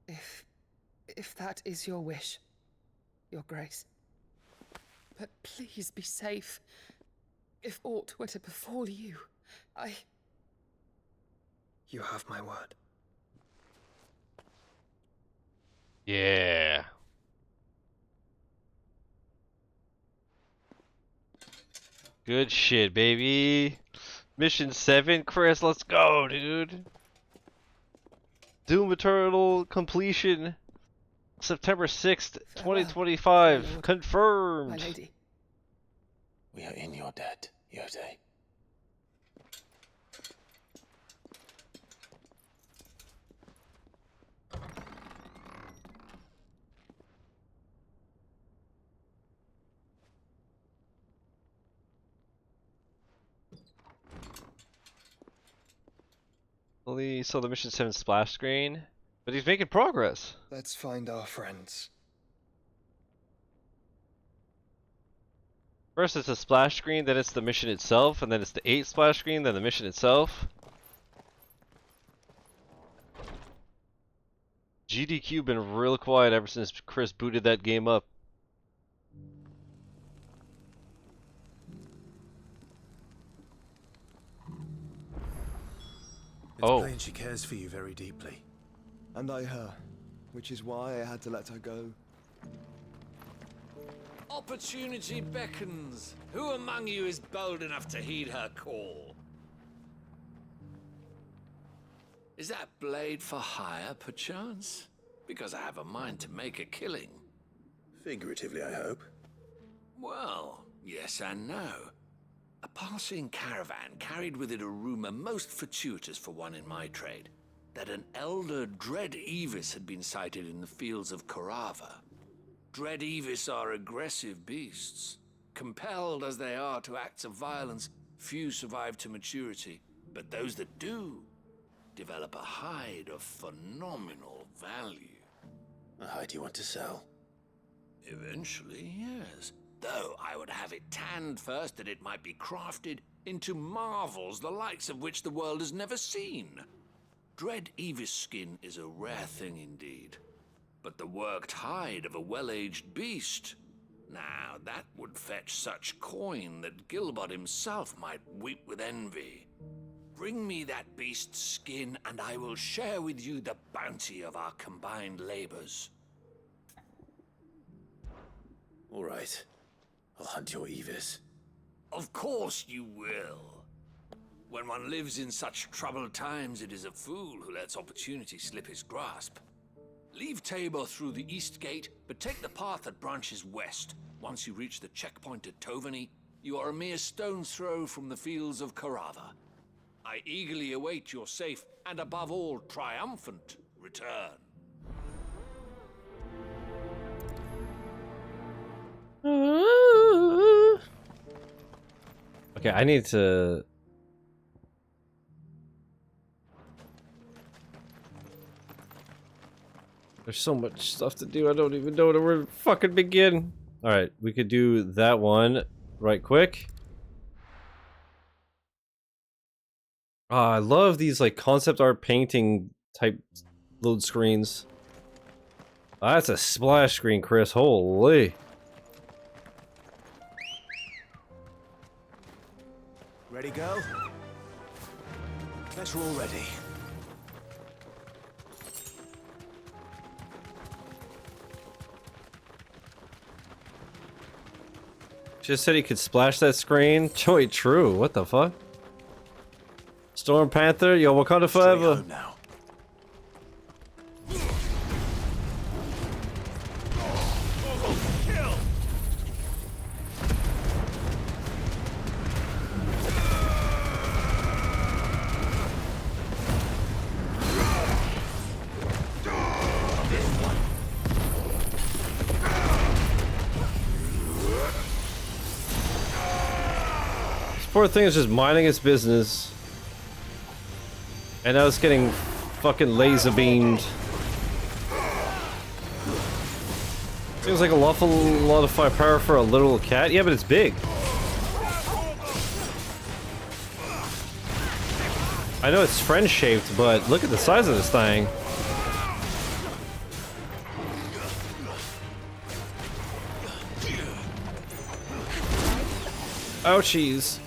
If that is your wish, Your Grace. But please be safe. If aught were to befall you, You have my word. Yeah. Good shit, baby. Mission 7, Chris, let's go, dude. Doom Eternal completion. September 6th, 2025. Confirmed. my lady. We are in your debt, Yode. Only saw the mission 7 splash screen, but he's making progress. Let's find our friends. First it's a splash screen, then it's the mission itself, and then it's the 8 splash screen, then the mission itself. GDQ been real quiet ever since Chris booted that game up. It's plain she cares for you very deeply. And I her, which is why I had to let her go. Opportunity beckons. Who among you is bold enough to heed her call? Is that blade for hire, perchance? Because I have a mind to make a killing. Figuratively, I hope. Well, yes and no. A passing caravan carried with it a rumor most fortuitous for one in my trade, that an elder Dread Evis had been sighted in the fields of Korava. Dread Evis are aggressive beasts. Compelled as they are to acts of violence, few survive to maturity, but those that do develop a hide of phenomenal value. A hide you want to sell? Eventually, yes. Though I would have it tanned first that it might be crafted into marvels the likes of which the world has never seen. Dread Evis skin is a rare thing indeed. But the worked hide of a well-aged beast, now that would fetch such coin that Gilbert himself might weep with envy. Bring me that beast's skin and I will share with you the bounty of our combined labors. All right. I'll hunt your Evis. Of course you will. When one lives in such troubled times, it is a fool who lets opportunity slip his grasp. Leave Tabor through the east gate, but take the path that branches west. Once you reach the checkpoint at Tovany, you are a mere stone's throw from the fields of Korava. I eagerly await your safe, and above all, triumphant return. Okay, I need to... There's so much stuff to do, I don't even know where to fucking begin. Alright, we could do that one right quick. I love these like concept art painting type load screens. That's a splash screen, Chris. Holy. Ready, go? Guess we're all ready. Just said he could splash that screen. Joey, true. What the fuck? Storm Panther, yo, Wakanda forever. Poor thing is just minding its business. And now it's getting fucking laser beamed. Seems like a awful lot of firepower for a little cat. Yeah, but it's big. I know it's friend-shaped, but look at the size of this thing. Ouchies.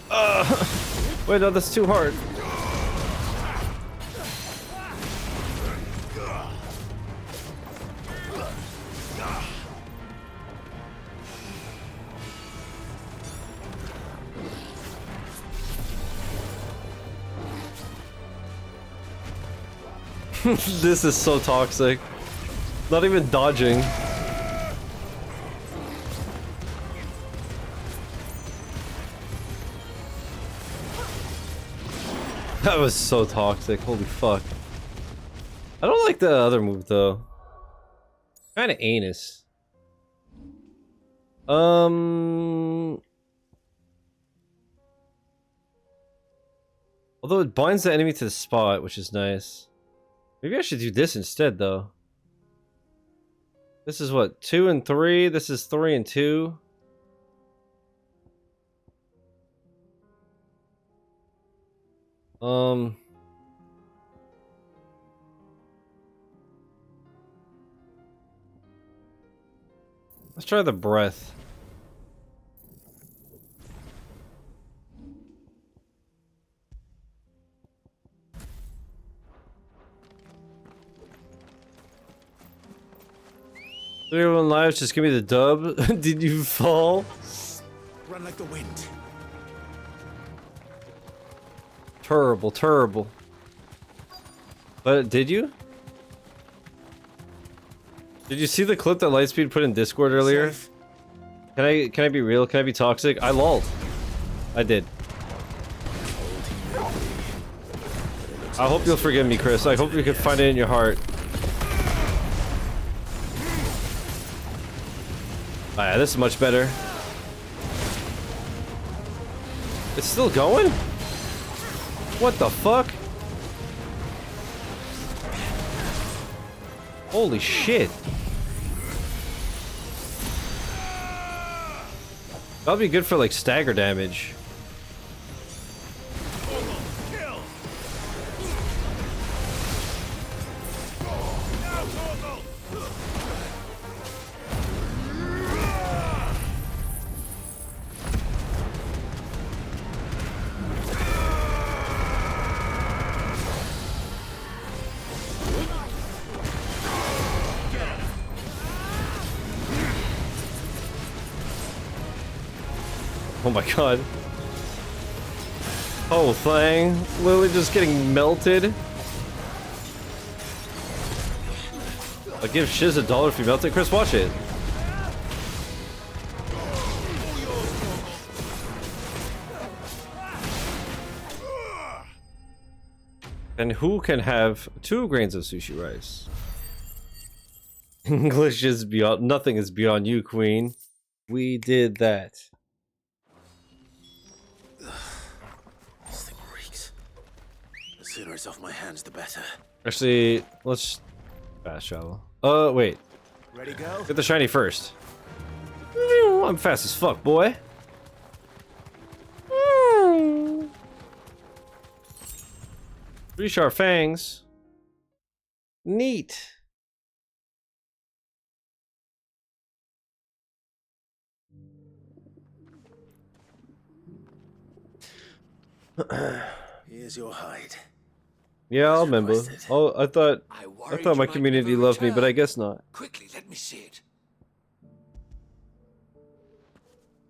Wait, no, that's too hard. This is so toxic. Not even dodging. That was so toxic. Holy fuck. I don't like the other move though. Kinda anus. Although it binds the enemy to the spot, which is nice. Maybe I should do this instead, though. This is what, 2 and 3? This is 3 and 2. Let's try the breath. Everyone lives, just give me the dub. Did you fall? Run like the wind. Terrible, terrible. But did you? Did you see the clip that Lightspeed put in Discord earlier? Safe. Can I be real? Can I be toxic? I lolled. I did. I hope you'll forgive me, Chris. I hope you can find it in your heart. Oh, yeah, this is much better. It's still going? What the fuck? Holy shit. That'll be good for like stagger damage. Oh my god. Whole thing literally just getting melted. I'll give Shiz $1 if you melt it. Chris, watch it. And who can have 2 grains of sushi rice? English is beyond, nothing is beyond you, queen. We did that. This thing reeks. The sooner it's off my hands, the better. Actually, let's fast travel. Wait. Ready, go? Get the shiny first. I'm fast as fuck, boy. 3 sharp fangs. Neat. Here's your hide. Yeah, I'll remember. Oh, I thought my community loved me, but I guess not. Quickly, let me see it.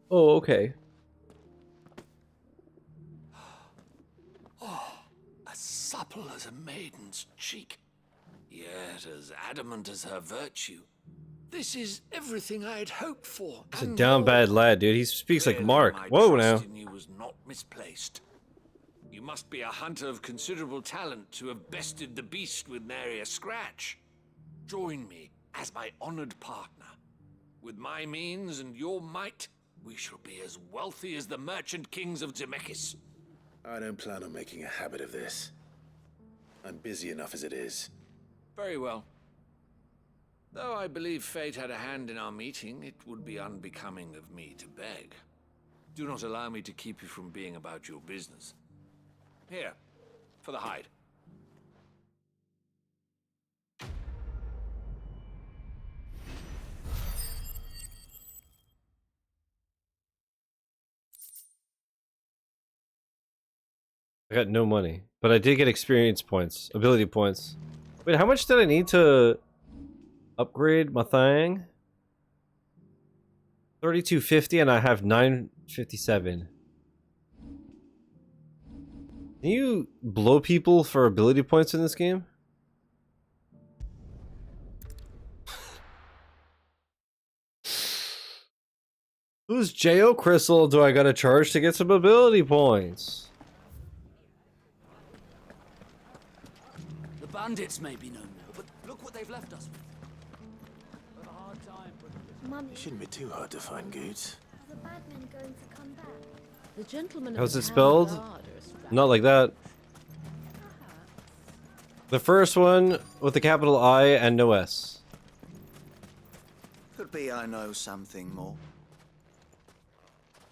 Oh, okay. Oh, as supple as a maiden's cheek, yet as adamant as her virtue. This is everything I had hoped for. He's a down bad lad, dude. He speaks like Mark. Whoa, now. You was not misplaced. You must be a hunter of considerable talent to have bested the beast with nary a scratch. Join me as my honored partner. With my means and your might, we shall be as wealthy as the merchant kings of Zemeckis. I don't plan on making a habit of this. I'm busy enough as it is. Very well. Though I believe fate had a hand in our meeting, it would be unbecoming of me to beg. Do not allow me to keep you from being about your business. Here, for the hide. I got no money, but I did get experience points, ability points. Wait, how much did I need to upgrade my thing? 3250 and I have 957. Can you blow people for ability points in this game? Whose J.O. crystal do I gotta charge to get some ability points? The bandits may be no more, but look what they've left us with. Had a hard time, Mummy. It shouldn't be too hard to find goods. Are the bad men going to come back? The gentleman How's it spelled? Not like that. The first one with the capital I and no S. Could be I know something more.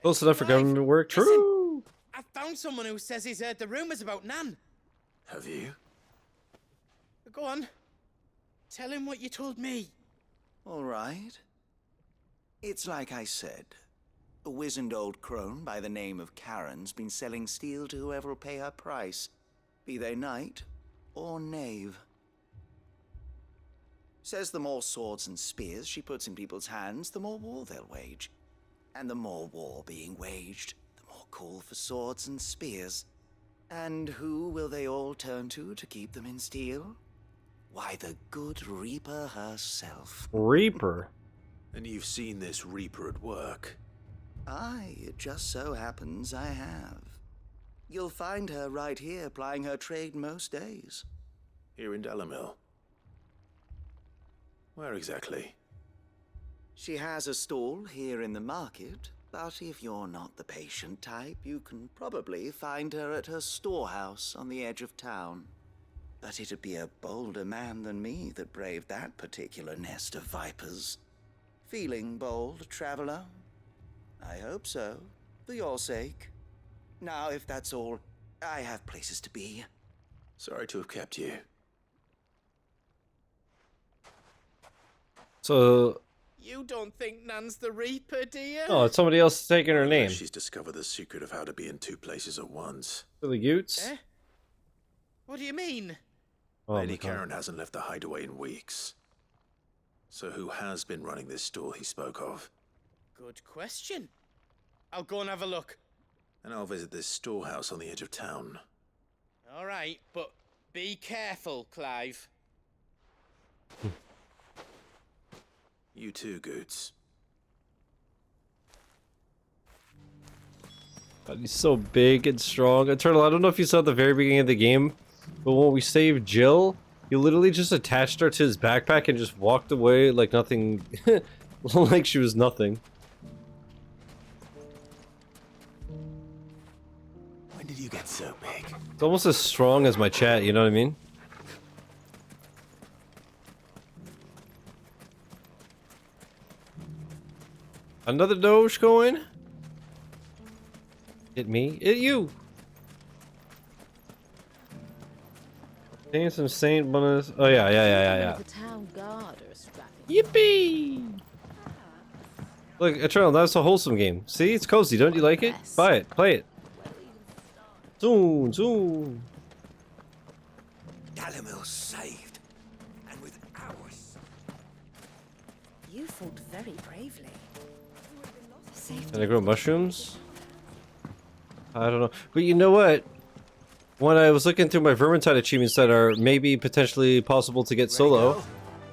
Close enough for government work. True. I found someone who says he's heard the rumors about Nan. Have you? Go on. Tell him what you told me. All right. It's like I said. A wizened old crone by the name of Karen's been selling steel to whoever'll pay her price, be they knight or knave. Says the more swords and spears she puts in people's hands, the more war they'll wage. And the more war being waged, the more call for swords and spears. And who will they all turn to keep them in steel? Why, the good Reaper herself. Reaper? And you've seen this Reaper at work? Aye, it just so happens I have. You'll find her right here plying her trade most days. Here in Dalimil? Where exactly? She has a stall here in the market, but if you're not the patient type, you can probably find her at her storehouse on the edge of town. But it'd be a bolder man than me that braved that particular nest of vipers. Feeling bold, traveler? I hope so, for your sake. Now, if that's all, I have places to be. Sorry to have kept you. So... You don't think Nan's the Reaper, do you? Oh, it's somebody else taking her name. She's discovered the secret of how to be in two places at once. Silly Utes? Eh? What do you mean? Oh, Lady Karen hasn't left the hideaway in weeks. So who has been running this stall he spoke of? Good question. I'll go and have a look. And I'll visit this storehouse on the edge of town. All right, but be careful, Clive. You too, Goots. God, he's so big and strong. Eternal, I don't know if you saw at the very beginning of the game, but when we saved Jill, he literally just attached her to his backpack and just walked away like nothing, like she was nothing. When did you get so big? It's almost as strong as my chat, you know what I mean? Another Doge coin? Hit me. Hit you! Getting some Saint bonus. Oh, yeah. The town guard are strapping. Yippee! Look, Eternal, that's a wholesome game. See, it's cozy. Don't you like it? Buy it. Play it. Zoom. Dalimil's saved. And with ours. You fought very bravely. Can I grow mushrooms? I don't know. But you know what? When I was looking through my Vermintide achievements that are maybe potentially possible to get solo,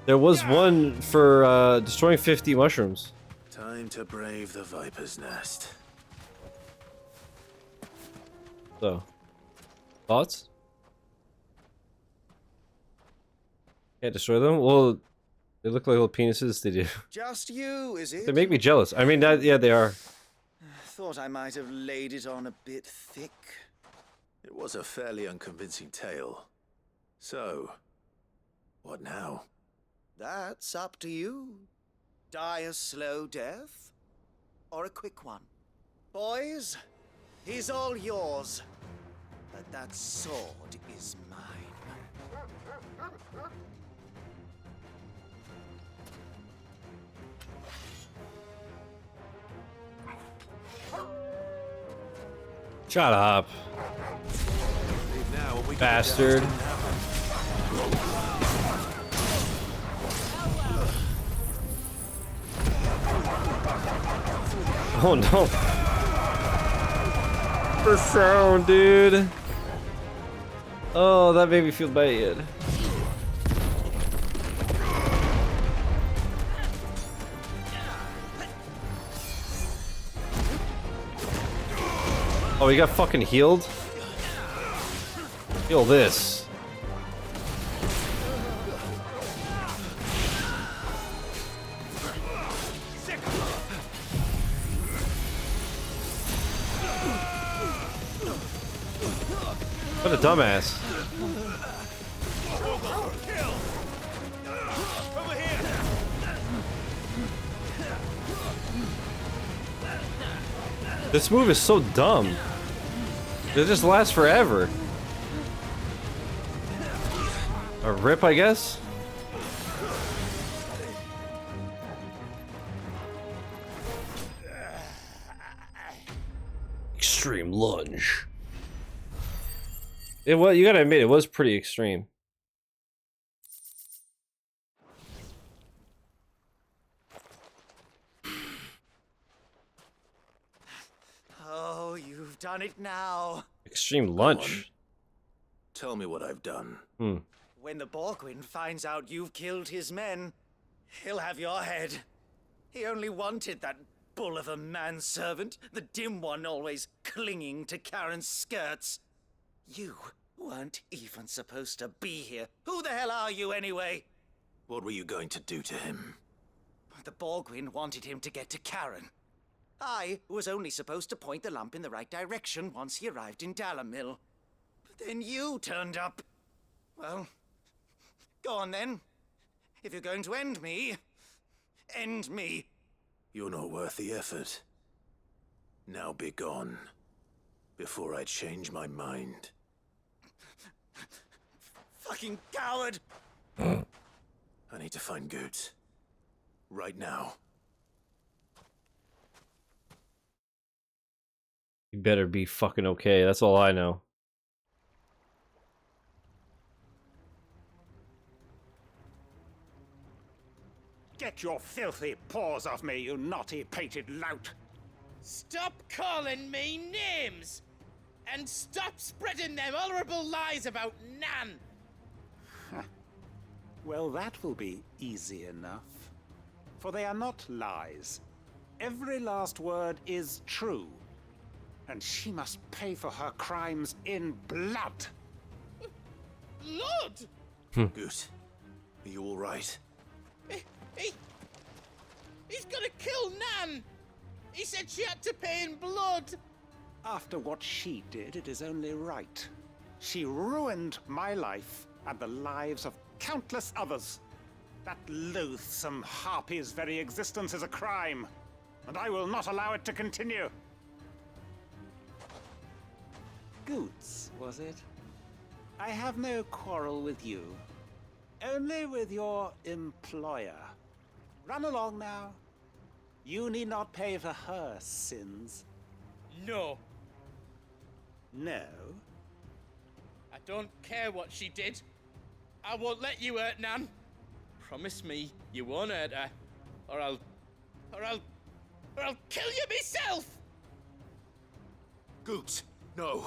there was one for destroying 50 mushrooms. Time to brave the Viper's Nest. So, thoughts? Can't destroy them? Well, they look like little penises, they do. Just you, is it? They make me jealous. I mean, yeah, they are. Thought I might have laid it on a bit thick. It was a fairly unconvincing tale. So, what now? That's up to you. Die a slow death, or a quick one. Boys, he's all yours. But that sword is mine. Shut up. Bastard. Oh no. The sound, dude. Oh, that made me feel bad. Oh, he got fucking healed? Heal this. What a dumbass. This move is so dumb. It just lasts forever. A rip, I guess? Extreme lunge. It was, you gotta admit, it was pretty extreme. Oh, you've done it now. Extreme lunge. Tell me what I've done. When the Borgwyn finds out you've killed his men, he'll have your head. He only wanted that bull of a manservant, the dim one always clinging to Karen's skirts. You weren't even supposed to be here. Who the hell are you anyway? What were you going to do to him? The Borgwyn wanted him to get to Karen. I was only supposed to point the lamp in the right direction once he arrived in Dalamil. But then you turned up. Well, go on then. If you're going to end me, end me. You're not worth the effort. Now be gone, before I change my mind. Fucking coward! I need to find Goots. Right now. You better be fucking okay, that's all I know. Get your filthy paws off me, you naughty-pated lout! Stop calling me names! And stop spreading them horrible lies about Nan! Well, that will be easy enough. For they are not lies. Every last word is true. And she must pay for her crimes in blood. Blood? Goot, are you all right? He's gonna kill Nan! He said she had to pay in blood! After what she did, it is only right. She ruined my life and the lives of countless others. That loathsome harpy's very existence is a crime, and I will not allow it to continue. Goots, was it? I have no quarrel with you. Only with your employer. Run along now. You need not pay for her sins. No. No? I don't care what she did. I won't let you hurt Nan. Promise me you won't hurt her, or I'll kill you myself! Goots, no.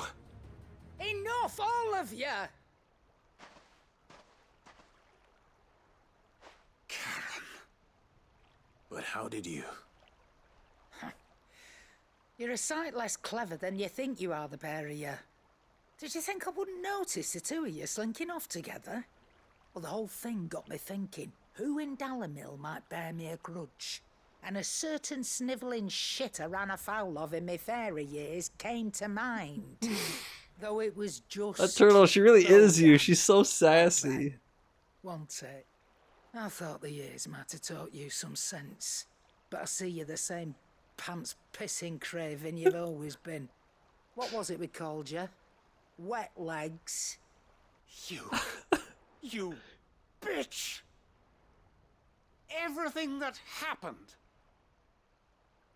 Enough, all of you! But how did you? You're a sight less clever than you think you are, the pair of you. Did you think I wouldn't notice the two of you slinking off together? Well, the whole thing got me thinking, who in Dalamil might bear me a grudge? And a certain snivelling shit I ran afoul of in my fairy years came to mind. Though it was just... That turtle, she really so is you. damn She's so sassy. Wasn't it? I thought the years might have taught you some sense. But I see you're the same pants-pissing craven you've always been. What was it we called you? Wet legs? You bitch! Everything that happened,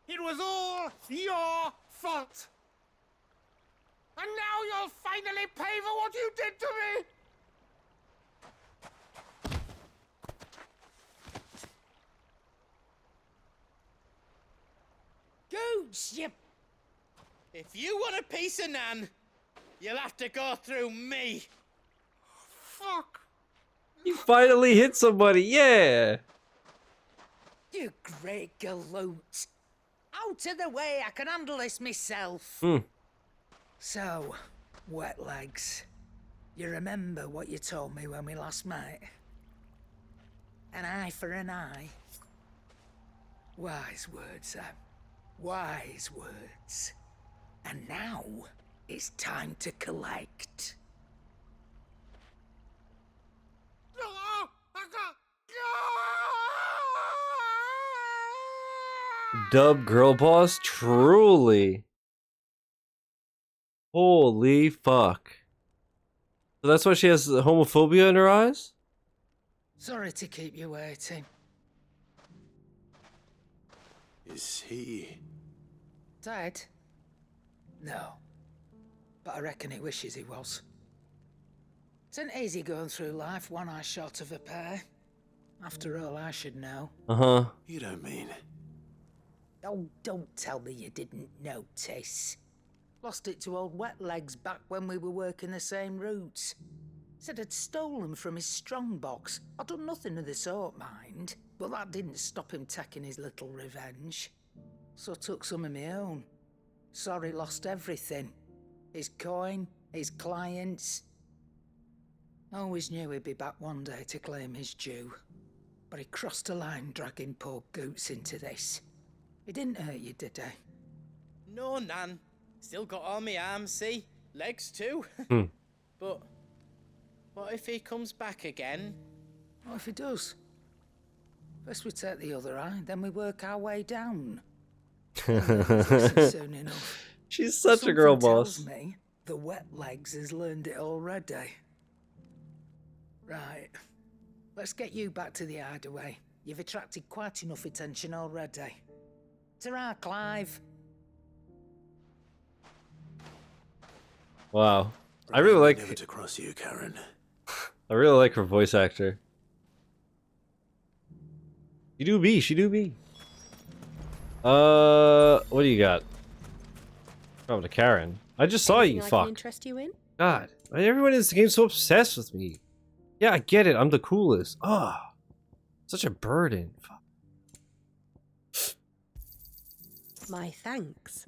it was all your fault! And now you'll finally pay for what you did to me! Gooch, you... If you want a piece of Nan, you'll have to go through me. Fuck! You finally hit somebody, yeah! You great galoot. Out of the way, I can handle this myself. So, wet legs. You remember what you told me when we last met? An eye for an eye. Wise words, Sam. Wise words. And now, it's time to collect. Dub girl boss, truly. Holy fuck. So that's why she has homophobia in her eyes? Sorry to keep you waiting. Is he... Dead? No. But I reckon he wishes he was. It's an easy going through life, one eye short of a pair. After all, I should know. Uh-huh. You don't mean... Oh, don't tell me you didn't notice. Lost it to old Wet Legs back when we were working the same routes. Said I'd stolen from his strongbox. I'd done nothing of the sort, mind. But that didn't stop him taking his little revenge. So I took some of my own. Sorry, lost everything. His coin, his clients. Always knew he'd be back one day to claim his due. But he crossed a line dragging poor Goots into this. He didn't hurt you, did he? No, Nan. Still got all my arms, see? Legs too. But what if he comes back again? What if he does? First we take the other eye, then we work our way down. Soon enough. She's such a girl boss. Tells me the Wet Legs has learned it already. Right. Let's get you back to the hideaway. You've attracted quite enough attention already. Ta-ra, Clive. Wow. I really like... Never to cross you, Karen. I really like her voice actor. You do be, she do be. What do you got? Probably to Karen. I just saw you, Anything I fuck. can interest you in? God, why everyone in this game's so obsessed with me. Yeah, I get it. I'm the coolest. Ah, such a burden. Fuck. My thanks.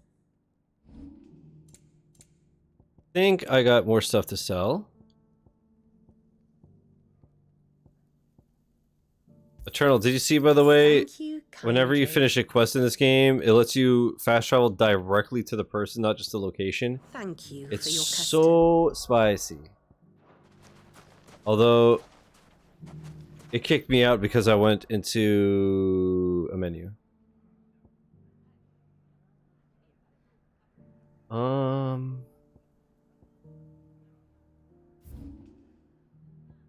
Think I got more stuff to sell. Eternal, did you see, by the way, whenever you finish a quest in this game, it lets you fast travel directly to the person, not just the location? Thank you It's for your custom. so spicy. Although, it kicked me out because I went into a menu.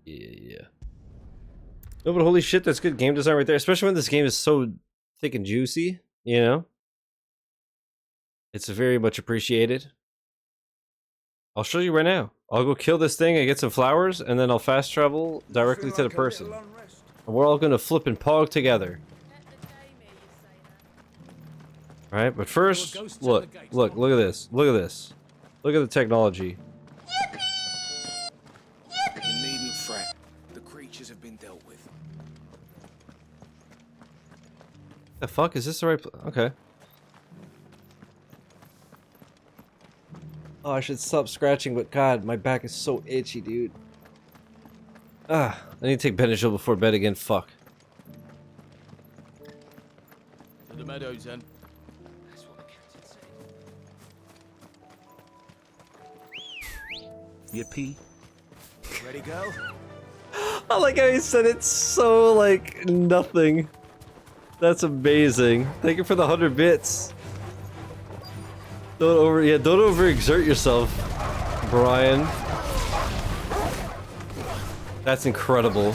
Yeah. No, but holy shit, that's good game design right there. Especially when this game is so thick and juicy, you know? It's very much appreciated. I'll show you right now. I'll go kill this thing and get some flowers, and then I'll fast travel directly to the person. And we're all gonna flip and pog together. Alright, but first, look at this. Look at this. Look at the technology. You needn't fret. The creatures have been dealt with. The fuck? Is this the right okay. Oh, I should stop scratching, but god, my back is so itchy, dude. Ah, I need to take Benadryl before bed again, fuck. To the meadows, then. Yippee. Ready, go? I like how he said it so like nothing. That's amazing. Thank you for the 100 bits. Don't overexert yourself, Brian. That's incredible.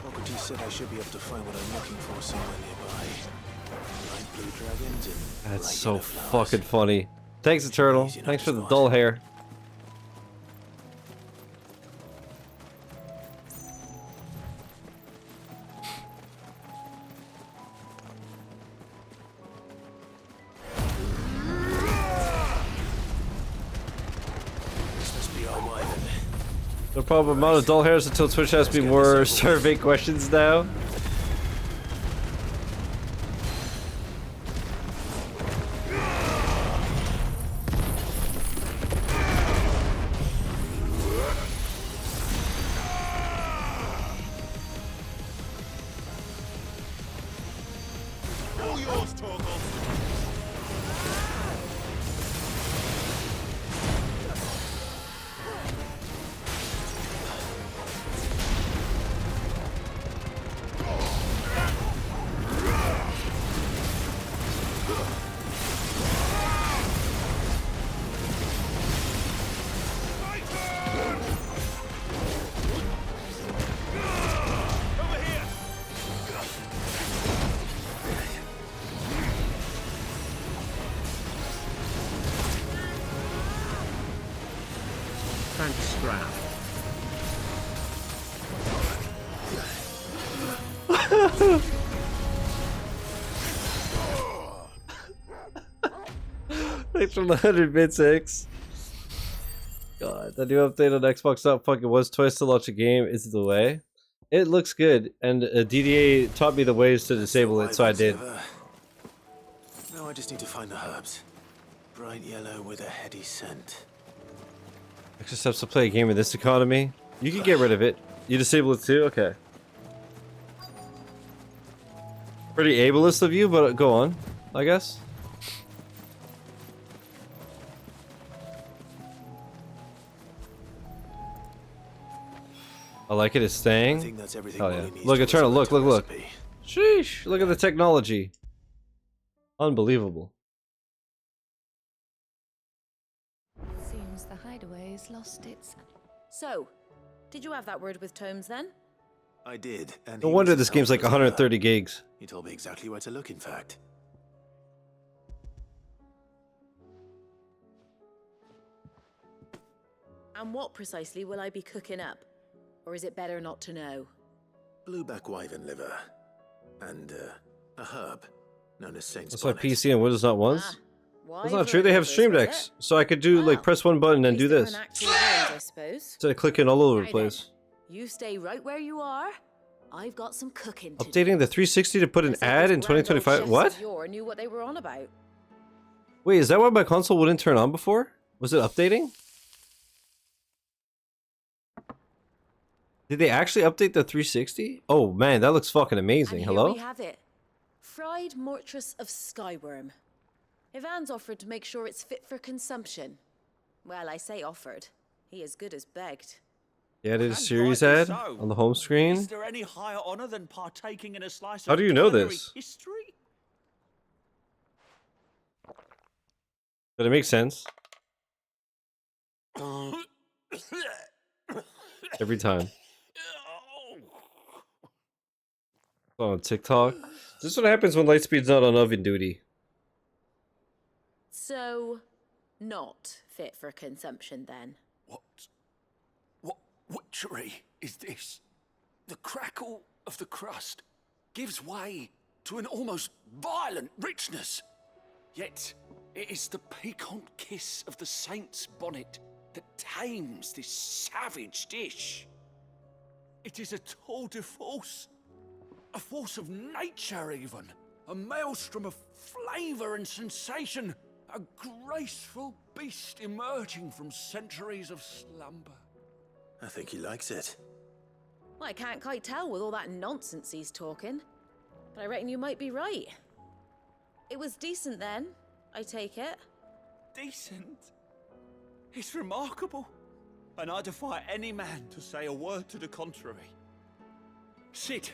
Socrates said I should be able to find what I'm looking for somewhere nearby. Light blue dragons and That's so fucking funny. Thanks, Eternal. Thanks for the dull hair. No problem. Amount of dull hairs until Twitch has me more survey questions now. All yours, Torgal. Thanks from the 100 bits, X. God, the new update on Xbox not fucking was twice to launch a game is the way. It looks good, and DDA taught me the ways to disable it, so I did. Now I just need to find the herbs. Bright yellow with a heady scent. Extra steps to play a game in this economy. You can get rid of it. You disable it too? Okay. Pretty ableist of you, but go on, I guess. I like it, it's staying. Oh yeah. Look, Eternal, look. Sheesh, look at the technology. Unbelievable. Seems the hideaway's lost its... So, did you have that word with Tomes then? I did, and No wonder this game's like 130 gigs. He told me exactly where to look, in fact. And what precisely will I be cooking up? Or is it better not to know? Blueback wyvern liver. And, a herb known as Saint's That's why bonnet. PC and Windows not once. That's not true, they have Stream livers, Decks. So I could do like press one button and do this. I suppose. Instead of clicking all over the Right place. then, you stay right where you are. I've got some cooking to do. Updating the 360 to put an ad in 2025? What? Knew what they were on about. Wait, is that why my console wouldn't turn on before? Was it updating? Did they actually update the 360? Oh man, that looks fucking amazing. And Hello? Here we have it. Fried mortress of skyworm. Ivan's offered to make sure it's fit for consumption. Well, I say offered. He as good as begged. Yeah, did a series ad on the home screen. Is there any higher honor than partaking in a slice How of do you know culinary this? history? Did it make sense? Every time. On TikTok. This is what happens when Lightspeed's not on oven duty. So, not fit for consumption then. What witchery is this? The crackle of the crust gives way to an almost violent richness. Yet, it is the piquant kiss of the saint's bonnet that tames this savage dish. It is a tour de force. A force of nature, even. A maelstrom of flavor and sensation. A graceful beast emerging from centuries of slumber. I think he likes it. Well, I can't quite tell with all that nonsense he's talking. But I reckon you might be right. It was decent then, I take it. Decent? It's remarkable, and I defy any man to say a word to the contrary. Sid,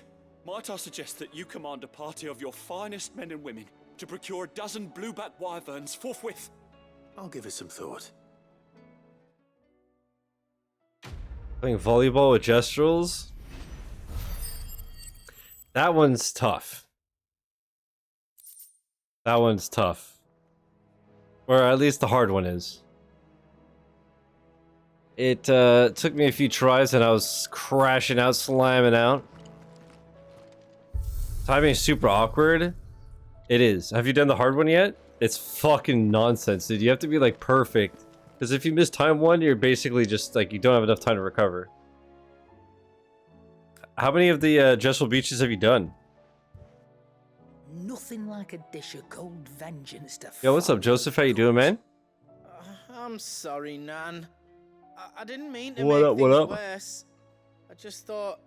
might I suggest that you command a party of your finest men and women to procure a dozen blueback wyverns forthwith? I'll give it some thought. Playing volleyball with gestrels? That one's tough. That one's tough. Or at least the hard one is. It took me a few tries and I was crashing out, slamming out. Timing is super awkward. It is. Have you done the hard one yet? It's fucking nonsense, dude. You have to be like perfect. Because if you miss time one, you're basically just like, you don't have enough time to recover. How many of the Jessel Beaches have you done? Nothing like a dish of cold vengeance to Yo, what's up, Joseph? How you doing, man? I'm sorry, Nan. I didn't mean to What make up, what things up? worse. I just thought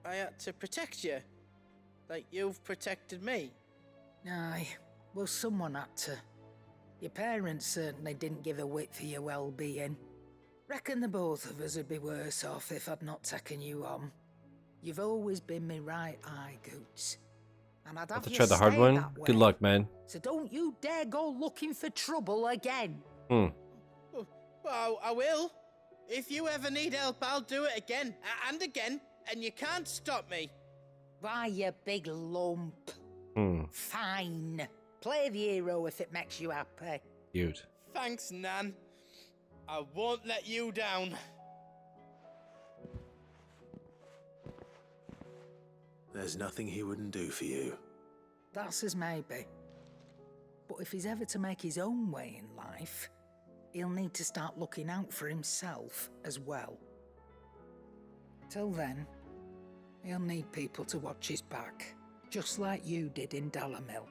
I had to protect you. Like you've protected me. Aye, well, someone had to. Your parents certainly didn't give a whit for your well-being. Reckon the both of us would be worse off if I'd not taken you on. You've always been me right eye, Goots. And I'd have To you try the hard stay one? that Good way. luck, man. So don't you dare go looking for trouble again. Well, I will. If you ever need help, I'll do it again and again, and you can't stop me. Why, you big lump. Fine. Play the hero if it makes you happy. Cute. Thanks, Nan. I won't let you down. There's nothing he wouldn't do for you. That's as maybe. But if he's ever to make his own way in life, he'll need to start looking out for himself as well. Till then, he'll need people to watch his back, just like you did in Dalamil.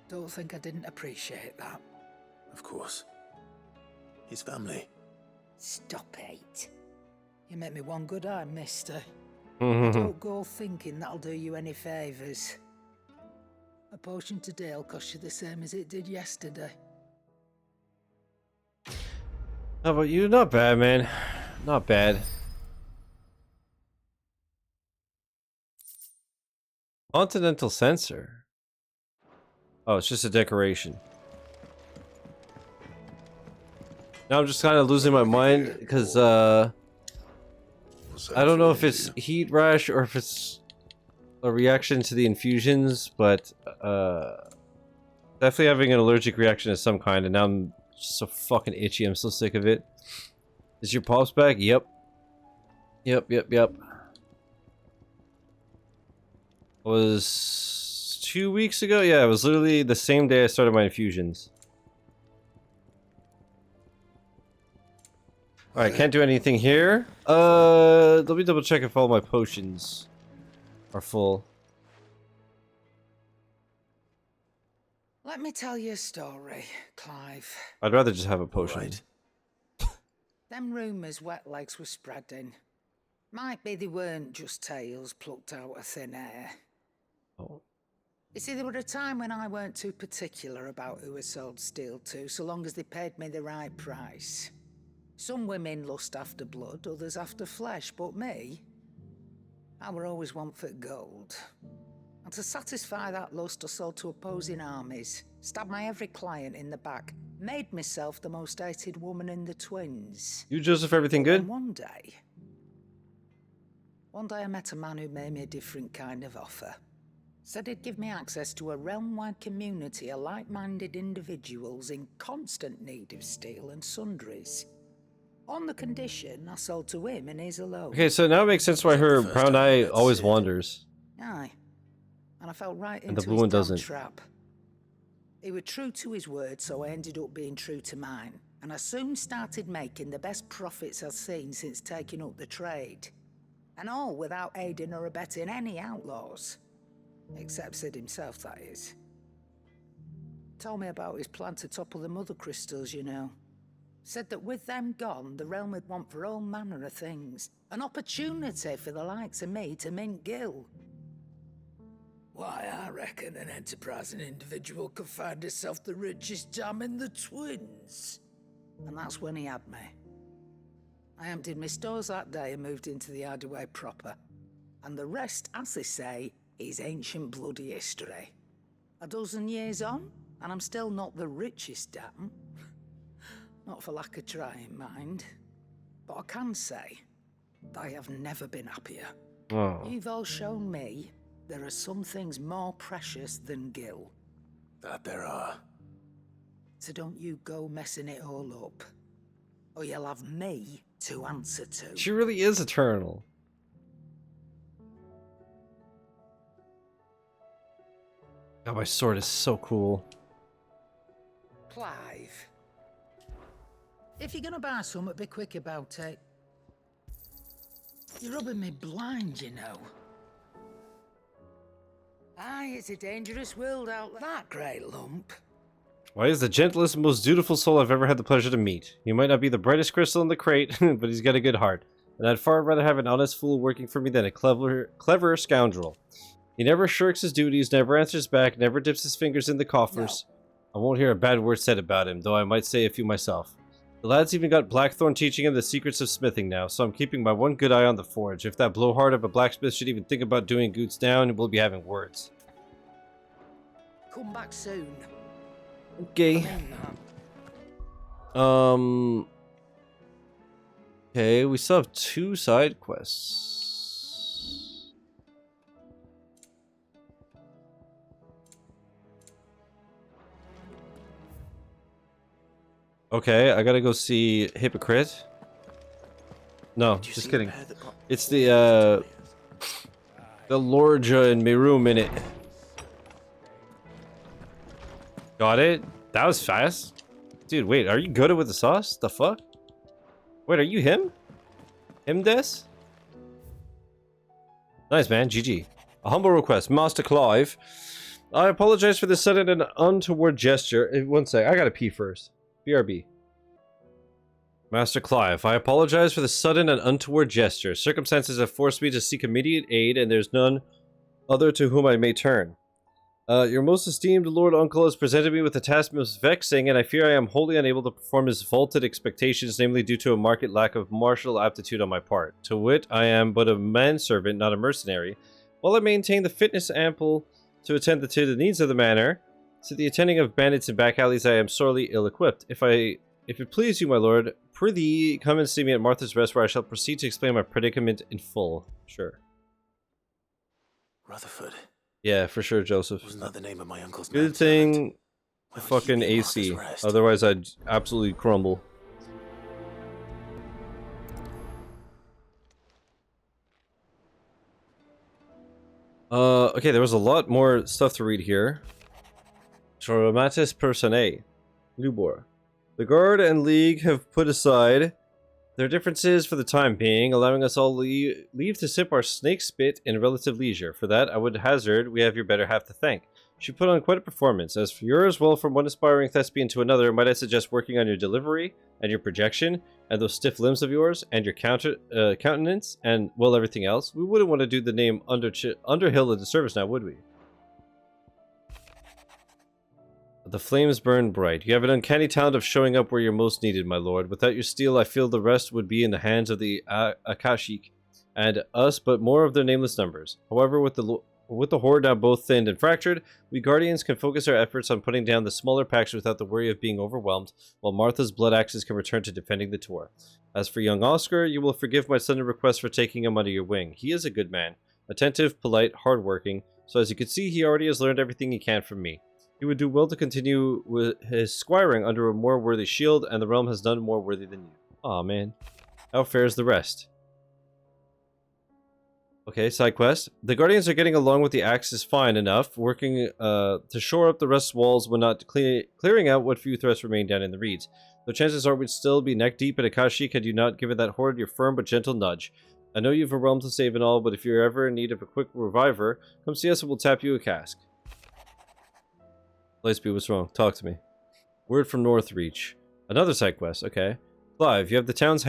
Don't think I didn't appreciate that. Of course. His family. Stop it. You make me one good eye, mister. Don't go thinking that'll do you any favours. A potion today will cost you the same as it did yesterday. How about you? Not bad, man. Not bad. Continental sensor. Oh, it's just a decoration. Now I'm just kind of losing my mind because I don't know if it's heat rash or if it's a reaction to the infusions, but definitely having an allergic reaction of some kind, and now I'm so fucking itchy. I'm so sick of it. Is your pulse back? Yep. Yep. It was 2 weeks ago. Yeah, it was literally the same day I started my infusions. Alright, can't do anything here. Let me double check if all my potions are full. Let me tell you a story, Clive. I'd rather just have a potion. Right. Them rumours wet legs were spreading. Might be they weren't just tales plucked out of thin air. Oh. You see, there were a time when I weren't too particular about who I sold steel to, so long as they paid me the right price. Some women lust after blood, others after flesh, but me, I were always one for gold. And to satisfy that lust, I sold to opposing armies, stabbed my every client in the back, made myself the most hated woman in the twins. You, Joseph, everything good? And one day I met a man who made me a different kind of offer. Said he'd give me access to a realm-wide community of like-minded individuals in constant need of steel and sundries. On the condition I sold to him and his alone. Okay, so now it makes sense why her brown eye always wanders. Aye. And I fell right And into the blue his one damn doesn't. trap. He was true to his word, so I ended up being true to mine. And I soon started making the best profits I've seen since taking up the trade. And all without aiding or abetting any outlaws. Except Sid himself, that is. Told me about his plan to topple the mother crystals, you know. Said that with them gone, the realm would want for all manner of things. An opportunity for the likes of me to mint gil. Why, I reckon an enterprising individual could find herself the richest dam in the twins. And and that's when he had me. I emptied my stores that day and moved into the Hardaway proper. And the rest, as they say, is ancient bloody history. A dozen years on, and I'm still not the richest damn. Not for lack of trying, mind. But I can say, I have never been happier. Oh. You've all shown me there are some things more precious than Gil. That there are. So don't you go messing it all up. Or you'll have me to answer to. She really is eternal. God, my sword is so cool. Clive. If you're gonna buy something, be quick about it. You're rubbing me blind, you know. Aye, it's a dangerous world out there, that great lump. Why, he's the gentlest and most dutiful soul I've ever had the pleasure to meet. He might not be the brightest crystal in the crate, but he's got a good heart. And I'd far rather have an honest fool working for me than a clever scoundrel. He never shirks his duties, never answers back, never dips his fingers in the coffers. No. I won't hear a bad word said about him, though I might say a few myself. The lad's even got Blackthorn teaching him the secrets of smithing now, so I'm keeping my one good eye on the forge. If that blowhard of a blacksmith should even think about doing Goots down, we'll be having words. Come back soon. Okay. Okay, we still have 2 side quests. Okay, I gotta go see Hypocrite. No, just kidding. It's the Lorja and Mirum in it. Got it? That was fast. Dude, wait, are you good with the sauce? The fuck? Wait, are you him? Him des? Nice, man. GG. A humble request. Master Clive. I apologize for the sudden and untoward gesture. One sec, I gotta pee first. BRB. Master Clive, I apologize for the sudden and untoward gesture. Circumstances have forced me to seek immediate aid, and there's none other to whom I may turn. Your most esteemed Lord Uncle has presented me with a task most vexing, and I fear I am wholly unable to perform his vaulted expectations, namely due to a marked lack of martial aptitude on my part. To wit, I am but a manservant, not a mercenary. While I maintain the fitness ample to attend to the needs of the manor, to the attending of bandits and back alleys I am sorely ill-equipped. If it please you, my lord, prithee, come and see me at Martha's Rest, where I shall proceed to explain my predicament in full. Sure. Rutherford. Yeah, for sure, Joseph. Wasn't that the name of my uncle's Good thing fucking AC. Otherwise, I'd absolutely crumble. Okay, there was a lot more stuff to read here. Traumatis Personae. Lubor. The Guard and League have put aside their differences for the time being, allowing us all leave to sip our snake spit in relative leisure. For that, I would hazard we have your better half to thank. She put on quite a performance. As for yours, well, from one aspiring thespian to another, might I suggest working on your delivery, and your projection, and those stiff limbs of yours, and your countenance, and, well, everything else? We wouldn't want to do the name Underhill a disservice now, would we? The flames burn bright. You have an uncanny talent of showing up where you're most needed, my lord. Without your steel, I feel the rest would be in the hands of the Akashic, and us but more of their nameless numbers. However, with the horde now both thinned and fractured, we Guardians can focus our efforts on putting down the smaller packs without the worry of being overwhelmed, while Martha's blood axes can return to defending the Tor. As for young Oscar, you will forgive my sudden request for taking him under your wing. He is a good man, attentive, polite, hard-working, so as you can see, he already has learned everything he can from me. He would do well to continue with his squiring under a more worthy shield, and the realm has none more worthy than you. Aw, man. How fares the rest? Okay, side quest. The Guardians are getting along with the axes fine enough, working to shore up the rest's walls when not clearing out what few threats remain down in the reeds. Though chances are we'd still be neck deep in Akashic had you not given that horde your firm but gentle nudge. I know you've a realm to save and all, but if you're ever in need of a quick reviver, come see us and we'll tap you a cask. Lightspeed, what's wrong? Talk to me. Word from Northreach. Another side quest, okay. Clive, you have the town's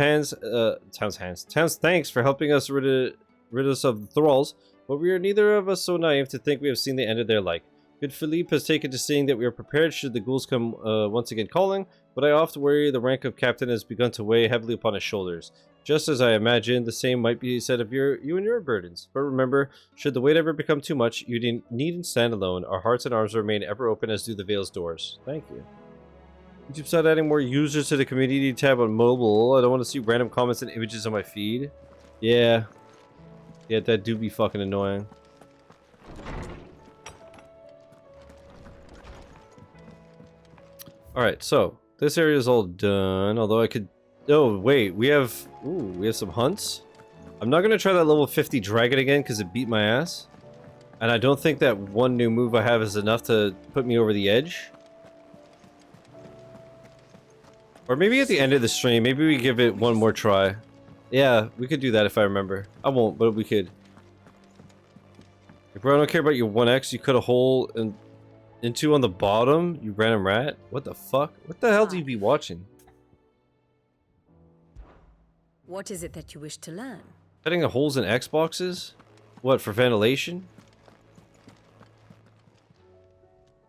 thanks for helping us rid us of the thralls, but we are neither of us so naive to think we have seen the end of their like. Good Philippe has taken to seeing that we are prepared should the ghouls come once again calling, but I often worry the rank of captain has begun to weigh heavily upon his shoulders. Just as I imagine, the same might be said of you and your burdens. But remember, should the weight ever become too much, you needn't stand alone. Our hearts and arms remain ever open, as do the Veil's doors. Thank you. YouTube started adding more users to the community tab on mobile. I don't want to see random comments and images on my feed. Yeah. Yeah, that do be fucking annoying. Alright, so this area is all done, although I could... Oh, wait, we have some hunts. I'm not going to try that level 50 dragon again because it beat my ass. And I don't think that one new move I have is enough to put me over the edge. Or maybe at the end of the stream, maybe we give it one more try. Yeah, we could do that if I remember. I won't, but we could. Hey, bro, I don't care about your 1x. You cut a hole into on the bottom, you random rat. What the fuck? What the hell do you be watching? What is it that you wish to learn? Cutting the holes in Xboxes? What, for ventilation?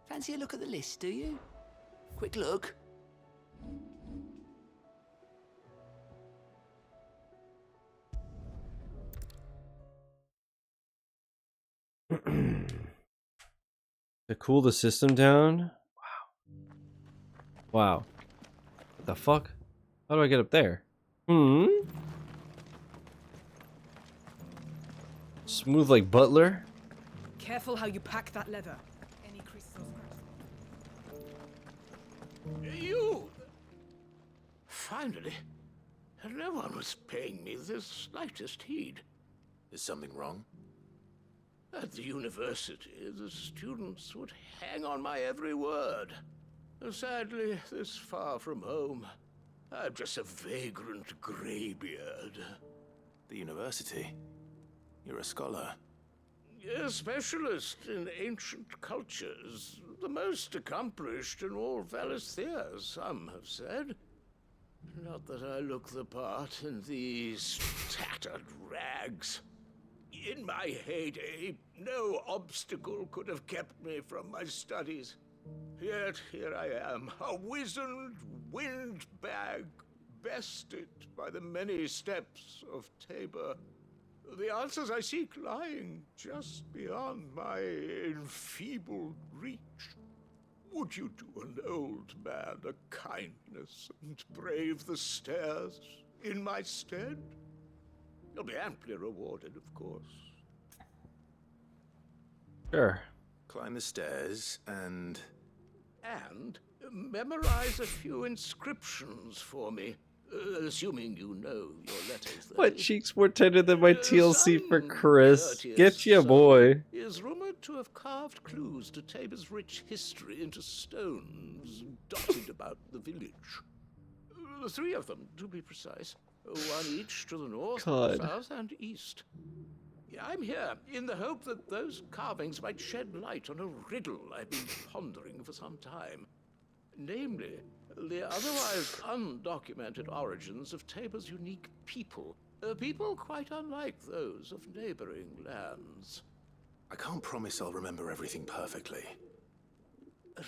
Fancy a look at the list, do you? Quick look. To cool the system down? Wow. Wow. What the fuck? How do I get up there? Smooth like Butler? Careful how you pack that leather. Any creases or scratches. You! Finally. No one was paying me the slightest heed. Is something wrong? At the university, the students would hang on my every word. Sadly, this far from home, I'm just a vagrant greybeard. The university? You're a scholar. A specialist in ancient cultures. The most accomplished in all Valisthea, some have said. Not that I look the part in these tattered rags. In my heyday, no obstacle could have kept me from my studies. Yet here I am, a wizened windbag, bested by the many steps of Tabor. The answers I seek lying just beyond my enfeebled reach. Would you do an old man a kindness and brave the stairs in my stead? You'll be amply rewarded, of course. Sure. Climb the stairs and... And memorize a few inscriptions for me. Assuming you know your letters. My cheeks more tender than my TLC for Chris. Get ya, boy. Is rumored to have carved clues to Tabor's rich history into stones dotted about the village. 3 of them, to be precise. 1 each to the north, God. south, and east. I'm here in the hope that those carvings might shed light on a riddle I've been pondering for some time. Namely, the otherwise undocumented origins of Tabor's unique people. People quite unlike those of neighboring lands. I can't promise I'll remember everything perfectly.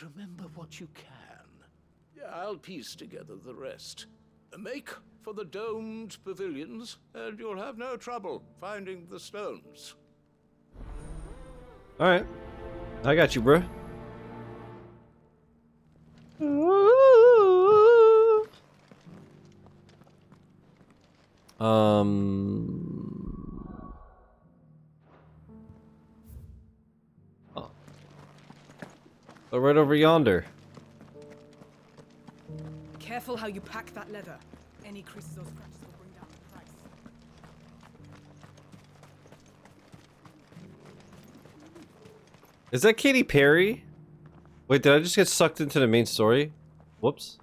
Remember what you can. I'll piece together the rest. Make for the domed pavilions, and you'll have no trouble finding the stones. Alright. I got you, bro. Oh. Oh, right over yonder. Careful how you pack that leather. Any creases or scratches will bring down the price. Is that Katy Perry? Wait, did I just get sucked into the main story? Whoops.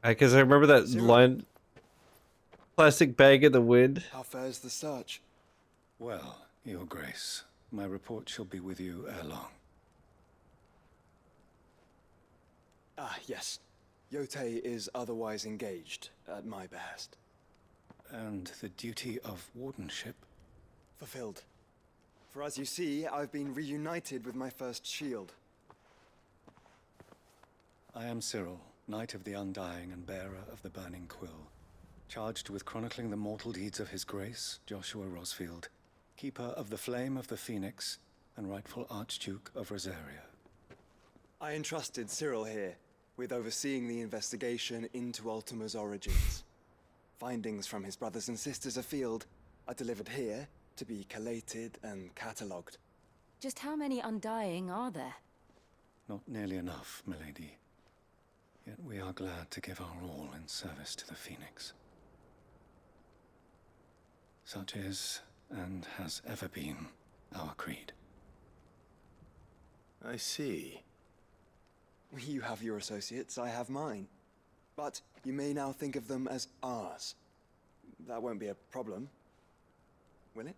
Because I remember that line. Plastic bag in the wind. How fares the search? Well, Your Grace, my report shall be with you ere long. Ah, yes. Yote is otherwise engaged at my behest. And the duty of wardenship? Fulfilled. For as you see, I've been reunited with my first shield. I am Cyril, Knight of the Undying and bearer of the Burning Quill, charged with chronicling the mortal deeds of His Grace, Joshua Rosfield, keeper of the Flame of the Phoenix and rightful Archduke of Rosaria. I entrusted Cyril here with overseeing the investigation into Ultima's origins. Findings from his brothers and sisters afield are delivered here to be collated and catalogued. Just how many Undying are there? Not nearly enough, milady. Yet we are glad to give our all in service to the Phoenix. Such is, and has ever been, our creed. I see. You have your associates, I have mine. But you may now think of them as ours. That won't be a problem, will it?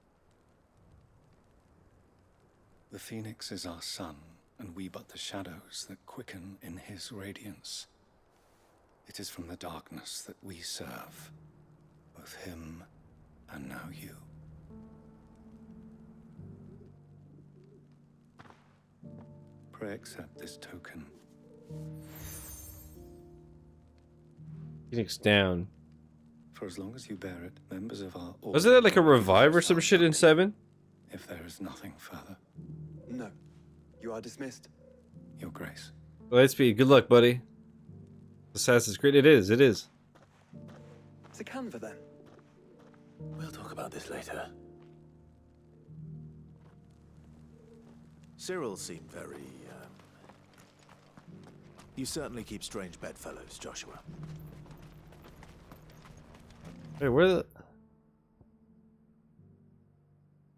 The Phoenix is our sun, and we but the shadows that quicken in his radiance. It is from the darkness that we serve, both him and now you. Pray accept this token. Phoenix down. For as long as you bear it, members of our order... Wasn't that like a revive or some shit in 7? If there is nothing further. No. You are dismissed. Your Grace. Lightspeed, good luck, buddy. Assassin's Creed, it is, it is. It's a Canva then. We'll talk about this later. Cyril seemed very, You certainly keep strange bedfellows, Joshua. Hey, where the...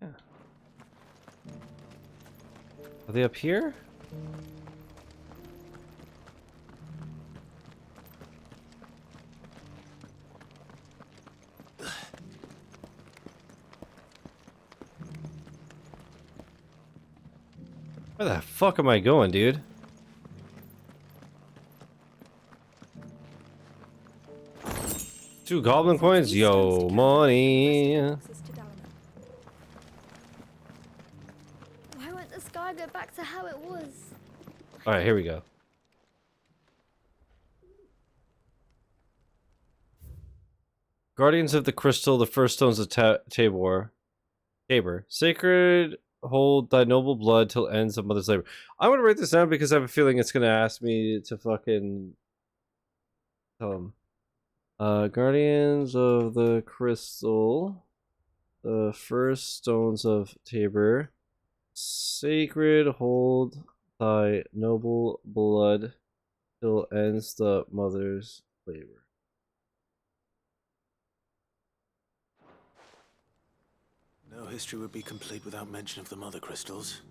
Yeah. Are they up here? Where the fuck am I going, dude? Two goblin coins? Yo, money. Why won't the sky go back to how it was? Alright, here we go. Guardians of the Crystal, the first stones of Tabor. Sacred, hold thy noble blood till ends of mother's labor. I want to write this down because I have a feeling it's going to ask me to fucking tell him. Guardians of the Crystal, the first stones of Tabor. Sacred, hold thy noble blood till ends the mother's labor. No history would be complete without mention of the mother crystals.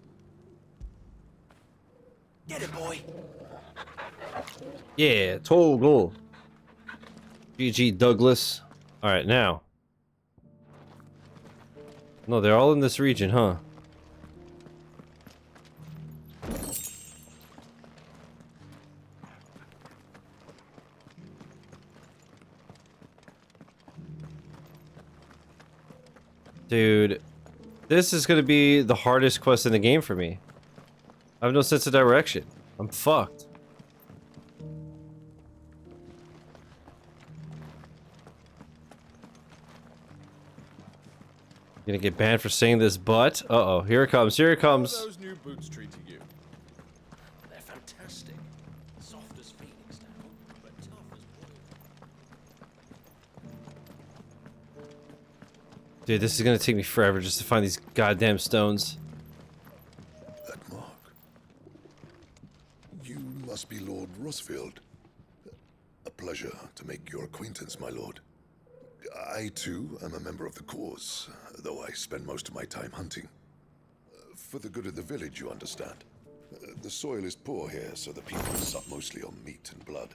Get it, boy! Yeah, Toggle. GG Douglas. Alright, now. No, they're all in this region, huh? Dude, this is gonna be the hardest quest in the game for me. I have no sense of direction. I'm fucked. Gonna get banned for saying this, but uh-oh, here it comes, here it comes. How are those new boots treating you? They're fantastic. Soft as phoenix down, but tough as wood. Dude, this is gonna take me forever just to find these goddamn stones. That mark. You must be Lord Rosfield. A pleasure to make your acquaintance, my lord. I, too, am a member of the cause, though I spend most of my time hunting. For the good of the village, you understand. The soil is poor here, so the people sup mostly on meat and blood.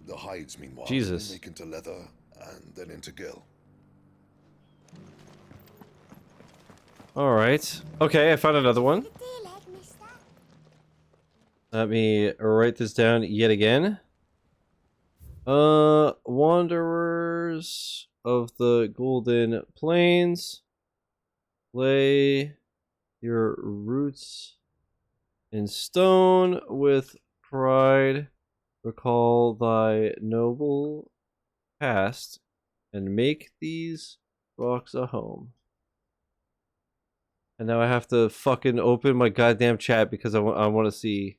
The hides, meanwhile, Jesus. make into leather and then into gill. Alright. Okay, I found another one. Let me write this down yet again. Wanderers of the Golden Plains, lay your roots in stone with pride. Recall thy noble past and make these rocks a home. And now I have to fucking open my goddamn chat because I want to see.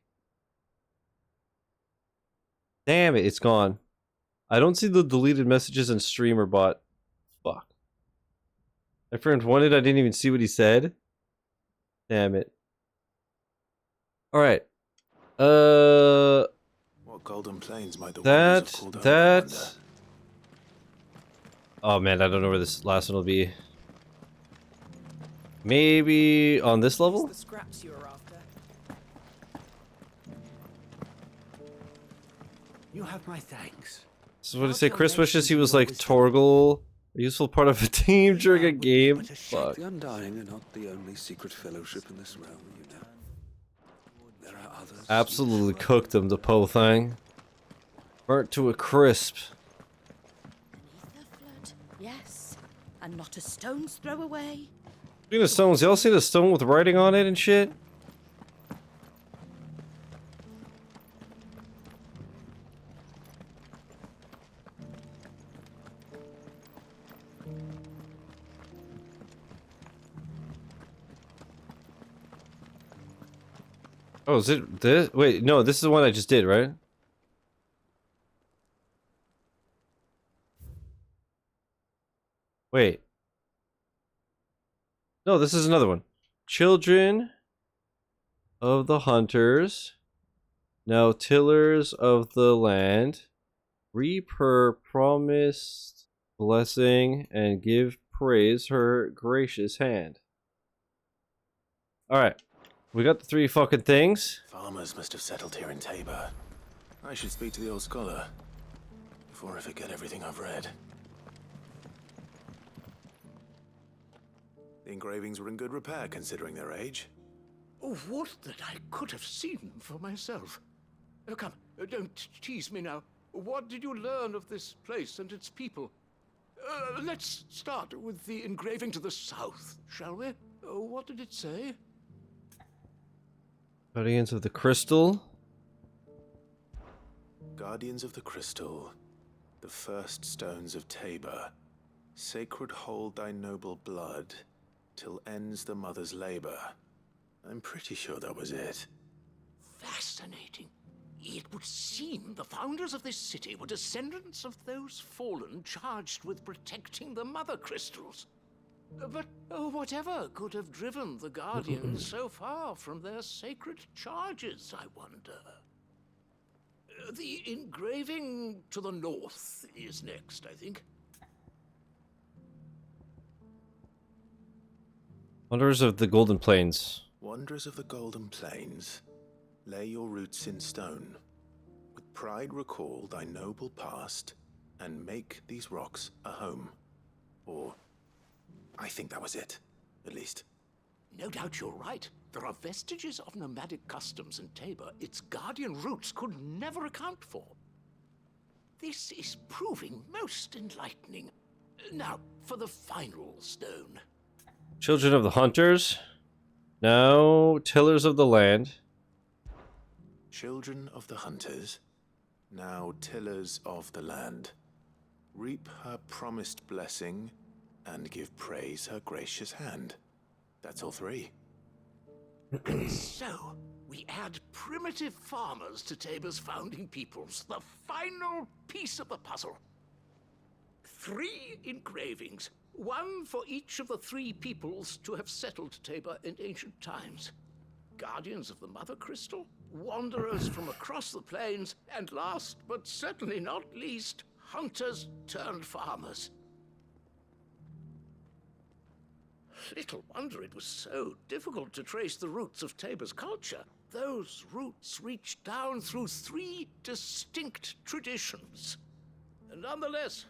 Damn it, it's gone. I don't see the deleted messages in streamer bot. Fuck. My friend wanted, I didn't even see what he said. Damn it. Alright. What Golden Plains might the Wanderers have called home, I wonder? Oh man, I don't know where this last one will be. Maybe on this level? The scraps you were after. You have my thanks. So what did it say? Chris wishes he was like Torgal, a useful part of a team during a game. Fuck. The Undying are not the only secret fellowship in this realm, you know. There are others. Absolutely cooked him, the Poe thing. Burnt to a crisp. Yes, and not a stone's throw away. Speaking of stones, y'all see the stone with writing on it and shit? Oh, is it this? Wait, no, this is the one I just did, right? Wait. No, this is another one. Children of the hunters, now tillers of the land, reap her promised blessing and give praise her gracious hand. Alright. We got the 3 fucking things. Farmers must have settled here in Tabor. I should speak to the old scholar before I forget everything I've read. The engravings were in good repair considering their age. Oh, what that I could have seen for myself. Come, don't tease me now. What did you learn of this place and its people? Let's start with the engraving to the south, shall we? What did it say? Guardians of the Crystal. Guardians of the Crystal, the first stones of Tabor. Sacred hold thy noble blood, till ends the mother's labor. I'm pretty sure that was it. Fascinating. It would seem the founders of this city were descendants of those fallen charged with protecting the mother crystals. But whatever could have driven the Guardians so far from their sacred charges, I wonder? The engraving to the north is next, I think. Wanderers of the Golden Plains. Wanderers of the Golden Plains, lay your roots in stone. With pride recall thy noble past, and make these rocks a home. Or, I think that was it, at least. No doubt you're right. There are vestiges of nomadic customs in Tabor its guardian roots could never account for. This is proving most enlightening. Now, for the final stone. Children of the hunters, now tillers of the land. Children of the hunters, now tillers of the land. Reap her promised blessing, and give praise her gracious hand. That's all 3. And so, we add primitive farmers to Tabor's founding peoples, the final piece of the puzzle. 3 engravings, 1 for each of the 3 peoples to have settled Tabor in ancient times. Guardians of the Mother Crystal, wanderers from across the plains, and last but certainly not least, hunters turned farmers. Little wonder it was so difficult to trace the roots of Tabor's culture. Those roots reach down through 3 distinct traditions. Nonetheless,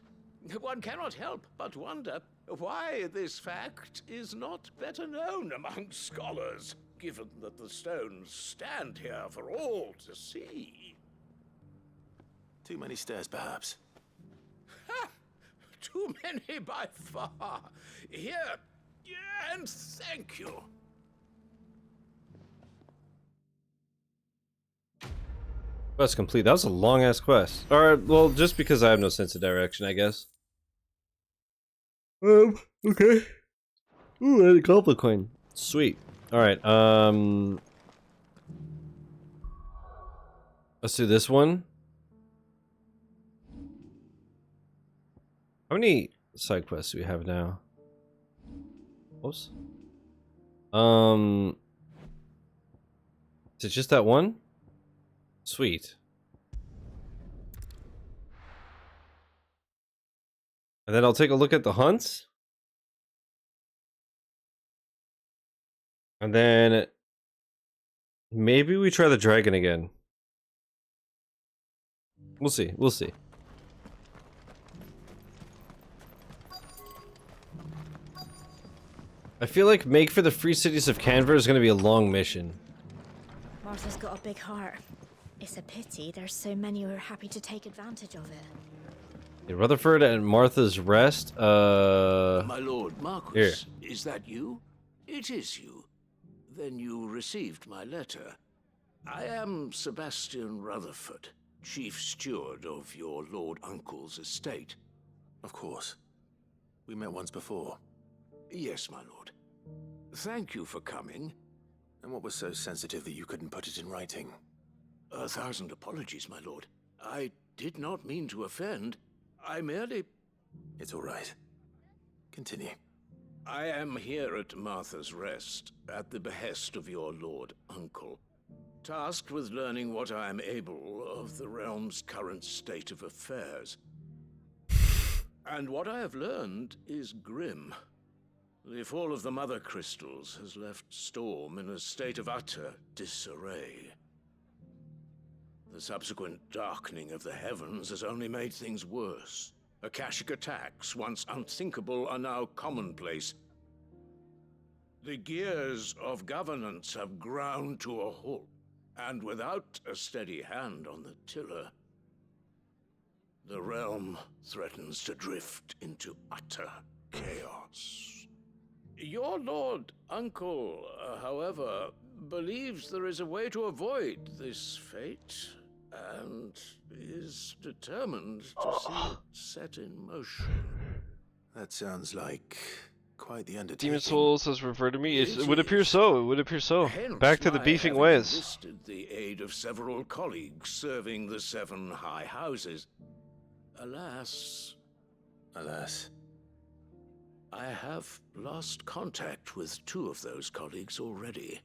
one cannot help but wonder why this fact is not better known among scholars, given that the stones stand here for all to see. Too many stairs, perhaps. Too many by far. Here, and thank you. Quest complete. That was a long ass quest. Alright, well, just because I have no sense of direction, I guess. Okay. Ooh, and a goblin coin. Sweet. Alright, let's do this one. How many side quests do we have now? Oops. Is it just that one? Sweet. And then I'll take a look at the hunts. And then maybe we try the dragon again. We'll see. We'll see. I feel like Make for the Free Cities of Canver is going to be a long mission. Martha's got a big heart. It's a pity there's so many who are happy to take advantage of it. Yeah, Rutherford and Martha's Rest. My lord Marquis, is that you? It is you. Then you received my letter. I am Sebastian Rutherford, chief steward of your lord uncle's estate. Of course. We met once before. Yes, my lord. Thank you for coming. And what was so sensitive that you couldn't put it in writing? 1,000 apologies, my lord. I did not mean to offend. I merely... It's all right. Continue. I am here at Martha's Rest, at the behest of your lord uncle, tasked with learning what I am able of the realm's current state of affairs. And what I have learned is grim. The fall of the Mother Crystals has left Storm in a state of utter disarray. The subsequent darkening of the heavens has only made things worse. Akashic attacks, once unthinkable, are now commonplace. The gears of governance have ground to a halt, and without a steady hand on the tiller, the realm threatens to drift into utter chaos. Your lord uncle, however, believes there is a way to avoid this fate, and is determined to see it set in motion. That sounds like quite the undertaking. Demon Souls has referred to me. It would appear so. It would appear so. Back to the beefing ways. Enlisted the aid of several colleagues serving the 7 high houses. Alas, I have lost contact with 2 of those colleagues already.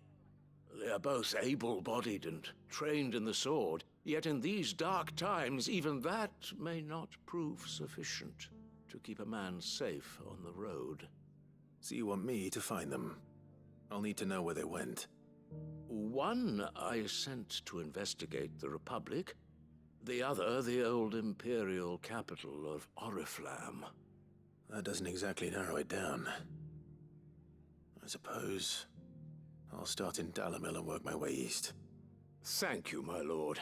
They are both able-bodied and trained in the sword, yet in these dark times, even that may not prove sufficient to keep a man safe on the road. So you want me to find them? I'll need to know where they went. One I sent to investigate the Republic, the other the old Imperial capital of Oriflamme. That doesn't exactly narrow it down. I suppose I'll start in Dalimil and work my way east. Thank you, my lord.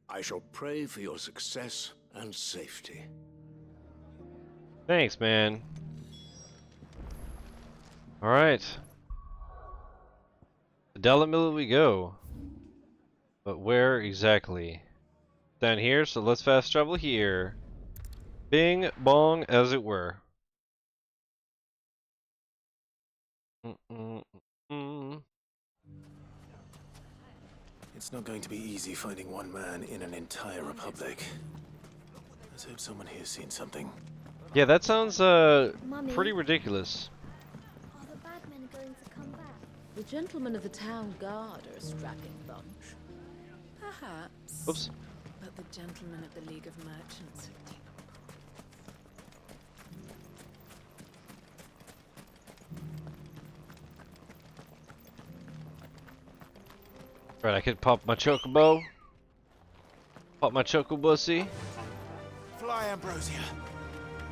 I shall pray for your success and safety. Thanks, man. Alright. To Dalimil we go. But where exactly? Down here, so let's fast travel here. Bing bong, as it were. It's not going to be easy finding one man in an entire republic. Let's hope someone here's seen something. Yeah, that sounds Mummy, pretty ridiculous. are the bad men going to come back? The gentlemen of the town guard are a strapping bunch. Perhaps. Oops. But the gentlemen of the League of Merchants are deep. Right, I could pop my Chocobo. Pop my Chocobussy. Fly, Ambrosia.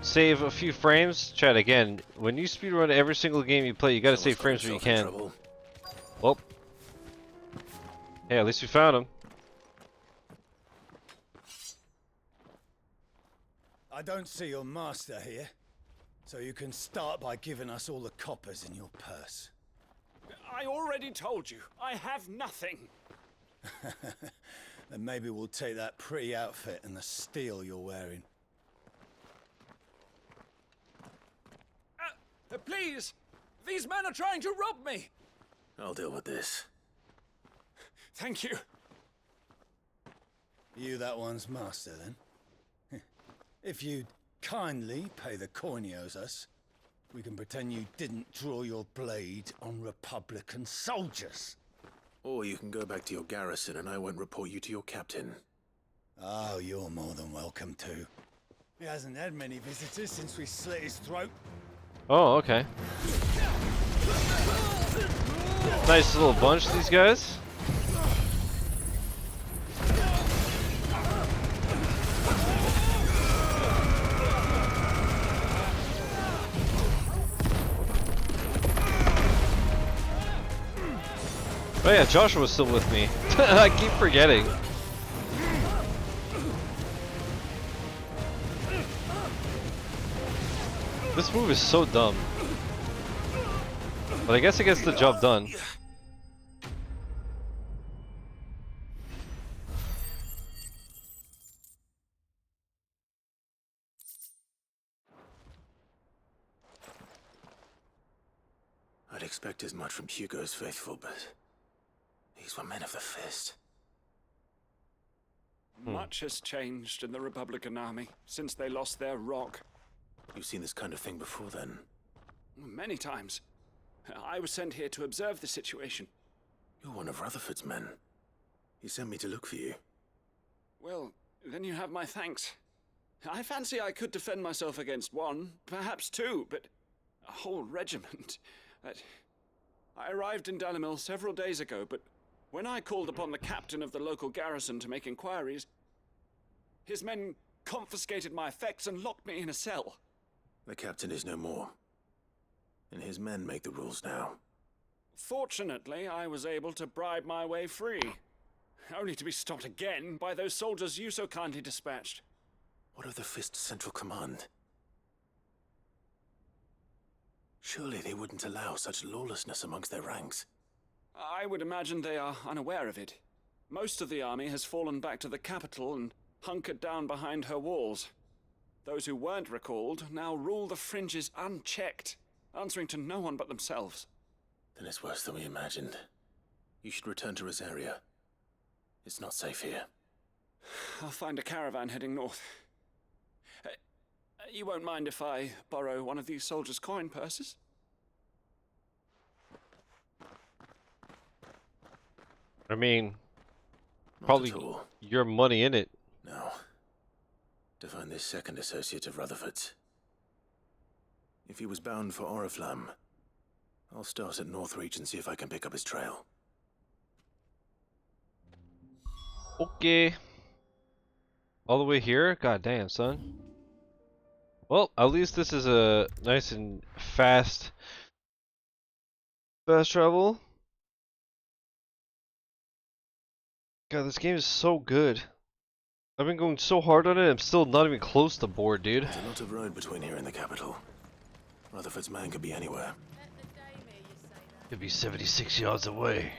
Save a few frames. Chat again. When you speedrun every single game you play, you gotta save frames where you can. Well. Hey, at least we found him. I don't see your master here, so you can start by giving us all the coppers in your purse. I already told you, I have nothing. Then maybe we'll take that pretty outfit and the steel you're wearing. Please! These men are trying to rob me! I'll deal with this. Thank you. You that one's master, then? If you'd kindly pay the coin he owes us, we can pretend you didn't draw your blade on Republican soldiers. Or you can go back to your garrison and I won't report you to your captain. Oh, you're more than welcome to. He hasn't had many visitors since we slit his throat. Oh, okay. Nice little bunch, these guys. Oh yeah, Joshua's still with me. I keep forgetting. This move is so dumb. But I guess it gets the job done. I'd expect as much from Hugo's faithful, but these were men of the fist. Much has changed in the Republican army since they lost their rock. You've seen this kind of thing before, then? Many times. I was sent here to observe the situation. You're one of Rutherford's men. He sent me to look for you. Well, then you have my thanks. I fancy I could defend myself against one, perhaps two, but a whole regiment. I arrived in Dalimil several days ago, but when I called upon the captain of the local garrison to make inquiries, his men confiscated my effects and locked me in a cell. The captain is no more, and his men make the rules now. Fortunately, I was able to bribe my way free, only to be stopped again by those soldiers you so kindly dispatched. What of the Fist's central command? Surely they wouldn't allow such lawlessness amongst their ranks. I would imagine they are unaware of it. Most of the army has fallen back to the capital and hunkered down behind her walls. Those who weren't recalled now rule the fringes unchecked, answering to no one but themselves. Then it's worse than we imagined. You should return to Rosaria. It's not safe here. I'll find a caravan heading north. You won't mind if I borrow one of these soldiers' coin purses? I mean, probably your money in it. No. To find this second associate of Rutherford's. If he was bound for Oriflamme, I'll start at Northreach and see if I can pick up his trail. Okay. All the way here? God damn, son. Well, at least this is a nice and fast travel. God, this game is so good. I've been going so hard on it, I'm still not even close to bored, dude. There's a lot of road between here and the capital. Rutherford's man could be anywhere. Could be 76 yards away.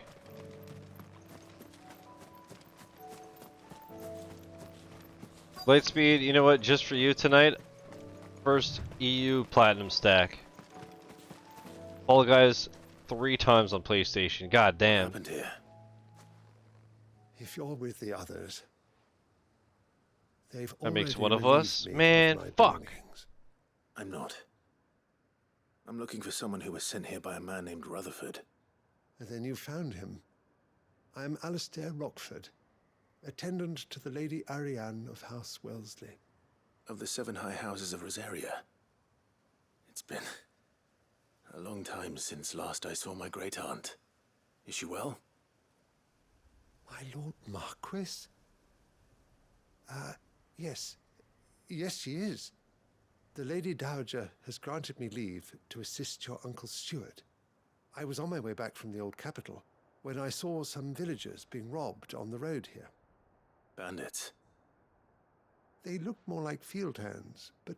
Lightspeed, you know what? Just for you tonight, first EU Platinum stack. Fall Guys 3 times on PlayStation. God damn. What happened here? If you're with the others, they've That makes already one of relieved us? me of Man, my fuck. belongings. I'm not. I'm looking for someone who was sent here by a man named Rutherford. And then you found him. I am Alistair Rockford, attendant to the Lady Ariane of House Wellesley. Of the 7 high houses of Rosaria. It's been a long time since last I saw my great-aunt. Is she well? My Lord Marquis? Yes. Yes, she is. The Lady Dowager has granted me leave to assist your Uncle Stuart. I was on my way back from the old capital when I saw some villagers being robbed on the road here. Bandits. They looked more like field hands, but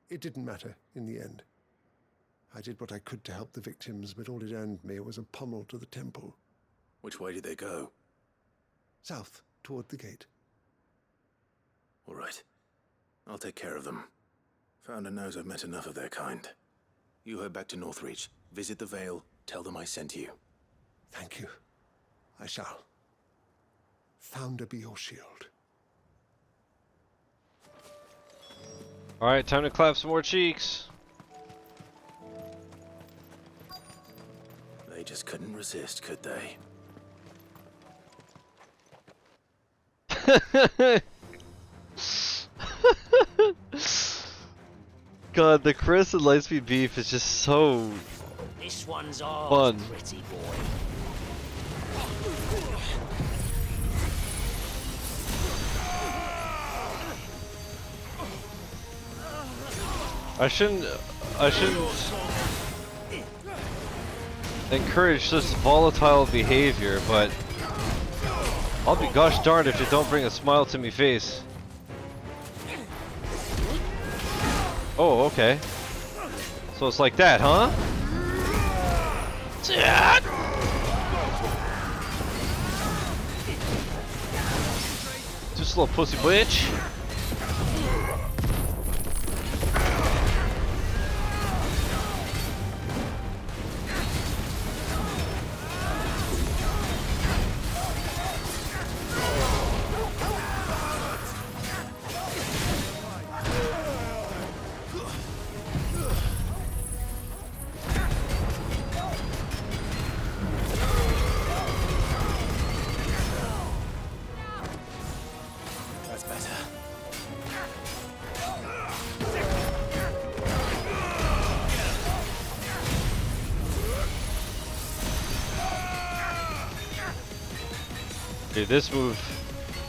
it didn't matter in the end. I did what I could to help the victims, but all it earned me was a pummel to the temple. Which way did they go? South, toward the gate. All right. I'll take care of them. Founder knows I've met enough of their kind. You head back to Northreach, visit the Vale, tell them I sent you. Thank you. I shall. Founder be your shield. Alright, time to clap some more cheeks. They just couldn't resist, could they? God, the Chris and Lightspeed beef is just so This one's ours, fun. pretty boy. I shouldn't encourage such volatile behavior, but I'll be gosh darned if you don't bring a smile to me face. Oh, okay. So it's like that, huh? Too slow, pussy bitch. That's better. Dude, this move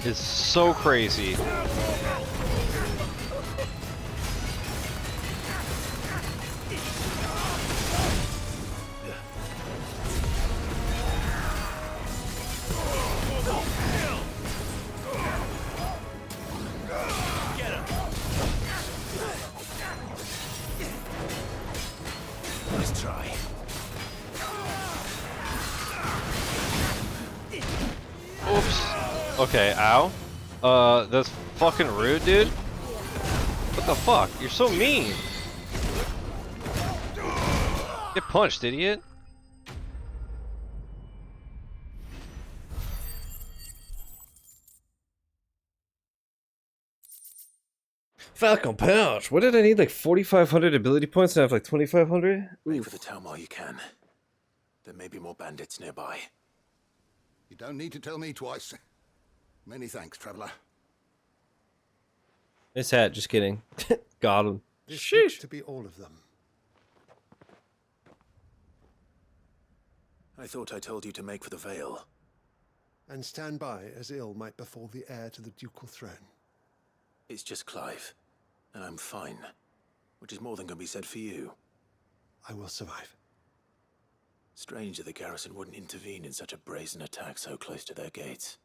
is so crazy. Nice try. Oops. Okay, ow. That's fucking rude, dude. What the fuck? You're so mean. Get punched, idiot. Falcon pouch. What did I need? Like 4,500 ability points and I have like 2,500? Wait for the town while you can. There may be more bandits nearby. You don't need to tell me twice. Many thanks, traveler. Nice hat, just kidding. Got him. This looks to be all of them. I thought I told you to make for the Vale. And stand by as ill might befall the heir to the ducal throne. It's just Clive, and I'm fine. Which is more than can be said for you. I will survive. Strange that the garrison wouldn't intervene in such a brazen attack so close to their gates.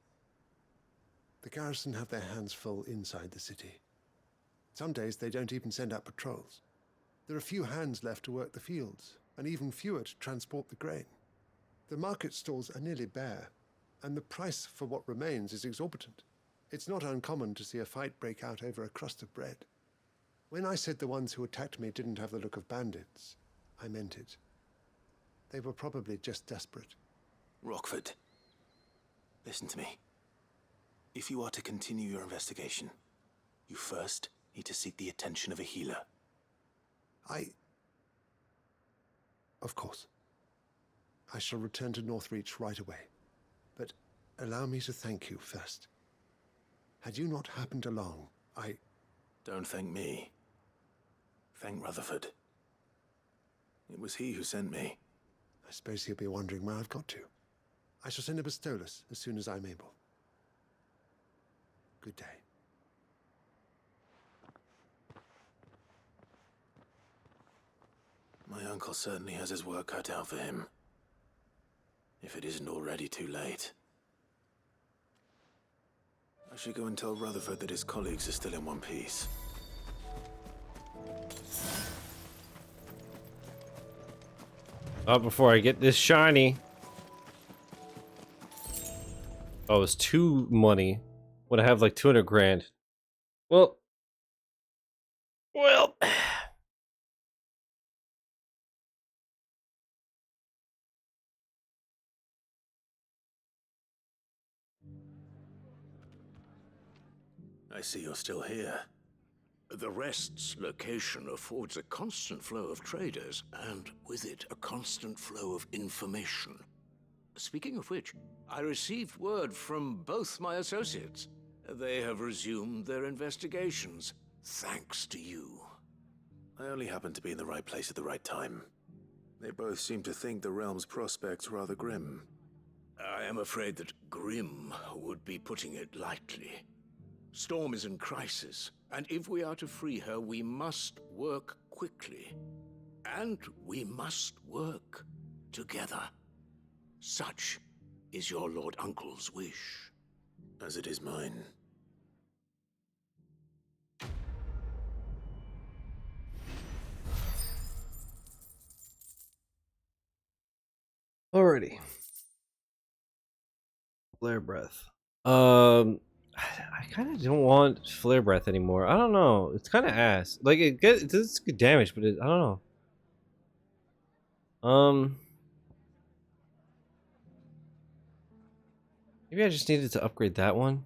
The garrison have their hands full inside the city. Some days they don't even send out patrols. There are few hands left to work the fields, and even fewer to transport the grain. The market stalls are nearly bare, and the price for what remains is exorbitant. It's not uncommon to see a fight break out over a crust of bread. When I said the ones who attacked me didn't have the look of bandits, I meant it. They were probably just desperate. Rockford, listen to me. If you are to continue your investigation, you first need to seek the attention of a healer. Of course. I shall return to Northreach right away. But allow me to thank you first. Had you not happened along, Don't thank me. Thank Rutherford. It was he who sent me. I suppose he'll be wondering where I've got to. I shall send a Bistolus as soon as I'm able. Good day. My uncle certainly has his work cut out for him. If it isn't already too late. I should go and tell Rutherford that his colleagues are still in one piece. Not before I get this shiny. Oh, it's 2 money. When I have like 200 grand. Well. I see you're still here. The Rest's location affords a constant flow of traders, and with it, a constant flow of information. Speaking of which, I received word from both my associates. They have resumed their investigations, thanks to you. I only happened to be in the right place at the right time. They both seem to think the realm's prospects rather grim. I am afraid that grim would be putting it lightly. Storm is in crisis, and if we are to free her, we must work quickly. And we must work together. Such is your Lord Uncle's wish. As it is mine. Alrighty. Flare breath. I kind of don't want flare breath anymore. I don't know. It's kind of ass. Like it does good damage, but I don't know. Maybe I just needed to upgrade that one.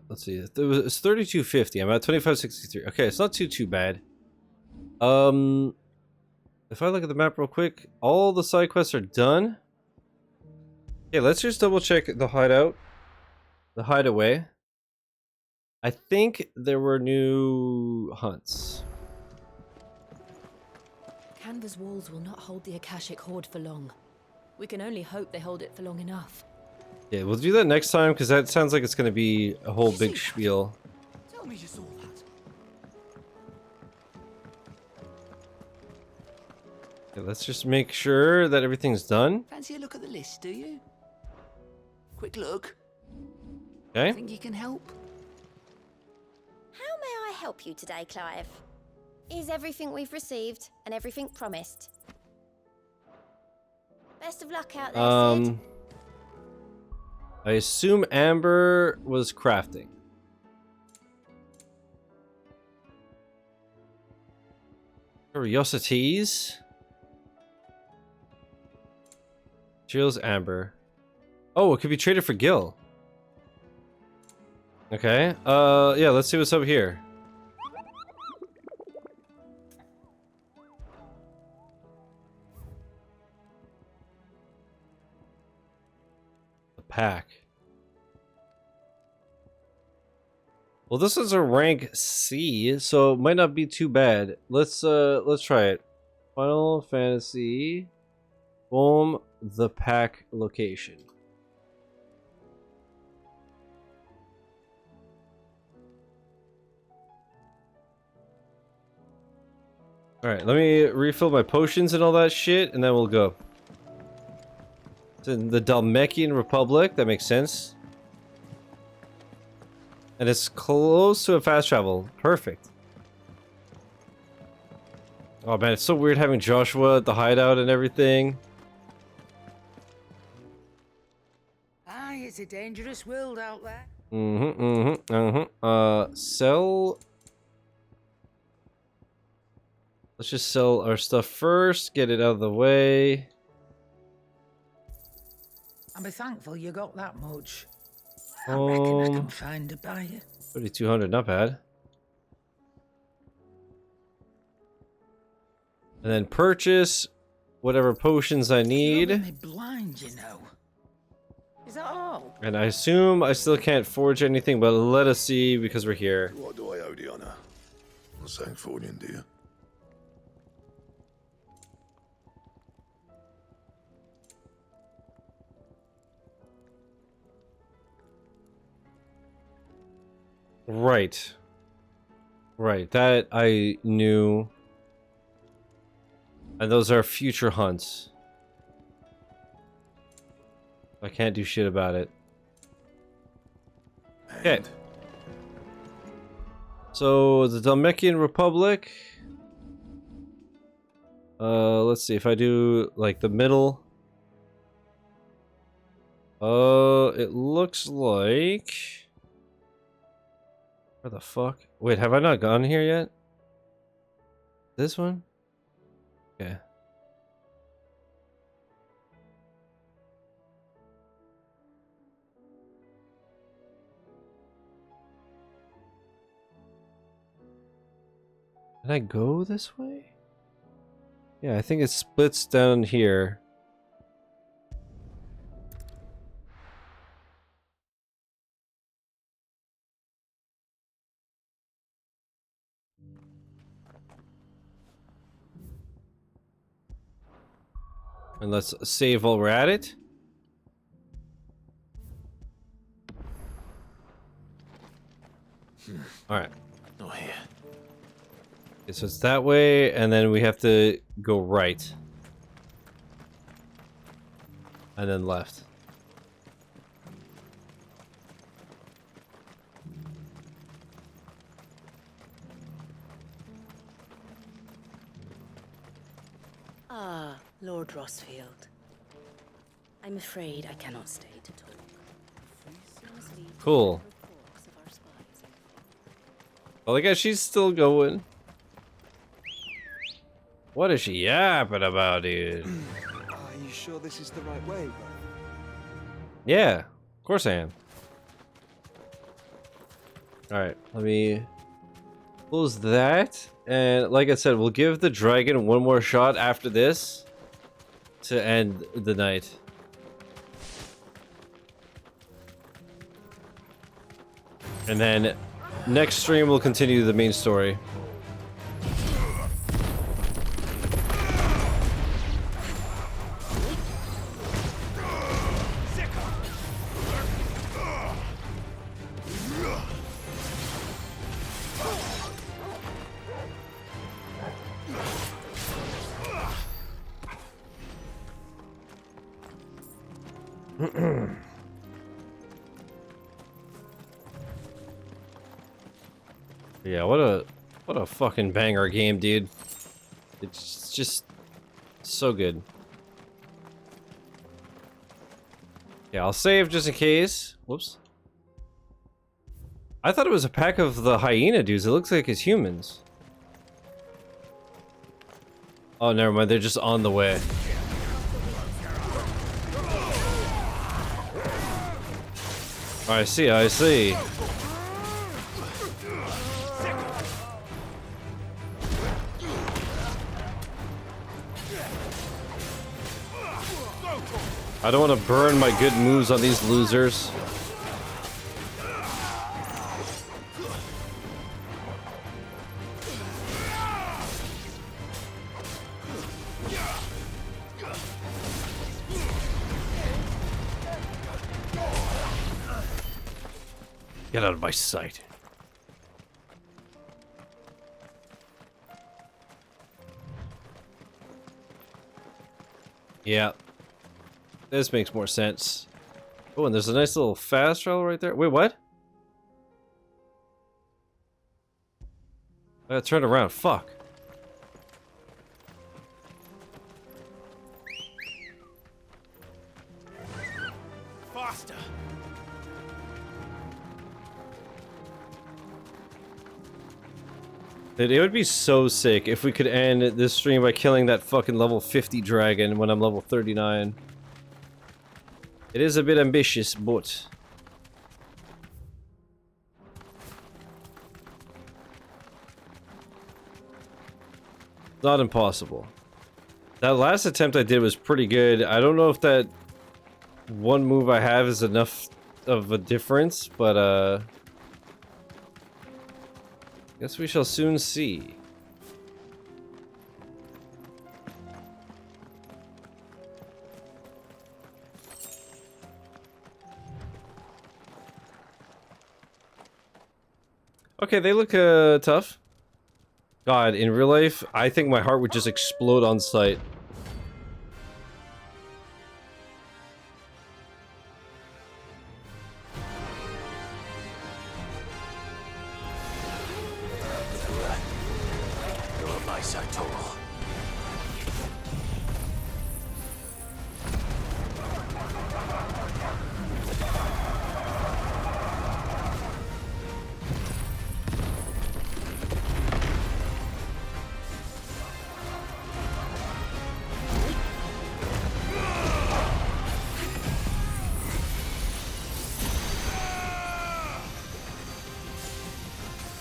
Let's see. It's 3250. I'm at 2563. Okay, it's not too bad. If I look at the map real quick, all the side quests are done. Okay, let's just double check the hideout, the hideaway. I think there were new hunts. Canva's walls will not hold the Akashic Horde for long. We can only hope they hold it for long enough. Yeah, we'll do that next time because that sounds like it's going to be a whole big spiel. Tell me you saw that. Okay, let's just make sure that everything's done. Fancy a look at the list, do you? Quick look. Okay. Think you can help? How may I help you today, Clive? Is everything we've received and everything promised? Best of luck out there, Sid. I assume Amber was crafting. Curiosities. Jill's Amber. Oh, it could be traded for Gil. Okay. Yeah, let's see what's up here. The pack. Well, this is a rank C, so it might not be too bad. Let's try it. Final Fantasy. Boom, the pack location. Alright, let me refill my potions and all that shit, and then we'll go. It's in the Dalmekian Republic, that makes sense. And it's close to a fast travel. Perfect. Oh man, it's so weird having Joshua at the hideout and everything. Aye, it's a dangerous world out there. Sell. Let's just sell our stuff first, get it out of the way. I'm thankful you got that much. I reckon I can find a buyer. 3,200, not bad. And then purchase whatever potions I need. You're me blind, you know. Is that all? And I assume I still can't forge anything, but let us see because we're here. What do I owe the honor? I'm saying Fornian, dear. Right. Right, that I knew. And those are future hunts. I can't do shit about it. Okay. So, the Dalmekian Republic. Let's see if I do, like, the middle. It looks like... Where the fuck? Wait, have I not gone here yet? This one? Okay. Did I go this way? Yeah, I think it splits down here. And let's save while we're at it. Alright. Oh, here. Okay, so it's that way, and then we have to go right. And then left. Ah, Lord Rosfield. I'm afraid I cannot stay to talk. Cool. Well, I guess she's still going. What is she yapping about, dude? Are you sure this is the right way, bro? Yeah, of course I am. Alright, let me close that. And like I said, we'll give the dragon one more shot after this to end the night. And then next stream we'll continue the main story. Yeah, what a fucking banger game, dude. It's just so good. Yeah, I'll save just in case. Whoops. I thought it was a pack of the hyena dudes. It looks like it's humans. Oh, never mind. They're just on the way. Oh, I see. I see. I don't want to burn my good moves on these losers. Get out of my sight. Yeah. This makes more sense. Oh, and there's a nice little fast travel right there. Wait, what? I gotta turn around. Fuck. Faster! Dude, it would be so sick if we could end this stream by killing that fucking level 50 dragon when I'm level 39. It is a bit ambitious, but... not impossible. That last attempt I did was pretty good. I don't know if that one move I have is enough of a difference, but guess we shall soon see. Okay, they look tough. God, in real life, I think my heart would just explode on sight.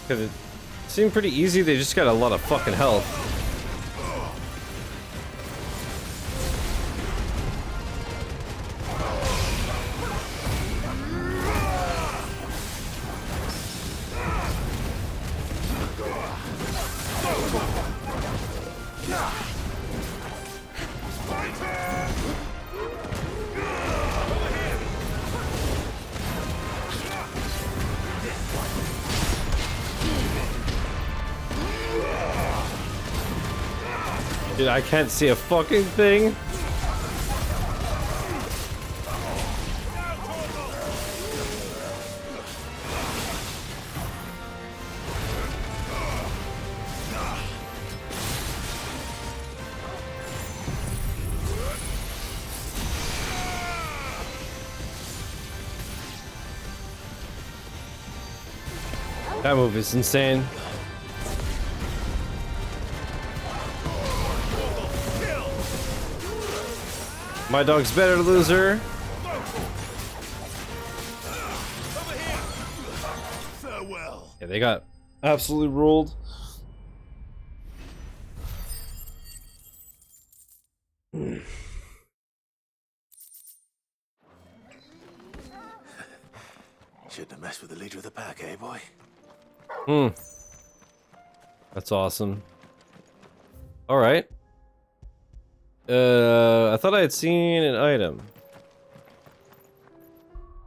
It seemed pretty easy, they just got a lot of fucking health. Dude, I can't see a fucking thing. That move is insane. My dog's better, loser. Farewell. Yeah, they got absolutely ruled. Shouldn't have messed with the leader of the pack, eh, boy? That's awesome. All right. I thought I had seen an item.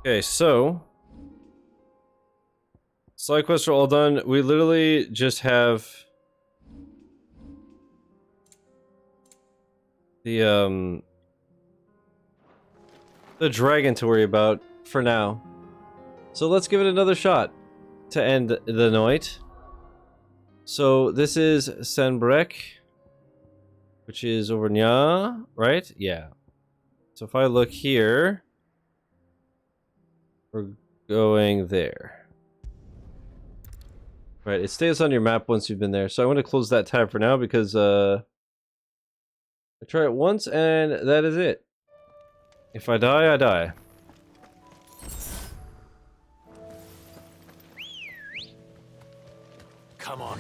Okay, so side quests are all done. We literally just have the dragon to worry about for now. So let's give it another shot to end the night. So this is Sanbrek, which is over Nya, right? Yeah. So if I look here, we're going there. Right, it stays on your map once you've been there. So I'm going to close that tab for now because I try it once and that is it. If I die, I die. Come on.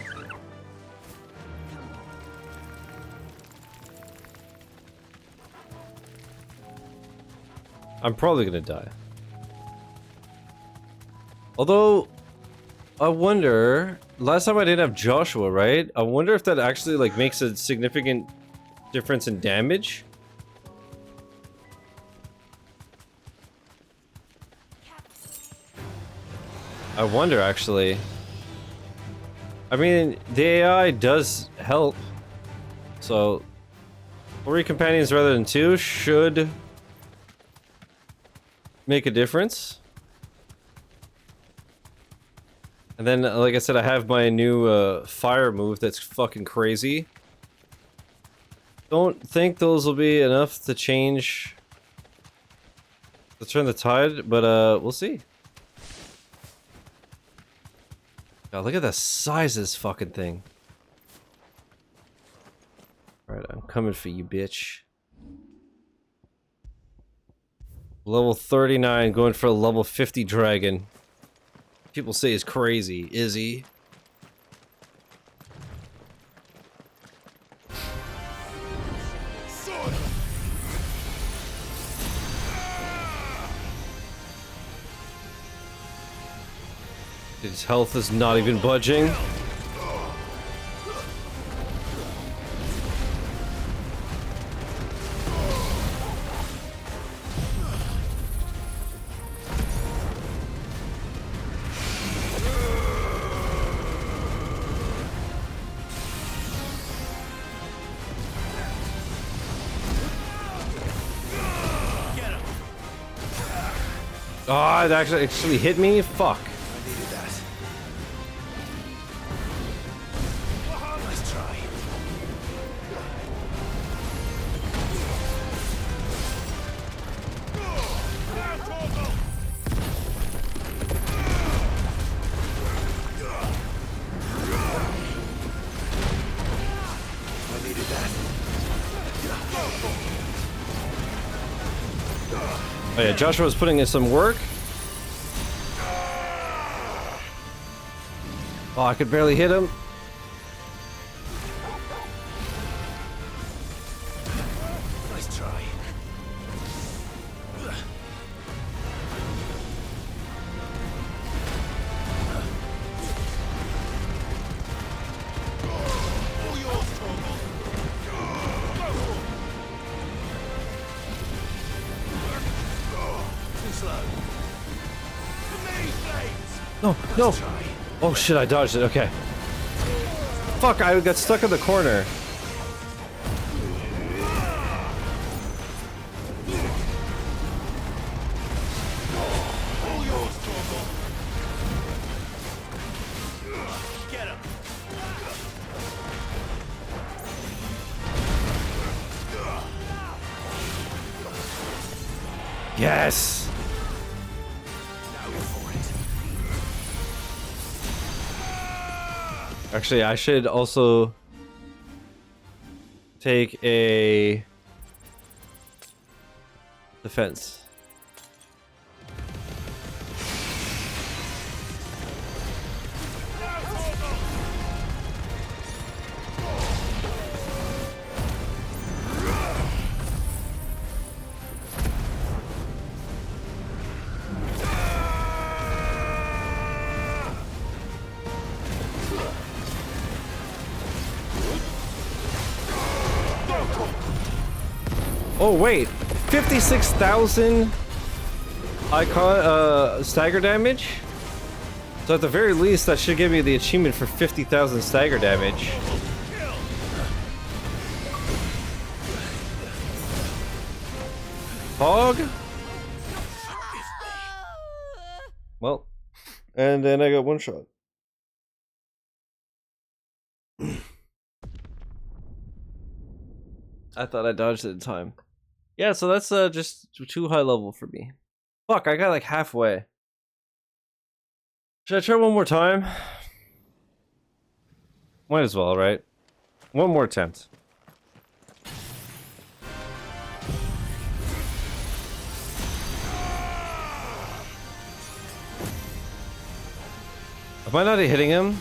I'm probably gonna die. Although, I wonder, last time I didn't have Joshua, right? I wonder if that actually like makes a significant difference in damage. I wonder actually. I mean, the AI does help. So, 3 companions rather than 2 should make a difference. And then, like I said, I have my new fire move that's fucking crazy. Don't think those will be enough to change, to turn the tide, but we'll see. God, look at the size of this fucking thing. Alright, I'm coming for you, bitch. Level 39, going for a level 50 dragon. People say he's crazy. Is he? His health is not even budging. Oh, it actually hit me? Fuck. I needed that. Nice try. I needed that. Oh yeah, Joshua was putting in some work. Oh, I could barely hit him. Nice try. All yours, Torgal. Too slow. To me, Blades! No, no. Oh shit, I dodged it. Okay. Fuck, I got stuck in the corner. All yours, Torgal. Get him. Yes. Actually, I should also take a defense. Oh wait, 56,000 Eikon stagger damage? So at the very least that should give me the achievement for 50,000 stagger damage. Hog? Well, and then I got one shot. I thought I dodged it in time. Yeah, so that's just too high level for me. Fuck, I got like halfway. Should I try one more time? Might as well, right? One more attempt. Am I not hitting him?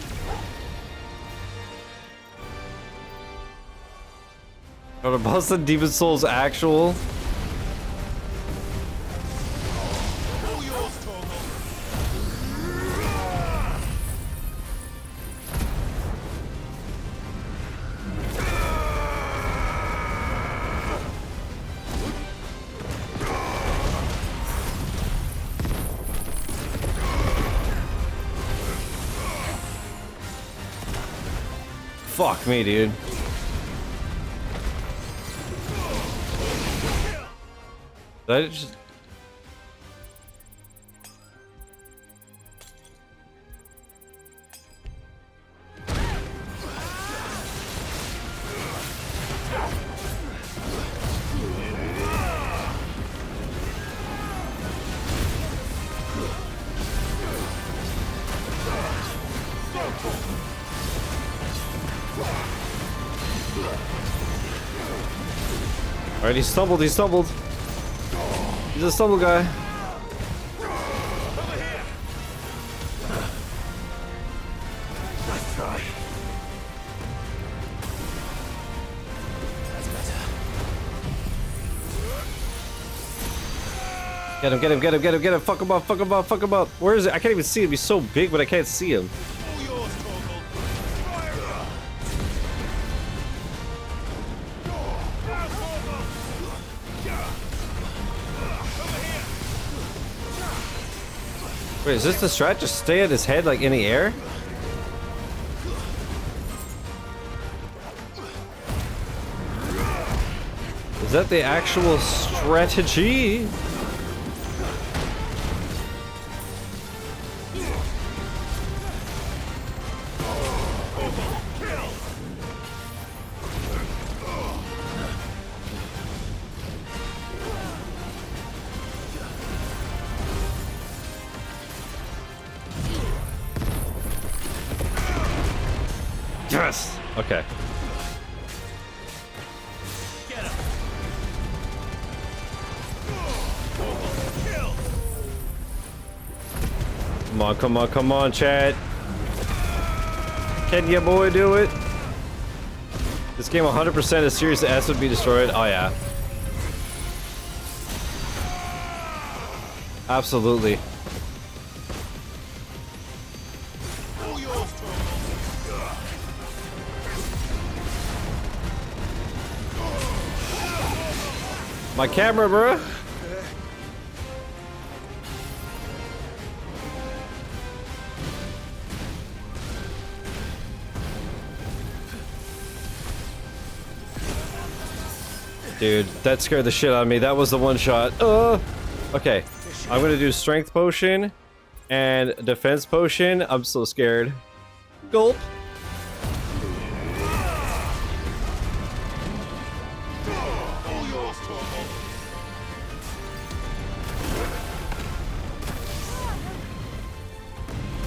Are the boss and Demon Souls actual? Fuck me, dude. Did I just... Alright, he stumbled, he stumbled. He's a stumble guy. Nice try. That's better. Get him, get him, get him, get him, get him. Fuck him up, fuck him up, fuck him up. Where is it? I can't even see him. He's so big, but I can't see him. Wait, is this the strat? Just stay at his head like in the air? Is that the actual strategy? Yes! Okay. Come on, come on, come on, Chad. Can your boy do it? This game 100% is serious S would be destroyed. Oh yeah. Absolutely. My camera, bro. Dude, that scared the shit out of me. That was the one shot. Okay, I'm gonna do strength potion and defense potion. I'm so scared. Gulp.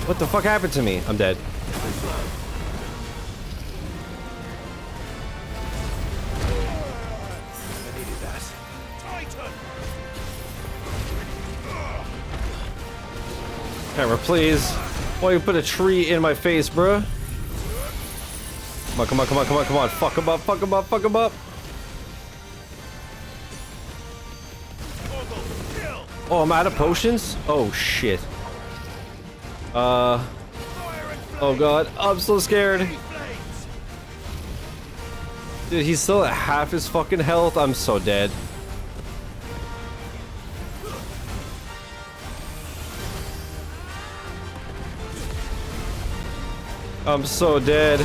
What the fuck happened to me? I'm dead. Camera, please. Why you put a tree in my face, bruh? Come on, come on, come on, come on, come on. Fuck him up, fuck him up, fuck him up. Oh, I'm out of potions? Oh, shit. Oh god, I'm so scared. Dude, he's still at half his fucking health. I'm so dead. I'm so dead.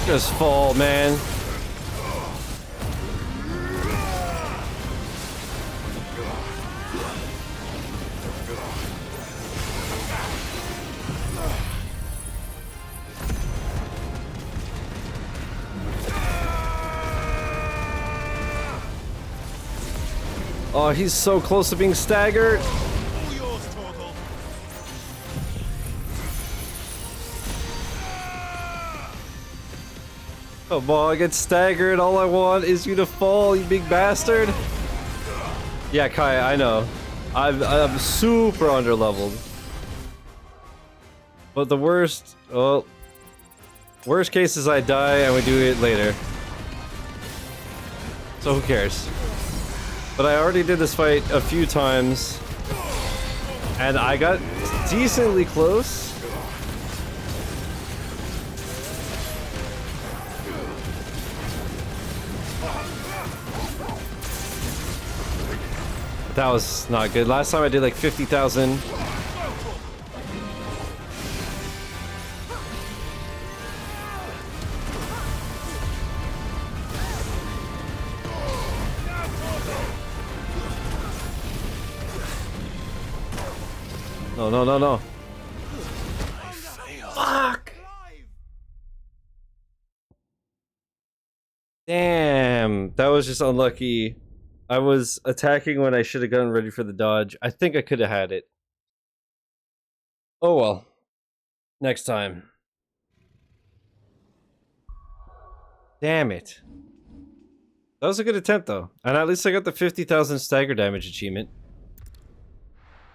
Just fall, man. Oh, he's so close to being staggered. Come on, get staggered. All I want is you to fall, you big bastard. Yeah, Kai, I know. I'm super underleveled. But the worst, well, worst case is I die and we do it later. So who cares? But I already did this fight a few times, and I got decently close. But that was not good. Last time I did like 50,000. No, no, no, no. Fuck! Damn, that was just unlucky. I was attacking when I should have gotten ready for the dodge. I think I could have had it. Oh well. Next time. Damn it. That was a good attempt though. And at least I got the 50,000 stagger damage achievement.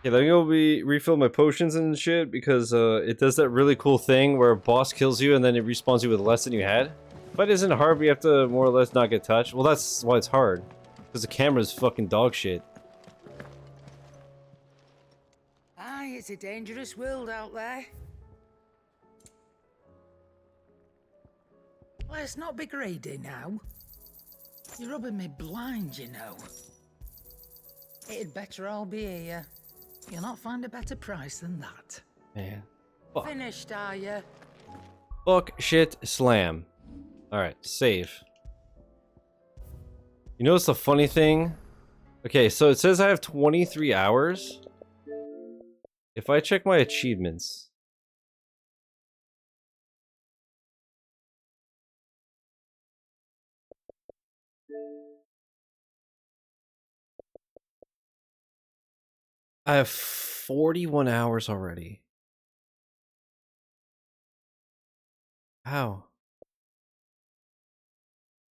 Okay, let me go refill my potions and shit, because it does that really cool thing where a boss kills you and then it respawns you with less than you had. But isn't it hard? We have to more or less not get touched. Well, that's why it's hard. Because the camera's fucking dog shit. Aye, it's a dangerous world out there. Let's not be greedy now. You're rubbing me blind, you know. It'd better all be here. You'll not find a better price than that. Man. Fuck. Finished, are you? Fuck, shit, slam. Alright, save. You notice the funny thing? Okay, so it says I have 23 hours. If I check my achievements... I have 41 hours already. How?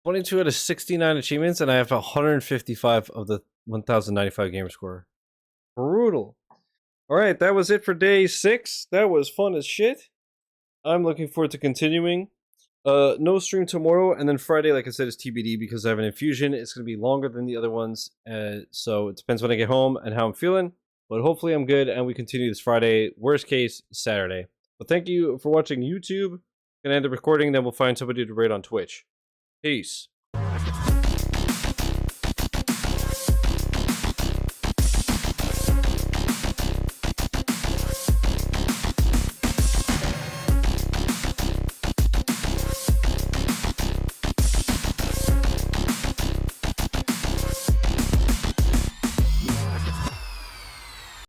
22 out of 69 achievements, and I have 155 of the 1095 gamer score. Brutal. Alright, that was it for day 6. That was fun as shit. I'm looking forward to continuing. No stream tomorrow, and then Friday, like I said, is TBD because I have an infusion. It's going to be longer than the other ones, so it depends when I get home and how I'm feeling. But hopefully I'm good, and we continue this Friday. Worst case, Saturday. But thank you for watching YouTube. Gonna end the recording, then we'll find somebody to raid on Twitch. Peace.